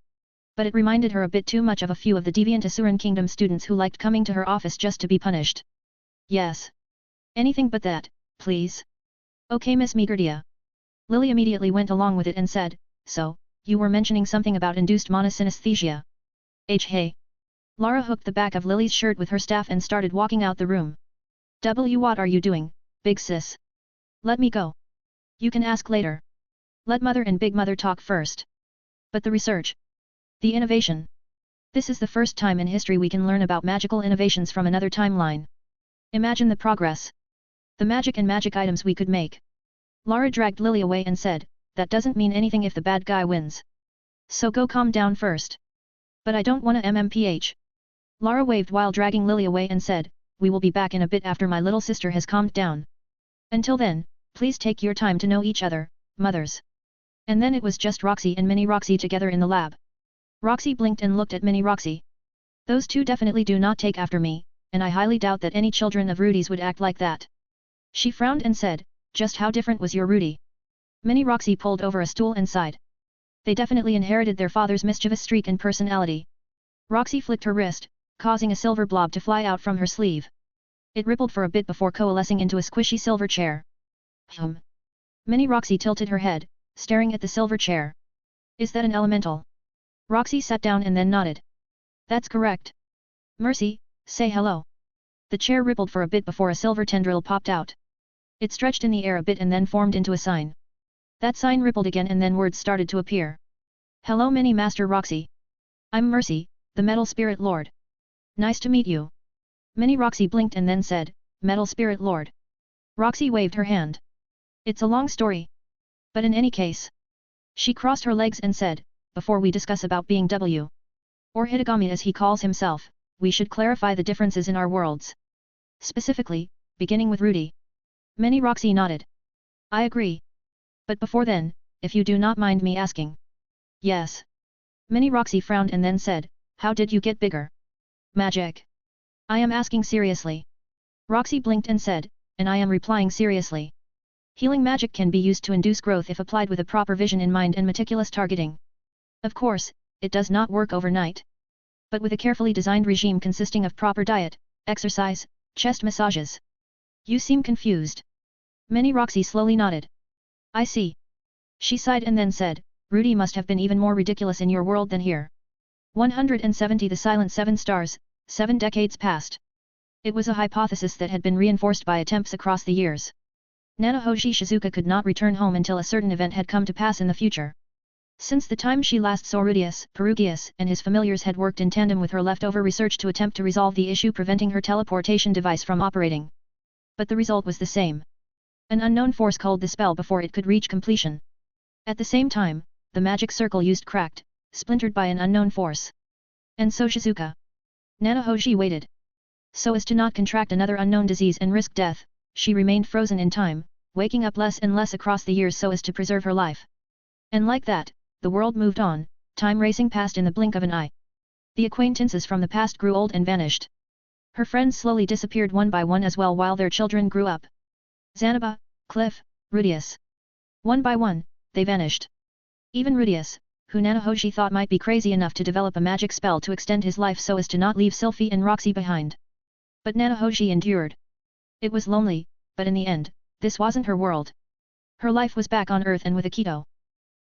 But it reminded her a bit too much of a few of the deviant Asuran Kingdom students who liked coming to her office just to be punished. Yes. Anything but that, please. Okay Miss Megardia. Lily immediately went along with it and said, so, you were mentioning something about induced monosynesthesia. Hey. Lara hooked the back of Lily's shirt with her staff and started walking out the room. What are you doing, big sis? Let me go. You can ask later. Let mother and big mother talk first. But the research. The innovation. This is the first time in history we can learn about magical innovations from another timeline. Imagine the progress. The magic and magic items we could make. Lara dragged Lily away and said, that doesn't mean anything if the bad guy wins. So go calm down first. But I don't wanna MMPH. Lara waved while dragging Lily away and said, we will be back in a bit after my little sister has calmed down. Until then, please take your time to know each other, mothers. And then it was just Roxy and Mini Roxy together in the lab. Roxy blinked and looked at Mini Roxy. Those two definitely do not take after me, and I highly doubt that any children of Rudy's would act like that. She frowned and said, just how different was your Rudy? Mini Roxy pulled over a stool and sighed. They definitely inherited their father's mischievous streak and personality. Roxy flicked her wrist, causing a silver blob to fly out from her sleeve. It rippled for a bit before coalescing into a squishy silver chair. Mini Roxy tilted her head, staring at the silver chair. Is that an elemental? Roxy sat down and then nodded. That's correct. Mercy, say hello. The chair rippled for a bit before a silver tendril popped out. It stretched in the air a bit and then formed into a sign. That sign rippled again and then words started to appear. Hello Mini Master Roxy. I'm Mercy, the Metal Spirit Lord. Nice to meet you. Mini Roxy blinked and then said, Metal Spirit Lord. Roxy waved her hand. It's a long story. But in any case. She crossed her legs and said, before we discuss about being W. Or Hitagami as he calls himself, we should clarify the differences in our worlds. Specifically, beginning with Rudy. Mini Roxy nodded. I agree. But before then, if you do not mind me asking. Yes. Mini Roxy frowned and then said, how did you get bigger? Magic. I am asking seriously. Roxy blinked and said, and I am replying seriously. Healing magic can be used to induce growth if applied with a proper vision in mind and meticulous targeting. Of course, it does not work overnight. But with a carefully designed regime consisting of proper diet, exercise, chest massages. You seem confused. Mini Roxy slowly nodded. I see. She sighed and then said, Rudy must have been even more ridiculous in your world than here. 170 The Silent 7 Stars, 7 decades passed. It was a hypothesis that had been reinforced by attempts across the years. Nanahoshi Shizuka could not return home until a certain event had come to pass in the future. Since the time she last saw Rudius, Perugius and his familiars had worked in tandem with her leftover research to attempt to resolve the issue preventing her teleportation device from operating. But the result was the same. An unknown force culled the spell before it could reach completion. At the same time, the magic circle used cracked, splintered by an unknown force. And so Shizuka. Nanahoshi waited. So as to not contract another unknown disease and risk death, she remained frozen in time, waking up less and less across the years so as to preserve her life. And like that, the world moved on, time racing past in the blink of an eye. The acquaintances from the past grew old and vanished. Her friends slowly disappeared one by one as well while their children grew up. Zanaba, Cliff, Rudius. One by one, they vanished. Even Rudius, who Nanahoshi thought might be crazy enough to develop a magic spell to extend his life so as to not leave Sylphie and Roxy behind. But Nanahoji endured. It was lonely, but in the end, this wasn't her world. Her life was back on Earth and with Akito.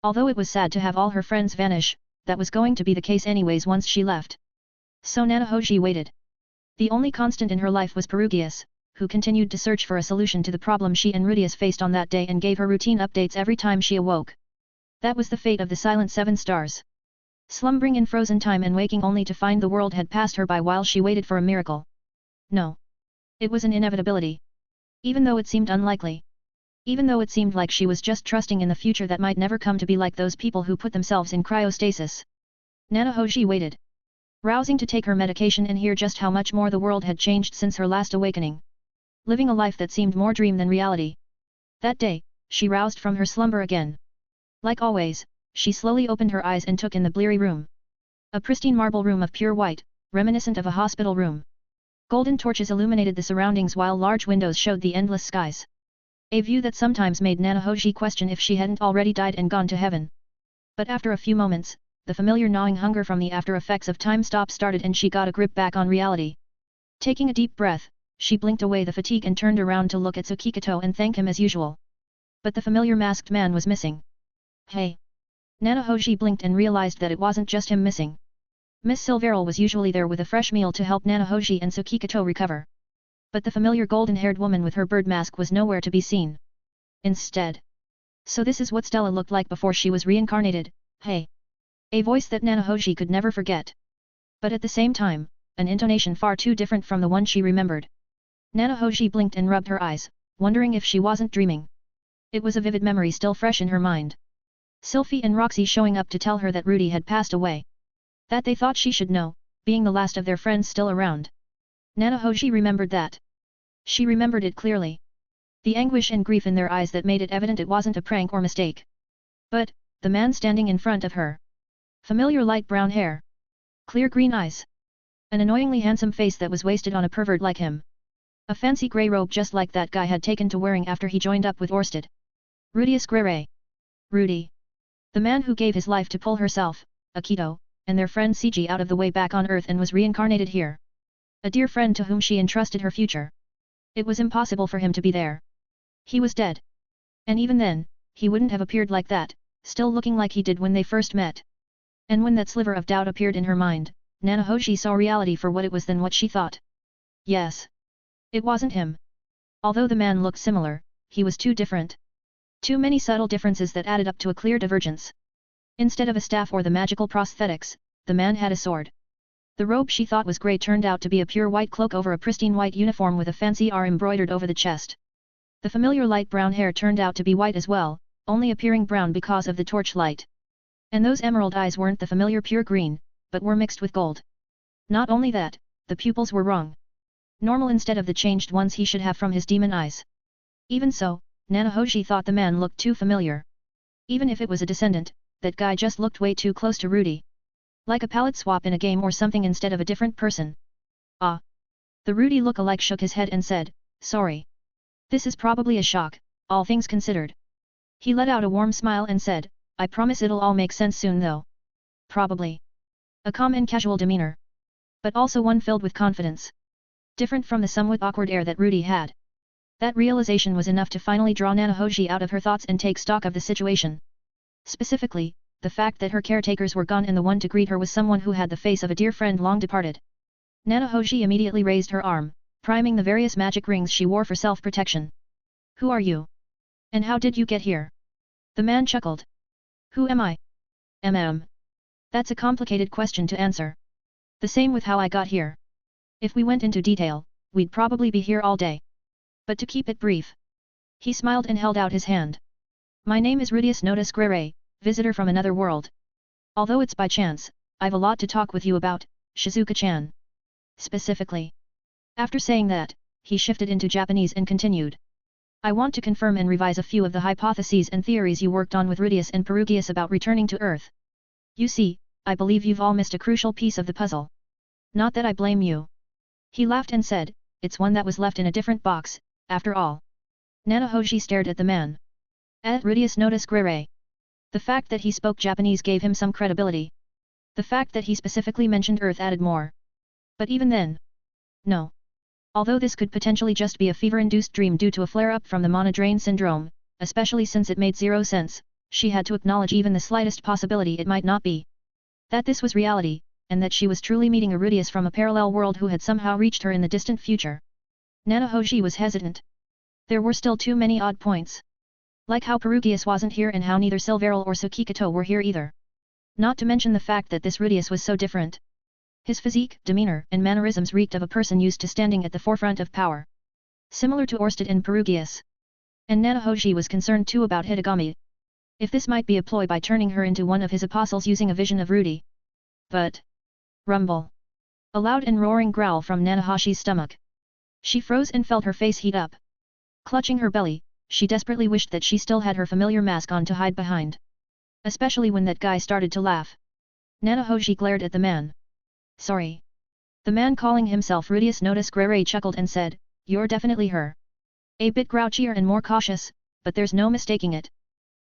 Although it was sad to have all her friends vanish, that was going to be the case anyways once she left. So Nanahoji waited. The only constant in her life was Perugius, who continued to search for a solution to the problem she and Rudius faced on that day and gave her routine updates every time she awoke. That was the fate of the silent 7 stars. Slumbering in frozen time and waking only to find the world had passed her by while she waited for a miracle. No. It was an inevitability. Even though it seemed unlikely. Even though it seemed like she was just trusting in the future that might never come to be like those people who put themselves in cryostasis. Nanahoji waited. Rousing to take her medication and hear just how much more the world had changed since her last awakening. Living a life that seemed more dream than reality. That day, she roused from her slumber again. Like always, she slowly opened her eyes and took in the bleary room. A pristine marble room of pure white, reminiscent of a hospital room. Golden torches illuminated the surroundings while large windows showed the endless skies. A view that sometimes made Nanahoji question if she hadn't already died and gone to heaven. But after a few moments, the familiar gnawing hunger from the after effects of time stop started and she got a grip back on reality. Taking a deep breath, she blinked away the fatigue and turned around to look at Tsukikito and thank him as usual. But the familiar masked man was missing. Hey! Nanahoji blinked and realized that it wasn't just him missing. Miss Silverell was usually there with a fresh meal to help Nanahoji and Tsukikito recover. But the familiar golden-haired woman with her bird mask was nowhere to be seen. Instead. So this is what Stella looked like before she was reincarnated, hey! A voice that Nanahoji could never forget. But at the same time, an intonation far too different from the one she remembered. Nanahoji blinked and rubbed her eyes, wondering if she wasn't dreaming. It was a vivid memory still fresh in her mind. Sylphie and Roxy showing up to tell her that Rudy had passed away. That they thought she should know, being the last of their friends still around. Nanahoji remembered that. She remembered it clearly. The anguish and grief in their eyes that made it evident it wasn't a prank or mistake. But, the man standing in front of her. Familiar light brown hair. Clear green eyes. An annoyingly handsome face that was wasted on a pervert like him. A fancy grey robe just like that guy had taken to wearing after he joined up with Orsted. Rudius Grey. Rudy. The man who gave his life to pull herself, Akito, and their friend Cg out of the way back on Earth and was reincarnated here. A dear friend to whom she entrusted her future. It was impossible for him to be there. He was dead. And even then, he wouldn't have appeared like that, still looking like he did when they first met. And when that sliver of doubt appeared in her mind, Nanahoji saw reality for what it was than what she thought. Yes. It wasn't him. Although the man looked similar, he was too different. Too many subtle differences that added up to a clear divergence. Instead of a staff or the magical prosthetics, the man had a sword. The robe she thought was grey turned out to be a pure white cloak over a pristine white uniform with a fancy R embroidered over the chest. The familiar light brown hair turned out to be white as well, only appearing brown because of the torchlight. And those emerald eyes weren't the familiar pure green, but were mixed with gold. Not only that, the pupils were wrong. Normal instead of the changed ones he should have from his demon eyes. Even so, Nanahoji thought the man looked too familiar. Even if it was a descendant, that guy just looked way too close to Rudy. Like a palette swap in a game or something instead of a different person. Ah. The Rudy look-alike shook his head and said, sorry. This is probably a shock, all things considered. He let out a warm smile and said, I promise it'll all make sense soon though. Probably. A calm and casual demeanor. But also one filled with confidence. Different from the somewhat awkward air that Rudy had. That realization was enough to finally draw Nanahoji out of her thoughts and take stock of the situation. Specifically, the fact that her caretakers were gone and the one to greet her was someone who had the face of a dear friend long departed. Nanahoji immediately raised her arm, priming the various magic rings she wore for self-protection. Who are you? And how did you get here? The man chuckled. Who am I? That's a complicated question to answer. The same with how I got here. If we went into detail, we'd probably be here all day. But to keep it brief. He smiled and held out his hand. My name is Rudius Notus Grey, visitor from another world. Although it's by chance, I've a lot to talk with you about, Shizuka-chan. Specifically. After saying that, he shifted into Japanese and continued. I want to confirm and revise a few of the hypotheses and theories you worked on with Rudius and Perugius about returning to Earth. You see, I believe you've all missed a crucial piece of the puzzle. Not that I blame you. He laughed and said, it's one that was left in a different box, after all. Nanahoji stared at the man. At Rudius Notus Grey. The fact that he spoke Japanese gave him some credibility. The fact that he specifically mentioned Earth added more. But even then. No. Although this could potentially just be a fever-induced dream due to a flare-up from the mana drain syndrome, especially since it made zero sense, she had to acknowledge even the slightest possibility it might not be. That this was reality, and that she was truly meeting a Rudius from a parallel world who had somehow reached her in the distant future. Nanahoji was hesitant. There were still too many odd points. Like how Perugius wasn't here and how neither Silveril or Tsukikato were here either. Not to mention the fact that this Rudius was so different. His physique, demeanor, and mannerisms reeked of a person used to standing at the forefront of power. Similar to Orsted and Perugius. And Nanahoji was concerned too about Hitagami. If this might be a ploy by turning her into one of his apostles using a vision of Rudy. But... rumble. A loud and roaring growl from Nanahashi's stomach. She froze and felt her face heat up. Clutching her belly, she desperately wished that she still had her familiar mask on to hide behind. Especially when that guy started to laugh. Nanahoji glared at the man. Sorry. The man calling himself Rudius Notice Grere chuckled and said, You're definitely her. A bit grouchier and more cautious, but there's no mistaking it.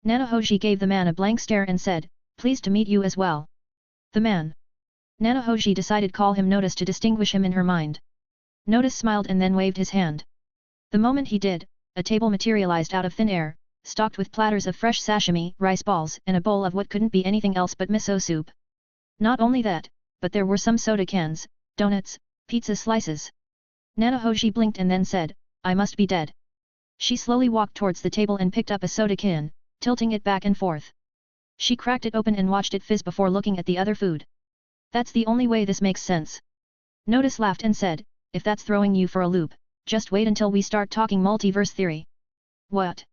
Nanahoji gave the man a blank stare and said, Pleased to meet you as well. The man. Nanahoji decided call him Notice to distinguish him in her mind. Notice smiled and then waved his hand. The moment he did, a table materialized out of thin air, stocked with platters of fresh sashimi, rice balls, and a bowl of what couldn't be anything else but miso soup. Not only that, but there were some soda cans, donuts, pizza slices. Nanahoji blinked and then said, I must be dead. She slowly walked towards the table and picked up a soda can, tilting it back and forth. She cracked it open and watched it fizz before looking at the other food. That's the only way this makes sense. Notice laughed and said, If that's throwing you for a loop, just wait until we start talking multiverse theory. What?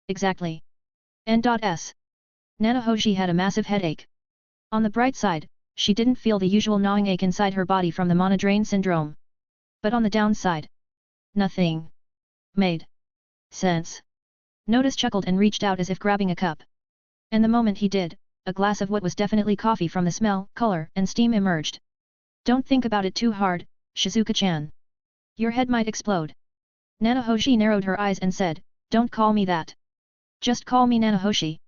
Exactly. N.S. Nanahoji had a massive headache. On the bright side, she didn't feel the usual gnawing ache inside her body from the mana drain syndrome. But on the downside, nothing made sense. Notice chuckled and reached out as if grabbing a cup. And the moment he did, a glass of what was definitely coffee from the smell, color, and steam emerged. Don't think about it too hard, Shizuka-chan. Your head might explode. Nanahoshi narrowed her eyes and said, Don't call me that. Just call me Nanahoshi.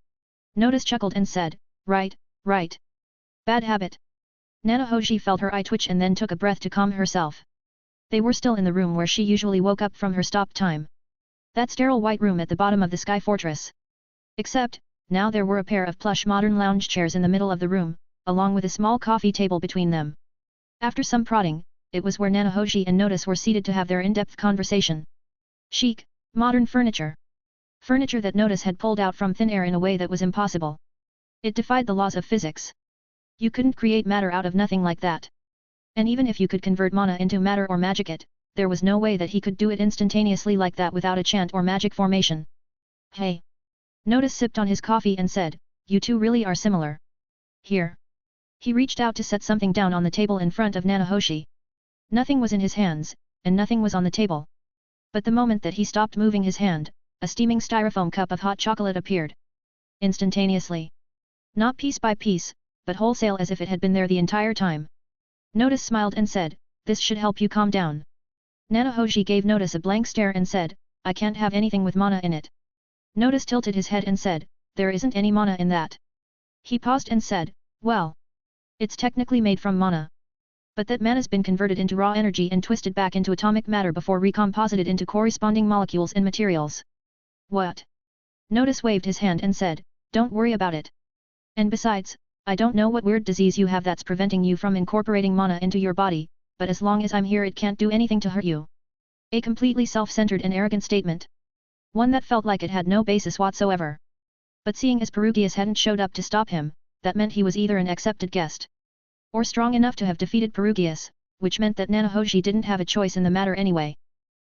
Notice chuckled and said, Right, right. Bad habit. Nanahoshi felt her eye twitch and then took a breath to calm herself. They were still in the room where she usually woke up from her stop time. That sterile white room at the bottom of the Sky Fortress. Except, now there were a pair of plush modern lounge chairs in the middle of the room, along with a small coffee table between them. After some prodding, it was where Nanahoshi and Notice were seated to have their in-depth conversation. Chic, modern furniture. Furniture that Notice had pulled out from thin air in a way that was impossible. It defied the laws of physics. You couldn't create matter out of nothing like that. And even if you could convert mana into matter or magic it, there was no way that he could do it instantaneously like that without a chant or magic formation. Hey! Notice sipped on his coffee and said, You two really are similar. Here. He reached out to set something down on the table in front of Nanahoshi. Nothing was in his hands, and nothing was on the table. But the moment that he stopped moving his hand, a steaming styrofoam cup of hot chocolate appeared. Instantaneously. Not piece by piece, but wholesale as if it had been there the entire time. Notice smiled and said, This should help you calm down. Nanahoshi gave Notice a blank stare and said, I can't have anything with mana in it. Notice tilted his head and said, There isn't any mana in that. He paused and said, Well. It's technically made from mana. But that mana's been converted into raw energy and twisted back into atomic matter before recomposited into corresponding molecules and materials. What? Notice waved his hand and said, Don't worry about it. And besides, I don't know what weird disease you have that's preventing you from incorporating mana into your body, but as long as I'm here it can't do anything to hurt you. A completely self-centered and arrogant statement. One that felt like it had no basis whatsoever. But seeing as Perugius hadn't showed up to stop him, that meant he was either an accepted guest, or strong enough to have defeated Perugius, which meant that Nanahoshi didn't have a choice in the matter anyway.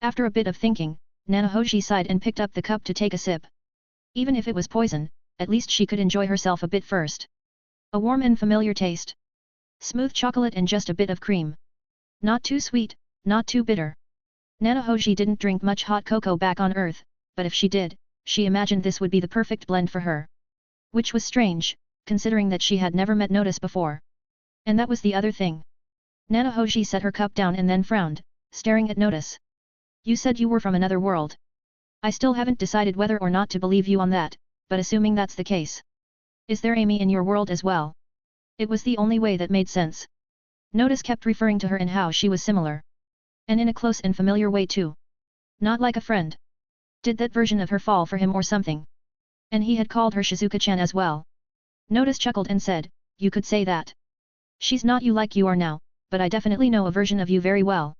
After a bit of thinking, Nanahoshi sighed and picked up the cup to take a sip. Even if it was poison, at least she could enjoy herself a bit first. A warm and familiar taste. Smooth chocolate and just a bit of cream. Not too sweet, not too bitter. Nanahoshi didn't drink much hot cocoa back on Earth, but if she did, she imagined this would be the perfect blend for her. Which was strange, considering that she had never met Notice before. And that was the other thing. Nanahoshi set her cup down and then frowned, staring at Notice. You said you were from another world. I still haven't decided whether or not to believe you on that, but assuming that's the case. Is there Amy in your world as well? It was the only way that made sense. Notice kept referring to her and how she was similar. And in a close and familiar way too. Not like a friend. Did that version of her fall for him or something? And he had called her Shizuka-chan as well. Notice chuckled and said, you could say that. She's not you like you are now, but I definitely know a version of you very well.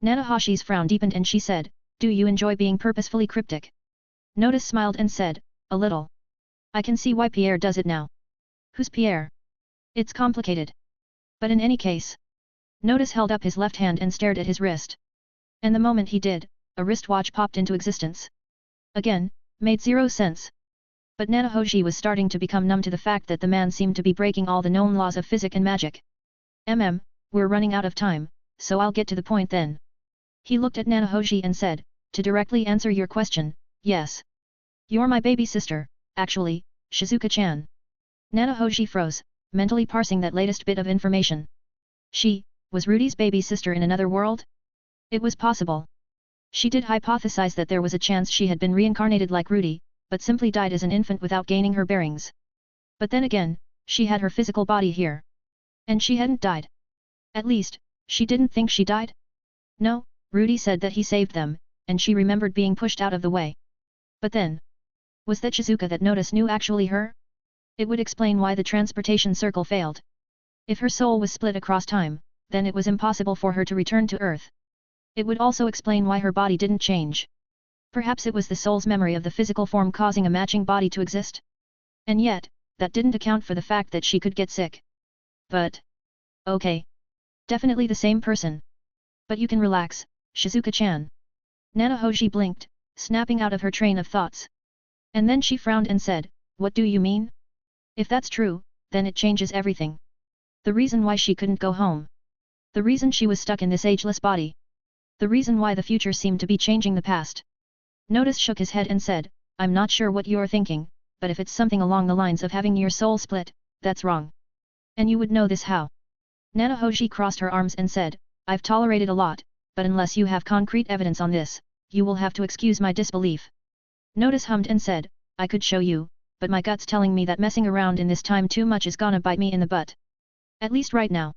Nanahashi's frown deepened and she said, do you enjoy being purposefully cryptic? Notice smiled and said, a little. I can see why Pierre does it now. Who's Pierre? It's complicated. But in any case. Notice held up his left hand and stared at his wrist. And the moment he did, a wristwatch popped into existence. Again, made zero sense. But Nanahoshi was starting to become numb to the fact that the man seemed to be breaking all the known laws of physics and magic. We're running out of time, so I'll get to the point then. He looked at Nanahoshi and said, to directly answer your question, yes. You're my baby sister, actually, Shizuka-chan. Nanahoshi froze, mentally parsing that latest bit of information. She, was Rudy's baby sister in another world? It was possible. She did hypothesize that there was a chance she had been reincarnated like Rudy, but simply died as an infant without gaining her bearings. But then again, she had her physical body here. And she hadn't died. At least, she didn't think she died? No, Rudy said that he saved them, and she remembered being pushed out of the way. But then, was that Shizuka that Notice knew actually her? It would explain why the transportation circle failed. If her soul was split across time, then it was impossible for her to return to Earth. It would also explain why her body didn't change. Perhaps it was the soul's memory of the physical form causing a matching body to exist? And yet, that didn't account for the fact that she could get sick. But... okay. Definitely the same person. But you can relax, Shizuka-chan. Nanahoshi blinked, snapping out of her train of thoughts. And then she frowned and said, what do you mean? If that's true, then it changes everything. The reason why she couldn't go home. The reason she was stuck in this ageless body. The reason why the future seemed to be changing the past. Notice shook his head and said, I'm not sure what you're thinking, but if it's something along the lines of having your soul split, that's wrong. And you would know this how? Nanahoshi crossed her arms and said, I've tolerated a lot, but unless you have concrete evidence on this, you will have to excuse my disbelief. Notice hummed and said, I could show you, but my gut's telling me that messing around in this time too much is gonna bite me in the butt. At least right now.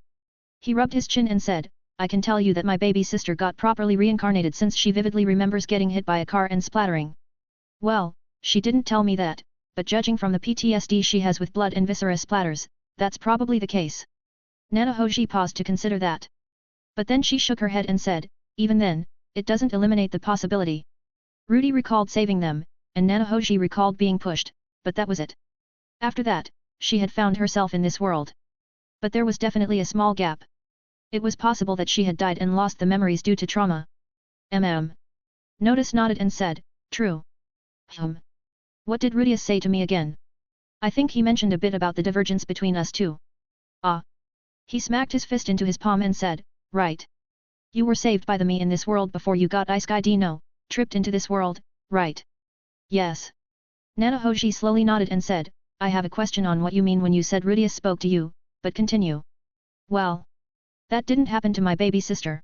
He rubbed his chin and said, I can tell you that my baby sister got properly reincarnated since she vividly remembers getting hit by a car and splattering. Well, she didn't tell me that, but judging from the PTSD she has with blood and viscera splatters, that's probably the case. Nanahoshi paused to consider that. But then she shook her head and said, even then, it doesn't eliminate the possibility. Rudy recalled saving them, and Nanahoshi recalled being pushed, but that was it. After that, she had found herself in this world. But there was definitely a small gap. It was possible that she had died and lost the memories due to trauma. Notice nodded and said, true. What did Rudius say to me again? I think he mentioned a bit about the divergence between us two. Ah. He smacked his fist into his palm and said, right. You were saved by the me in this world before you got tripped into this world, right? Yes. Nanahoshi slowly nodded and said, I have a question on what you mean when you said Rudius spoke to you, but continue. Well. That didn't happen to my baby sister.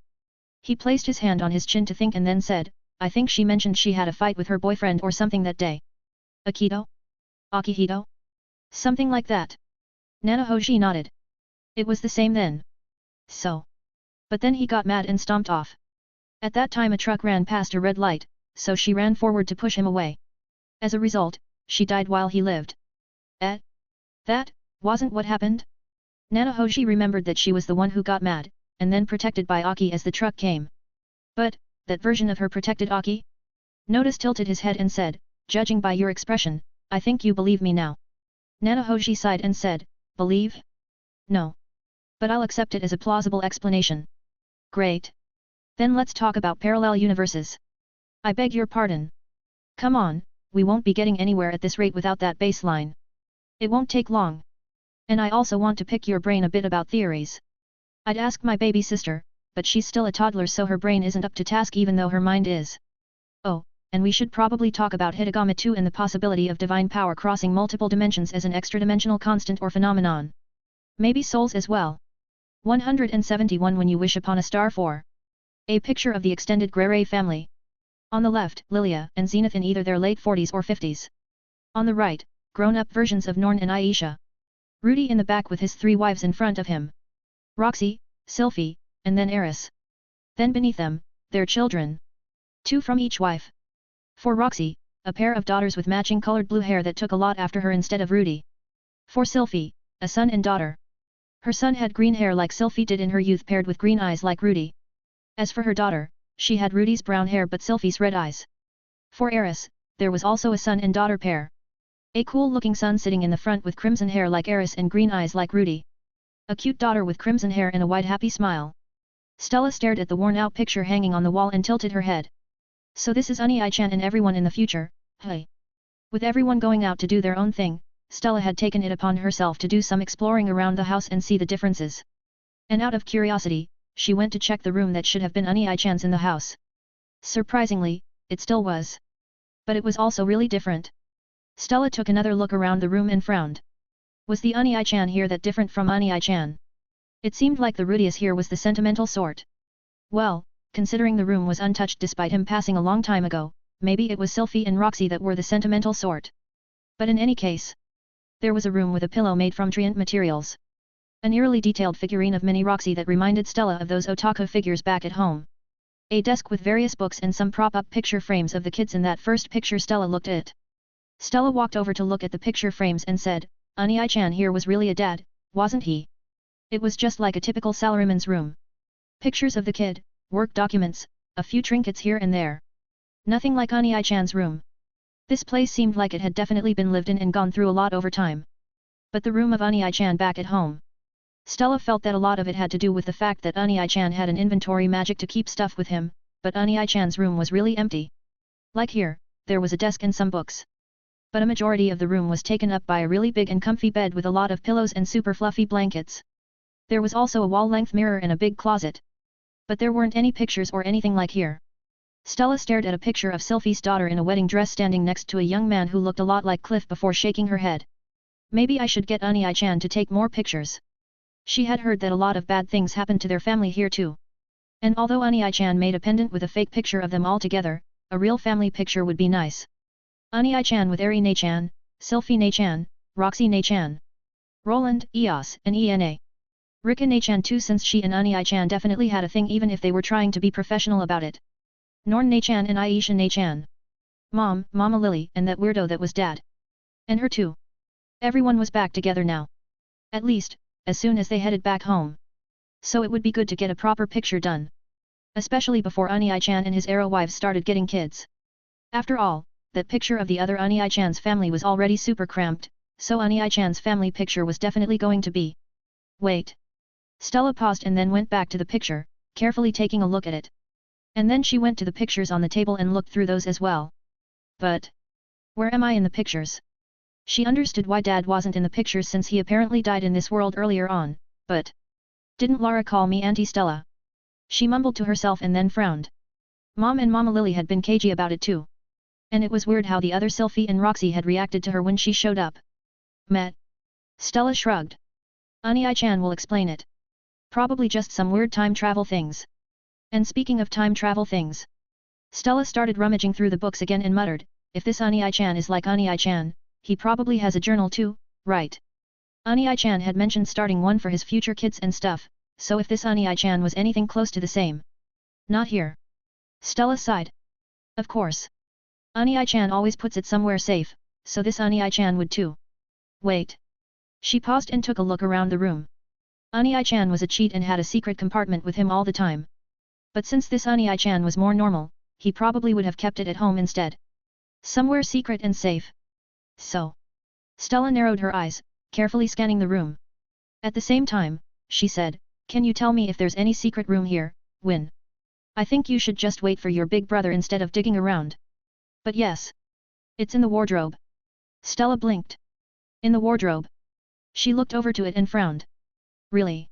He placed his hand on his chin to think and then said, I think she mentioned she had a fight with her boyfriend or something that day. Akito? Akihito? Something like that. Nanahoshi nodded. It was the same then. So. But then he got mad and stomped off. At that time a truck ran past a red light, so she ran forward to push him away. As a result, she died while he lived. That wasn't what happened? Nanahoshi remembered that she was the one who got mad, and then protected by Aki as the truck came. But, that version of her protected Aki? Notice tilted his head and said, judging by your expression, I think you believe me now. Nanahoshi sighed and said, believe? No. But I'll accept it as a plausible explanation. Great. Then let's talk about parallel universes. I beg your pardon. Come on, we won't be getting anywhere at this rate without that baseline. It won't take long. And I also want to pick your brain a bit about theories. I'd ask my baby sister, but she's still a toddler so her brain isn't up to task even though her mind is. Oh, and we should probably talk about Hitagama too and the possibility of divine power crossing multiple dimensions as an extra-dimensional constant or phenomenon. Maybe souls as well. 171 When you wish upon a star 4. A picture of the extended Grere family. On the left, Lilia and Zenith in either their late 40s or 50s. On the right, grown-up versions of Norn and Aisha. Rudy in the back with his 3 wives in front of him. Roxy, Sylphie, and then Eris. Then beneath them, their children. 2 from each wife. For Roxy, a pair of daughters with matching colored blue hair that took a lot after her instead of Rudy. For Sylphie, a son and daughter. Her son had green hair like Sylphie did in her youth paired with green eyes like Rudy. As for her daughter, she had Rudy's brown hair but Sylphie's red eyes. For Eris, there was also a son and daughter pair. A cool-looking son sitting in the front with crimson hair like Eris and green eyes like Rudy. A cute daughter with crimson hair and a wide happy smile. Stella stared at the worn-out picture hanging on the wall and tilted her head. So this is Ai-chan and everyone in the future, hey. With everyone going out to do their own thing, Stella had taken it upon herself to do some exploring around the house and see the differences. And out of curiosity, she went to check the room that should have been Ai-chan's in the house. Surprisingly, it still was. But it was also really different. Stella took another look around the room and frowned. Was the Ai-chan here that different from Ai-chan? It seemed like the Rudius here was the sentimental sort. Well, considering the room was untouched despite him passing a long time ago, maybe it was Sylphie and Roxy that were the sentimental sort. But in any case, there was a room with a pillow made from Trient materials. An eerily detailed figurine of Mini Roxy that reminded Stella of those otaku figures back at home. A desk with various books and some prop-up picture frames of the kids in that first picture Stella looked at. Stella walked over to look at the picture frames and said, Ai-chan here was really a dad, wasn't he? It was just like a typical salaryman's room. Pictures of the kid, work documents, a few trinkets here and there. Nothing like Ai-chan's room. This place seemed like it had definitely been lived in and gone through a lot over time. But the room of Ai-chan back at home. Stella felt that a lot of it had to do with the fact that Ai-chan had an inventory magic to keep stuff with him, but Ai-chan's room was really empty. Like here, there was a desk and some books. But a majority of the room was taken up by a really big and comfy bed with a lot of pillows and super fluffy blankets. There was also a wall-length mirror and a big closet. But there weren't any pictures or anything like here. Stella stared at a picture of Sylphie's daughter in a wedding dress standing next to a young man who looked a lot like Cliff before shaking her head. Maybe I should get Ai-chan to take more pictures. She had heard that a lot of bad things happened to their family here too. And although Ai-chan made a pendant with a fake picture of them all together, a real family picture would be nice. Ai-chan with Eri Nei-chan, Sylphie Nei-chan, Roxy Nei-chan, Roland, Eos, and Ena. Rika Nei-chan too, since she and Ai-chan definitely had a thing even if they were trying to be professional about it. Norn Nei-chan and Aisha Nei-chan. Mom, Mama Lily, and that weirdo that was Dad. And her too. Everyone was back together now. At least, as soon as they headed back home. So it would be good to get a proper picture done. Especially before Ai-chan and his arrow wives started getting kids. After all, that picture of the other Ai-chan's family was already super cramped, so Ai-chan's family picture was definitely going to be. Wait. Stella paused and then went back to the picture, carefully taking a look at it. And then she went to the pictures on the table and looked through those as well. But where am I in the pictures? She understood why Dad wasn't in the pictures since he apparently died in this world earlier on, but didn't Lara call me Auntie Stella? She mumbled to herself and then frowned. Mom and Mama Lily had been cagey about it too. And it was weird how the other Sylphie and Roxy had reacted to her when she showed up. Met. Stella shrugged. Ai-chan will explain it. Probably just some weird time travel things. And speaking of time travel things. Stella started rummaging through the books again and muttered, if this Ai-chan is like Ai-chan, he probably has a journal too, right? Ai-chan had mentioned starting one for his future kids and stuff, so if this Ai-chan was anything close to the same. Not here. Stella sighed. Of course. Ai-chan always puts it somewhere safe, so this Ai-chan would too. Wait. She paused and took a look around the room. Ai-chan was a cheat and had a secret compartment with him all the time. But since this Ai-chan was more normal, he probably would have kept it at home instead. Somewhere secret and safe. So. Stella narrowed her eyes, carefully scanning the room. At the same time, she said, can you tell me if there's any secret room here, Win? I think you should just wait for your big brother instead of digging around. But yes. It's in the wardrobe. Stella blinked. In the wardrobe. She looked over to it and frowned. Really?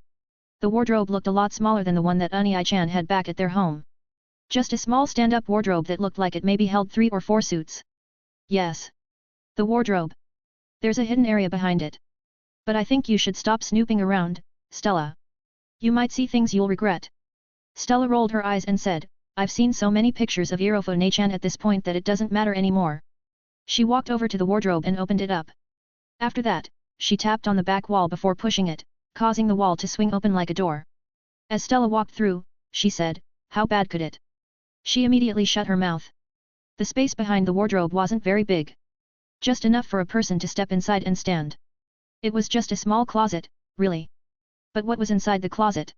The wardrobe looked a lot smaller than the one that Ai-chan had back at their home. Just a small stand-up wardrobe that looked like it maybe held 3 or 4 suits. Yes. The wardrobe. There's a hidden area behind it. But I think you should stop snooping around, Stella. You might see things you'll regret. Stella rolled her eyes and said, I've seen so many pictures of Irofo Nei-chan at this point that it doesn't matter anymore. She walked over to the wardrobe and opened it up. After that, she tapped on the back wall before pushing it, causing the wall to swing open like a door. As Stella walked through, she said, how bad could it? She immediately shut her mouth. The space behind the wardrobe wasn't very big. Just enough for a person to step inside and stand. It was just a small closet, really. But what was inside the closet?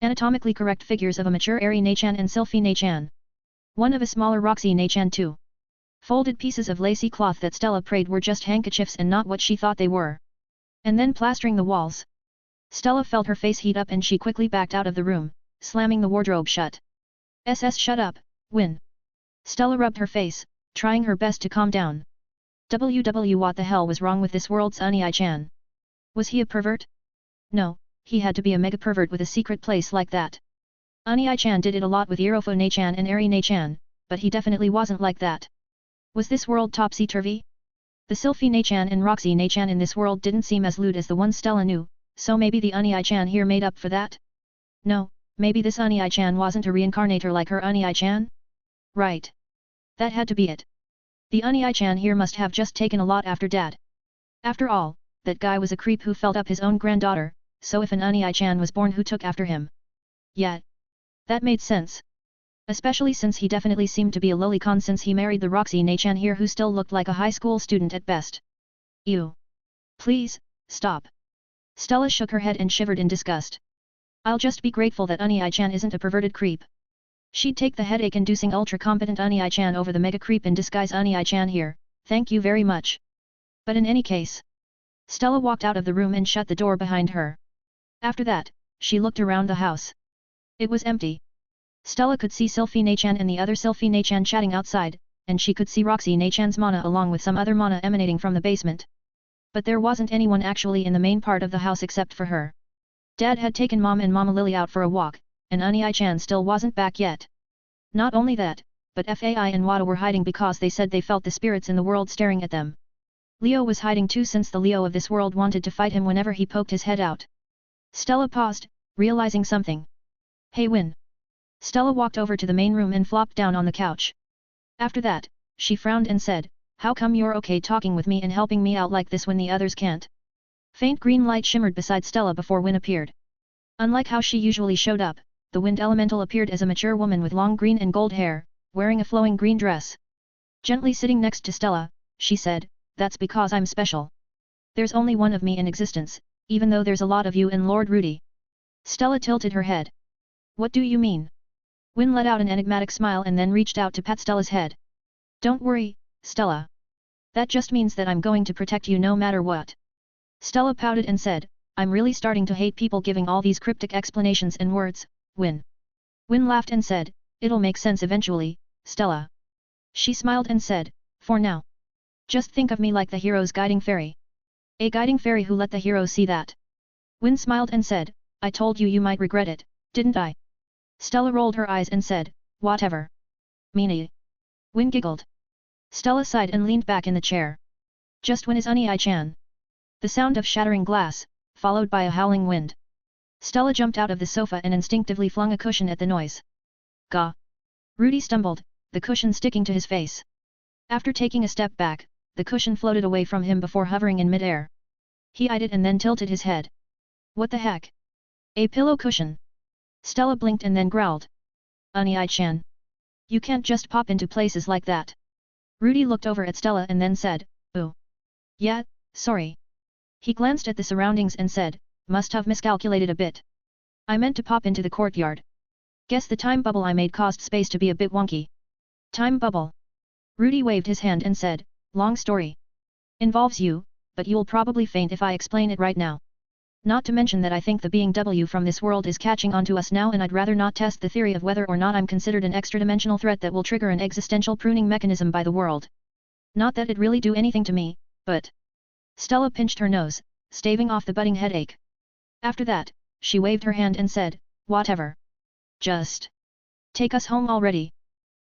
Anatomically correct figures of a mature Eri Nachan and Sylphie Nachan. One of a smaller Roxy Nachan too. Folded pieces of lacy cloth that Stella prayed were just handkerchiefs and not what she thought they were. And then plastering the walls. Stella felt her face heat up and she quickly backed out of the room, slamming the wardrobe shut. Shut up, Win. Stella rubbed her face, trying her best to calm down. What the hell was wrong with this world's Unai-chan? Was he a pervert? No, he had to be a mega pervert with a secret place like that. Unai-chan did it a lot with Irofo Nachan and Eri Nachan, but he definitely wasn't like that. Was this world topsy-turvy? The Sylphie Nachan and Roxy Nachan in this world didn't seem as lewd as the ones Stella knew, so maybe the Unai-chan here made up for that? No, maybe this Unai-chan wasn't a reincarnator like her Unai-chan? Right. That had to be it. The Unai-chan here must have just taken a lot after Dad. After all, that guy was a creep who felt up his own granddaughter, so if an Unai-chan was born who took after him? Yeah. That made sense. Especially since he definitely seemed to be a lolicon since he married the Roxy Nachan here who still looked like a high school student at best. Ew. Please, stop. Stella shook her head and shivered in disgust. I'll just be grateful that Unai-chan isn't a perverted creep. She'd take the headache-inducing ultra-competent Unai-chan over the mega creep in disguise Unai-chan here, thank you very much. But in any case. Stella walked out of the room and shut the door behind her. After that, she looked around the house. It was empty. Stella could see Sylphie Nachan and the other Sylphie Nachan chatting outside, and she could see Roxy Nachan's mana along with some other mana emanating from the basement. But there wasn't anyone actually in the main part of the house except for her. Dad had taken Mom and Mama Lily out for a walk, and Unai-chan still wasn't back yet. Not only that, but Fai and Wada were hiding because they said they felt the spirits in the world staring at them. Leo was hiding too since the Leo of this world wanted to fight him whenever he poked his head out. Stella paused, realizing something. Hey Win. Stella walked over to the main room and flopped down on the couch. After that, she frowned and said, how come you're okay talking with me and helping me out like this when the others can't? Faint green light shimmered beside Stella before Win appeared. Unlike how she usually showed up, the wind elemental appeared as a mature woman with long green and gold hair, wearing a flowing green dress. Gently sitting next to Stella, she said, that's because I'm special. There's only one of me in existence, even though there's a lot of you and Lord Rudy. Stella tilted her head. What do you mean? Win let out an enigmatic smile and then reached out to pat Stella's head. Don't worry, Stella. That just means that I'm going to protect you no matter what. Stella pouted and said, I'm really starting to hate people giving all these cryptic explanations and words, Win. Win laughed and said, it'll make sense eventually, Stella. She smiled and said, for now. Just think of me like the hero's guiding fairy. A guiding fairy who let the hero see that. Win smiled and said, I told you might regret it, didn't I? Stella rolled her eyes and said, whatever. Meanie. Win giggled. Stella sighed and leaned back in the chair. Just when is Unai-chan? The sound of shattering glass, followed by a howling wind. Stella jumped out of the sofa and instinctively flung a cushion at the noise. Gah! Rudy stumbled, the cushion sticking to his face. After taking a step back, the cushion floated away from him before hovering in midair. He eyed it and then tilted his head. What the heck? A pillow cushion. Stella blinked and then growled. Unai-chan. You can't just pop into places like that. Rudy looked over at Stella and then said, ooh. Yeah, sorry. He glanced at the surroundings and said, must have miscalculated a bit. I meant to pop into the courtyard. Guess the time bubble I made caused space to be a bit wonky. Time bubble. Rudy waved his hand and said, long story. Involves you, but you'll probably faint if I explain it right now. Not to mention that I think the being W from this world is catching on to us now and I'd rather not test the theory of whether or not I'm considered an extra-dimensional threat that will trigger an existential pruning mechanism by the world. Not that it'd really do anything to me, but... Stella pinched her nose, staving off the budding headache. After that, she waved her hand and said, whatever. Just... take us home already.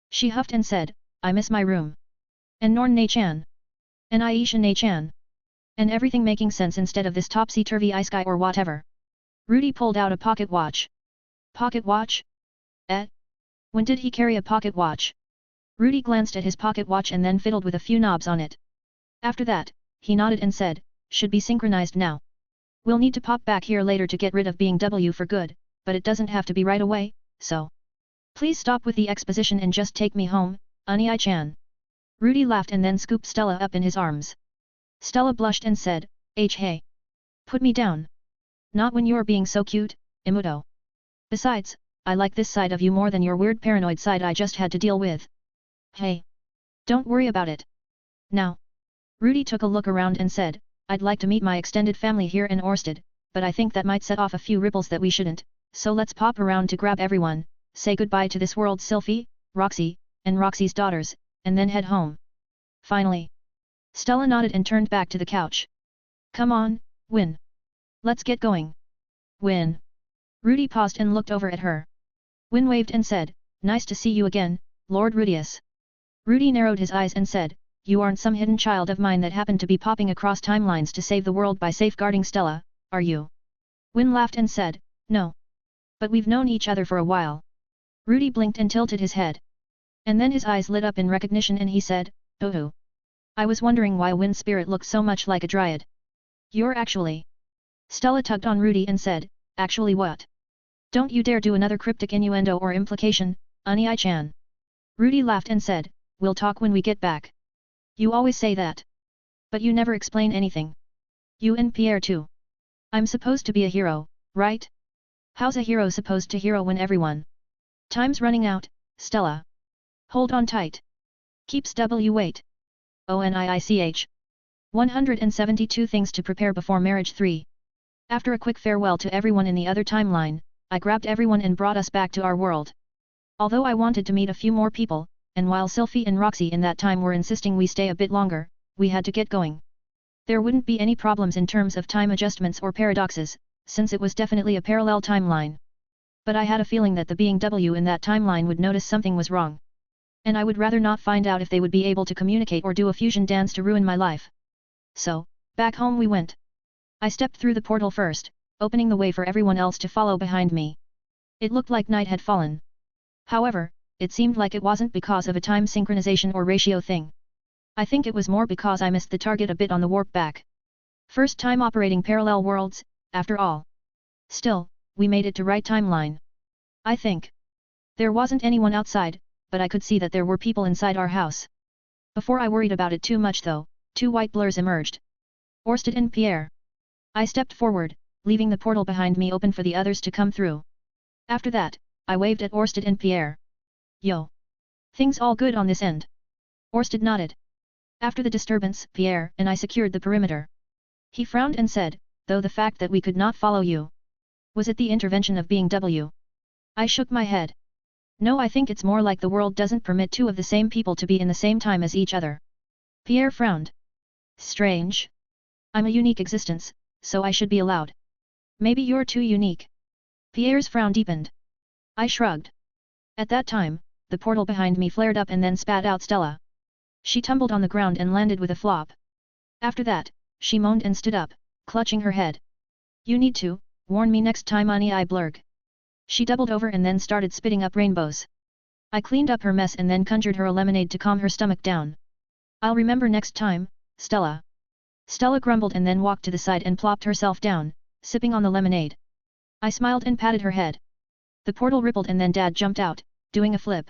She huffed and said, I miss my room. And Norn Nachan. And Aisha Nachan. And everything making sense instead of this topsy-turvy ice guy or whatever. Rudy pulled out a pocket watch. Pocket watch? When did he carry a pocket watch? Rudy glanced at his pocket watch and then fiddled with a few knobs on it. After that, he nodded and said, should be synchronized now. We'll need to pop back here later to get rid of being W for good, but it doesn't have to be right away, so... Please stop with the exposition and just take me home, Unai-chan. Rudy laughed and then scooped Stella up in his arms. Stella blushed and said, hey. Put me down. Not when you're being so cute, Imuto. Besides, I like this side of you more than your weird paranoid side I just had to deal with. Hey. Don't worry about it. Now. Rudy took a look around and said, I'd like to meet my extended family here in Orsted, but I think that might set off a few ripples that we shouldn't, so let's pop around to grab everyone, say goodbye to this world Sylphie, Roxy, and Roxy's daughters, and then head home. Finally. Stella nodded and turned back to the couch. Come on, Win. Let's get going. Win. Rudy paused and looked over at her. Win waved and said, Nice to see you again, Lord Rudius. Rudy narrowed his eyes and said, You aren't some hidden child of mine that happened to be popping across timelines to save the world by safeguarding Stella, are you? Win laughed and said, No. But we've known each other for a while. Rudy blinked and tilted his head. And then his eyes lit up in recognition and he said, Oh. I was wondering why Win's spirit looked so much like a dryad. You're actually... Stella tugged on Rudy and said, Actually what? Don't you dare do another cryptic innuendo or implication, Unai-chan. Rudy laughed and said, We'll talk when we get back. You always say that. But you never explain anything. You and Pierre too. I'm supposed to be a hero, right? How's a hero supposed to hero when everyone? Time's running out, Stella. Hold on tight. Keeps wait. ONIICH. 172 Things to Prepare Before Marriage 3. After a quick farewell to everyone in the other timeline, I grabbed everyone and brought us back to our world. Although I wanted to meet a few more people, and while Sylphie and Roxy in that time were insisting we stay a bit longer, we had to get going. There wouldn't be any problems in terms of time adjustments or paradoxes, since it was definitely a parallel timeline. But I had a feeling that the being W in that timeline would notice something was wrong. And I would rather not find out if they would be able to communicate or do a fusion dance to ruin my life. So, back home we went. I stepped through the portal first, opening the way for everyone else to follow behind me. It looked like night had fallen. However, it seemed like it wasn't because of a time synchronization or ratio thing. I think it was more because I missed the target a bit on the warp back. First time operating parallel worlds, after all. Still, we made it to right timeline. I think. There wasn't anyone outside, but I could see that there were people inside our house. Before I worried about it too much though, two white blurs emerged. Orsted and Pierre. I stepped forward, leaving the portal behind me open for the others to come through. After that, I waved at Orsted and Pierre. Yo. Things all good on this end? Orsted nodded. After the disturbance, Pierre and I secured the perimeter. He frowned and said, though the fact that we could not follow you. Was it the intervention of being W? I shook my head. No, I think it's more like the world doesn't permit two of the same people to be in the same time as each other. Pierre frowned. Strange. I'm a unique existence, so I should be allowed. Maybe you're too unique. Pierre's frown deepened. I shrugged. At that time, the portal behind me flared up and then spat out Stella. She tumbled on the ground and landed with a flop. After that, she moaned and stood up, clutching her head. You need to, warn me next time Ani I blurg. She doubled over and then started spitting up rainbows. I cleaned up her mess and then conjured her a lemonade to calm her stomach down. I'll remember next time, Stella. Stella grumbled and then walked to the side and plopped herself down, sipping on the lemonade. I smiled and patted her head. The portal rippled and then Dad jumped out, doing a flip.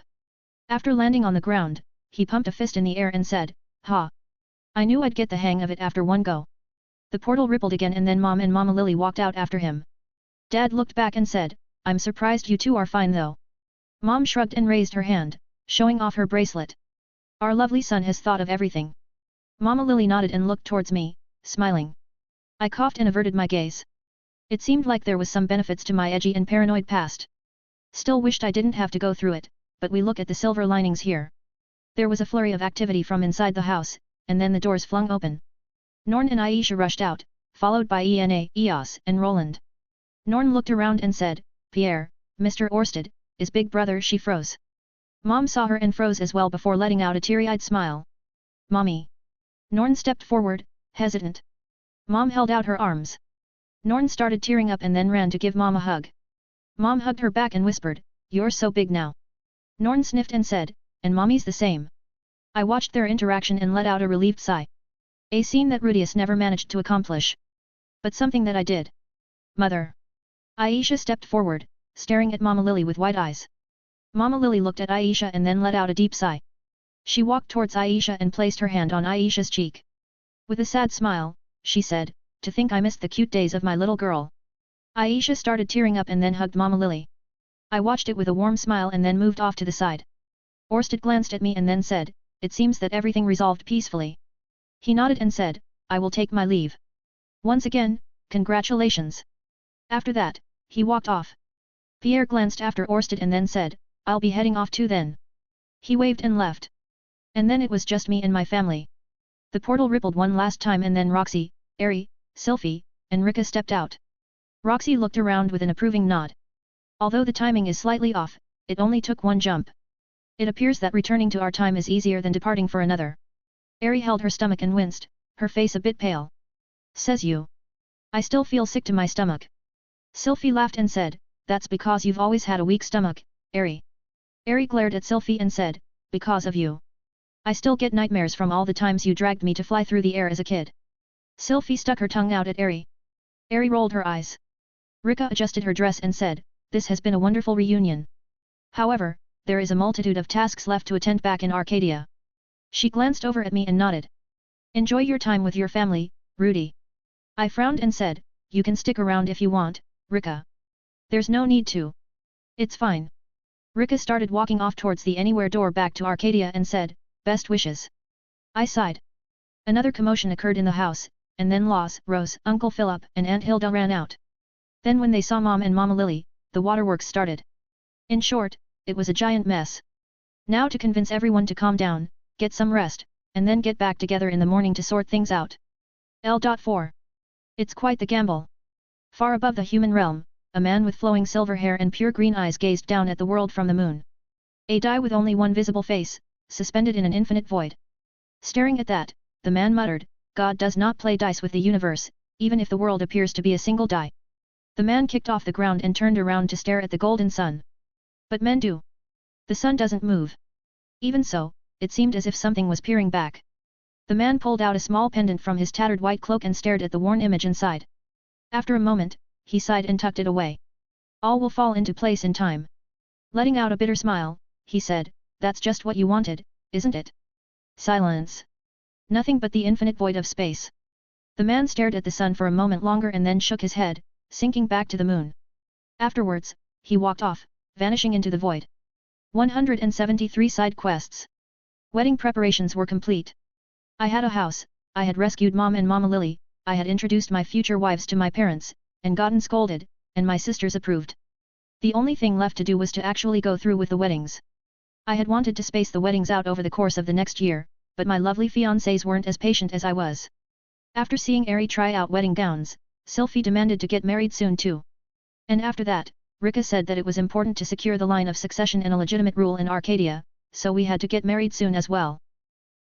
After landing on the ground, he pumped a fist in the air and said, Ha! I knew I'd get the hang of it after one go. The portal rippled again and then Mom and Mama Lily walked out after him. Dad looked back and said, I'm surprised you two are fine though. Mom shrugged and raised her hand, showing off her bracelet. Our lovely son has thought of everything. Mama Lily nodded and looked towards me, smiling. I coughed and averted my gaze. It seemed like there was some benefits to my edgy and paranoid past. Still wished I didn't have to go through it, but we look at the silver linings here. There was a flurry of activity from inside the house, and then the doors flung open. Norn and Aisha rushed out, followed by Ena, Eos, and Roland. Norn looked around and said, Pierre, Mr. Orsted, is Big Brother? She froze. Mom saw her and froze as well before letting out a teary-eyed smile. Mommy. Norn stepped forward, hesitant. Mom held out her arms. Norn started tearing up and then ran to give Mom a hug. Mom hugged her back and whispered, You're so big now. Norn sniffed and said, And Mommy's the same. I watched their interaction and let out a relieved sigh. A scene that Rudius never managed to accomplish. But something that I did. Mother. Aisha stepped forward, staring at Mama Lily with wide eyes. Mama Lily looked at Aisha and then let out a deep sigh. She walked towards Aisha and placed her hand on Aisha's cheek. With a sad smile, she said, "To think I missed the cute days of my little girl." Aisha started tearing up and then hugged Mama Lily. I watched it with a warm smile and then moved off to the side. Orsted glanced at me and then said, "It seems that everything resolved peacefully." He nodded and said, "I will take my leave. Once again, congratulations." After that, he walked off. Pierre glanced after Orsted and then said, "I'll be heading off too then." He waved and left. And then it was just me and my family. The portal rippled one last time and then Roxy, Airy, Sylphie, and Rika stepped out. Roxy looked around with an approving nod. Although the timing is slightly off, it only took one jump. It appears that returning to our time is easier than departing for another. Airy held her stomach and winced, her face a bit pale. "Says you. I still feel sick to my stomach." Sylphie laughed and said, "That's because you've always had a weak stomach, Airy." Airy glared at Sylphie and said, "Because of you. I still get nightmares from all the times you dragged me to fly through the air as a kid." Sylphie stuck her tongue out at Airy. Airy rolled her eyes. Rika adjusted her dress and said, "This has been a wonderful reunion. However, there is a multitude of tasks left to attend back in Arcadia." She glanced over at me and nodded. "Enjoy your time with your family, Rudy." I frowned and said, "You can stick around if you want, Rika. There's no need to. It's fine." Rika started walking off towards the anywhere door back to Arcadia and said, "Best wishes." I sighed. Another commotion occurred in the house, and then Laws, Rose, Uncle Philip, and Aunt Hilda ran out. Then when they saw Mom and Mama Lily, the waterworks started. In short, it was a giant mess. Now to convince everyone to calm down, get some rest, and then get back together in the morning to sort things out. L.4. It's quite the gamble. Far above the human realm, a man with flowing silver hair and pure green eyes gazed down at the world from the moon. A die with only one visible face, suspended in an infinite void. Staring at that, the man muttered, "God does not play dice with the universe, even if the world appears to be a single die." The man kicked off the ground and turned around to stare at the golden sun. But men do. The sun doesn't move. Even so, it seemed as if something was peering back. The man pulled out a small pendant from his tattered white cloak and stared at the worn image inside. After a moment, he sighed and tucked it away. "All will fall into place in time." Letting out a bitter smile, he said, "That's just what you wanted, isn't it?" Silence. Nothing but the infinite void of space. The man stared at the sun for a moment longer and then shook his head, sinking back to the moon. Afterwards, he walked off, vanishing into the void. 173 Side Quests. Wedding preparations were complete. I had a house, I had rescued Mom and Mama Lily, I had introduced my future wives to my parents, and gotten scolded, and my sisters approved. The only thing left to do was to actually go through with the weddings. I had wanted to space the weddings out over the course of the next year, but my lovely fiancés weren't as patient as I was. After seeing Airy try out wedding gowns, Sylphie demanded to get married soon too. And after that, Rika said that it was important to secure the line of succession and a legitimate rule in Arcadia, so we had to get married soon as well.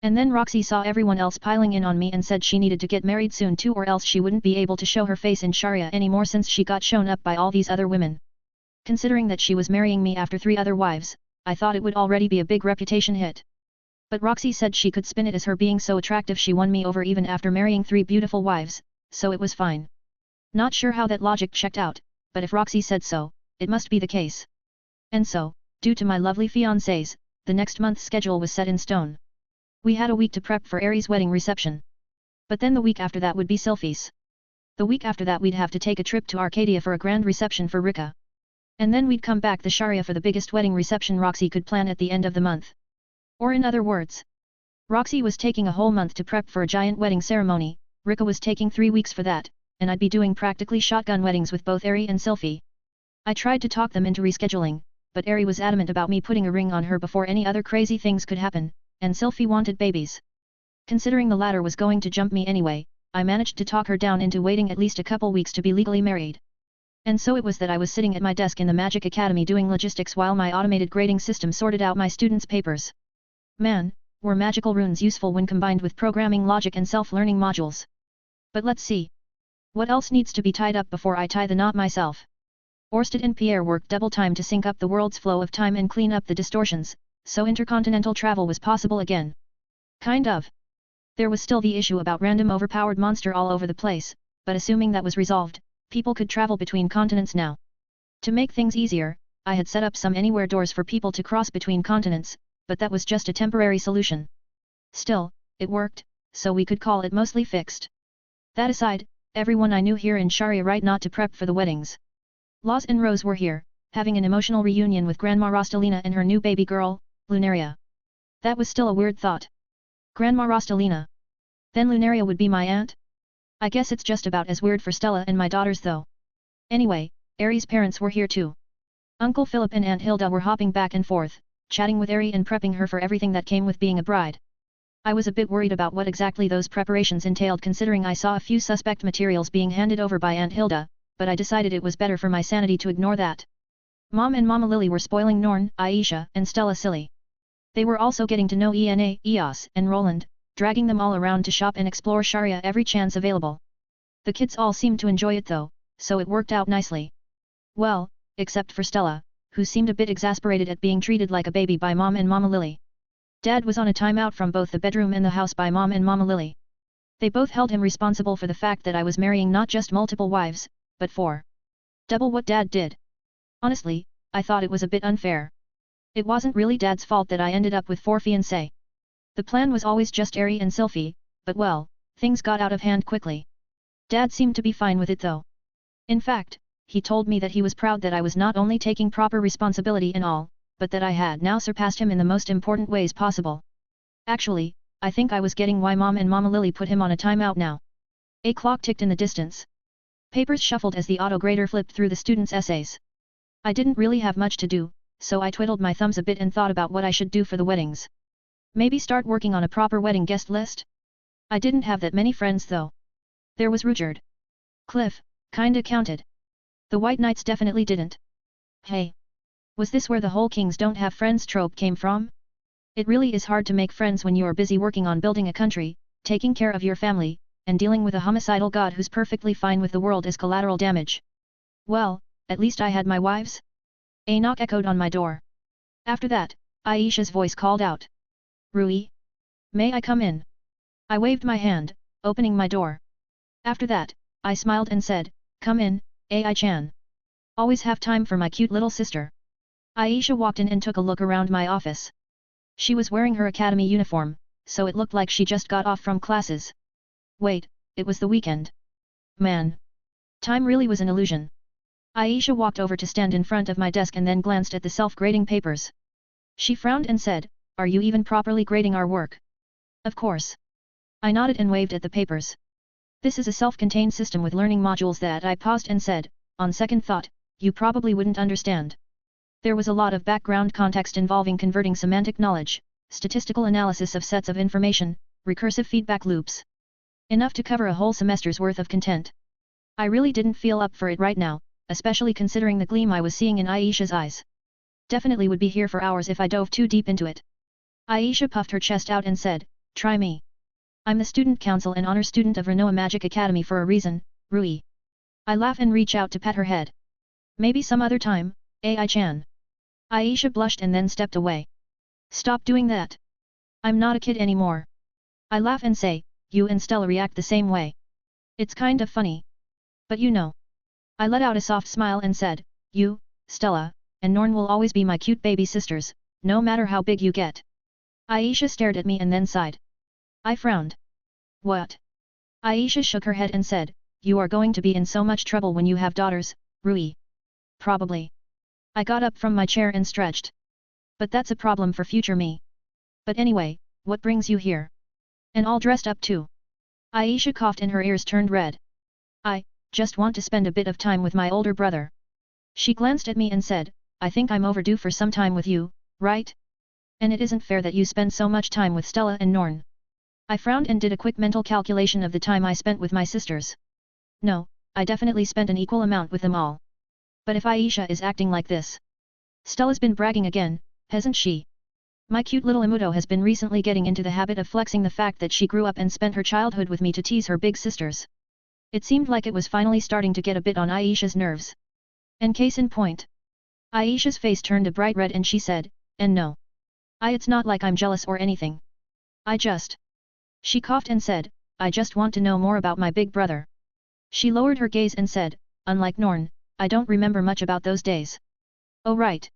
And then Roxy saw everyone else piling in on me and said she needed to get married soon too or else she wouldn't be able to show her face in Sharia anymore since she got shown up by all these other women. Considering that she was marrying me after 3 other wives, I thought it would already be a big reputation hit. But Roxy said she could spin it as her being so attractive she won me over even after marrying 3 beautiful wives, so it was fine. Not sure how that logic checked out, but if Roxy said so, it must be the case. And so, due to my lovely fiancés, the next month's schedule was set in stone. We had a week to prep for Aries' wedding reception. But then the week after that would be Sylphie's. The week after that we'd have to take a trip to Arcadia for a grand reception for Rika. And then we'd come back the Sharia for the biggest wedding reception Roxy could plan at the end of the month. Or in other words, Roxy was taking a whole month to prep for a giant wedding ceremony, Rika was taking 3 weeks for that, and I'd be doing practically shotgun weddings with both Airy and Sylphie. I tried to talk them into rescheduling, but Airy was adamant about me putting a ring on her before any other crazy things could happen, and Sylphie wanted babies. Considering the latter was going to jump me anyway, I managed to talk her down into waiting at least a couple weeks to be legally married. And so it was that I was sitting at my desk in the Magic Academy doing logistics while my automated grading system sorted out my students' papers. Man, were magical runes useful when combined with programming logic and self-learning modules. But let's see. What else needs to be tied up before I tie the knot myself? Orsted and Pierre worked double time to sync up the world's flow of time and clean up the distortions, so intercontinental travel was possible again. Kind of. There was still the issue about random overpowered monster all over the place, but assuming that was resolved, people could travel between continents now. To make things easier, I had set up some anywhere doors for people to cross between continents, but that was just a temporary solution. Still, it worked, so we could call it mostly fixed. That aside, everyone I knew here in Sharia right not to prep for the weddings. Laws and Rose were here, having an emotional reunion with Grandma Rostalina and her new baby girl, Lunaria. That was still a weird thought. Grandma Rostalina. Then Lunaria would be my aunt? I guess it's just about as weird for Stella and my daughters though. Anyway, Ari's parents were here too. Uncle Philip and Aunt Hilda were hopping back and forth, chatting with Ari and prepping her for everything that came with being a bride. I was a bit worried about what exactly those preparations entailed considering I saw a few suspect materials being handed over by Aunt Hilda, but I decided it was better for my sanity to ignore that. Mom and Mama Lily were spoiling Norn, Aisha, and Stella silly. They were also getting to know Eos, and Roland, dragging them all around to shop and explore Sharia every chance available. The kids all seemed to enjoy it though, so it worked out nicely. Well, except for Stella, who seemed a bit exasperated at being treated like a baby by Mom and Mama Lily. Dad was on a timeout from both the bedroom and the house by Mom and Mama Lily. They both held him responsible for the fact that I was marrying not just multiple wives, but for double what Dad did. Honestly, I thought it was a bit unfair. It wasn't really Dad's fault that I ended up with 4 fiancés. The plan was always just Ari and Sylphie, but well, things got out of hand quickly. Dad seemed to be fine with it though. In fact, he told me that he was proud that I was not only taking proper responsibility in all, but that I had now surpassed him in the most important ways possible. Actually, I think I was getting why Mom and Mama Lily put him on a timeout now. A clock ticked in the distance. Papers shuffled as the auto-grader flipped through the students' essays. I didn't really have much to do, so I twiddled my thumbs a bit and thought about what I should do for the weddings. Maybe start working on a proper wedding guest list? I didn't have that many friends though. There was Rudyard. Cliff, kinda counted. The White Knights definitely didn't. Hey! Was this where the whole kings don't have friends trope came from? It really is hard to make friends when you are busy working on building a country, taking care of your family, and dealing with a homicidal god who's perfectly fine with the world as collateral damage. Well, at least I had my wives? A knock echoed on my door. After that, Aisha's voice called out. Rui? May I come in? I waved my hand, opening my door. After that, I smiled and said, come in, Ai-chan. Always have time for my cute little sister. Aisha walked in and took a look around my office. She was wearing her academy uniform, so it looked like she just got off from classes. Wait, it was the weekend. Man. Time really was an illusion. Aisha walked over to stand in front of my desk and then glanced at the self-grading papers. She frowned and said, are you even properly grading our work? Of course. I nodded and waved at the papers. This is a self-contained system with learning modules that I paused and said, on second thought, you probably wouldn't understand. There was a lot of background context involving converting semantic knowledge, statistical analysis of sets of information, recursive feedback loops. Enough to cover a whole semester's worth of content. I really didn't feel up for it right now, especially considering the gleam I was seeing in Aisha's eyes. Definitely would be here for hours if I dove too deep into it. Aisha puffed her chest out and said, try me. I'm the student council and honor student of Renoa Magic Academy for a reason, Rui. I laugh and reach out to pet her head. Maybe some other time, Ai-chan. Aisha blushed and then stepped away. Stop doing that. I'm not a kid anymore. I laugh and say, you and Stella react the same way. It's kind of funny. But you know. I let out a soft smile and said, you, Stella, and Norn will always be my cute baby sisters, no matter how big you get. Aisha stared at me and then sighed. I frowned. What? Aisha shook her head and said, you are going to be in so much trouble when you have daughters, Rui. Probably. I got up from my chair and stretched. But that's a problem for future me. But anyway, what brings you here? And all dressed up too. Aisha coughed and her ears turned red. I just want to spend a bit of time with my older brother. She glanced at me and said, I think I'm overdue for some time with you, right? And it isn't fair that you spend so much time with Stella and Norn. I frowned and did a quick mental calculation of the time I spent with my sisters. No, I definitely spent an equal amount with them all. But if Aisha is acting like this. Stella's been bragging again, hasn't she? My cute little Imuto has been recently getting into the habit of flexing the fact that she grew up and spent her childhood with me to tease her big sisters. It seemed like it was finally starting to get a bit on Aisha's nerves. And case in point. Aisha's face turned a bright red and she said, and no. It's not like I'm jealous or anything. She coughed and said, I just want to know more about my big brother. She lowered her gaze and said, unlike Norn, I don't remember much about those days. Oh right.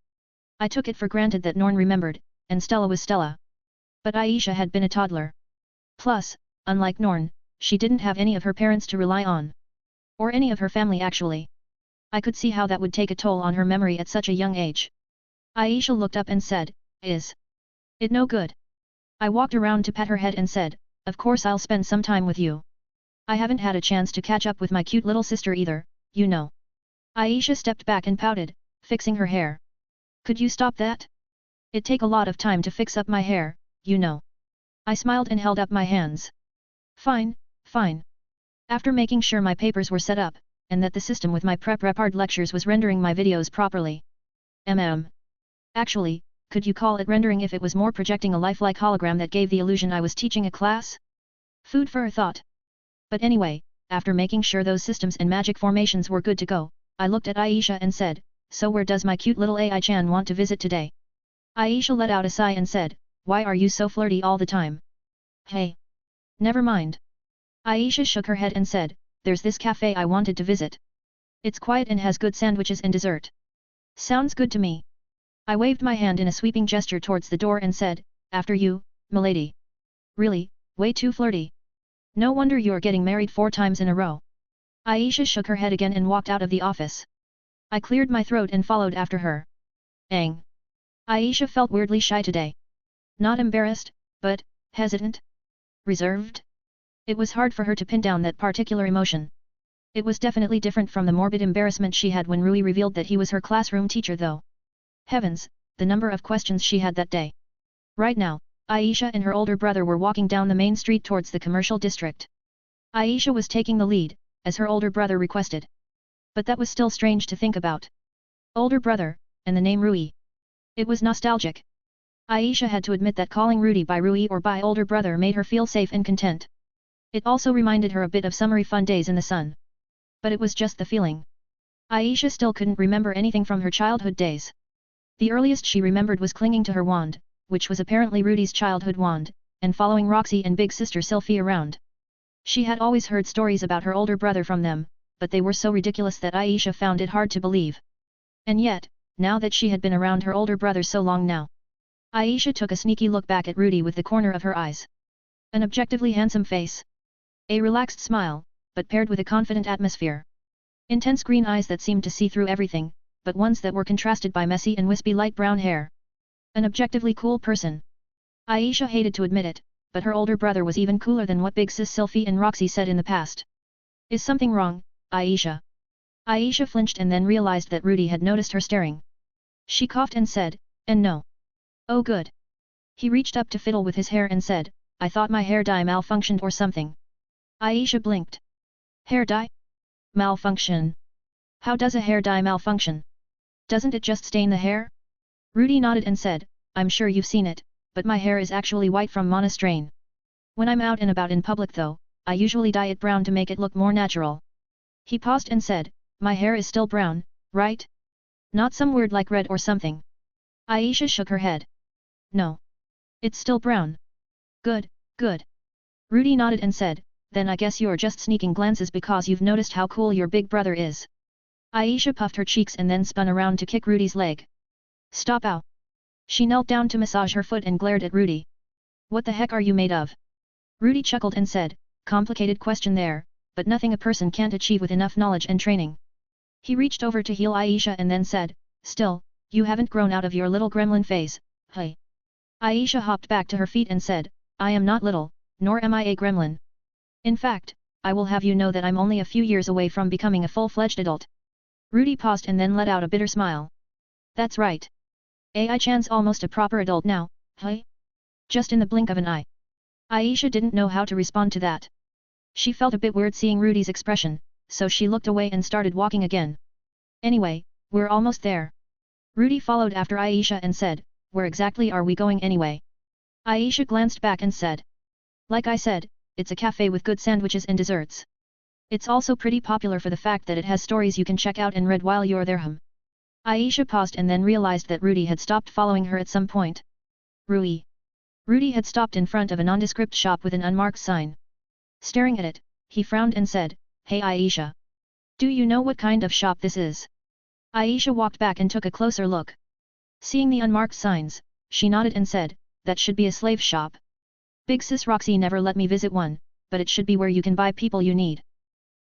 I took it for granted that Norn remembered, and Stella was Stella. But Aisha had been a toddler. Plus, unlike Norn, she didn't have any of her parents to rely on. Or any of her family actually. I could see how that would take a toll on her memory at such a young age. Aisha looked up and said, "Is it no good?" I walked around to pat her head and said, "Of course I'll spend some time with you. I haven't had a chance to catch up with my cute little sister either, you know." Aisha stepped back and pouted, fixing her hair. "Could you stop that? It take a lot of time to fix up my hair, you know." I smiled and held up my hands. "Fine, fine." After making sure my papers were set up, and that the system with my prep-hard lectures was rendering my videos properly. Actually, could you call it rendering if it was more projecting a lifelike hologram that gave the illusion I was teaching a class? Food for thought. But anyway, after making sure those systems and magic formations were good to go, I looked at Aisha and said, "So where does my cute little AI-chan want to visit today?" Aisha let out a sigh and said, "Why are you so flirty all the time?" "Hey. Never mind." Aisha shook her head and said, "There's this cafe I wanted to visit. It's quiet and has good sandwiches and dessert." "Sounds good to me." I waved my hand in a sweeping gesture towards the door and said, "After you, milady." "Really, way too flirty. No wonder you're getting married 4 times in a row." Aisha shook her head again and walked out of the office. I cleared my throat and followed after her. Ang. Aisha felt weirdly shy today. Not embarrassed, but hesitant? Reserved? It was hard for her to pin down that particular emotion. It was definitely different from the morbid embarrassment she had when Rui revealed that he was her classroom teacher though. Heavens, the number of questions she had that day. Right now, Aisha and her older brother were walking down the main street towards the commercial district. Aisha was taking the lead, as her older brother requested. But that was still strange to think about. Older brother, and the name Rui. It was nostalgic. Aisha had to admit that calling Rudy by Rui or by older brother made her feel safe and content. It also reminded her a bit of summery fun days in the sun. But it was just the feeling. Aisha still couldn't remember anything from her childhood days. The earliest she remembered was clinging to her wand, which was apparently Rudy's childhood wand, and following Roxy and big sister Sylphie around. She had always heard stories about her older brother from them, but they were so ridiculous that Aisha found it hard to believe. And yet, now that she had been around her older brother so long now, Aisha took a sneaky look back at Rudy with the corner of her eyes. An objectively handsome face. A relaxed smile, but paired with a confident atmosphere. Intense green eyes that seemed to see through everything, but ones that were contrasted by messy and wispy light brown hair. An objectively cool person. Aisha hated to admit it, but her older brother was even cooler than what big sis Sylphie and Roxy said in the past. "Is something wrong, Aisha?" Aisha flinched and then realized that Rudy had noticed her staring. She coughed and said, "And no." "Oh good." He reached up to fiddle with his hair and said, "I thought my hair dye malfunctioned or something." Aisha blinked. Hair dye? Malfunction? How does a hair dye malfunction? Doesn't it just stain the hair? Rudy nodded and said, "I'm sure you've seen it, but my hair is actually white from monostrain. When I'm out and about in public though, I usually dye it brown to make it look more natural." He paused and said, "My hair is still brown, right? Not some weird like red or something?" Aisha shook her head. "No. It's still brown." "Good, good." Rudy nodded and said, "Then I guess you're just sneaking glances because you've noticed how cool your big brother is." Aisha puffed her cheeks and then spun around to kick Rudy's leg. "Stop ow." She knelt down to massage her foot and glared at Rudy. "What the heck are you made of?" Rudy chuckled and said, "Complicated question there, but nothing a person can't achieve with enough knowledge and training." He reached over to heal Aisha and then said, "Still, you haven't grown out of your little gremlin phase, hey." Aisha hopped back to her feet and said, "I am not little, nor am I a gremlin. In fact, I will have you know that I'm only a few years away from becoming a full-fledged adult." Rudy paused and then let out a bitter smile. "That's right. Ai-chan's almost a proper adult now, hey? Just in the blink of an eye." Aisha didn't know how to respond to that. She felt a bit weird seeing Rudy's expression, so she looked away and started walking again. "Anyway, we're almost there." Rudy followed after Aisha and said, "Where exactly are we going anyway?" Aisha glanced back and said, "Like I said, it's a cafe with good sandwiches and desserts. It's also pretty popular for the fact that it has stories you can check out and read while you're there." Aisha paused and then realized that Rudy had stopped following her at some point. Rui. Rudy had stopped in front of a nondescript shop with an unmarked sign. Staring at it, he frowned and said, "Hey Aisha. Do you know what kind of shop this is?" Aisha walked back and took a closer look. Seeing the unmarked signs, she nodded and said, that should be a slave shop. Big sis Roxy never let me visit one, but it should be where you can buy people you need.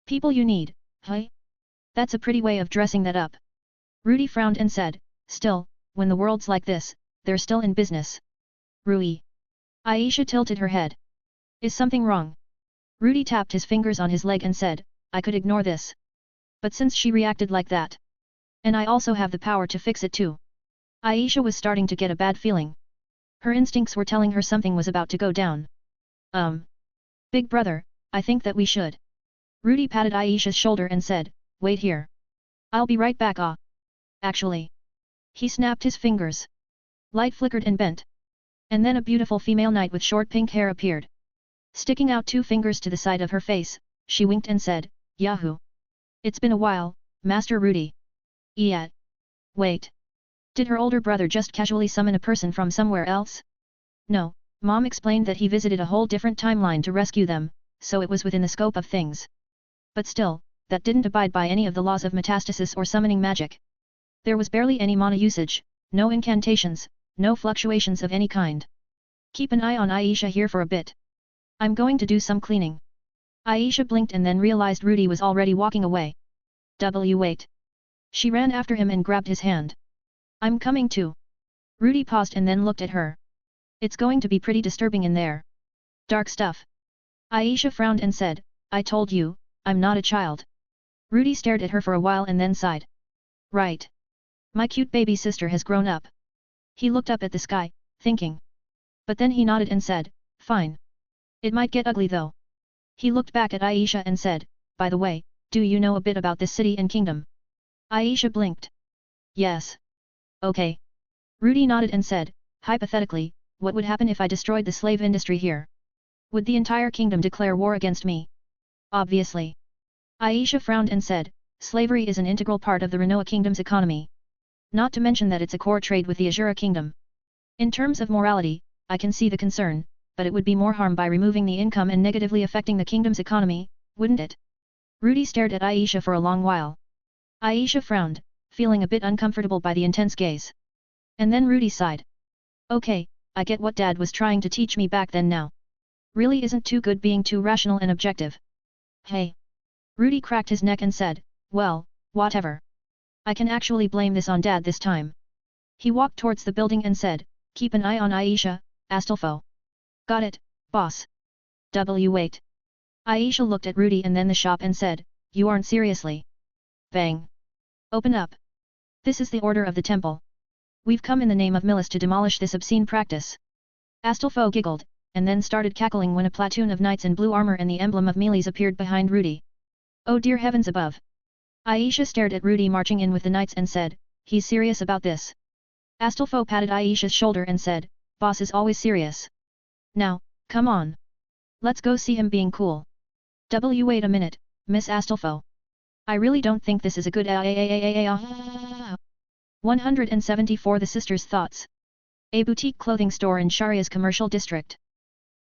People you need, huh? That's a pretty way of dressing that up. Rudy frowned and said, still, when the world's like this, they're still in business. Rui. Aisha tilted her head. Is something wrong? Rudy tapped his fingers on his leg and said, I could ignore this. But since she reacted like that, and I also have the power to fix it too. Aisha was starting to get a bad feeling. Her instincts were telling her something was about to go down. Big brother, I think that we should. Rudy patted Aisha's shoulder and said, wait here. I'll be right back. Actually. He snapped his fingers. Light flickered and bent. And then a beautiful female knight with short pink hair appeared. Sticking out 2 fingers to the side of her face, she winked and said, Yahoo! It's been a while, Master Rudy. Yeah. Wait. Did her older brother just casually summon a person from somewhere else? No, Mom explained that he visited a whole different timeline to rescue them, so it was within the scope of things. But still, that didn't abide by any of the laws of metastasis or summoning magic. There was barely any mana usage, no incantations, no fluctuations of any kind. Keep an eye on Aisha here for a bit. I'm going to do some cleaning. Aisha blinked and then realized Rudy was already walking away. Wait. She ran after him and grabbed his hand. I'm coming too. Rudy paused and then looked at her. It's going to be pretty disturbing in there. Dark stuff. Aisha frowned and said, I told you, I'm not a child. Rudy stared at her for a while and then sighed. Right. My cute baby sister has grown up. He looked up at the sky, thinking. But then he nodded and said, fine. It might get ugly though. He looked back at Aisha and said, by the way, do you know a bit about this city and kingdom? Aisha blinked. Yes. Okay. Rudy nodded and said, hypothetically, what would happen if I destroyed the slave industry here? Would the entire kingdom declare war against me? Obviously. Aisha frowned and said, slavery is an integral part of the Renoa kingdom's economy. Not to mention that it's a core trade with the Azura kingdom. In terms of morality, I can see the concern, but it would be more harm by removing the income and negatively affecting the kingdom's economy, wouldn't it? Rudy stared at Aisha for a long while. Aisha frowned, feeling a bit uncomfortable by the intense gaze. And then Rudy sighed. Okay, I get what Dad was trying to teach me back then now. Really isn't too good being too rational and objective. Hey. Rudy cracked his neck and said, well, whatever. I can actually blame this on Dad this time. He walked towards the building and said, keep an eye on Aisha, Astolfo. Got it, boss. Wait. Aisha looked at Rudy and then the shop and said, you aren't seriously. Bang. Open up. This is the order of the temple. We've come in the name of Milis to demolish this obscene practice. Astolfo giggled, and then started cackling when a platoon of knights in blue armor and the emblem of Milis appeared behind Rudy. Oh dear heavens above. Aisha stared at Rudy marching in with the knights and said, he's serious about this. Astolfo patted Aisha's shoulder and said, boss is always serious. Now, come on. Let's go see him being cool. Wait a minute, Miss Astolfo. I really don't think this is a good 174 The Sisters' Thoughts. A boutique clothing store in Sharia's commercial district.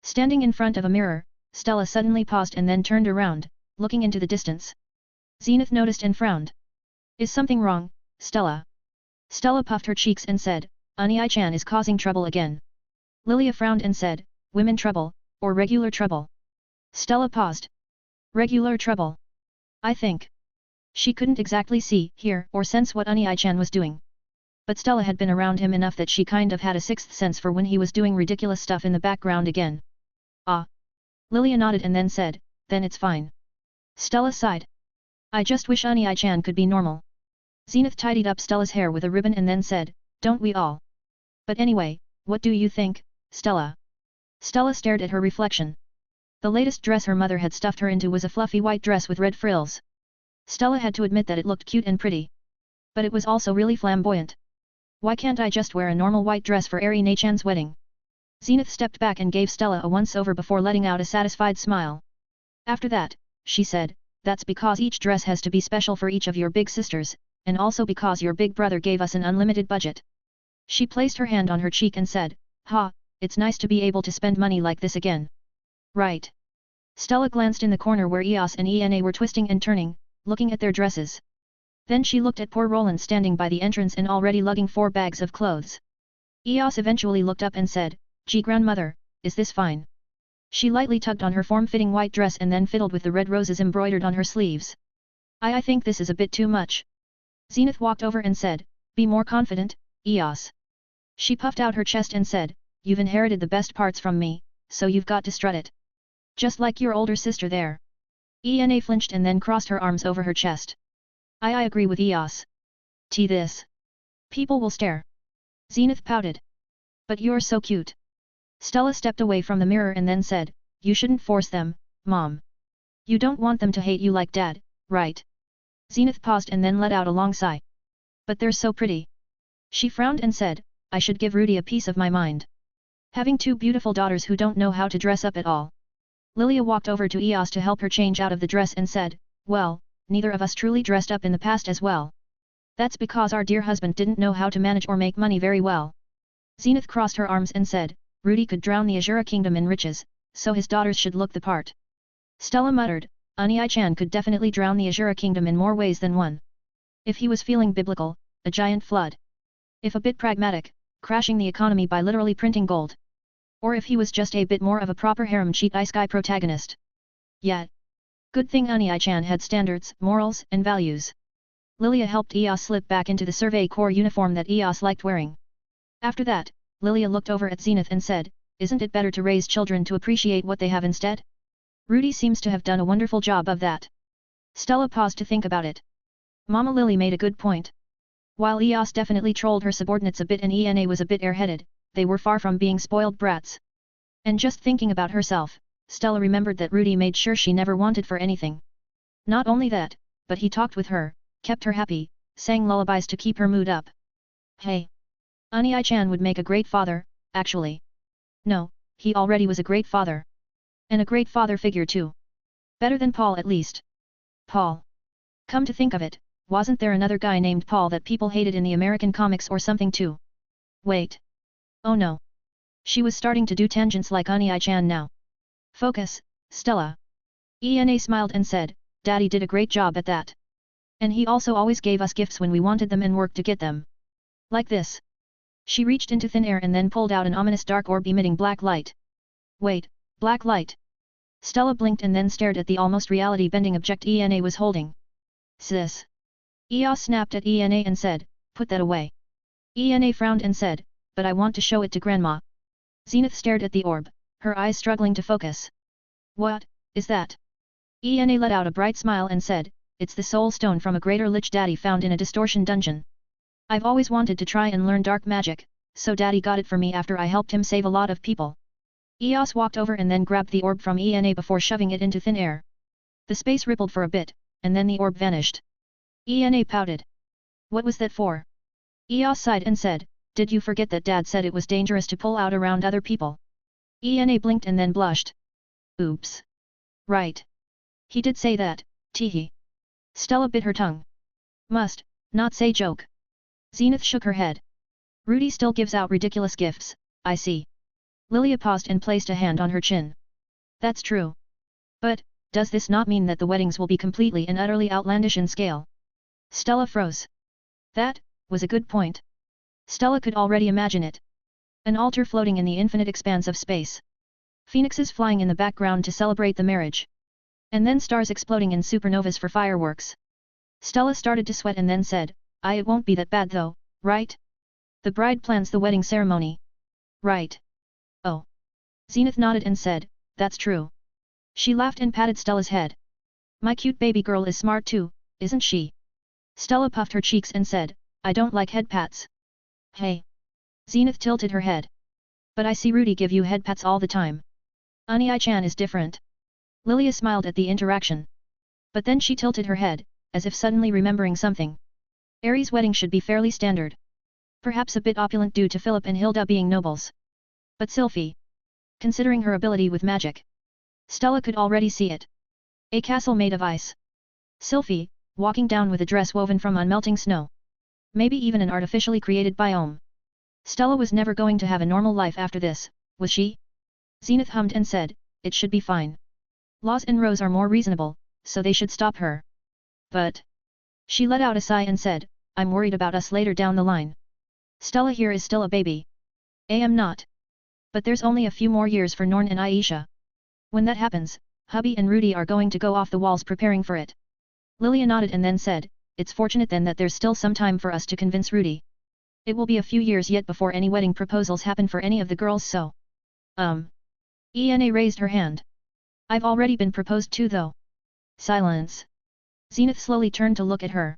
Standing in front of a mirror, Stella suddenly paused and then turned around, looking into the distance. Zenith noticed and frowned. Is something wrong, Stella? Stella puffed her cheeks and said, Unai-chan is causing trouble again. Lilia frowned and said, women trouble, or regular trouble? Stella paused. Regular trouble. I think. She couldn't exactly see, hear, or sense what Unai-chan was doing. But Stella had been around him enough that she kind of had a sixth sense for when he was doing ridiculous stuff in the background again. Ah. Lilia nodded and then said, then it's fine. Stella sighed. I just wish Unai-chan could be normal. Zenith tidied up Stella's hair with a ribbon and then said, don't we all? But anyway, what do you think, Stella? Stella stared at her reflection. The latest dress her mother had stuffed her into was a fluffy white dress with red frills. Stella had to admit that it looked cute and pretty. But it was also really flamboyant. Why can't I just wear a normal white dress for Reincarnation's wedding? Zenith stepped back and gave Stella a once-over before letting out a satisfied smile. After that, she said, that's because each dress has to be special for each of your big sisters, and also because your big brother gave us an unlimited budget. She placed her hand on her cheek and said, ha, it's nice to be able to spend money like this again. Right. Stella glanced in the corner where Eos and Ena were twisting and turning, looking at their dresses. Then she looked at poor Roland standing by the entrance and already lugging 4 bags of clothes. Eos eventually looked up and said, "Gee grandmother, is this fine?" She lightly tugged on her form-fitting white dress and then fiddled with the red roses embroidered on her sleeves. I think this is a bit too much." Zenith walked over and said, "Be more confident, Eos." She puffed out her chest and said, "You've inherited the best parts from me, so you've got to strut it. Just like your older sister there." Ena flinched and then crossed her arms over her chest. I agree with Eos. This. People will stare." Zenith pouted. "But you're so cute." Stella stepped away from the mirror and then said, "You shouldn't force them, Mom. You don't want them to hate you like Dad, right?" Zenith paused and then let out a long sigh. "But they're so pretty." She frowned and said, "I should give Rudy a piece of my mind. Having 2 beautiful daughters who don't know how to dress up at all." Lilia walked over to Eos to help her change out of the dress and said, "Well, neither of us truly dressed up in the past as well. That's because our dear husband didn't know how to manage or make money very well." Zenith crossed her arms and said, "Rudy could drown the Azura kingdom in riches, so his daughters should look the part." Stella muttered, "Ani-chan could definitely drown the Azura kingdom in more ways than one. If he was feeling biblical, a giant flood. If a bit pragmatic, crashing the economy by literally printing gold. Or if he was just a bit more of a proper harem cheat ice guy protagonist. Yet. Good thing Ani-chan had standards, morals, and values." Lilia helped Eos slip back into the Survey Corps uniform that Eos liked wearing. After that, Lilia looked over at Zenith and said, "Isn't it better to raise children to appreciate what they have instead? Rudy seems to have done a wonderful job of that." Stella paused to think about it. Mama Lily made a good point. While Eos definitely trolled her subordinates a bit and Ena was a bit airheaded, they were far from being spoiled brats. And just thinking about herself, Stella remembered that Rudy made sure she never wanted for anything. Not only that, but he talked with her, kept her happy, sang lullabies to keep her mood up. Hey! Ani-chan would make a great father, actually. No, he already was a great father. And a great father figure too. Better than Paul at least. Paul. Come to think of it, wasn't there another guy named Paul that people hated in the American comics or something too? Wait. Oh no. She was starting to do tangents like Ani-chan now. Focus, Stella. Ena smiled and said, "Daddy did a great job at that. And he also always gave us gifts when we wanted them and worked to get them. Like this." She reached into thin air and then pulled out an ominous dark orb emitting black light. "Wait, black light?" Stella blinked and then stared at the almost reality-bending object Ena was holding. "Sis." Eos snapped at Ena and said, "Put that away." Ena frowned and said, "But I want to show it to Grandma." Zenith stared at the orb, her eyes struggling to focus. "What is that?" Ena let out a bright smile and said, "It's the soul stone from a greater lich Daddy found in a distortion dungeon. I've always wanted to try and learn dark magic, so Daddy got it for me after I helped him save a lot of people." Eos walked over and then grabbed the orb from Ena before shoving it into thin air. The space rippled for a bit, and then the orb vanished. Ena pouted. "What was that for?" Eos sighed and said, "Did you forget that Dad said it was dangerous to pull out around other people?" Ena blinked and then blushed. "Oops. Right. He did say that, teehee." Stella bit her tongue. "Must not say joke." Zenith shook her head. "Rudy still gives out ridiculous gifts, I see." Lilia paused and placed a hand on her chin. "That's true. But, does this not mean that the weddings will be completely and utterly outlandish in scale?" Stella froze. That was a good point. Stella could already imagine it. An altar floating in the infinite expanse of space. Phoenixes flying in the background to celebrate the marriage. And then stars exploding in supernovas for fireworks. Stella started to sweat and then said, It won't be that bad though, right? The bride plans the wedding ceremony. Right. Oh. Zenith nodded and said, that's true. She laughed and patted Stella's head. My cute baby girl is smart too, isn't she? Stella puffed her cheeks and said, I don't like head pats. Hey. Zenith tilted her head. But I see Rudy give you head pats all the time. Ani-chan is different. Lilia smiled at the interaction. But then she tilted her head, as if suddenly remembering something. Aries' wedding should be fairly standard. Perhaps a bit opulent due to Philip and Hilda being nobles. But Sylphie. Considering her ability with magic. Stella could already see it. A castle made of ice. Sylphie, walking down with a dress woven from unmelting snow. Maybe even an artificially created biome. Stella was never going to have a normal life after this, was she? Zenith hummed and said, it should be fine. Laws and Rose are more reasonable, so they should stop her. But... She let out a sigh and said, I'm worried about us later down the line. Stella here is still a baby. I'm not. But there's only a few more years for Norn and Aisha. When that happens, hubby and Rudy are going to go off the walls preparing for it. Lilia nodded and then said, it's fortunate then that there's still some time for us to convince Rudy. It will be a few years yet before any wedding proposals happen for any of the girls so. Ena raised her hand. I've already been proposed to though. Silence. Zenith slowly turned to look at her.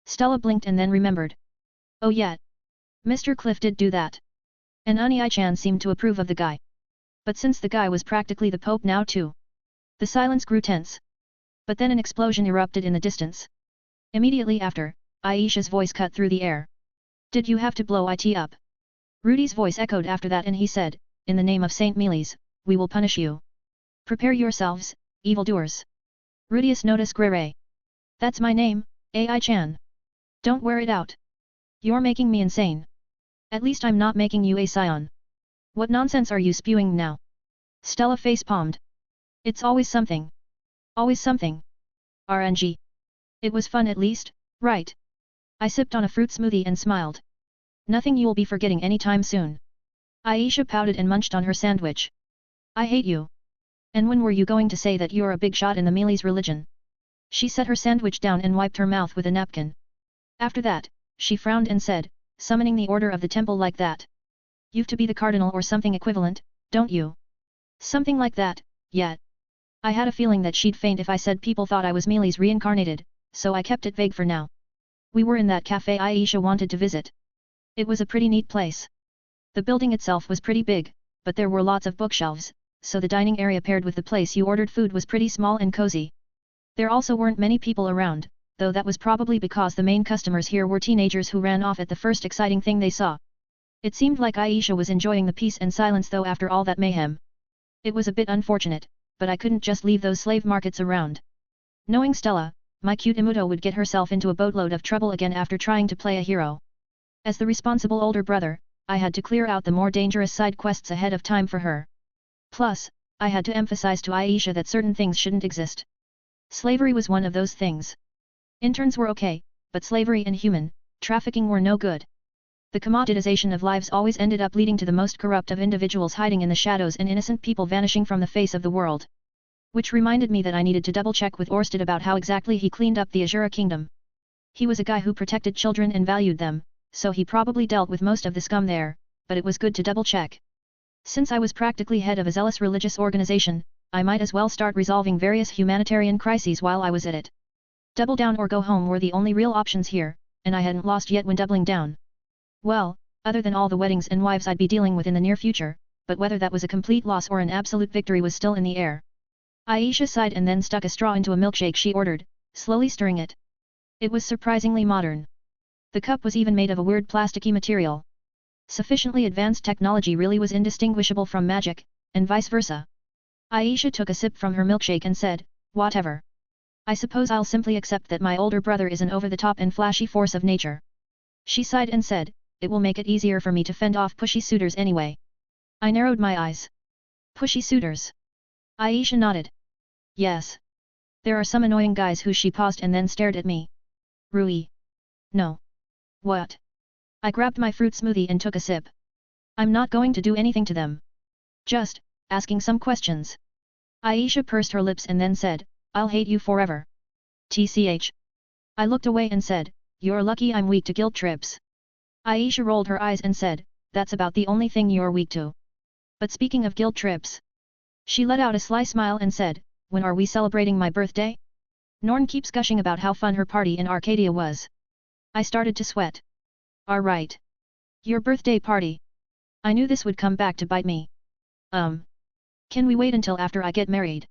Stella blinked and then remembered. Oh yeah. Mr. Cliff did do that. And Uni-chan seemed to approve of the guy. But since the guy was practically the Pope now too. The silence grew tense. But then an explosion erupted in the distance. Immediately after, Aisha's voice cut through the air. Did you have to blow it up? Rudy's voice echoed after that and he said, in the name of Saint Mealy's, we will punish you. Prepare yourselves, evildoers. Rudius Notice Grere. That's my name, Ai-chan. Don't wear it out. You're making me insane. At least I'm not making you a scion. What nonsense are you spewing now? Stella face-palmed. It's always something. Always something. RNG. It was fun at least, right? I sipped on a fruit smoothie and smiled. Nothing you'll be forgetting anytime soon. Aisha pouted and munched on her sandwich. I hate you. And when were you going to say that you're a big shot in the Mealy's religion? She set her sandwich down and wiped her mouth with a napkin. After that, she frowned and said, summoning the order of the temple like that. You've to be the cardinal or something equivalent, don't you? Something like that, yeah. I had a feeling that she'd faint if I said people thought I was Mealy's reincarnated, so I kept it vague for now. We were in that cafe Aisha wanted to visit. It was a pretty neat place. The building itself was pretty big, but there were lots of bookshelves, so the dining area paired with the place you ordered food was pretty small and cozy. There also weren't many people around, though that was probably because the main customers here were teenagers who ran off at the first exciting thing they saw. It seemed like Aisha was enjoying the peace and silence though after all that mayhem. It was a bit unfortunate, but I couldn't just leave those slave markets around. Knowing Stella, my cute Imuto would get herself into a boatload of trouble again after trying to play a hero. As the responsible older brother, I had to clear out the more dangerous side quests ahead of time for her. Plus, I had to emphasize to Aisha that certain things shouldn't exist. Slavery was one of those things. Interns were okay, but slavery and human trafficking were no good. The commoditization of lives always ended up leading to the most corrupt of individuals hiding in the shadows and innocent people vanishing from the face of the world. Which reminded me that I needed to double-check with Orsted about how exactly he cleaned up the Azura Kingdom. He was a guy who protected children and valued them, so he probably dealt with most of the scum there, but it was good to double-check. Since I was practically head of a zealous religious organization, I might as well start resolving various humanitarian crises while I was at it. Double down or go home were the only real options here, and I hadn't lost yet when doubling down. Well, other than all the weddings and wives I'd be dealing with in the near future, but whether that was a complete loss or an absolute victory was still in the air. Aisha sighed and then stuck a straw into a milkshake she ordered, slowly stirring it. It was surprisingly modern. The cup was even made of a weird plasticky material. Sufficiently advanced technology really was indistinguishable from magic, and vice versa. Aisha took a sip from her milkshake and said, whatever. I suppose I'll simply accept that my older brother is an over-the-top and flashy force of nature. She sighed and said, it will make it easier for me to fend off pushy suitors anyway. I narrowed my eyes. Pushy suitors? Aisha nodded. Yes. There are some annoying guys who she paused and then stared at me. Rui. No. What? I grabbed my fruit smoothie and took a sip. I'm not going to do anything to them. Just asking some questions. Aisha pursed her lips and then said, I'll hate you forever. TCH. I looked away and said, you're lucky I'm weak to guilt trips. Aisha rolled her eyes and said, that's about the only thing you're weak to. But speaking of guilt trips. She let out a sly smile and said, when are we celebrating my birthday? Norn keeps gushing about how fun her party in Arcadia was. I started to sweat. Right. Your birthday party. I knew this would come back to bite me. Can we wait until after I get married?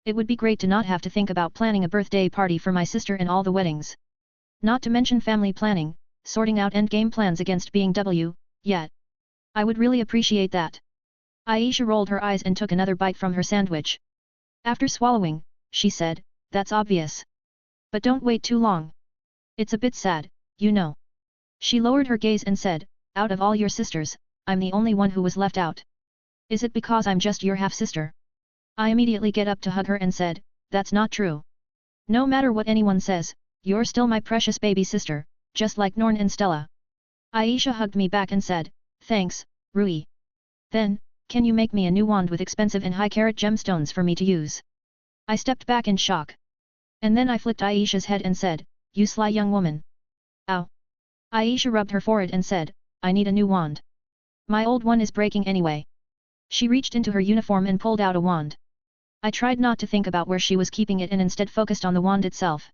It would be great to not have to think about planning a birthday party for my sister and all the weddings. Not to mention family planning, sorting out endgame plans against being yet. I would really appreciate that. Aisha rolled her eyes and took another bite from her sandwich. After swallowing, she said, that's obvious. But don't wait too long. It's a bit sad, you know. She lowered her gaze and said, out of all your sisters, I'm the only one who was left out. Is it because I'm just your half-sister? I immediately get up to hug her and said, that's not true. No matter what anyone says, You're still my precious baby sister, just like Norn and Stella. Aisha hugged me back and said, thanks, Rui. Then, can you make me a new wand with expensive and high-carat gemstones for me to use? I stepped back in shock. And then I flicked Aisha's head and said, you sly young woman. Ow. Aisha rubbed her forehead and said, I need a new wand. My old one is breaking anyway. She reached into her uniform and pulled out a wand. I tried not to think about where she was keeping it and instead focused on the wand itself.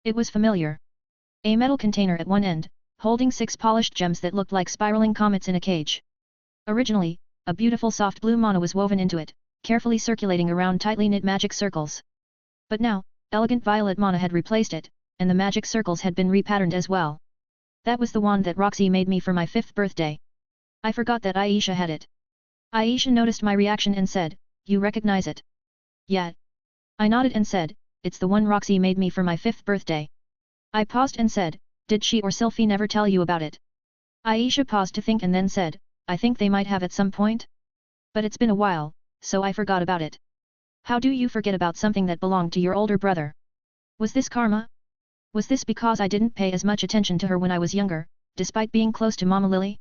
It was familiar. A metal container at one end, holding 6 polished gems that looked like spiraling comets in a cage. Originally, a beautiful soft blue mana was woven into it, carefully circulating around tightly knit magic circles. But now, elegant violet mana had replaced it, and the magic circles had been repatterned as well. That was the wand that Roxy made me for my 5th birthday. I forgot that Aisha had it. Aisha noticed my reaction and said, you recognize it? Yeah. I nodded and said, it's the one Roxy made me for my 5th birthday. I paused and said, did she or Sylphie never tell you about it? Aisha paused to think and then said, I think they might have at some point. But it's been a while, so I forgot about it. How do you forget about something that belonged to your older brother? Was this karma? Was this because I didn't pay as much attention to her when I was younger, despite being close to Mama Lily?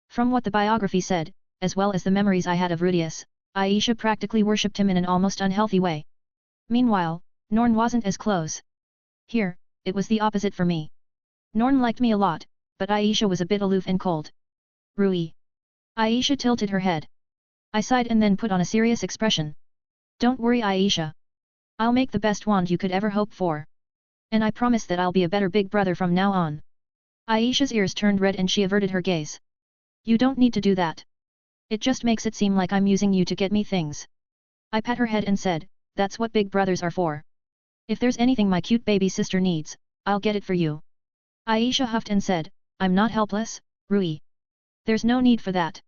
From what the biography said, as well as the memories I had of Rudius, Aisha practically worshipped him in an almost unhealthy way. Meanwhile, Norn wasn't as close. Here, it was the opposite for me. Norn liked me a lot, but Aisha was a bit aloof and cold. Rui. Aisha tilted her head. I sighed and then put on a serious expression. Don't worry, Aisha. I'll make the best wand you could ever hope for. And I promise that I'll be a better big brother from now on. Aisha's ears turned red and she averted her gaze. You don't need to do that. It just makes it seem like I'm using you to get me things. I pat her head and said, that's what big brothers are for. If there's anything my cute baby sister needs, I'll get it for you. Aisha huffed and said, I'm not helpless, Rui. There's no need for that.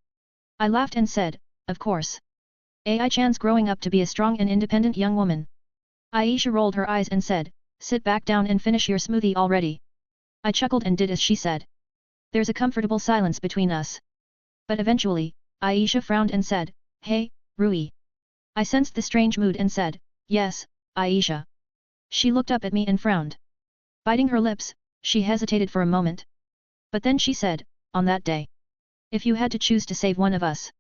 I laughed and said, of course. Ai-chan's growing up to be a strong and independent young woman. Aisha rolled her eyes and said, sit back down and finish your smoothie already. I chuckled and did as she said. There's a comfortable silence between us. But eventually, Aisha frowned and said, hey, Rui. I sensed the strange mood and said, yes, Aisha. She looked up at me and frowned. Biting her lips, she hesitated for a moment. But then she said, on that day. If you had to choose to save one of us.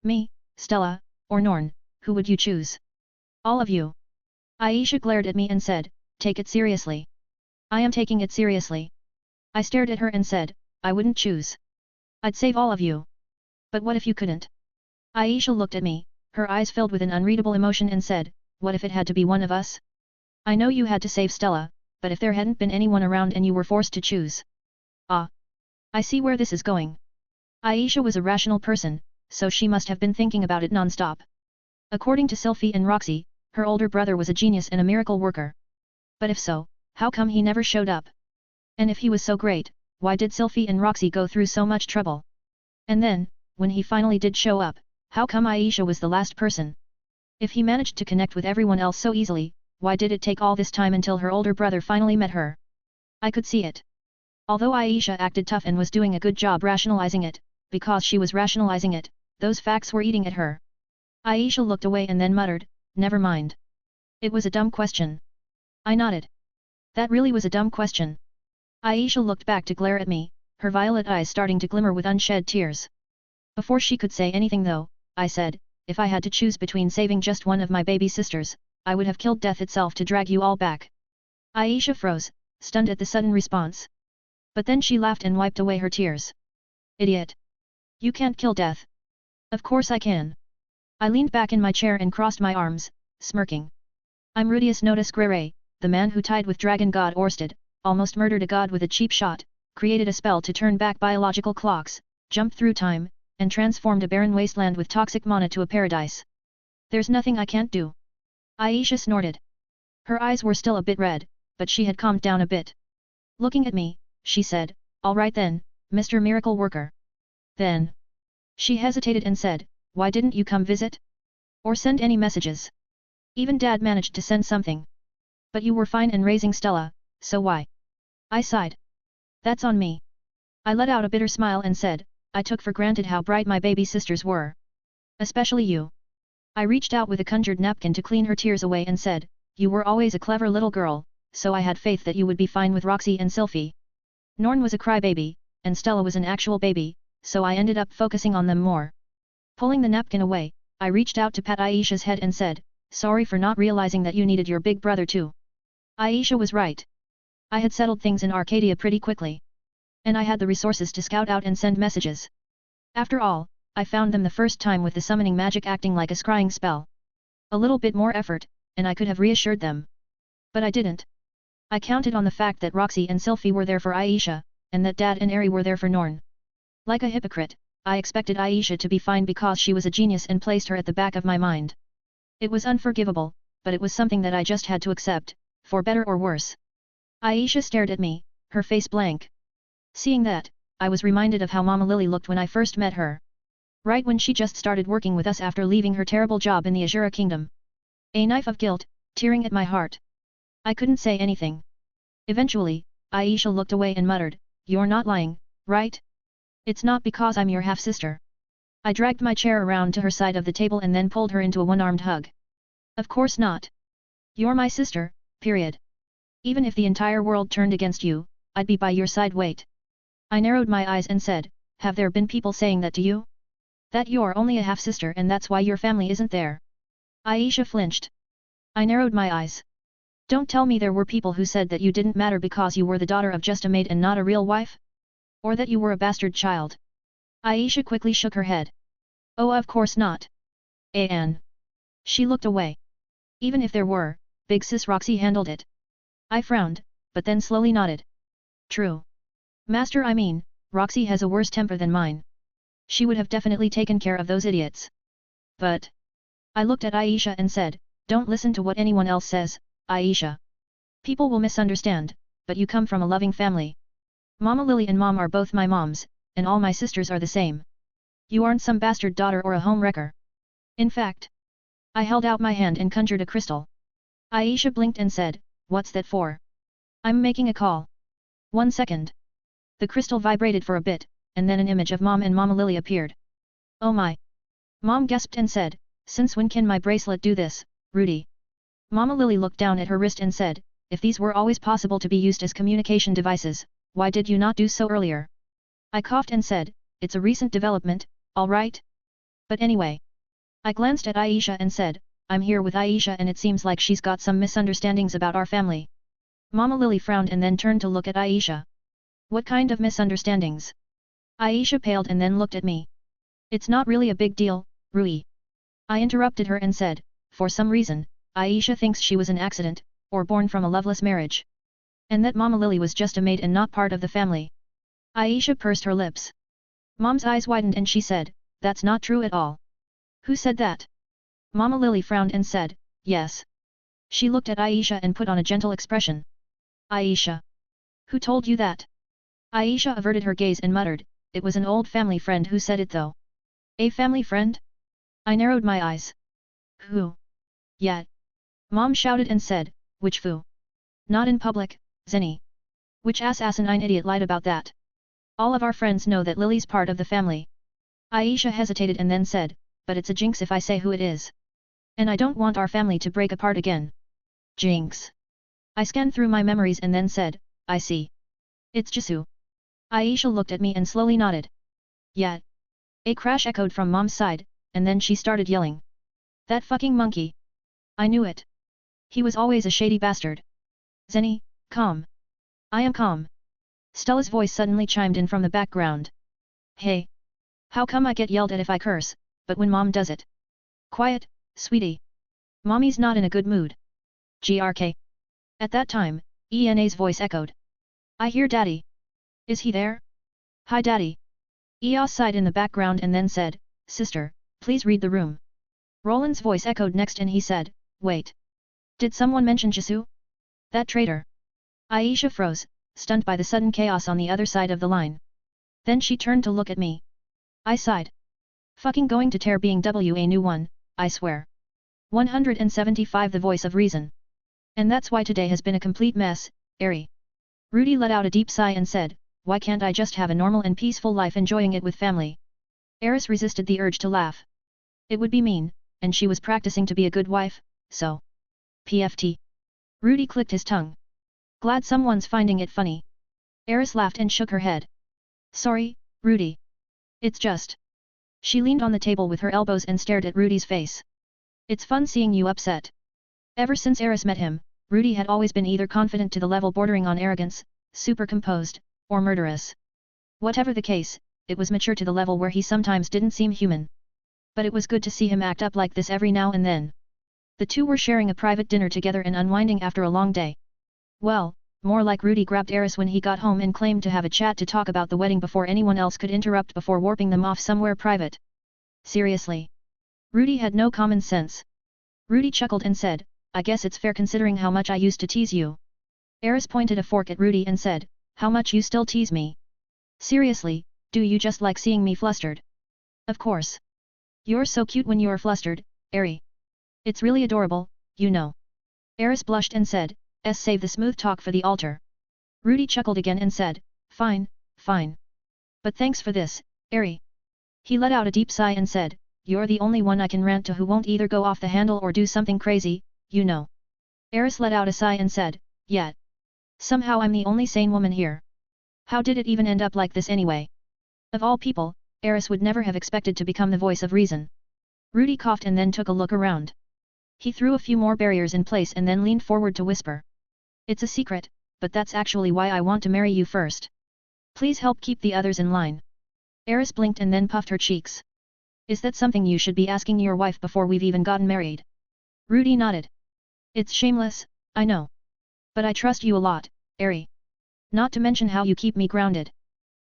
Me, Stella, or Norn, who would you choose? All of you. Aisha glared at me and said, take it seriously. I am taking it seriously. I stared at her and said, I wouldn't choose. I'd save all of you. But what if you couldn't? Aisha looked at me, her eyes filled with an unreadable emotion and said, what if it had to be one of us? I know you had to save Stella, but if there hadn't been anyone around and you were forced to choose. Ah. I see where this is going. Aisha was a rational person, so she must have been thinking about it non-stop. According to Sylphie and Roxy, her older brother was a genius and a miracle worker. But if so, how come he never showed up? And if he was so great, why did Sylphie and Roxy go through so much trouble? And then, when he finally did show up, how come Aisha was the last person? If he managed to connect with everyone else so easily, why did it take all this time until her older brother finally met her? I could see it. Although Aisha acted tough and was doing a good job rationalizing it, because she was rationalizing it, those facts were eating at her. Aisha looked away and then muttered, never mind. It was a dumb question. I nodded. That really was a dumb question. Aisha looked back to glare at me, her violet eyes starting to glimmer with unshed tears. Before she could say anything though, I said, if I had to choose between saving just one of my baby sisters, I would have killed death itself to drag you all back. Aisha froze, stunned at the sudden response. But then she laughed and wiped away her tears. Idiot. You can't kill death. Of course I can. I leaned back in my chair and crossed my arms, smirking. I'm Rudius Notus Grere, the man who tied with Dragon God Orsted, almost murdered a god with a cheap shot, created a spell to turn back biological clocks, jumped through time, and transformed a barren wasteland with toxic mana to a paradise. There's nothing I can't do. Aisha snorted. Her eyes were still a bit red, but she had calmed down a bit. Looking at me, she said, all right then, Mr. Miracle Worker. Then. She hesitated and said, why didn't you come visit? Or send any messages? Even Dad managed to send something. But you were fine and raising Stella, so why? I sighed. That's on me. I let out a bitter smile and said, I took for granted how bright my baby sisters were. Especially you. I reached out with a conjured napkin to clean her tears away and said, you were always a clever little girl, so I had faith that you would be fine with Roxy and Sylphie. Norn was a crybaby, and Stella was an actual baby, so I ended up focusing on them more. Pulling the napkin away, I reached out to pat Aisha's head and said, sorry for not realizing that you needed your big brother too. Aisha was right. I had settled things in Arcadia pretty quickly. And I had the resources to scout out and send messages. After all, I found them the first time with the summoning magic acting like a scrying spell. A little bit more effort, and I could have reassured them. But I didn't. I counted on the fact that Roxy and Sylphie were there for Aisha, and that Dad and Eri were there for Norn. Like a hypocrite, I expected Aisha to be fine because she was a genius and placed her at the back of my mind. It was unforgivable, but it was something that I just had to accept, for better or worse. Aisha stared at me, her face blank. Seeing that, I was reminded of how Mama Lily looked when I first met her. Right when she just started working with us after leaving her terrible job in the Azura Kingdom. A knife of guilt, tearing at my heart. I couldn't say anything. Eventually, Aisha looked away and muttered, you're not lying, right? It's not because I'm your half-sister. I dragged my chair around to her side of the table and then pulled her into a one-armed hug. Of course not. You're my sister, period. Even if the entire world turned against you, I'd be by your side. Wait. I narrowed my eyes and said, have there been people saying that to you? That you're only a half-sister and that's why your family isn't there? Aisha flinched. I narrowed my eyes. Don't tell me there were people who said that you didn't matter because you were the daughter of just a maid and not a real wife? Or that you were a bastard child? Aisha quickly shook her head. Oh, of course not. Anne. She looked away. Even if there were, Big Sis Roxy handled it. I frowned, but then slowly nodded. True. Master, I mean, Roxy has a worse temper than mine. She would have definitely taken care of those idiots. But... I looked at Aisha and said, don't listen to what anyone else says, Aisha. People will misunderstand, but you come from a loving family. Mama Lily and Mom are both my moms, and all my sisters are the same. You aren't some bastard daughter or a home wrecker. In fact, I held out my hand and conjured a crystal. Aisha blinked and said, what's that for? I'm making a call. 1 second. The crystal vibrated for a bit, and then an image of Mom and Mama Lily appeared. Oh my! Mom gasped and said, since when can my bracelet do this, Rudy? Mama Lily looked down at her wrist and said, if these were always possible to be used as communication devices, why did you not do so earlier? I coughed and said, it's a recent development, all right? But anyway. I glanced at Aisha and said, I'm here with Aisha and it seems like she's got some misunderstandings about our family. Mama Lily frowned and then turned to look at Aisha. What kind of misunderstandings? Aisha paled and then looked at me. It's not really a big deal, Rui. I interrupted her and said, for some reason, Aisha thinks she was an accident, or born from a loveless marriage. And that Mama Lily was just a maid and not part of the family. Aisha pursed her lips. Mom's eyes widened and she said, that's not true at all. Who said that? Mama Lily frowned and said, yes. She looked at Aisha and put on a gentle expression. Aisha. Who told you that? Aisha averted her gaze and muttered, it was an old family friend who said it though. A family friend? I narrowed my eyes. Who? Yeah. Mom shouted and said, which foo? Not in public, Zenny. Which asinine idiot lied about that? All of our friends know that Lily's part of the family. Aisha hesitated and then said, but it's a jinx if I say who it is. And I don't want our family to break apart again. Jinx. I scanned through my memories and then said, I see. It's Jisoo. Aisha looked at me and slowly nodded. Yeah. A crash echoed from Mom's side, and then she started yelling. That fucking monkey. I knew it. He was always a shady bastard. Zenny, calm. I am calm. Stella's voice suddenly chimed in from the background. Hey. How come I get yelled at if I curse, but when Mom does it? Quiet, sweetie. Mommy's not in a good mood. GRK. At that time, Ena's voice echoed. I hear Daddy. Is he there? Hi Daddy. Ea sighed in the background and then said, Sister, please read the room. Roland's voice echoed next and he said, wait. Did someone mention Jisoo? That traitor. Aisha froze, stunned by the sudden chaos on the other side of the line. Then she turned to look at me. I sighed. Fucking going to tear being a new one, I swear. 175 The voice of reason. And that's why today has been a complete mess, Eri. Rudy let out a deep sigh and said, why can't I just have a normal and peaceful life enjoying it with family? Eris resisted the urge to laugh. It would be mean, and she was practicing to be a good wife, so. PFT. Rudy clicked his tongue. Glad someone's finding it funny. Eris laughed and shook her head. Sorry, Rudy. It's just. She leaned on the table with her elbows and stared at Rudy's face. It's fun seeing you upset. Ever since Eris met him, Rudy had always been either confident to the level bordering on arrogance, super composed, or murderous. Whatever the case, it was mature to the level where he sometimes didn't seem human. But it was good to see him act up like this every now and then. The two were sharing a private dinner together and unwinding after a long day. Well, more like Rudy grabbed Eris when he got home and claimed to have a chat to talk about the wedding before anyone else could interrupt before warping them off somewhere private. Seriously. Rudy had no common sense. Rudy chuckled and said, I guess it's fair considering how much I used to tease you. Eris pointed a fork at Rudy and said, how much you still tease me? Seriously, do you just like seeing me flustered? Of course. You're so cute when you're flustered, Eri. It's really adorable, you know. Eris blushed and said, save the smooth talk for the altar. Rudy chuckled again and said, fine, fine. But thanks for this, Eri. He let out a deep sigh and said, you're the only one I can rant to who won't either go off the handle or do something crazy, you know. Eris let out a sigh and said, yet. Somehow I'm the only sane woman here. How did it even end up like this anyway? Of all people, Eris would never have expected to become the voice of reason. Rudy coughed and then took a look around. He threw a few more barriers in place and then leaned forward to whisper. It's a secret, but that's actually why I want to marry you first. Please help keep the others in line. Eris blinked and then puffed her cheeks. Is that something you should be asking your wife before we've even gotten married? Rudy nodded. It's shameless, I know. But I trust you a lot, Eri. Not to mention how you keep me grounded.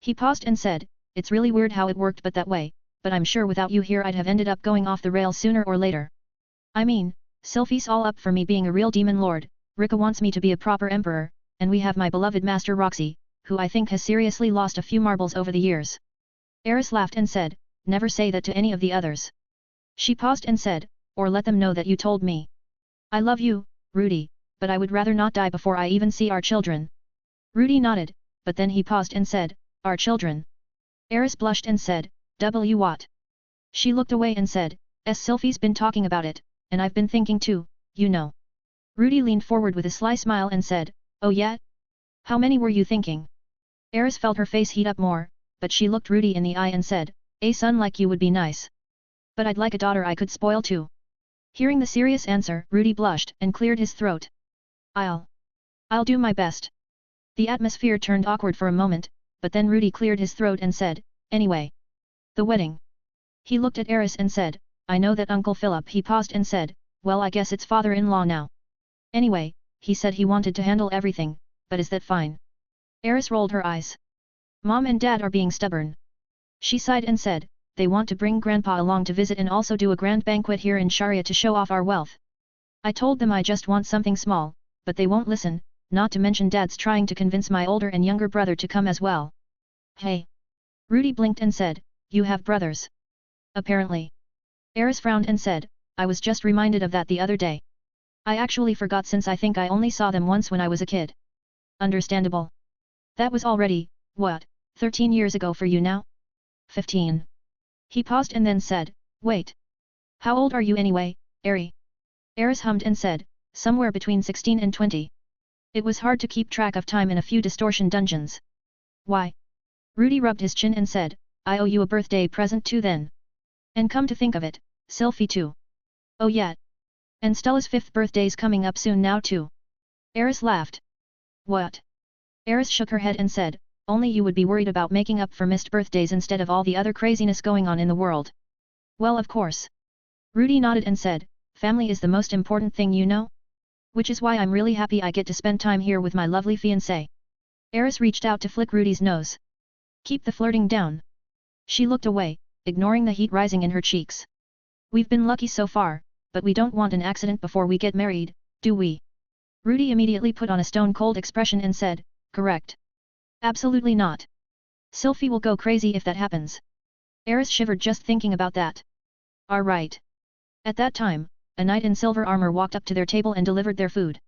He paused and said, it's really weird how it worked but that way, but I'm sure without you here I'd have ended up going off the rails sooner or later. I mean, Sylphie's all up for me being a real demon lord, Rika wants me to be a proper emperor, and we have my beloved master Roxy, who I think has seriously lost a few marbles over the years. Eris laughed and said, never say that to any of the others. She paused and said, or let them know that you told me. I love you, Rudy, but I would rather not die before I even see our children. Rudy nodded, but then he paused and said, our children. Eris blushed and said, what? She looked away and said, Sylphie's been talking about it, and I've been thinking too, you know. Rudy leaned forward with a sly smile and said, oh yeah? How many were you thinking? Eris felt her face heat up more, but she looked Rudy in the eye and said, a son like you would be nice. But I'd like a daughter I could spoil too. Hearing the serious answer, Rudy blushed and cleared his throat. I'll do my best. The atmosphere turned awkward for a moment, but then Rudy cleared his throat and said, anyway. The wedding. He looked at Eris and said, I know that Uncle Philip. He paused and said, well I guess it's father-in-law now. Anyway, he said he wanted to handle everything, but is that fine? Eris rolled her eyes. Mom and Dad are being stubborn. She sighed and said, they want to bring Grandpa along to visit and also do a grand banquet here in Sharia to show off our wealth. I told them I just want something small, but they won't listen, not to mention Dad's trying to convince my older and younger brother to come as well. Hey! Rudy blinked and said, you have brothers. Apparently. Eris frowned and said, I was just reminded of that the other day. I actually forgot since I think I only saw them once when I was a kid. Understandable. That was already, what, 13 years ago for you now? 15. He paused and then said, wait. How old are you anyway, Eri? Eris hummed and said, somewhere between 16 and 20. It was hard to keep track of time in a few distortion dungeons. Why? Rudy rubbed his chin and said, I owe you a birthday present too then. And come to think of it, Sylphie too. Oh yeah. And Stella's 5th birthday's coming up soon now too. Eris laughed. What? Eris shook her head and said, only you would be worried about making up for missed birthdays instead of all the other craziness going on in the world. Well of course. Rudy nodded and said, family is the most important thing you know? Which is why I'm really happy I get to spend time here with my lovely fiancé. Eris reached out to flick Rudy's nose. Keep the flirting down. She looked away, ignoring the heat rising in her cheeks. We've been lucky so far, but we don't want an accident before we get married, do we? Rudy immediately put on a stone-cold expression and said, correct. Absolutely not. Sylphie will go crazy if that happens. Eris shivered just thinking about that. Right. At that time, a knight in silver armor walked up to their table and delivered their food.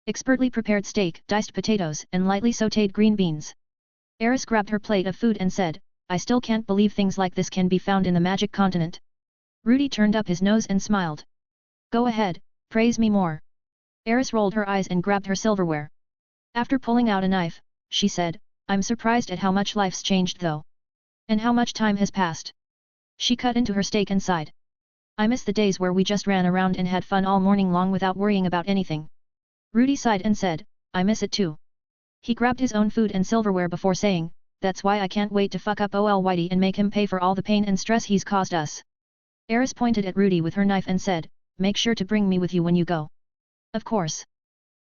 Expertly prepared steak, diced potatoes, and lightly sautéed green beans. Eris grabbed her plate of food and said, I still can't believe things like this can be found in the magic continent. Rudy turned up his nose and smiled. Go ahead, praise me more. Eris rolled her eyes and grabbed her silverware. After pulling out a knife, she said, I'm surprised at how much life's changed though. And how much time has passed. She cut into her steak and sighed. I miss the days where we just ran around and had fun all morning long without worrying about anything. Rudy sighed and said, I miss it too. He grabbed his own food and silverware before saying, that's why I can't wait to fuck up ol Whitey and make him pay for all the pain and stress he's caused us. Eris pointed at Rudy with her knife and said, make sure to bring me with you when you go. Of course.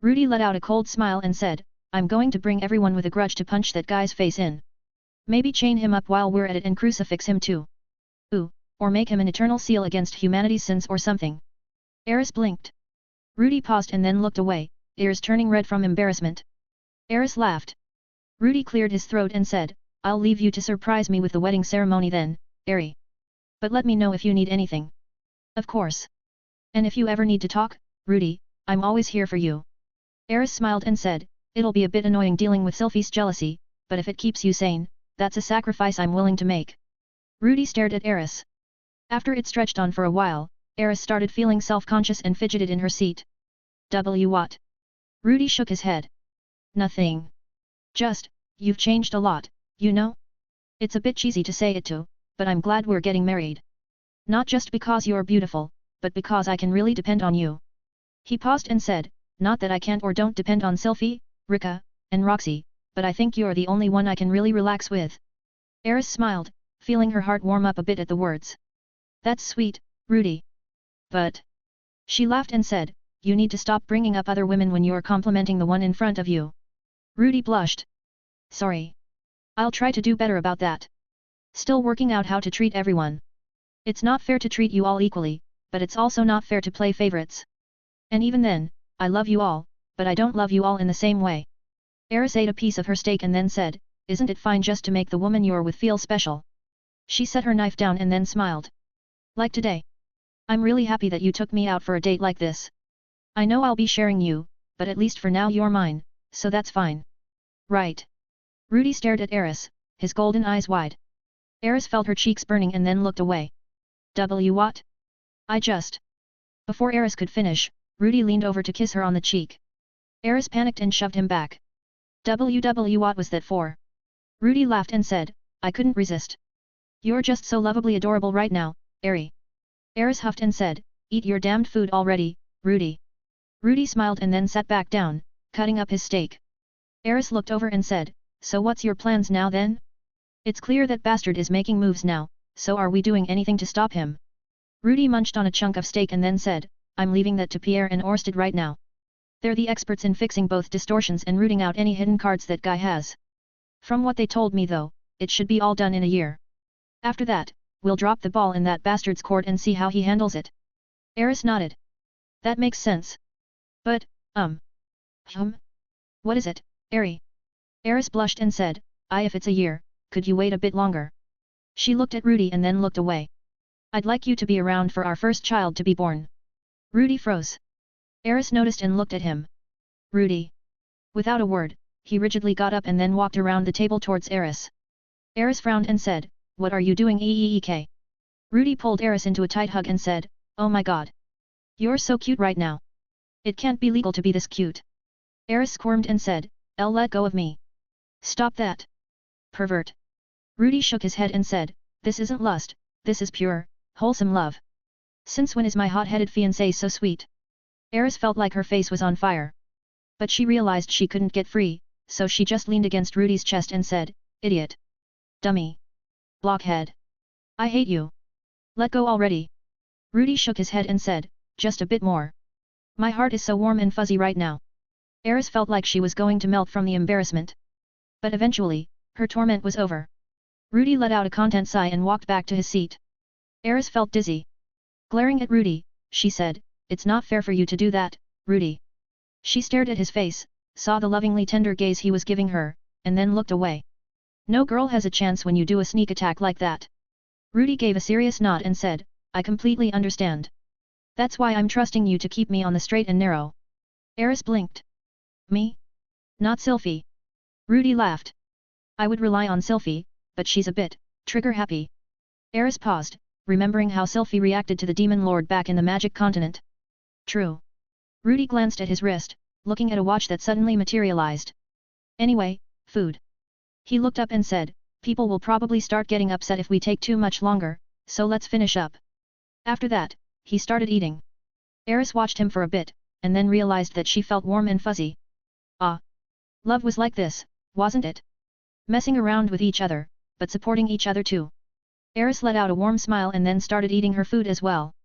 Rudy let out a cold smile and said, I'm going to bring everyone with a grudge to punch that guy's face in. Maybe chain him up while we're at it and crucifix him too. Ooh, or make him an eternal seal against humanity's sins or something. Eris blinked. Rudy paused and then looked away, ears turning red from embarrassment. Eris laughed. Rudy cleared his throat and said, I'll leave you to surprise me with the wedding ceremony then, Eri. But let me know if you need anything. Of course. And if you ever need to talk, Rudy, I'm always here for you. Eris smiled and said, it'll be a bit annoying dealing with Sylphie's jealousy, but if it keeps you sane, that's a sacrifice I'm willing to make. Rudy stared at Eris. After it stretched on for a while, Eris started feeling self-conscious and fidgeted in her seat. What? Rudy shook his head. Nothing. Just, you've changed a lot, you know? It's a bit cheesy to say it too, but I'm glad we're getting married. Not just because you're beautiful, but because I can really depend on you. He paused and said, not that I can't or don't depend on Sylphie, Rika, and Roxy, but I think you're the only one I can really relax with. Eris smiled, feeling her heart warm up a bit at the words. That's sweet, Rudy. But... She laughed and said, you need to stop bringing up other women when you're complimenting the one in front of you. Rudy blushed. Sorry. I'll try to do better about that. Still working out how to treat everyone. It's not fair to treat you all equally, but it's also not fair to play favorites. And even then, I love you all, but I don't love you all in the same way. Eris ate a piece of her steak and then said, isn't it fine just to make the woman you're with feel special? She set her knife down and then smiled. Like today. I'm really happy that you took me out for a date like this. I know I'll be sharing you, but at least for now you're mine, so that's fine. Right. Rudy stared at Eris, his golden eyes wide. Eris felt her cheeks burning and then looked away. What? I just... Before Eris could finish, Rudy leaned over to kiss her on the cheek. Eris panicked and shoved him back. What was that for? Rudy laughed and said, I couldn't resist. You're just so lovably adorable right now, Eri. Eris huffed and said, eat your damned food already, Rudy. Rudy smiled and then sat back down, cutting up his steak. Eris looked over and said, so what's your plans now then? It's clear that bastard is making moves now, so are we doing anything to stop him? Rudy munched on a chunk of steak and then said, I'm leaving that to Pierre and Orsted right now. They're the experts in fixing both distortions and rooting out any hidden cards that guy has. From what they told me though, it should be all done in a year. After that, we'll drop the ball in that bastard's court and see how he handles it. Eris nodded. That makes sense. But, what is it, Eri? Eris blushed and said, if it's a year, could you wait a bit longer? She looked at Rudy and then looked away. I'd like you to be around for our first child to be born. Rudy froze. Eris noticed and looked at him. Rudy. Without a word, he rigidly got up and then walked around the table towards Eris. Eris frowned and said, what are you doing eek? Rudy pulled Eris into a tight hug and said, oh my god. You're so cute right now. It can't be legal to be this cute. Eris squirmed and said, let go of me. Stop that. Pervert. Rudy shook his head and said, this isn't lust, this is pure, wholesome love. Since when is my hot-headed fiancé so sweet? Eris felt like her face was on fire. But she realized she couldn't get free, so she just leaned against Rudy's chest and said, idiot. Dummy. Blockhead. I hate you. Let go already. Rudy shook his head and said, just a bit more. My heart is so warm and fuzzy right now. Eris felt like she was going to melt from the embarrassment. But eventually, her torment was over. Rudy let out a content sigh and walked back to his seat. Eris felt dizzy. Glaring at Rudy, she said, it's not fair for you to do that, Rudy. She stared at his face, saw the lovingly tender gaze he was giving her, and then looked away. No girl has a chance when you do a sneak attack like that. Rudy gave a serious nod and said, I completely understand. That's why I'm trusting you to keep me on the straight and narrow. Eris blinked. Me? Not Sylphie. Rudy laughed. I would rely on Sylphie, but she's a bit trigger-happy. Eris paused, remembering how Sylphie reacted to the Demon Lord back in the Magic Continent. True. Rudy glanced at his wrist, looking at a watch that suddenly materialized. Anyway, food. He looked up and said, people will probably start getting upset if we take too much longer, so let's finish up. After that, he started eating. Eris watched him for a bit, and then realized that she felt warm and fuzzy. Ah! Love was like this, wasn't it? Messing around with each other, but supporting each other too. Eris let out a warm smile and then started eating her food as well.